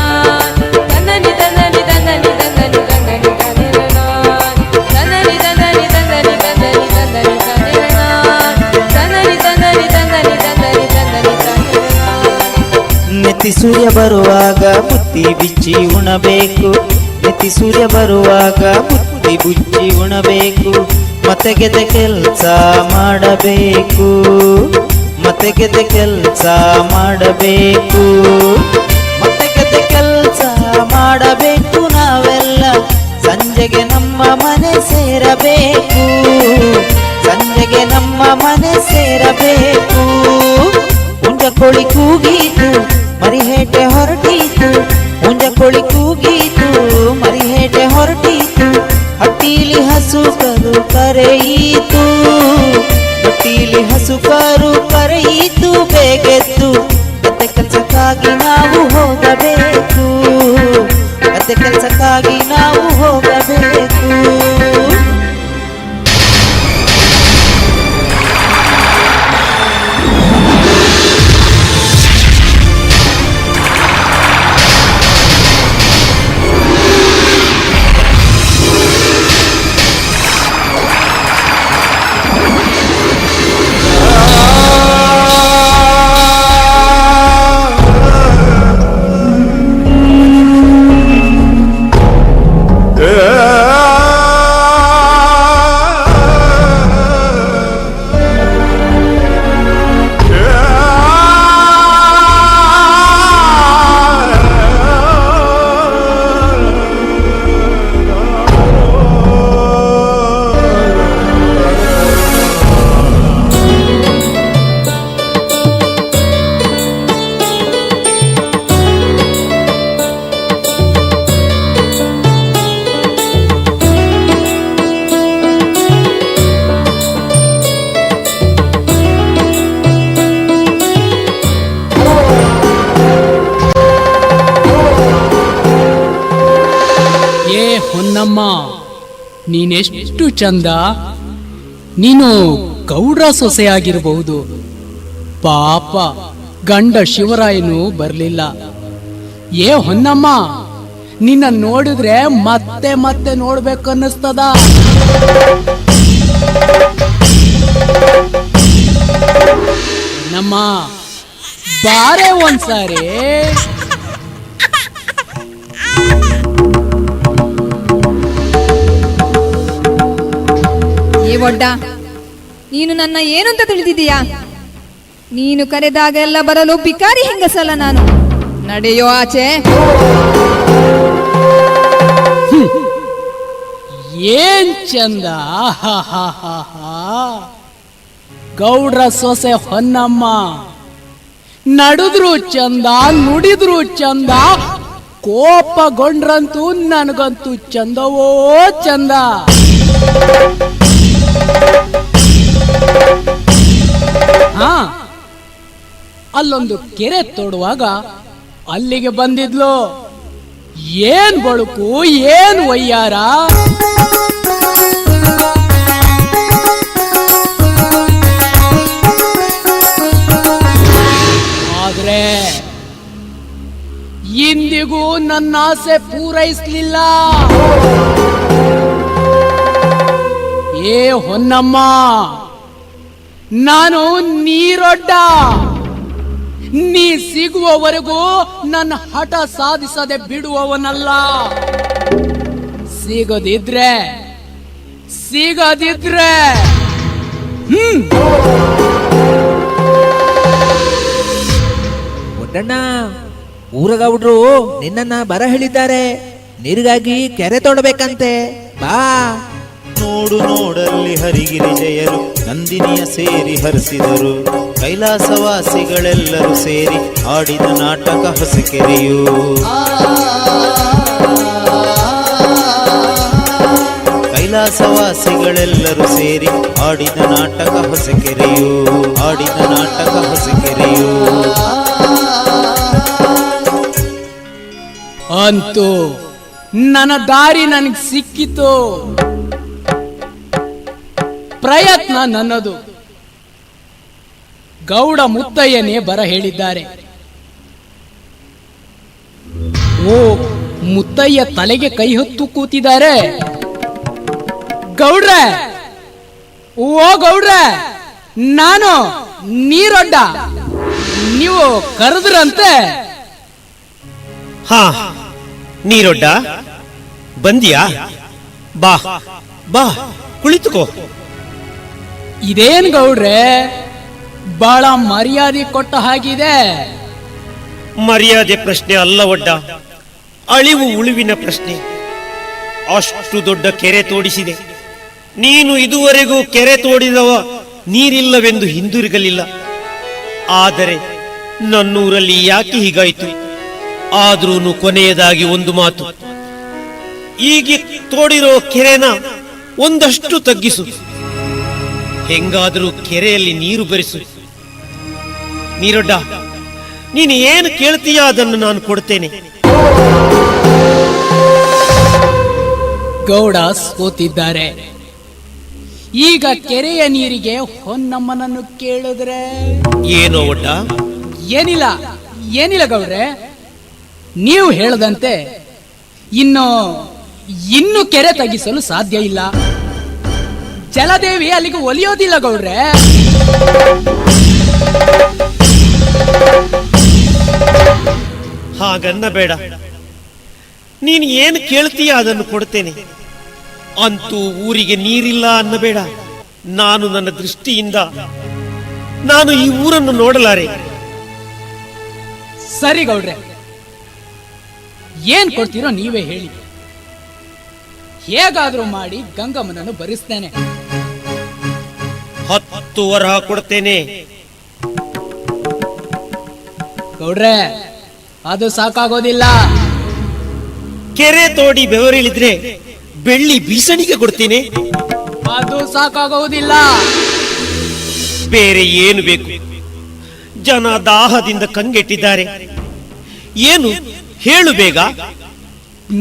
ತನ್ನನಿ ತನ್ನನಿ ತನ್ನನಿ ತನ್ನನಿ ತನ್ನನಿ ತನಿರನ ತನ್ನನಿ ತನ್ನನಿ ತನ್ನನಿ ತನ್ನನಿ ತನ್ನನಿ ತನಿರನ ತನ್ನನಿ ತನ್ನನಿ ತನ್ನನಿ ತನ್ನನಿ ತನ್ನನಿ ತನಿರನ. ನೆತ್ತಿ ಸೂರ್ಯ ಬರುವಾಗ ಬುತ್ತಿ ಬಿಚ್ಚಿ ಉಣಬೇಕು, ನೆತ್ತಿ ಸೂರ್ಯ ಬರುವಾಗ ಬುತ್ತಿ ಬುಚ್ಚಿ ಉಣಬೇಕು. ಮತ್ತೆ ಗೆದ್ದೆ ಕೆಲಸ ಮಾಡಬೇಕು, ಮತ್ತೆ ಗೆದ್ದೆ ಕೆಲಸ ಮಾಡಬೇಕು, ಮತ್ತೆ ಗೆದ್ದೆ ಕೆಲಸ ಮಾಡಬೇಕು. ನಾವೆಲ್ಲ ಸಂಜೆಗೆ ನಮ್ಮ ಮನೆ ಸೇರಬೇಕು, ಸಂಜೆಗೆ ನಮ್ಮ ಮನೆ ಸೇರಬೇಕು. ಹುಂಜ ಕೋಳಿ ಕೂಗೀತು ಮರಿಹೇಟೆ ಹೊರಟೀತು, ಹುಂಜ ಕೋಳಿ ಕೂಗೀತು ಮರಿಹೇಟೆ ಹೊರಟೀತು. ಹಟ್ಟೀಲಿ ಹಸು ಕರು ಕರೆಯಿತು, ಹಟ್ಟೀಲಿ ಹಸು ಕರು ಕರೆಯಿತು. ಬೇಗೆದ್ದು ಗದ್ದೆ ಕೆಲಸಕ್ಕಾಗಿ ನಾವು ಹೋಗಬೇಕು, ಗದ್ದೆ ಕೆಲಸಕ್ಕಾಗಿ ನಾವು ಹೋಗಬೇಕು. ಹೊನ್ನಮ್ಮ, ನೀನೆಷ್ಟು ಚಂದ. ನೀನು ಗೌಡ್ರ ಸೊಸೆಯಾಗಿರಬಹುದು. ಪಾಪ ಗಂಡ ಶಿವರಾಯನು ಬರಲಿಲ್ಲ. ಏ ಹೊನ್ನಮ್ಮ, ನಿನ್ನ ನೋಡಿದ್ರೆ ಮತ್ತೆ ಮತ್ತೆ ನೋಡ್ಬೇಕನ್ನಿಸ್ತದ. ನಮ್ಮ ಬಾರೆ ಒಂದ್ಸಾರಿ. ಏ ಒಡ್ಡ, ನೀನು ನನ್ನ ಏನು ಅಂತ ತಿಳಿದಿದೀಯಾ? ನೀನು ಕರೆದಾಗೆಲ್ಲ ಬರಲು ಭಿಕಾರಿ ಹೆಂಗಸಲ್ಲ ನಾನು. ನಡೆಯೋ ಆಚೆ. ಏನ್ ಚಂದ. ಗೌಡ್ರ ಸೊಸೆ ಹೊನ್ನಮ್ಮ, ನಡೆದ್ರು ಚಂದ, ನುಡಿದ್ರು ಚಂದ, ಕೋಪಗೊಂಡ್ರಂತೂ ನನಗಂತೂ ಚಂದವೋ ಚಂದ. ಹಾ, ಅಲ್ಲೊಂದು ಕೆರೆ ತೋಡುವಾಗ ಅಲ್ಲಿಗೆ ಬಂದಿದ್ಲು. ಏನ್ ಬಳುಕು, ಏನ್ ವಯ್ಯಾರ. ಆದ್ರೆ ಇಂದಿಗೂ ನನ್ನ ಆಸೆ ಪೂರೈಸಲಿಲ್ಲ. ಏ ಹೊನ್ನಮ್ಮ, ನಾನು ನೀರೊಡ್ಡ. ನೀ ಸಿಗುವವರೆಗೂ ನನ್ನ ಹಠ ಸಾಧಿಸದೆ ಬಿಡುವವನಲ್ಲ. ಸಿಗದಿದ್ರೆ ಒಡ್ಡಣ್ಣ, ಊರಗೌಡ್ರು ನಿನ್ನನ್ನ ಬರ ಹೇಳಿದ್ದಾರೆ. ನೀರಿಗಾಗಿ ಕೆರೆ ತೋಡಬೇಕಂತೆ. ಬಾ. ನೋಡು ನೋಡಲ್ಲಿ ಹರಿಗಿರಿ ಜಯರು ನಂದಿನಿಯ ಸೇರಿ ಹರಿಸಿದರು. ಕೈಲಾಸವಾಸಿಗಳೆಲ್ಲರೂ ಸೇರಿ ಆಡಿದ ನಾಟಕ ಹೊಸಕೆರೆಯು. ಕೈಲಾಸವಾಸಿಗಳೆಲ್ಲರೂ ಸೇರಿ ಆಡಿದ ನಾಟಕ ಹೊಸಕೆರೆಯು, ಆಡಿದ ನಾಟಕ ಹೊಸಕೆರೆಯು. ಅಂತೂ ನನ್ನ ದಾರಿ ನನಗೆ ಸಿಕ್ಕಿತು. ಪ್ರಯತ್ನ ನನ್ನದು. ಗೌಡ ಮುತ್ತಯ್ಯನೇ ಬರ ಹೇಳಿದ್ದಾರೆ. ಓ, ಮುತ್ತಯ್ಯ ತಲೆಗೆ ಕೈ ಹೊತ್ತು ಕೂತಿದ್ದಾರೆ. ಗೌಡ್ರೆ, ಓ ಗೌಡ್ರೆ, ನಾನು ನೀರೊಡ್ಡ, ನೀವು ಕರೆದ್ರಂತೆ. ಹಾ, ನೀರೊಡ್ಡ ಬಂದಿಯಾ? ಬಾ ಬಾ, ಕುಳಿತುಕೋ. ಇದೇನ್ ಗೌಡ್ರೆ, ಬಹಳ ಮರ್ಯಾದೆ ಕೊಟ್ಟ ಹಾಗಿದೆ. ಮರ್ಯಾದೆ ಪ್ರಶ್ನೆ ಅಲ್ಲ ಒಡ್ಡ, ಅಳಿವು ಉಳಿವಿನ ಪ್ರಶ್ನೆ. ಅಷ್ಟು ದೊಡ್ಡ ಕೆರೆ ತೋಡಿಸಿದೆ. ನೀನು ಇದುವರೆಗೂ ಕೆರೆ ತೋಡಿದವ ನೀರಿಲ್ಲವೆಂದು ಹಿಂದಿರುಗಲಿಲ್ಲ. ಆದರೆ ನನ್ನೂರಲ್ಲಿ ಯಾಕೆ ಹೀಗಾಯಿತು? ಆದ್ರೂ ಕೊನೆಯದಾಗಿ ಒಂದು ಮಾತು, ಈಗ ತೋಡಿರೋ ಕೆರೆನ ಒಂದಷ್ಟು ತಗ್ಗಿಸು. ಹೆಂಗಾದರೂ ಕೆರೆಯಲ್ಲಿ ನೀರು ಬೆರೆಸು. ನೀರೊಡ್ಡ, ನೀನು ಏನು ಕೇಳ್ತೀಯ ಅದನ್ನು ನಾನು ಕೊಡ್ತೇನೆ. ಗೌಡ ಸೋತಿದ್ದಾರೆ. ಈಗ ಕೆರೆಯ ನೀರಿಗೆ ಹೊನ್ನಮ್ಮನನ್ನು ಕೇಳಿದ್ರೆ ಏನೋ ಒಡ್ಡ? ಏನಿಲ್ಲ ಏನಿಲ್ಲ ಗೌಡ್ರೆ, ನೀವು ಹೇಳದಂತೆ ಇನ್ನು ಕೆರೆ ತಗ್ಗಿಸಲು ಸಾಧ್ಯ ಇಲ್ಲ. ಜಲದೇವಿ ಅಲ್ಲಿಗೆ ಒಲಿಯೋದಿಲ್ಲ ಗೌಡ್ರೆ. ಹಾಗನ್ನ ಬೇಡ. ನೀನು ಏನು ಕೇಳ್ತೀಯ ಅದನ್ನು ಕೊಡ್ತೇನೆ. ಅಂತೂ ಊರಿಗೆ ನೀರಿಲ್ಲ ಅನ್ನಬೇಡ. ನಾನು ನನ್ನ ದೃಷ್ಟಿಯಿಂದ ನಾನು ಈ ಊರನ್ನು ನೋಡಲಾರೆ. ಸರಿ ಗೌಡ್ರೆ, ಏನ್ ಕೊಡ್ತೀರೋ ನೀವೇ ಹೇಳಿ. ಹೇಗಾದ್ರೂ ಮಾಡಿ ಗಂಗಮ್ಮನನ್ನು ಬರಿಸ್ತೇನೆ. 10 ವರಹ ಕೊಡ್ತೇನೆ. ಗೌಡ್ರೆ, ಅದು ಸಾಕಾಗೋದಿಲ್ಲ. ಕೆರೆ ತೋಡಿ ಬೆವರಿಳಿದ್ರೆ ಬೆಳ್ಳಿ ಬೀಸಣಿಗೆ ಕೊಡ್ತೀನಿ. ಅದು ಸಾಕಾಗುವುದಿಲ್ಲ. ಬೇರೆ ಏನು ಬೇಕು? ಜನ ದಾಹದಿಂದ ಕಂಗೆಟ್ಟಿದ್ದಾರೆ. ಏನು ಹೇಳು ಬೇಗ.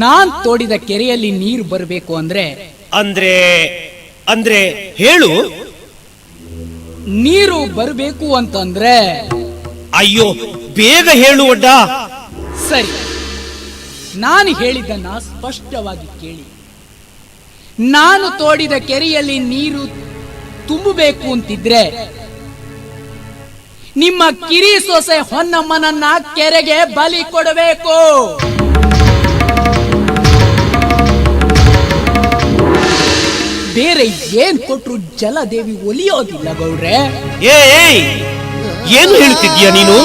ನಾನ್ ತೋಡಿದ ಕೆರೆಯಲ್ಲಿ ನೀರು ಬರಬೇಕು ಅಂದ್ರೆ ಅಂದ್ರೆ ಹೇಳು. ನೀರು ಬರಬೇಕು ಅಂತಂದ್ರೆ ಅಯ್ಯೋ, ಬೇಗ ಹೇಳು ಒಡ್ಡ. ಸರಿ, ನಾನು ಹೇಳಿದ್ದನ್ನ ಸ್ಪಷ್ಟವಾಗಿ ಕೇಳಿ. ನಾನು ತೋಡಿದ ಕೆರೆಯಲ್ಲಿ ನೀರು ತುಂಬಬೇಕು ಅಂತಿದ್ರೆ ನಿಮ್ಮ ಕಿರಿ ಸೊಸೆ ಹೊನ್ನಮ್ಮನನ್ನ ಕೆರೆಗೆ ಬಲಿ ಕೊಡಬೇಕು. ಬೇರೆ ಏನ್ ಕೊಟ್ರು ಜಲದೇವಿ ಒಲಿಯೋದಿಲ್ಲ ಗೌಡ್ರೆ. ಏನು ಹೇಳ್ತಿದ್ಯಾ ನೀನು?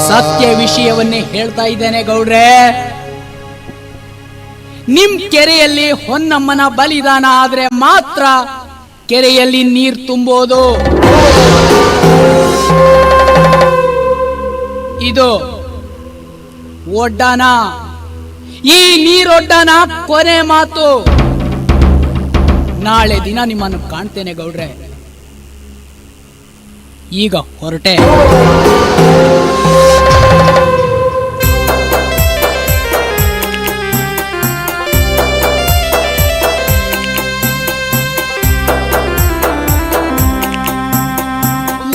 ಸತ್ಯ ವಿಷಯವನ್ನೇ ಹೇಳ್ತಾ ಇದ್ದೇನೆ ಗೌಡ್ರೆ. ನಿಮ್ ಕೆರೆಯಲ್ಲಿ ಹೊನ್ನಮ್ಮನ ಬಲಿದಾನ ಆದ್ರೆ ಮಾತ್ರ ಕೆರೆಯಲ್ಲಿ ನೀರು ತುಂಬೋದು. ಇದು ಒಡ್ಡಾನ, ಈ ನೀರೊಡ್ಡಾನ ಕೊನೆ ಮಾತು. ನಾಳೆ ದಿನ ನಿಮ್ಮನ್ನು ಕಾಣ್ತೇನೆ ಗೌಡ್ರೆ. ಈಗ ಹೊರಟೆ.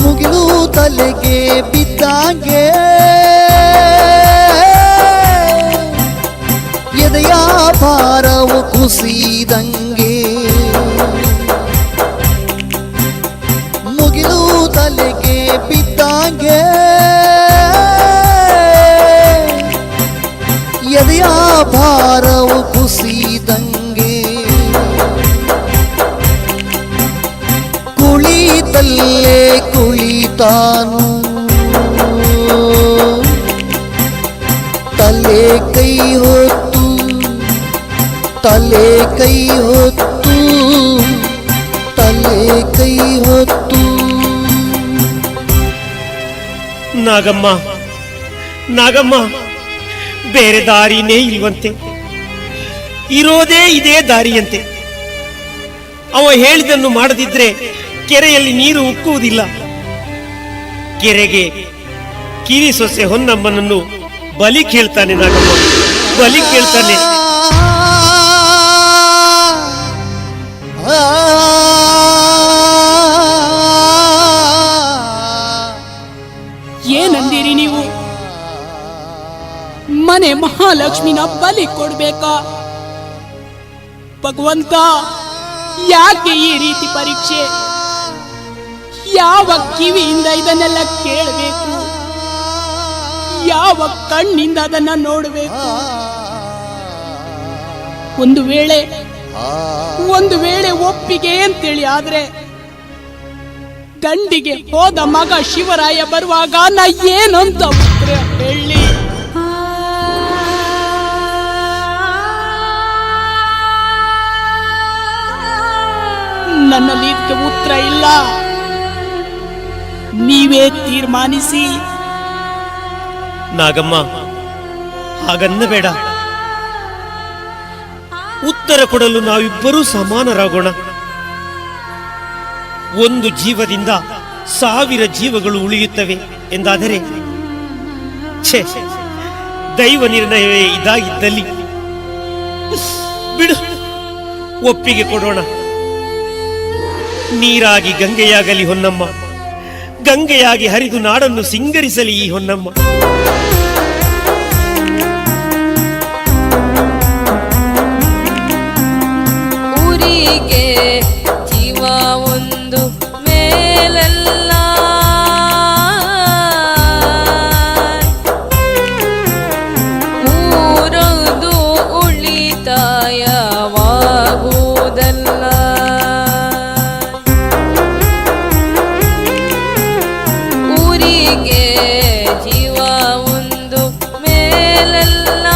ಮುಗಿಲು ತಲೆಗೆ ಬಿದ್ದಂಗೆ ಎದೆಯ ಭಾರವು ಕುಸಿದಂಗೆ, ಮುಗಿಲು ತಲೆಗೆ ಬಿದ್ದಂಗೆ ಎದೆಯ ಭಾರವು ಕುಸಿದಂಗೆ, ಕುಳಿತಲ್ಲೇ ಕುಳಿತಾನು ತಲೆ ಕೈ ಹೊತ್ತು, ತಲೆ ಕೈ ಹೊತ್ತು, ತಲೆ ಕೈ ಹೊತ್ತು. ನಾಗಮ್ಮ, ನಾಗಮ್ಮ, ಬೇರೆ ದಾರಿನೇ ಇಲ್ವಂತೆ. ಇರೋದೇ ಇದೇ ದಾರಿಯಂತೆ. ಅವ ಹೇಳಿದನ್ನು ಮಾಡದಿದ್ರೆ ಕೆರೆಯಲ್ಲಿ ನೀರು ಉಕ್ಕುವುದಿಲ್ಲ. ಕೆರೆಗೆ ಕಿರಿ ಸೊಸೆ ಹೊನ್ನಮ್ಮನನ್ನು ಬಲಿ ಕೇಳ್ತಾನೆ ನಾಗಮ್ಮ, ಬಲಿ ಕೇಳ್ತಾನೆ. ಏನಂದಿರಿ ನೀವು? ಮನೆ ಮಹಾಲಕ್ಷ್ಮಿನ ಬಲಿ ಕೊಡ್ಬೇಕಾ? ಭಗವಂತ, ಯಾಕೆ ಈ ರೀತಿ ಪರೀಕ್ಷೆ? ಯಾವ ಕಿವಿಯಿಂದ ಇದನ್ನೆಲ್ಲ ಕೇಳಬೇಕು? ಯಾವ ಕಣ್ಣಿಂದ ಅದನ್ನ ನೋಡಬೇಕು? ಒಂದು ವೇಳೆ ಒಪ್ಪಿಗೆ ಅಂತೇಳಿ ಆದ್ರೆ ದಂಡಿಗೆ ಹೋದ ಮಗ ಶಿವರಾಯ ಬರುವಾಗ ನಾ ಏನಂತ ಉತ್ತರ ಹೇಳಿ? ನನ್ನಲ್ಲಿ ಇದಕ್ಕೆ ಉತ್ತರ ಇಲ್ಲ. ನೀವೇ ತೀರ್ಮಾನಿಸಿ. ನಾಗಮ್ಮ, ಹಾಗನ್ನಬೇಡ. ಉತ್ತರ ಕೊಡಲು ನಾವಿಬ್ಬರೂ ಸಮಾನರಾಗೋಣ. ಒಂದು ಜೀವದಿಂದ 1000 ಜೀವಗಳು ಉಳಿಯುತ್ತವೆ ಎಂದಾದರೆ ಛೇ, ದೈವ ನಿರ್ಣಯವೇ ಇದಾಗಿದ್ದಲ್ಲಿ ಬಿಡು, ಒಪ್ಪಿಗೆ ಕೊಡೋಣ. ನೀರಾಗಿ ಗಂಗೆಯಾಗಲಿ ಹೊನ್ನಮ್ಮ, ಗಂಗೆಯಾಗಿ ಹರಿದು ನಾಡನ್ನು ಸಿಂಗರಿಸಲಿ ಈ ಹೊನ್ನಮ್ಮ. ಊರಿಗೆ ಜೀವ ಒಂದು ಮೇಲೆಲ್ಲ, ಊರದು ಉಳಿತಾಯವಾಗುವುದಲ್ಲ. ಊರಿಗೆ ಜೀವ ಒಂದು ಮೇಲೆಲ್ಲ,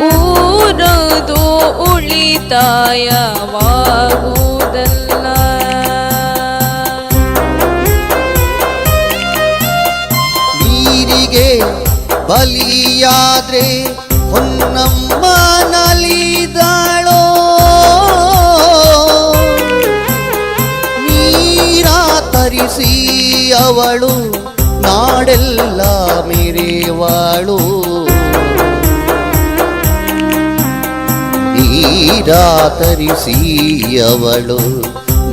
ಊರದು ಉಳಿತಾಯವಾಗುವುದಲ್ಲ. ನೀರಿಗೆ ಬಲಿಯಾದ್ರೆ ಹೊನ್ನಮ್ಮ ನಲಿದಾಳೋ, ನೀರ ತರಿಸಿ ಅವಳು ನಾಡೆಲ್ಲ ಮೆರೆವಾಳು. ನೀರ ತರಿಸಿ ಅವಳು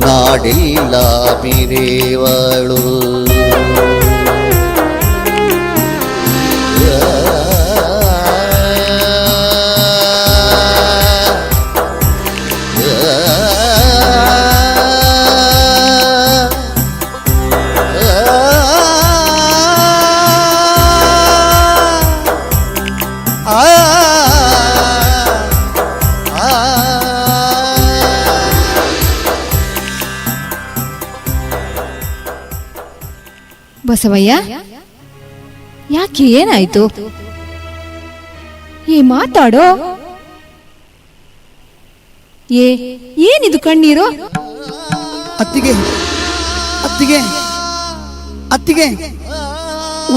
ನಾಡೆಲ್ಲ ಮೆರೆವಾಳು. ಬಸವಯ್ಯ, ಯಾಕೆ ಏನಾಯ್ತು? ಮಾತಾಡೋ. ಏನಿದು ಕಣ್ಣೀರು? ಅತ್ತಿಗೆ ಅತ್ತಿಗೆ ಅತ್ತಿಗೆ,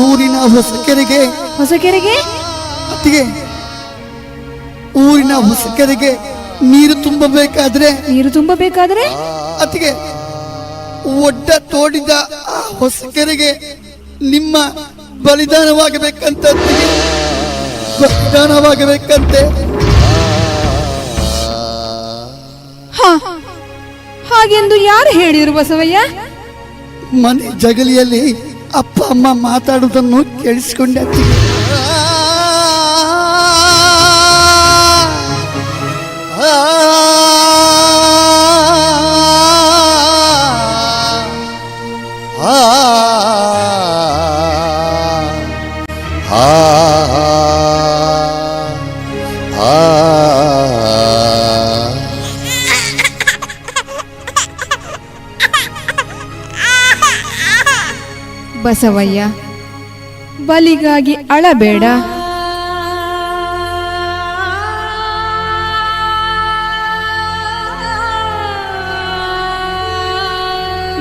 ಊರಿನ ಹೊಸಕೆರೆಗೆ ಅತ್ತಿಗೆ, ಊರಿನ ಹೊಸಕೆರೆಗೆ ನೀರು ತುಂಬಬೇಕಾದ್ರೆ ಅತ್ತಿಗೆ, ಒಡ್ಡ ತೋಡಿದ ಆ ಹೊಸಕೆರೆಗೆ ನಿಮ್ಮ ಬಲಿದಾನವಾಗಬೇಕಂತ, ಬಲಿದಾನವಾಗಬೇಕಂತೆ. ಹಾಗೆಂದು ಯಾರು ಹೇಳಿದ್ರು ಬಸವಯ್ಯ? ಮನೆ ಜಗಲಿಯಲ್ಲಿ ಅಪ್ಪ ಅಮ್ಮ ಮಾತಾಡುವುದನ್ನು ಕೇಳಿಸಿಕೊಂಡೆ. ಬಸವಯ್ಯ, ಬಲಿಗಾಗಿ ಅಳಬೇಡ.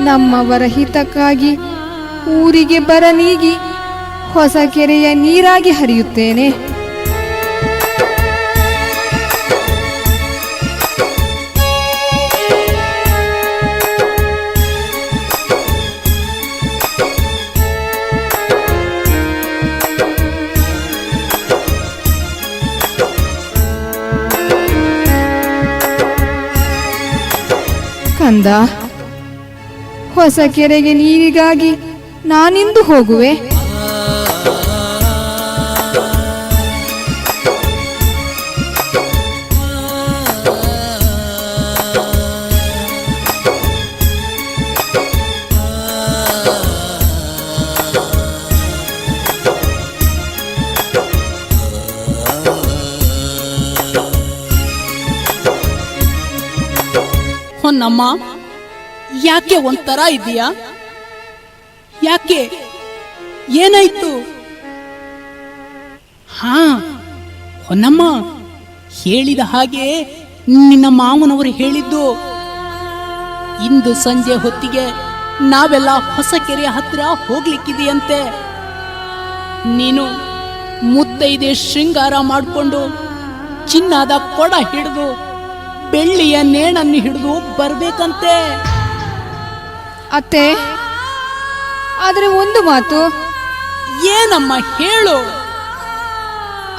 ನಮ್ಮವರ ಹಿತಕ್ಕಾಗಿ ಊರಿಗೆ ಬರ ನೀಗಿ ಹೊಸ ಕೆರೆಯ ನೀರಾಗಿ ಹರಿಯುತ್ತೇನೆ. ಕಂದ, ಹೊಸ ಕೆರೆಗೆ ನೀರಿಗಾಗಿ ನಾನಿಂದು ಹೋಗುವೆ. ಹೊನ್ನಮ್ಮ, ಯಾಕೆ ಒಂಥರ ಇದೆಯಾ? ಯಾಕೆ, ಏನಾಯ್ತು? ಹಾ ಹೊನ್ನಮ್ಮ, ಹೇಳಿದ ಹಾಗೆ ನಿನ್ನ ಮಾವನವರು ಹೇಳಿದ್ದು, ಇಂದು ಸಂಜೆ ಹೊತ್ತಿಗೆ ನಾವೆಲ್ಲ ಹೊಸ ಕೆರೆಯ ಹತ್ರ ಹೋಗ್ಲಿಕ್ಕಿದೆಯಂತೆ. ನೀನು ಮುತ್ತೈದೆ ಶೃಂಗಾರ ಮಾಡಿಕೊಂಡು ಚಿನ್ನದ ಕೊಡ ಹಿಡಿದು ಬೆಳ್ಳಿಯ ನೇಣನ್ನು ಹಿಡಿದು ಬರ್ಬೇಕಂತೆ. ಅತ್ತೆ, ಆದರೆ ಒಂದು ಮಾತು. ಏನಮ್ಮ, ಹೇಳು.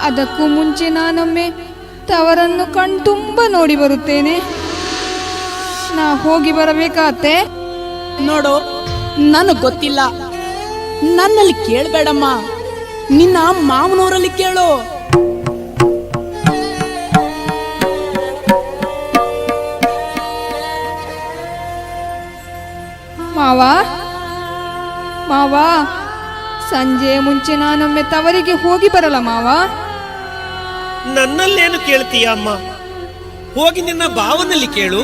ಅದಕ್ಕೂ ಮುಂಚೆ ನಾನೊಮ್ಮೆ ತವರನ್ನು ಕಣ್ತುಂಬ ನೋಡಿ ಬರುತ್ತೇನೆ. ನಾ ಹೋಗಿ ಬರಬೇಕಾತೆ? ನೋಡು, ನನಗೆ ಗೊತ್ತಿಲ್ಲ. ನನ್ನಲ್ಲಿ ಕೇಳಬೇಡಮ್ಮ, ನಿನ್ನ ಮಾವನವರಲ್ಲಿ ಕೇಳು. ಮಾವ, ಸಂಜೆಯ ಮುಂಚೆ ನಾನೊಮ್ಮೆ ತವರಿಗೆ ಹೋಗಿ ಬರಲ್ಲ ಮಾವ? ನನ್ನಲ್ಲೇನು ಕೇಳ್ತೀಯ ಅಮ್ಮ? ಹೋಗಿ ನಿನ್ನ ಭಾವನಲ್ಲಿ ಕೇಳು.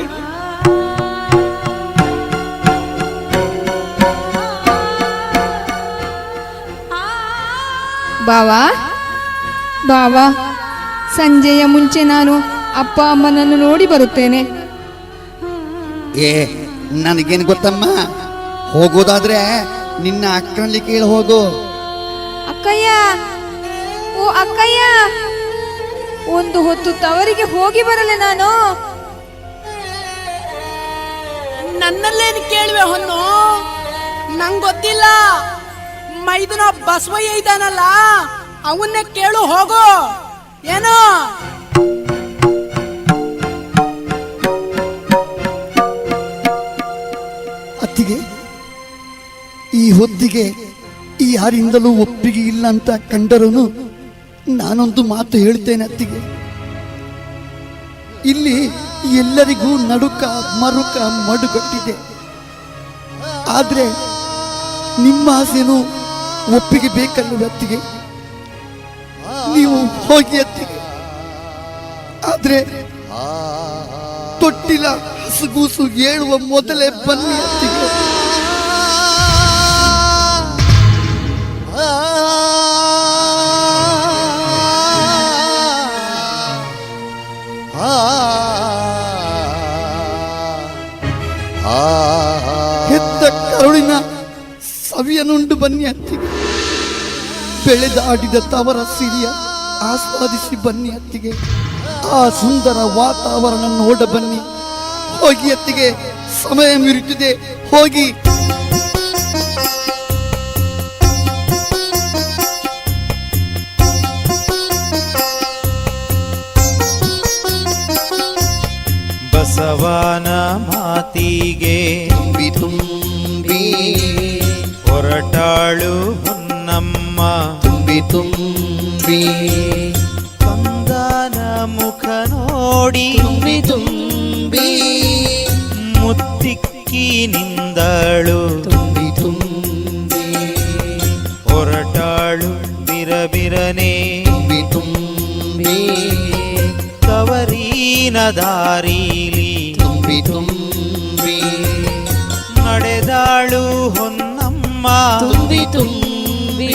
ಬಾವಾ, ಸಂಜೆಯ ಮುಂಚೆ ನಾನು ಅಪ್ಪ ಅಮ್ಮನನ್ನು ನೋಡಿ ಬರುತ್ತೇನೆ. ನನಗೇನು ಗೊತ್ತಮ್ಮ, ಹೋಗೋದಾದ್ರೆ ನಿನ್ನ ಅಕ್ಕನಲ್ಲಿ ಕೇಳಿ ಹೋಗು. ಅಕ್ಕಯ್ಯ, ಓ ಅಕ್ಕಯ್ಯ, ಒಂದು ಹೊತ್ತು ತವರಿಗೆ ಹೋಗಿ ಬರಲೆ ನಾನು. ನನ್ನಲ್ಲೇನು ಕೇಳುವೆ ಹೊನ್ನು? ನಂಗೆ ಗೊತ್ತಿಲ್ಲ. ಮೈದನ ಬಸವಯ್ಯ ಇದ್ದಾನಲ್ಲ, ಅವನ್ನೇ ಕೇಳು, ಹೋಗು. ಏನೋ ಅತ್ತಿಗೆ, ಈ ಹೊತ್ತಿಗೆ ಯಾರಿಂದಲೂ ಒಪ್ಪಿಗೆ ಇಲ್ಲ ಅಂತ ಕಂಡರೂ ನಾನೊಂದು ಮಾತು ಹೇಳ್ತೇನೆ ಅತ್ತಿಗೆ. ಇಲ್ಲಿ ಎಲ್ಲರಿಗೂ ನಡುಕ ಮರುಕ ಮಡುಗಟ್ಟಿದೆ. ಆದ್ರೆ ನಿಮ್ಮ ಆಸೆನೂ ಒಪ್ಪಿಗೆ ಬೇಕಲ್ವ ಅತ್ತಿಗೆ? ನೀವು ಹೋಗಿ ಅತ್ತಿಗೆ. ಆದ್ರೆ ತೊಟ್ಟಿಲ ಹಸುಗೂಸು ಏಳುವ ಮೊದಲೇ ಬನ್ನಿ ಅತ್ತಿಗೆ. ಹೆತ್ತ ಕರುಳಿನ ಸವಿಯನುಂಡು ಬನ್ನಿ ಅತ್ತಿಗೆ. ಬೆಳೆದಾಡಿದ ತವರ ಸಿರಿಯ ಆಸ್ವಾದಿಸಿ ಬನ್ನಿ ಅತ್ತಿಗೆ. ಆ ಸುಂದರ ವಾತಾವರಣ ನೋಡ ಬನ್ನಿ. ಹೋಗಿ ಅತ್ತಿಗೆ, ಸಮಯ ಮೀರುತ್ತಿದೆ, ಹೋಗಿ. ಬಸವನ ಮಾತಿಗೆ ತುಂಬಿ ತುಂಬಿ ಹೊರಟಾಳು ಹೊನ್ನಮ್ಮ, ತುಂಬಿ ತುಂಬಿ ಕಂದನ ಮುಖ ನೋಡಿ ತುಂಬಿ ತುಂಬಿ ಮುತ್ತಿಕ್ಕಿ ನಿಂದಳು. ತುಂಬಿ ತುಂಬಿ ಹೊರಟಾಳು ಬಿರಬಿರನೆ ತುಂಬಿ ತುಂಬಿ ತವರಿನ ದಾರೀಲಿ ತುಂಬಿ ತುಂಬಿ ನಡೆದಾಳು ಹೊನ್ನಮ್ಮ. ತುಂಬಿ ತುಂಬಿ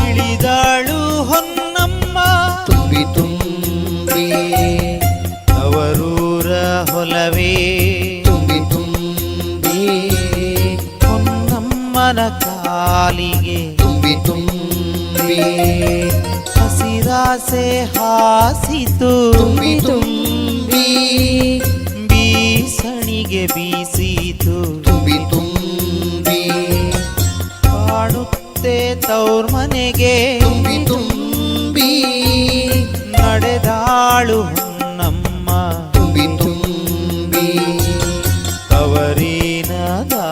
ಇಳಿದಾಳು ಹೊನ್ನಮ್ಮ. ತುಂಬಿ ತುಂಬಿ ಅವರೂರ ಹೊಲವೇ ತುಂಬಿ ತುಂಬಿ ಹೊನ್ನಮ್ಮನ ಕಾಲಿಗೆ ತುಂಬಿ ತುಂಬಿ ಹಸಿರಾಸೆ ಹಾಸಿತು. ತುಂಬಿ ತುಂಬಿ ಬೀಸಣಿಗೆ ಬೀಸಿತು. ತುಂಬಿ ತುಂಬಿ ಕಾಣುತ್ತೆ ತೌರ್ ಮನೆಗೆ ತುಂಬಿ ತುಂಬಿ ನಡೆದಾಳು ಹೊನ್ನಮ್ಮ. ತುಂಬಿ ತುಂಬಿ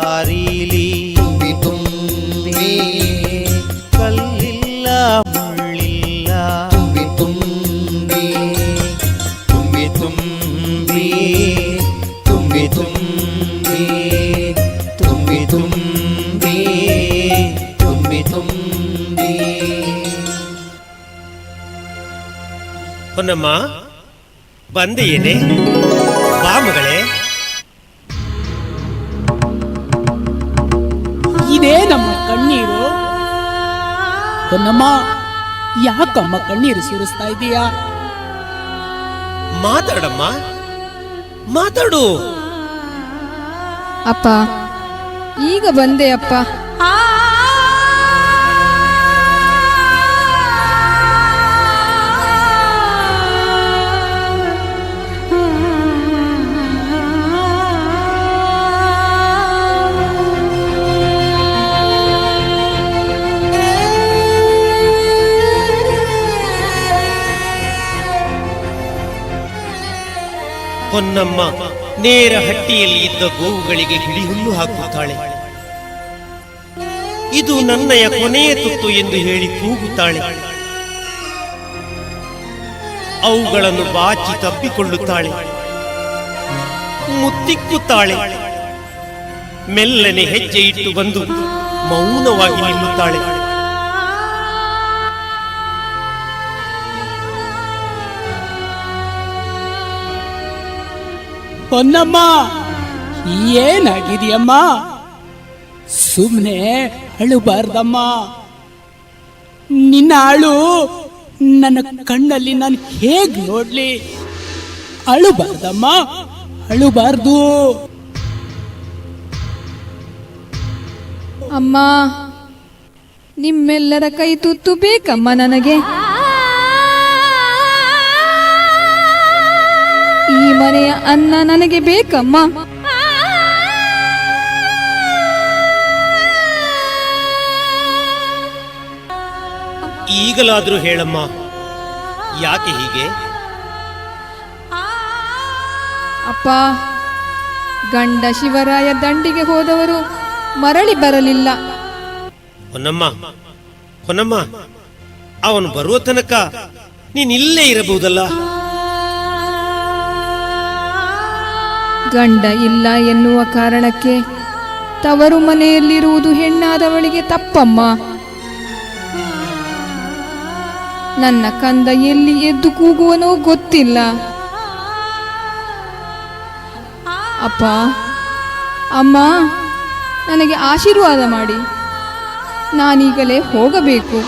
ದಾರಿಲಿ ತುಂಬಿ ತುಂಬಿ ಕಲ್ಲಿಲ್ಲ ಮುಳ್ಳಿಲ್ಲ ತುಂಬಿ ತುಂಬಿ ತುಂಬಿ ತುಂಬಿ ತುಂಬಿ ತುಂಬಿ ತುಂಬಿ ತುಂಬಿ ತುಂಬಿ ತುಂಬಿ ಹೊನ್ನಮ್ಮ ಬಂದೆಯೇನೆ? ಬಾ ಮಗಳೇ. ಇದೇ ನಮ್ಮ ಕಣ್ಣೀರು. ಹೊನ್ನಮ್ಮ, ಯಾಕಮ್ಮ ಕಣ್ಣೀರು ಸುರಿಸ್ತಾ ಇದೀಯಾ? ಮಾತಾಡಮ್ಮ, ಮಾತಾಡು. ಅಪ್ಪ, ಈಗ ಬಂದೆ ಅಪ್ಪ. ಹೊನ್ನಮ್ಮ ನೇರ ಹಟ್ಟಿಯಲ್ಲಿ ಇದ್ದ ಗೋವುಗಳಿಗೆ ಹಿಡಿಹುಲ್ಲು ಹಾಕುತ್ತಾಳೆ. ಇದು ನನ್ನಯ ಕೊನೆಯ ತುತ್ತು ಎಂದು ಹೇಳಿ ಕೂಗುತ್ತಾಳೆ. ಅವುಗಳನ್ನು ಬಾಚಿ ತಪ್ಪಿಕೊಳ್ಳುತ್ತಾಳೆ, ಮುತ್ತಿಕ್ಕುತ್ತಾಳೆ. ಮೆಲ್ಲನೆ ಹೆಜ್ಜೆ ಇಟ್ಟು ಬಂದು ಮೌನವಾಗಿ ನಿಲ್ಲುತ್ತಾಳೆ. ಹೊನ್ನಮ್ಮ, ಏನಾಗಿದೆಯಮ್ಮ? ಸುಮ್ಮನೆ ಅಳುಬಾರ್ದಮ್ಮ. ನಿನ್ನ ಅಳು ನನ್ನ ಕಣ್ಣಲ್ಲಿ ನಾನು ಹೇಗ್ ನೋಡ್ಲಿ? ಅಳುಬಾರ್ದಮ್ಮ, ಅಳುಬಾರ್ದು. ಅಮ್ಮ, ನಿಮ್ಮೆಲ್ಲರ ಕೈ ತುತ್ತು ಬೇಕಮ್ಮ ನನಗೆ. ಈ ಮನೆಯ ಅನ್ನ ನನಗೆ ಬೇಕಮ್ಮ. ಈಗಲಾದ್ರೂ ಹೇಳಮ್ಮ, ಯಾಕೆ ಹೀಗೆ? ಅಪ್ಪ, ಗಂಡ ಶಿವರಾಯ ದಂಡಿಗೆ ಹೋದವರು ಮರಳಿ ಬರಲಿಲ್ಲ. ಹೊನ್ನಮ್ಮ, ಹೊನ್ನಮ್ಮ, ಅವನು ಬರುವ ತನಕ ನೀನಿಲ್ಲೇ ಇರಬಹುದಲ್ಲ? ಗಂಡ ಇಲ್ಲ ಎನ್ನುವ ಕಾರಣಕ್ಕೆ ತವರು ಮನೆಯಲ್ಲಿರುವುದು ಹೆಣ್ಣಾದವಳಿಗೆ ತಪ್ಪಮ್ಮ. ನನ್ನ ಕಂದ ಎಲ್ಲಿ ಎದ್ದು ಕೂಗುವನೋ ಗೊತ್ತಿಲ್ಲ. ಅಪ್ಪ, ಅಮ್ಮ, ನನಗೆ ಆಶೀರ್ವಾದ ಮಾಡಿ. ನಾನೀಗಲೇ ಹೋಗಬೇಕು.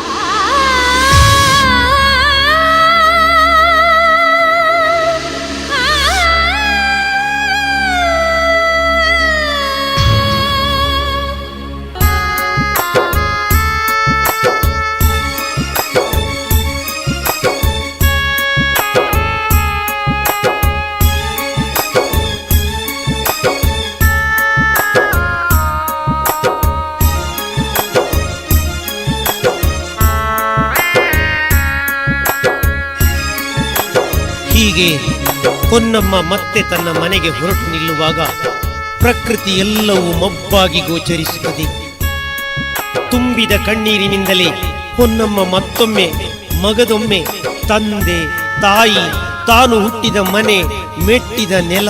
ಹೀಗೆ ಹೊನ್ನಮ್ಮ ಮತ್ತೆ ತನ್ನ ಮನೆಗೆ ಹೊರಟು ನಿಲ್ಲುವಾಗ ಪ್ರಕೃತಿ ಎಲ್ಲವೂ ಮಬ್ಬಾಗಿ ಗೋಚರಿಸುತ್ತದೆ. ತುಂಬಿದ ಕಣ್ಣೀರಿನಿಂದಲೇ ಹೊನ್ನಮ್ಮ ಮತ್ತೊಮ್ಮೆ ಮಗದೊಮ್ಮೆ ತಂದೆ, ತಾಯಿ, ತಾನು ಹುಟ್ಟಿದ ಮನೆ, ಮೆಟ್ಟಿದ ನೆಲ,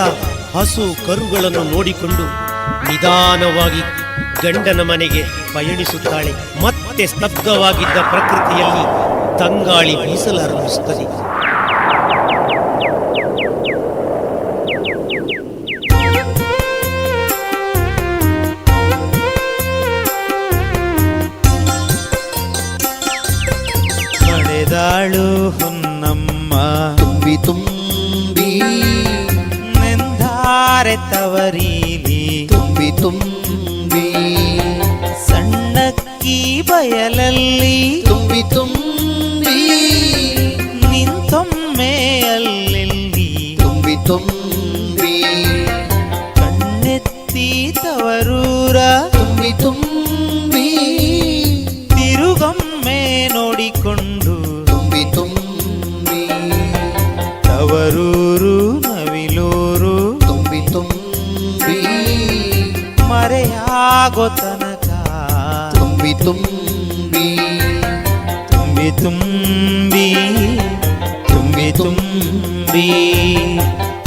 ಹಸು ಕರುಗಳನ್ನು ನೋಡಿಕೊಂಡು ನಿಧಾನವಾಗಿ ಗಂಡನ ಮನೆಗೆ ಪಯಣಿಸುತ್ತಾಳೆ. ಮತ್ತೆ ಸ್ತಬ್ಧವಾಗಿದ್ದ ಪ್ರಕೃತಿಯಲ್ಲಿ ತಂಗಾಳಿ ಬೀಸಲಾರಂಭಿಸುತ್ತದೆ. ನಡೆದಾಳು ಹೊನ್ನಮ್ಮ ತುಂಬಿ ತುಂಬಿ ನೆಂದಾರೆ ತವರೀಲಿ ತುಂಬಿ ತುಂಬಿ ಸಣ್ಣಕ್ಕಿ ಬಯಲಲ್ಲಿ ತುಂಬಿ ತುಂಬಿ ನಿಂತೊಮ್ಮೆ ಅಲ್ಲೆಲ್ಲಿ ತುಂಬಿ ತುಂಬಿ ಕಣ್ಣೆತ್ತಿ ತವರೂರ ತುಂಬಿ ತುಂಬಿ ತಿರುಗೊಮ್ಮೆ ನೋಡಿಕೊಂಡು ತುಂಬಿ ತುಂಬಿ ತವರೂರು ನವಿಲೂರು ತುಂಬಿ ತುಂಬಿ ಮರೆಯಾ ಆಗೋ ತನಕ ತುಂಬಿ ತುಂಬಿ ತುಂಬಿ ತುಂಬಿ ತುಂಬಿ ತುಂಬಿ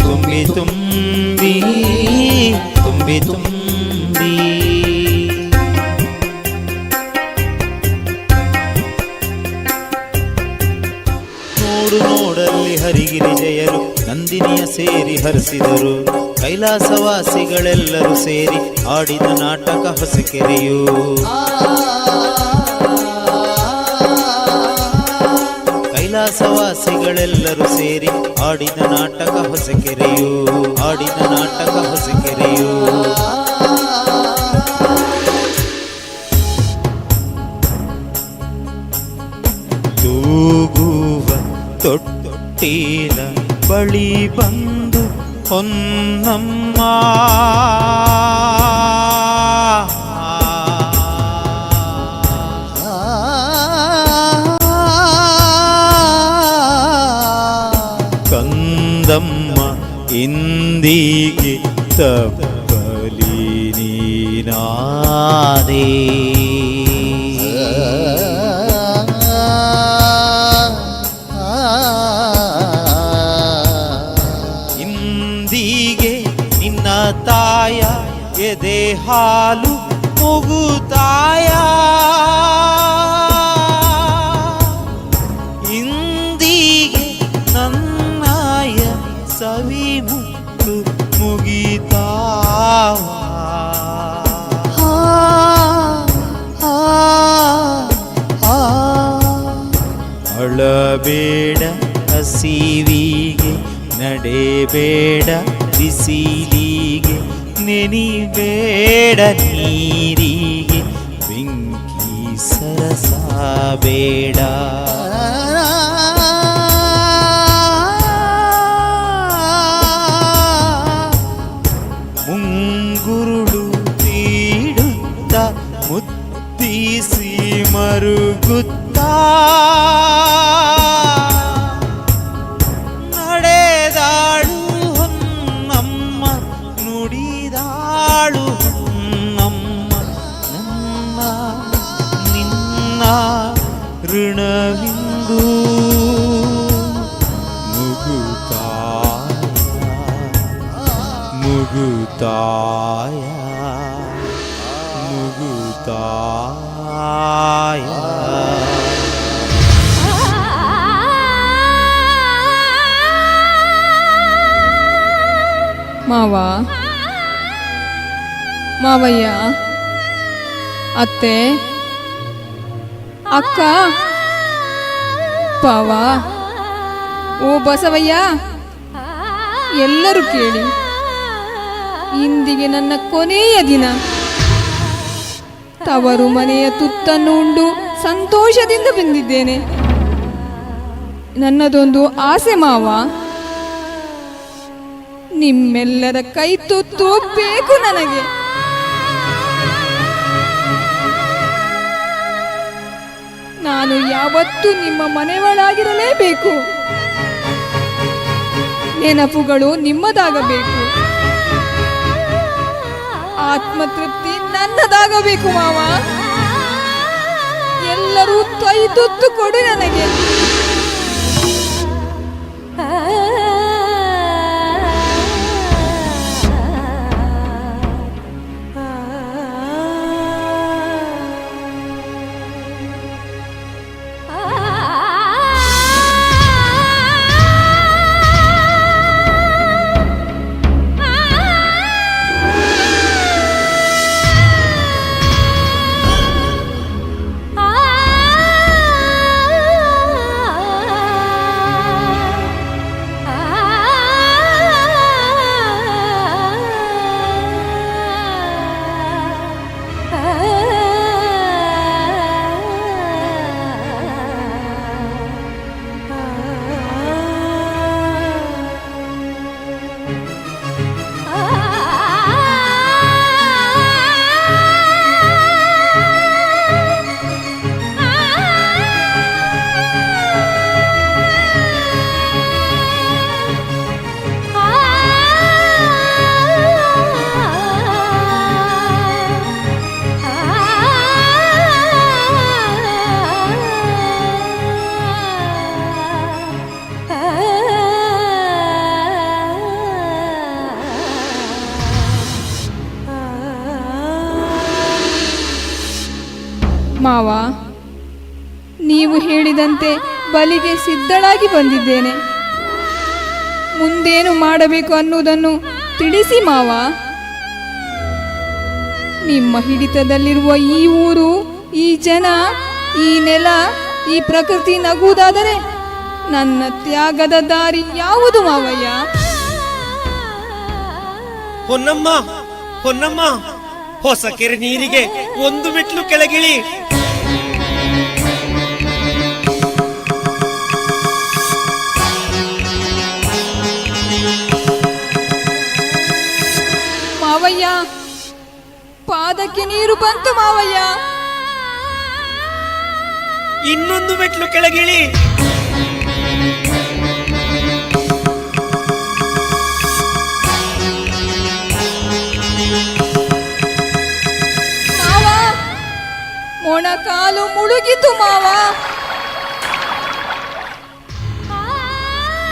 ತುಂಬಿ ತುಂಬಿ ತುಂಬಿ ತುಂಬಿ ನೋಡು ನೋಡಲ್ಲಿ ಹರಿಗಿರಿ ಜಯರು ನಂದಿನಿಯ ಸೇರಿ ಹರಿಸಿದರು ಕೈಲಾಸವಾಸಿಗಳೆಲ್ಲರೂ ಸೇರಿ ಆಡಿದ ನಾಟಕ ಹೊಸಕೆರೆಯು ಕೈಲಾಸವಾಸಿಗಳೆಲ್ಲರೂ ಸೇರಿ ಆಡಿದ ನಾಟಕ ಹೊಸಕೆರೆಯು ಆಡಿದ ನಾಟಕ ಹೊಸಕೆರೆಯು ತೂಗುವ ತೊಟ್ಟಿಲ ಬಳಿ ಬಂದು ಹೊನ್ನಮ್ಮ ಕಂದಮ್ಮ ಇಂದಿಗೆ ತಪ್ಪಲಿ ನೀನಾದೇ ಇಂದಿಗೆ ನಿನ್ನ ತಾಯ ಎದೆ ಹಾಲು ಮುಗುತಾಯ ಇಂದಿಗೆ ನನ್ನಾಯ ಸವಿ ಮುತ್ತು ಮುಗಿತಾವ ಅಳಬೇಡ ಹಸಿವಿಗೆ ನಡೆಬೇಡ ಬಿಸಿಲಿಗೆ ನೆನಿಬೇಡ ನೀರಿಗೆ ಬೆಂಕಿ ಸರಸಬೇಡ ಮುಂಗುರುಳು ತೀಡುತ್ತ ಮುತ್ತಿಸಿ ಮರುಗುತ್ತ ನಡೆದಾಳು ಹೊನ್ನಮ್ಮ ನುಡಿದಾಳು ಹೊನ್ನಮ್ಮ ನನ್ನ ನಿನ್ನ ಋಣವಿಂದು ಮುಗುತಾಯ ಮುಗುತಾಯ ಮಾವ ಮಾವಯ್ಯ ಅತ್ತೆ ಅಕ್ಕ ಪಾವ ಓ ಬಸವಯ್ಯ ಎಲ್ಲರೂ ಕೇಳಿ ಇಂದಿಗೆ ನನ್ನ ಕೊನೆಯ ದಿನ ತವರು ಮನೆಯ ತುತ್ತನ್ನು ಉಂಡು ಸಂತೋಷದಿಂದ ಬಂದಿದ್ದೇನೆ ನನ್ನದೊಂದು ಆಸೆ ಮಾವ ನಿಮ್ಮೆಲ್ಲರ ಕೈ ತುತ್ತು ಬೇಕು ನನಗೆ ನಾನು ಯಾವತ್ತೂ ನಿಮ್ಮ ಮನೆಯೊಳಗಿರಲೇಬೇಕು ನೆನಪುಗಳು ನಿಮ್ಮದಾಗಬೇಕು ಆತ್ಮತೃಪ್ತಿ ನನ್ನದಾಗಬೇಕು ಮಾವ ಎಲ್ಲರೂ ಕೈ ತುತ್ತು ಕೊಡು ನನಗೆ ಮಾವ, ನೀವು ಹೇಳಿದಂತೆ ಬಲಿಗೆ ಸಿದ್ಧಳಾಗಿ ಬಂದಿದ್ದೇನೆ. ಮುಂದೇನು ಮಾಡಬೇಕು ಅನ್ನುವುದನ್ನು ತಿಳಿಸಿ ಮಾವ. ನಿಮ್ಮ ಹಿಡಿತದಲ್ಲಿರುವ ಈ ಊರು, ಈ ಜನ, ಈ ನೆಲ, ಈ ಪ್ರಕೃತಿ ನಗುವುದಾದರೆ ನನ್ನ ತ್ಯಾಗದ ದಾರಿ ಯಾವುದು ಮಾವಯ್ಯ? ಹೊನ್ನಮ್ಮ, ಹೊನ್ನಮ್ಮ, ಹೊಸ ಕೆರೆ ನೀರಿಗೆ ಒಂದು ಮೆಟ್ಲು ಕೆಳಗಿಳಿ. ಮಾವಯ್ಯ, ಪಾದಕ್ಕೆ ನೀರು ಬಂತು ಮಾವಯ್ಯ. ಇನ್ನೊಂದು ಮೆಟ್ಲು ಕೆಳಗಿಳಿ. ಮಾವ, ಮೊಣಕಾಲು ಮುಳುಗಿತು ಮಾವ.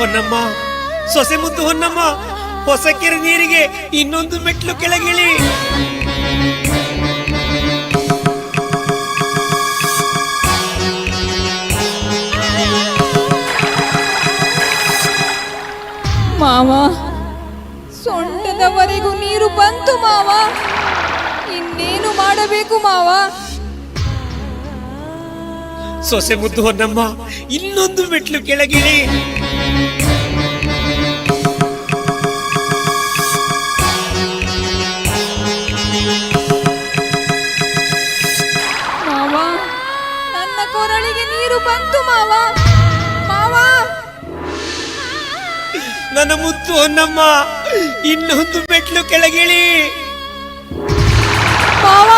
ಹೊನ್ನಮ್ಮ, ಸೊಸೆ ಮುದ್ದು ಹೊನ್ನಮ್ಮ, ಹೊಸ ಕೆರೆ ನೀರಿಗೆ ಇನ್ನೊಂದು ಮೆಟ್ಲು ಕೆಳಗಿಳಿ. ಮಾವ, ಸೊಂಟದವರೆಗೂ ನೀರು ಬಂತು ಮಾವ. ಇನ್ನೇನು ಮಾಡಬೇಕು ಮಾವ? ಸೊಸೆ ಮುದ್ದು ಹೊನ್ನಮ್ಮ, ಇನ್ನೊಂದು ಮೆಟ್ಲು ಕೆಳಗಿಳಿ. ಮಾವ, ನನ್ನ ಕೊರಳಿಗೆ ನೀರು ಬಂತು ಮಾವ. ಮಾವ, ನನ್ನ ಮುದ್ದು ಹೊನ್ನಮ್ಮ, ಇನ್ನೊಂದು ಮೆಟ್ಲು ಕೆಳಗಿಳಿ. ಮಾವ,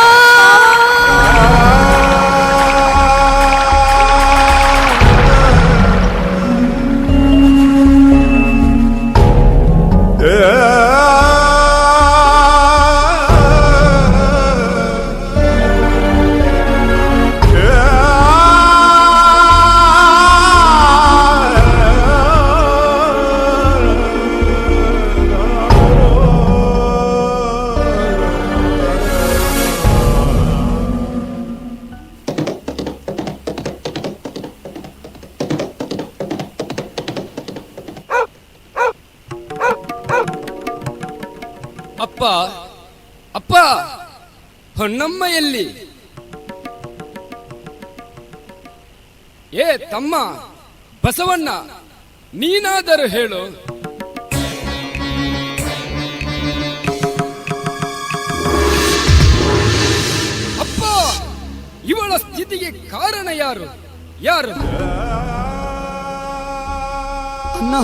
ಅಪ್ಪ, ಅಪ್ಪ, ಹೊನ್ನಮ್ಮ ಎಲ್ಲಿ? ಏ ತಮ್ಮ ಬಸವಣ್ಣ, ನೀನಾದರೂ ಹೇಳು. ಅಪ್ಪ, ಇವಳ ಸ್ಥಿತಿಗೆ ಕಾರಣ ಯಾರು? ಯಾರು? ಅಣ್ಣ,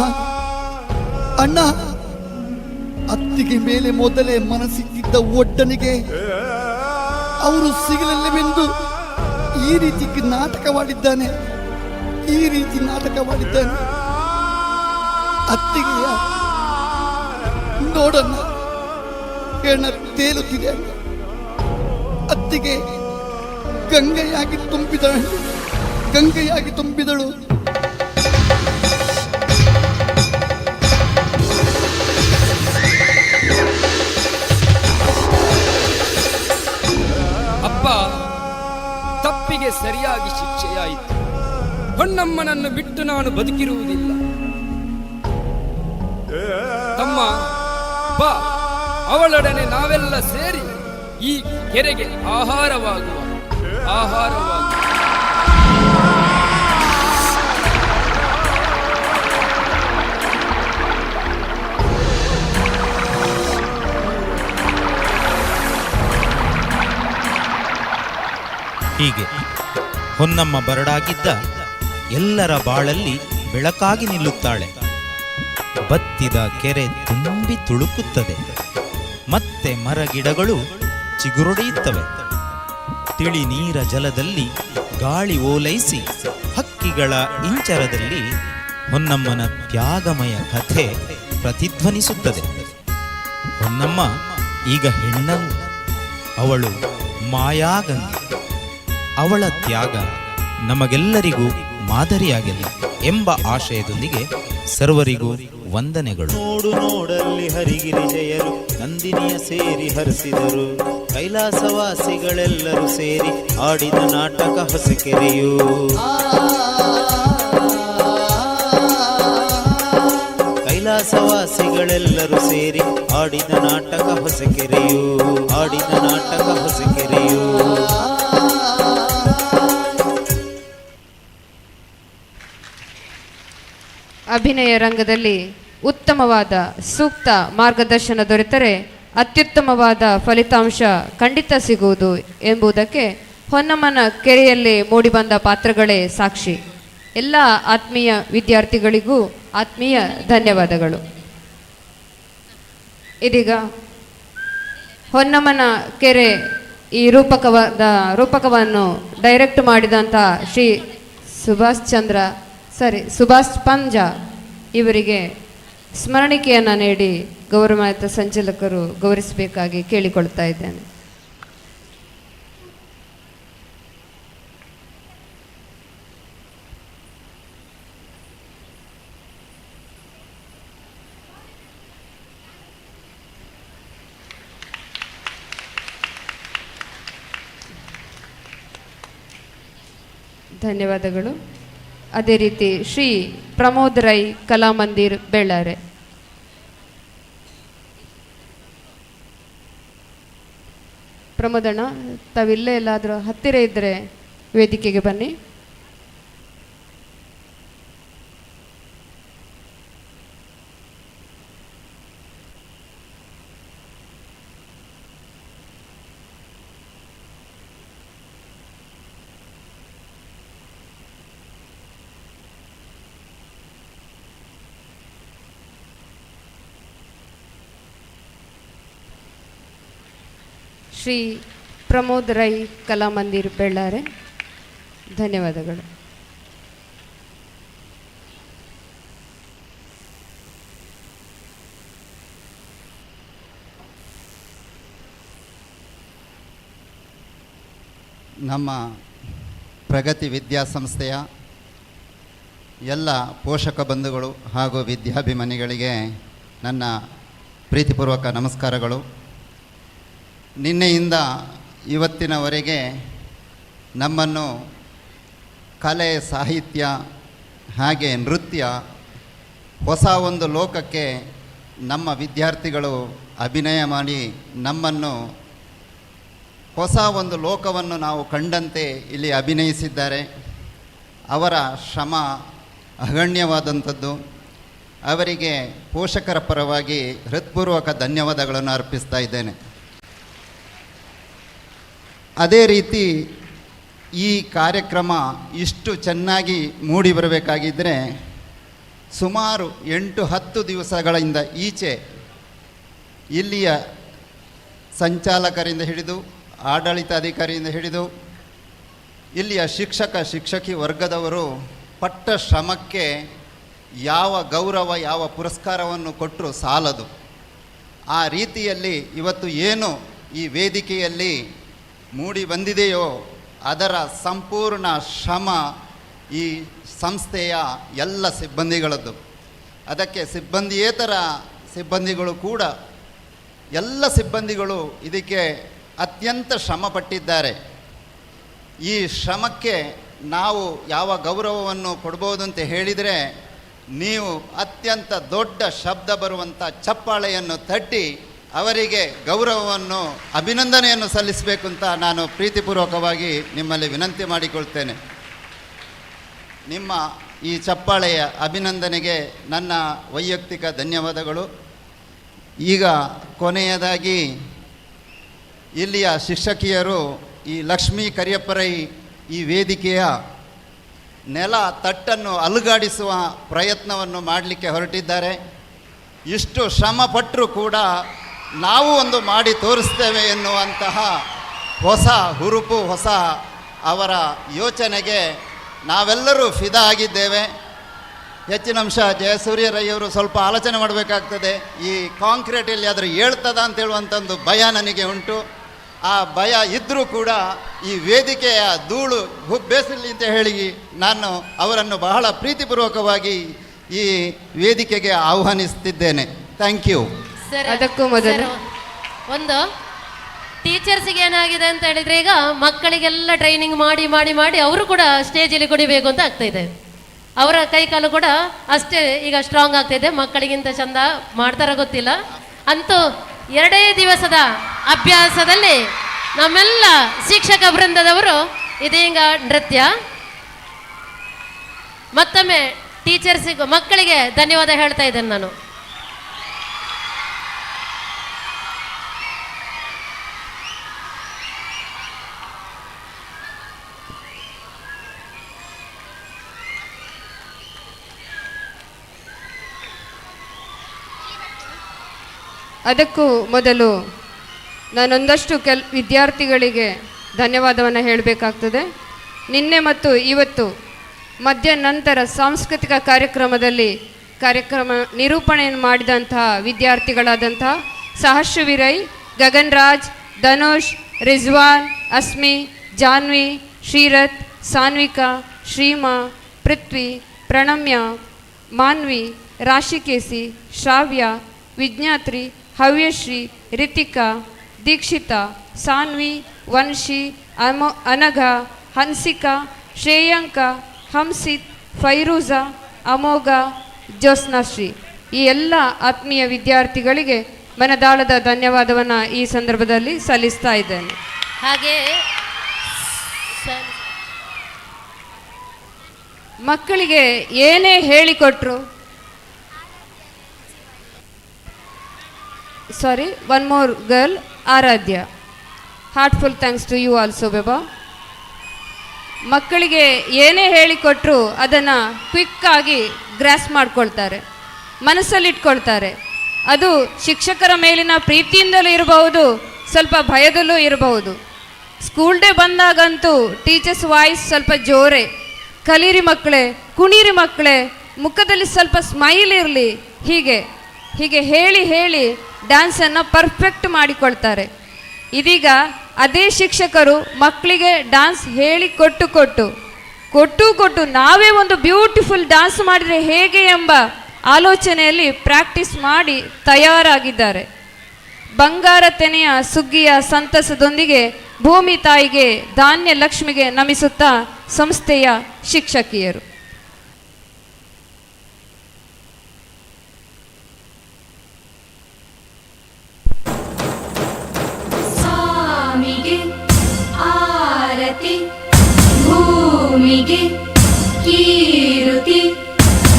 ಅಣ್ಣ, ಅತ್ತಿಗೆ ಮೇಲೆ ಮೊದಲೇ ಮನಸ್ಸಿದ್ದ ಒಡ್ಡನಿಗೆ ಅವರು ಸಿಗಲಿಲ್ಲವೆಂದು ಈ ರೀತಿ ನಾಟಕವಾಡಿದ್ದಾನೆ. ಈ ರೀತಿ ನಾಟಕವಾಡಿದ್ದಾನೆ. ಅತ್ತಿಗೆಯ ನೋಡಣ್ಣ, ಹೆಣ ತೇಲುತ್ತಿದೆ ಅಣ್ಣ. ಅತ್ತಿಗೆ ಗಂಗೆಯಾಗಿ ತುಂಬಿದಳು, ಗಂಗೆಯಾಗಿ ತುಂಬಿದಳು. ಅಪ್ಪ, ತಪ್ಪಿಗೆ ಸರಿಯಾಗಿ ಶಿಕ್ಷೆಯಾಯಿತು. ಹೊನ್ನಮ್ಮನನ್ನು ಬಿಟ್ಟು ನಾನು ಬದುಕಿರುವುದಿಲ್ಲ. ತಮ್ಮ ಬಾ, ಅವಳೊಡನೆ ನಾವೆಲ್ಲ ಸೇರಿ ಈ ಕೆರೆಗೆ ಆಹಾರವಾಗುವ. ಹೀಗೆ ಹೊನ್ನಮ್ಮ ಬರಡಾಗಿದ್ದ ಎಲ್ಲರ ಬಾಳಲ್ಲಿ ಬೆಳಕಾಗಿ ನಿಲ್ಲುತ್ತಾಳೆ. ಬತ್ತಿದ ಕೆರೆ ತುಂಬಿ ತುಳುಕುತ್ತದೆ. ಮತ್ತೆ ಮರಗಿಡಗಳು ಚಿಗುರೊಡೆಯುತ್ತವೆ. ತಿಳಿ ನೀರ ಜಲದಲ್ಲಿ ಗಾಳಿ ಓಲೈಸಿ ಹಕ್ಕಿಗಳ ಇಂಚರದಲ್ಲಿ ಹೊನ್ನಮ್ಮನ ತ್ಯಾಗಮಯ ಕಥೆ ಪ್ರತಿಧ್ವನಿಸುತ್ತದೆ. ಹೊನ್ನಮ್ಮ ಈಗ ಹೆಣ್ಣಂದು, ಅವಳು ಮಾಯಾಗಂಗೆ. ಅವಳ ತ್ಯಾಗ ನಮಗೆಲ್ಲರಿಗೂ ಮಾದರಿಯಾಗಲಿ ಎಂಬ ಆಶಯದೊಂದಿಗೆ ಸರ್ವರಿಗೂ ವಂದನೆಗಳು. ನೋಡು ನೋಡಲ್ಲಿ ಹರಿಗಿರಿ ಜಯರು ನಂದಿನಿಯ ಸೇರಿ ಹರಿಸಿದರು. ಕೈಲಾಸವಾಸಿಗಳೆಲ್ಲರೂ ಸೇರಿ ಆಡಿದ ನಾಟಕ ಹೊಸಕೆರೆಯು. ಕೈಲಾಸವಾಸಿಗಳೆಲ್ಲರೂ ಸೇರಿ ಆಡಿದ ನಾಟಕ ಹೊಸಕೆರೆಯು, ಆಡಿದ ನಾಟಕ ಹೊಸಕೆರೆಯು. ಅಭಿನಯ ರಂಗದಲ್ಲಿ ಉತ್ತಮವಾದ ಸೂಕ್ತ ಮಾರ್ಗದರ್ಶನ ದೊರೆತರೆ ಅತ್ಯುತ್ತಮವಾದ ಫಲಿತಾಂಶ ಖಂಡಿತ ಸಿಗುವುದು ಎಂಬುದಕ್ಕೆ ಹೊನ್ನಮ್ಮನ ಕೆರೆಯಲ್ಲಿ ಮೂಡಿಬಂದ ಪಾತ್ರಗಳೇ ಸಾಕ್ಷಿ. ಎಲ್ಲ ಆತ್ಮೀಯ ವಿದ್ಯಾರ್ಥಿಗಳಿಗೂ ಆತ್ಮೀಯ ಧನ್ಯವಾದಗಳು. ಇದೀಗ ಹೊನ್ನಮ್ಮನ ಕೆರೆ ಈ ರೂಪಕವನ್ನು ಡೈರೆಕ್ಟ್ ಮಾಡಿದಂಥ ಶ್ರೀ ಸುಭಾಷ್ ಪಂಜ ಇವರಿಗೆ ಸ್ಮರಣಿಕೆಯನ್ನು ನೀಡಿ ಗೌರವಾನ್ವಿತ ಸಂಚಾಲಕರು ಗೌರವಿಸಬೇಕಾಗಿ ಕೇಳಿಕೊಳ್ತಾ ಇದ್ದೇನೆ. ಧನ್ಯವಾದಗಳು. ಅದೇ ರೀತಿ ಶ್ರೀ ಪ್ರಮೋದ್ ರೈ ಕಲಾಮಂದಿರ್ ಬೆಳ್ಳಾರೆ. ಪ್ರಮೋದಣ್ಣ, ತಾವಿಲ್ಲೇ ಎಲ್ಲಾದರೂ ಹತ್ತಿರ ಇದ್ದರೆ ವೇದಿಕೆಗೆ ಬನ್ನಿ. ಶ್ರೀ ಪ್ರಮೋದ್ ರೈ ಕಲಾಮಂದಿರ್ ಬೆಳ್ಳಾರೆ. ಧನ್ಯವಾದಗಳು. ನಮ್ಮ ಪ್ರಗತಿ ವಿದ್ಯಾಸಂಸ್ಥೆಯ ಎಲ್ಲ ಪೋಷಕ ಬಂಧುಗಳು ಹಾಗೂ ವಿದ್ಯಾಭಿಮಾನಿಗಳಿಗೆ ನನ್ನ ಪ್ರೀತಿಪೂರ್ವಕ ನಮಸ್ಕಾರಗಳು. ನಿನ್ನೆಯಿಂದ ಇವತ್ತಿನವರೆಗೆ ನಮ್ಮನ್ನು ಕಲೆ, ಸಾಹಿತ್ಯ ಹಾಗೆ ನೃತ್ಯ ಹೊಸ ಒಂದು ಲೋಕಕ್ಕೆ ನಮ್ಮ ವಿದ್ಯಾರ್ಥಿಗಳು ಅಭಿನಯ ಮಾಡಿ ನಮ್ಮನ್ನು ಹೊಸ ಒಂದು ಲೋಕವನ್ನು ನಾವು ಕಂಡಂತೆ ಇಲ್ಲಿ ಅಭಿನಯಿಸಿದ್ದಾರೆ. ಅವರ ಶ್ರಮ ಅಗಣ್ಯವಾದಂಥದ್ದು. ಅವರಿಗೆ ಪೋಷಕರ ಪರವಾಗಿ ಹೃತ್ಪೂರ್ವಕ ಧನ್ಯವಾದಗಳನ್ನು ಅರ್ಪಿಸ್ತಾ ಇದ್ದೇನೆ. ಅದೇ ರೀತಿ ಈ ಕಾರ್ಯಕ್ರಮ ಇಷ್ಟು ಚೆನ್ನಾಗಿ ಮೂಡಿ ಬರಬೇಕಾಗಿದ್ದರೆ ಸುಮಾರು 8-10 ದಿವಸಗಳಿಂದ ಈಚೆ ಇಲ್ಲಿಯ ಸಂಚಾಲಕರಿಂದ ಹಿಡಿದು ಆಡಳಿತಾಧಿಕಾರಿಯಿಂದ ಹಿಡಿದು ಇಲ್ಲಿಯ ಶಿಕ್ಷಕಿ ವರ್ಗದವರು ಪಟ್ಟ ಶ್ರಮಕ್ಕೆ ಯಾವ ಗೌರವ, ಯಾವ ಪುರಸ್ಕಾರವನ್ನು ಕೊಟ್ಟರೂ ಸಾಲದು. ಆ ರೀತಿಯಲ್ಲಿ ಇವತ್ತು ಏನು ಈ ವೇದಿಕೆಯಲ್ಲಿ ಮೂಡಿ ಬಂದಿದೆಯೋ ಅದರ ಸಂಪೂರ್ಣ ಶ್ರಮ ಈ ಸಂಸ್ಥೆಯ ಎಲ್ಲ ಸಿಬ್ಬಂದಿಗಳದ್ದು. ಅದಕ್ಕೆ ಸಿಬ್ಬಂದಿಯೇತರ ಸಿಬ್ಬಂದಿಗಳು ಕೂಡ ಎಲ್ಲ ಸಿಬ್ಬಂದಿಗಳು ಇದಕ್ಕೆ ಅತ್ಯಂತ ಶ್ರಮಪಟ್ಟಿದ್ದಾರೆ. ಈ ಶ್ರಮಕ್ಕೆ ನಾವು ಯಾವ ಗೌರವವನ್ನು ಕೊಡ್ಬೋದು ಅಂತ ಹೇಳಿದರೆ, ನೀವು ಅತ್ಯಂತ ದೊಡ್ಡ ಶಬ್ದ ಬರುವಂಥ ಚಪ್ಪಾಳೆಯನ್ನು ತಟ್ಟಿ ಅವರಿಗೆ ಗೌರವವನ್ನು, ಅಭಿನಂದನೆಯನ್ನು ಸಲ್ಲಿಸಬೇಕು ಅಂತ ನಾನು ಪ್ರೀತಿಪೂರ್ವಕವಾಗಿ ನಿಮ್ಮಲ್ಲಿ ವಿನಂತಿ ಮಾಡಿಕೊಳ್ತೇನೆ. ನಿಮ್ಮ ಈ ಚಪ್ಪಾಳೆಯ ಅಭಿನಂದನೆಗೆ ನನ್ನ ವೈಯಕ್ತಿಕ ಧನ್ಯವಾದಗಳು. ಈಗ ಕೊನೆಯದಾಗಿ ಇಲ್ಲಿಯ ಶಿಕ್ಷಕಿಯರು ಈ ಲಕ್ಷ್ಮೀ ಕರಿಯಪ್ಪರೈ ಈ ವೇದಿಕೆಯ ನೆಲ ತಟ್ಟನ್ನು ಅಲುಗಾಡಿಸುವ ಪ್ರಯತ್ನವನ್ನು ಮಾಡಲಿಕ್ಕೆ ಹೊರಟಿದ್ದಾರೆ. ಇಷ್ಟು ಶ್ರಮಪಟ್ಟರೂ ಕೂಡ ನಾವು ಒಂದು ಮಾಡಿ ತೋರಿಸ್ತೇವೆ ಎನ್ನುವಂತಹ ಹೊಸ ಹುರುಪು, ಹೊಸ ಅವರ ಯೋಚನೆಗೆ ನಾವೆಲ್ಲರೂ ಫಿದಾ ಆಗಿದ್ದೇವೆ. ಹೆಚ್ಚಿನ ಅಂಶ ಜಯಸೂರ್ಯ ರೈಯವರು ಸ್ವಲ್ಪ ಆಲೋಚನೆ ಮಾಡಬೇಕಾಗ್ತದೆ. ಈ ಕಾಂಕ್ರೀಟಲ್ಲಿ ಆದರೂ ಹೇಳ್ತದ ಅಂತೇಳುವಂಥ ಒಂದು ಭಯ ನನಗೆ ಉಂಟು. ಆ ಭಯ ಇದ್ದರೂ ಕೂಡ ಈ ವೇದಿಕೆಯ ಧೂಳು ಹುಬ್ಬೇಸಲಿ ಅಂತ ಹೇಳಿ ನಾನು ಅವರನ್ನು ಬಹಳ ಪ್ರೀತಿಪೂರ್ವಕವಾಗಿ ಈ ವೇದಿಕೆಗೆ ಆಹ್ವಾನಿಸ್ತಿದ್ದೇನೆ. Thank you. ಸರ್, ಅದಕ್ಕೂ ಮೊದಲು ಟೀಚರ್ಸಿಗೆ ಏನಾಗಿದೆ ಅಂತ ಹೇಳಿದ್ರೆ ಈಗ ಮಕ್ಕಳಿಗೆಲ್ಲ ಟ್ರೈನಿಂಗ್ ಮಾಡಿ ಮಾಡಿ ಮಾಡಿ ಅವರು ಕೂಡ ಸ್ಟೇಜಲ್ಲಿ ಕುಡಿಬೇಕು ಅಂತ ಆಗ್ತಾ ಇದೆ. ಅವರ ಕೈಕಾಲು ಕೂಡ ಅಷ್ಟೇ ಈಗ ಸ್ಟ್ರಾಂಗ್ ಆಗ್ತಾ ಇದೆ. ಮಕ್ಕಳಿಗಿಂತ ಚಂದ ಮಾಡ್ತಾರ ಗೊತ್ತಿಲ್ಲ. ಅಂತೂ 2 ದಿವಸದ ಅಭ್ಯಾಸದಲ್ಲಿ ನಮ್ಮೆಲ್ಲ ಶಿಕ್ಷಕ ವೃಂದದವರು ಇದೀಗ ನೃತ್ಯ. ಮತ್ತೊಮ್ಮೆ ಟೀಚರ್ಸಿಗೂ ಮಕ್ಕಳಿಗೆ ಧನ್ಯವಾದ ಹೇಳ್ತಾ ಇದ್ದೇನೆ ನಾನು. ಅದಕ್ಕೂ ಮೊದಲು ನಾನೊಂದಷ್ಟು ವಿದ್ಯಾರ್ಥಿಗಳಿಗೆ ಧನ್ಯವಾದವನ್ನು ಹೇಳಬೇಕಾಗ್ತದೆ. ನಿನ್ನೆ ಮತ್ತು ಇವತ್ತು ಮಧ್ಯಾಹ್ನ ಸಾಂಸ್ಕೃತಿಕ ಕಾರ್ಯಕ್ರಮದಲ್ಲಿ ಕಾರ್ಯಕ್ರಮ ನಿರೂಪಣೆಯನ್ನು ಮಾಡಿದಂತಹ ವಿದ್ಯಾರ್ಥಿಗಳಾದಂತಹ ಸಹಸ್ರ ವಿರೈ, ಗಗನ್ ರಾಜ್, ಧನುಷ್, ರಿಜ್ವಾನ್, ಅಸ್ಮಿ, ಜಾನ್ವಿ, ಶ್ರೀರಥ್, ಸಾನ್ವಿಕಾ, ಶ್ರೀಮಾ, ಪೃಥ್ವಿ, ಪ್ರಣಮ್ಯ, ಮಾನ್ವಿ, ರಾಶಿಕೇಸಿ, ಶ್ರಾವ್ಯ, ವಿಜ್ಞಾತ್ರಿ, ಹವ್ಯಶ್ರೀ, ರಿತಿಕಾ, ದೀಕ್ಷಿತಾ, ಸಾನ್ವಿ, ವಂಶಿ, ಅನಘ, ಹನ್ಸಿಕಾ, ಶ್ರೇಯಾಂಕ, ಹಂಸಿತ್, ಫೈರೂಜಾ, ಅಮೋಘ, ಜ್ಯೋತ್ಸ್ನಾಶ್ರೀ ಈ ಎಲ್ಲ ಆತ್ಮೀಯ ವಿದ್ಯಾರ್ಥಿಗಳಿಗೆ ಮನದಾಳದ ಧನ್ಯವಾದವನ್ನು ಈ ಸಂದರ್ಭದಲ್ಲಿ ಸಲ್ಲಿಸ್ತಾ ಇದ್ದೇನೆ. ಹಾಗೆ ಮಕ್ಕಳಿಗೆ ಏನೇ ಹೇಳಿಕೊಟ್ರು, sorry, one more girl, Aradhya, heartful thanks to you also ಬೇಬಾ. ಮಕ್ಕಳಿಗೆ ಏನೇ ಹೇಳಿಕೊಟ್ರು ಅದನ್ನು ಕ್ವಿಕ್ಕಾಗಿ ಗ್ರಾಸ್ ಮಾಡ್ಕೊಳ್ತಾರೆ, ಮನಸ್ಸಲ್ಲಿಟ್ಕೊಳ್ತಾರೆ. ಅದು ಶಿಕ್ಷಕರ ಮೇಲಿನ ಪ್ರೀತಿಯಿಂದಲೂ ಇರಬಹುದು, ಸ್ವಲ್ಪ ಭಯದಲ್ಲೂ ಇರಬಹುದು. ಸ್ಕೂಲ್ ಡೇ ಬಂದಾಗಂತೂ ಟೀಚರ್ಸ್ ವಾಯ್ಸ್ ಸ್ವಲ್ಪ ಜೋರೇ, ಕಲೀರಿ ಮಕ್ಕಳೇ, ಕುಣೀರಿ ಮಕ್ಕಳೇ, ಮುಖದಲ್ಲಿ ಸ್ವಲ್ಪ ಸ್ಮೈಲ್ ಇರಲಿ, ಹೀಗೆ ಹೇಳಿ ಹೇಳಿ ಡ್ಯಾನ್ಸನ್ನು ಪರ್ಫೆಕ್ಟ್ ಮಾಡಿಕೊಳ್ತಾರೆ. ಇದೀಗ ಅದೇ ಶಿಕ್ಷಕರು ಮಕ್ಕಳಿಗೆ ಡ್ಯಾನ್ಸ್ ಹೇಳಿ ಕೊಟ್ಟು ನಾವೇ ಒಂದು ಬ್ಯೂಟಿಫುಲ್ ಡ್ಯಾನ್ಸ್ ಮಾಡಿದರೆ ಹೇಗೆ ಎಂಬ ಆಲೋಚನೆಯಲ್ಲಿ ಪ್ರಾಕ್ಟೀಸ್ ಮಾಡಿ ತಯಾರಾಗಿದ್ದಾರೆ. ಬಂಗಾರ ತೆನೆಯ ಸುಗ್ಗಿಯ ಸಂತಸದೊಂದಿಗೆ ಭೂಮಿ ತಾಯಿಗೆ, ಧಾನ್ಯ ಲಕ್ಷ್ಮಿಗೆ ನಮಿಸುತ್ತಾ ಸಂಸ್ಥೆಯ ಶಿಕ್ಷಕಿಯರು. ಆರತಿ, ಭೂಮಿಗೆ ಕೀರುತಿ,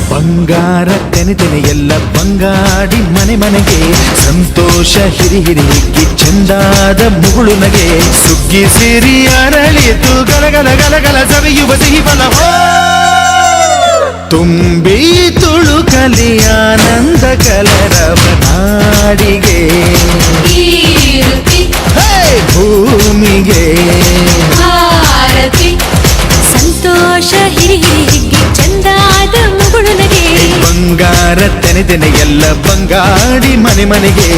ಬಂಗಾರ ತೆನೆ ಎಲ್ಲ ಬಂಗಾಡಿ ಮನೆಗೆ ಸಂತೋಷ ಹಿರಿ ಹಿಗ್ಗಿ ಚೆಂದಾದ ಮುಗುಳು ನಗೆ ಸುಗ್ಗಿ ಸಿರಿ ಅರಳಿತು ಗಲಗಲ ಸವಿಯುವ ಸಿಹಿ ಫಲ ತುಂಬಿ ತುಳುಕಲಿ ಆನಂದ ಕಲರವ ನಾಡಿಗೆ ಭೂಮಿಗೆ ಆರತಿ, ಸಂತೋಷ ಹಿರಿ ಹಿಗ್ಗಿ ಚಂದಾದ ಮುಗುಳು ನಗೆ ಬಂಗಾರ ತೆನೆ ಎಲ್ಲ ಬಂಗಾಡಿ ಮನೆಗೆ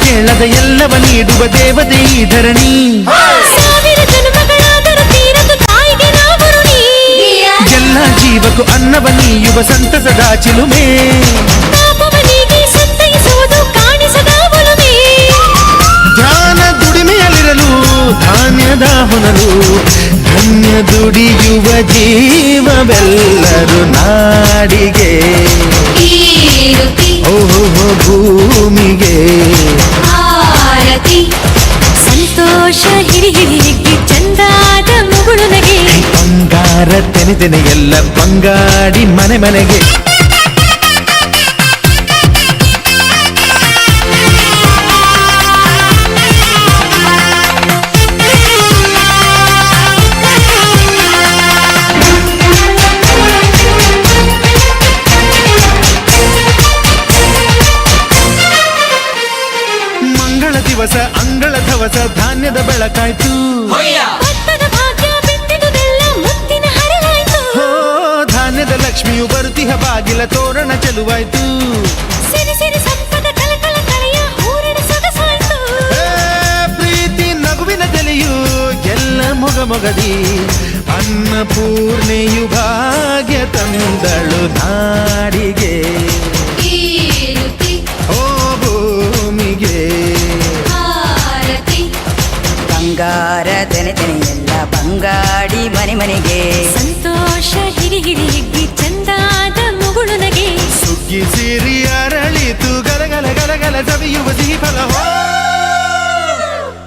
ಕೇಳದ ಎಲ್ಲವ ನೀಡುವ ದೇವತೆ ಈ ಧರಣಿ, ಸಾವಿರ ಜನ್ಮಗಳಾದರೂ ತೀರದು ತಾಯಿಗೆ ನಾವು ಋಣಿ. ಎಲ್ಲ ಜೀವಕ್ಕೂ ಅನ್ನವ ನೀಯುವ ಸಂತಸದ ಚಿಲುಮೆ, ಪಾಪವನಿಗೆ ಸಂತೈಸುವುದು ಕಾಣಿಸದ ಒಲುಮೆ. ಧ್ಯಾನ ದುಡಿಮೆಯಲ್ಲಿರಲು ಧಾನ್ಯದ ಹೊನಲು, ಧನ್ಯ ದುಡಿಯುವ ಜೀವವೆಲ್ಲರೂ ನಾಡಿಗೆ ಓಹೋ ಭೂಮಿಗೆ ಆರತಿ, ಸಂತೋಷ ಹಿರಿ ಹಿಗ್ಗಿ ಚಂದಾದ ಮುಗುಳು ನಗೆ ಬಂಗಾರ ತೆನೆ ಎಲ್ಲ ಬಂಗಾಡಿ ಮನೆಗೆ ದಿವಸ ಅಂಗಳ ಧವಸ ಧಾನ್ಯದ ಬೆಳಕಾಯ್ತು, ಭತ್ತದ ಭಾಗ್ಯ ಬಿತ್ತಿದುದೆಲ್ಲ ಮುತ್ತಿನ ಹರಳಾಯ್ತು. ಬಾಗಿಲ ತೋರಣ ಚೆಲುವಾಯ್ತು. ಸಿರಿ ಸಿರಿ ಸಂಪದ ಕಲಕಲ ಕಳೆಯ ಹೂರಣ ಸೊಗಸಾಯ್ತು. ಪ್ರೀತಿ ನಗುವಿನ ಜಲೆಯು ಎಲ್ಲ ಮೊಗಮೊಗದಿ ಅನ್ನಪೂರ್ಣೆಯು ಭಾಗ್ಯ ತಂದಳು ನಾಡಿಗೆ ಓ ಭೂಮಿಗೆ ಬಂಗಾರ ತೆನೆ ತೆನೆಯೆಲ್ಲ ಬಂಗಾಡಿ ಮನೆ ಮನೆಗೆ ಸಂತೋಷ ಹಿಡಿ ಹಿಡಿ ಹಿಗ್ಗಿ ಚಂದಾದ ಮುಗುಳು ನಗೆ ಸುಗ್ಗಿ ಸಿರಿ ಅರಳಿತು ಗಲಗಲ ಗಲಗಲ ಸವಿಯುವ ಸಿಹಿ ಫಲ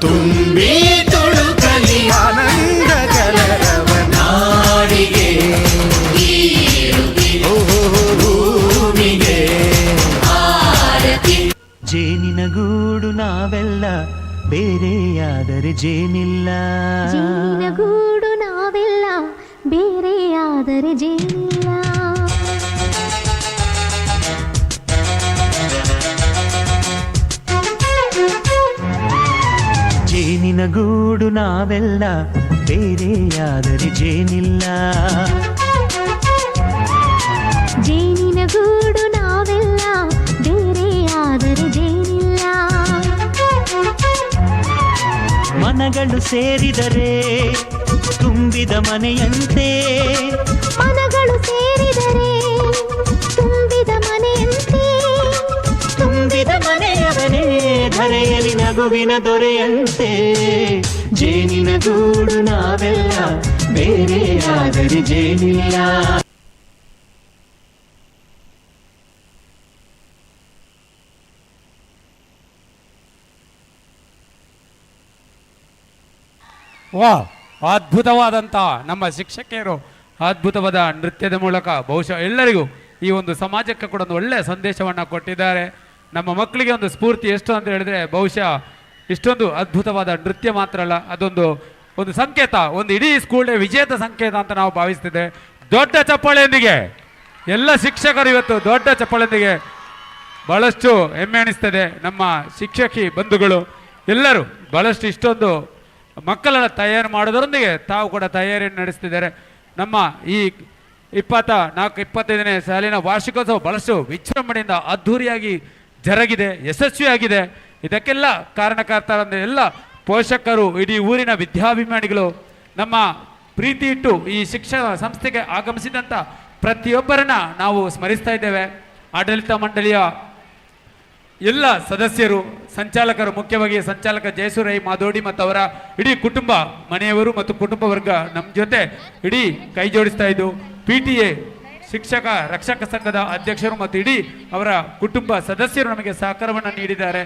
ತುಂಬಿ ತುಳುಕಲಿ ಆನಂದ ಕಲರವ ನಾಡಿಗೆ ಭೂಮಿಗೆ ಜೇನಿನ ಗೂಡು ನಾವೆಲ್ಲ ಬೇರೆಯಾದರೆ ಜೇನಿಲ್ಲ. ಜೇನಿನ ಗೂಡು ನಾವೆಲ್ಲ ಬೇರೆಯಾದರೆ ಜೇನಿಲ್ಲ. ಜೇನಿನ ಗೂಡು ನಾವೆಲ್ಲ ಬೇರೆಯಾದರೆ ಜೇನಿಲ್ಲ. ಜೇನಿನ ಗೂಡು ನಾವೆಲ್ಲ ಬೇರೆಯಾದರೆ ಜೇನಿಲ್ಲ. ಮನಗಳು ಸೇರಿದರೆ ತುಂಬಿದ ಮನೆಯಂತೆ ಮನಗಳು ಸೇರಿದರೆ ತುಂಬಿದ ಮನೆಯಂತೆ ತುಂಬಿದ ಮನೆಯವನೇ ಧರೆಯಲ್ಲಿ ನಗುವಿನ ದೊರೆಯಂತೆ. ಜೇನಿನ ಗೂಡು ನಾವೆಲ್ಲ ಬೇರೆಯಾದರೆ ಜೇನಿಲ್ಲ. ವಾ, ಅದ್ಭುತವಾದಂಥ ನಮ್ಮ ಶಿಕ್ಷಕಿಯರು ಅದ್ಭುತವಾದ ನೃತ್ಯದ ಮೂಲಕ ಬಹುಶಃ ಎಲ್ಲರಿಗೂ ಈ ಒಂದು ಸಮಾಜಕ್ಕೆ ಕೂಡ ಒಂದು ಒಳ್ಳೆಯ ಸಂದೇಶವನ್ನು ಕೊಟ್ಟಿದ್ದಾರೆ. ನಮ್ಮ ಮಕ್ಕಳಿಗೆ ಒಂದು ಸ್ಫೂರ್ತಿ ಎಷ್ಟು ಅಂತ ಹೇಳಿದ್ರೆ ಬಹುಶಃ ಇಷ್ಟೊಂದು ಅದ್ಭುತವಾದ ನೃತ್ಯ ಮಾತ್ರ ಅಲ್ಲ, ಅದೊಂದು ಸಂಕೇತ, ಒಂದು ಇಡೀ ಸ್ಕೂಲ್ ಡೇ ವಿಜೇತ ಸಂಕೇತ ಅಂತ ನಾವು ಭಾವಿಸ್ತಿದ್ದೇವೆ. ದೊಡ್ಡ ಚಪ್ಪಾಳೆಯೊಂದಿಗೆ ಎಲ್ಲ ಶಿಕ್ಷಕರು ಇವತ್ತು ದೊಡ್ಡ ಚಪ್ಪಾಳೆಯೊಂದಿಗೆ ಬಹಳಷ್ಟು ಹೆಮ್ಮೆ ಅನಿಸ್ತದೆ. ನಮ್ಮ ಶಿಕ್ಷಕಿ ಬಂಧುಗಳು ಎಲ್ಲರೂ ಬಹಳಷ್ಟು ಇಷ್ಟೊಂದು ಮಕ್ಕಳ ತಯಾರು ಮಾಡೋದರೊಂದಿಗೆ ತಾವು ಕೂಡ ತಯಾರಿಯನ್ನು ನಡೆಸ್ತಿದ್ದಾರೆ. ನಮ್ಮ ಈ 24-25ನೇ ಸಾಲಿನ ವಾರ್ಷಿಕೋತ್ಸವ ಬಹಳಷ್ಟು ವಿಜೃಂಭಣೆಯಿಂದ ಅದ್ಧೂರಿಯಾಗಿ ಜರುಗಿದೆ, ಯಶಸ್ವಿಯಾಗಿದೆ. ಇದಕ್ಕೆಲ್ಲ ಕಾರಣಕರ್ತರಂದ್ರೆ ಎಲ್ಲ ಪೋಷಕರು, ಇಡೀ ಊರಿನ ವಿದ್ಯಾಭಿಮಾನಿಗಳು, ನಮ್ಮ ಪ್ರೀತಿ ಇಟ್ಟು ಈ ಶಿಕ್ಷಣ ಸಂಸ್ಥೆಗೆ ಆಗಮಿಸಿದಂಥ ಪ್ರತಿಯೊಬ್ಬರನ್ನ ನಾವು ಸ್ಮರಿಸ್ತಾ ಇದ್ದೇವೆ. ಆಡಳಿತ ಮಂಡಳಿಯ ಎಲ್ಲ ಸದಸ್ಯರು, ಸಂಚಾಲಕರು, ಮುಖ್ಯವಾಗಿ ಸಂಚಾಲಕ ಜಯಸೂರೈ ಮಾದೋಡಿ ಮತ್ತು ಅವರ ಇಡೀ ಕುಟುಂಬ, ಮನೆಯವರು ಮತ್ತು ಕುಟುಂಬ ವರ್ಗ ನಮ್ಮ ಜೊತೆ ಇಡೀ ಕೈ ಜೋಡಿಸ್ತಾ ಇದ್ದು, PTA ಶಿಕ್ಷಕ ರಕ್ಷಕ ಸಂಘದ ಅಧ್ಯಕ್ಷರು ಮತ್ತು ಇಡೀ ಅವರ ಕುಟುಂಬ ಸದಸ್ಯರು ನಮಗೆ ಸಹಕಾರವನ್ನು ನೀಡಿದ್ದಾರೆ.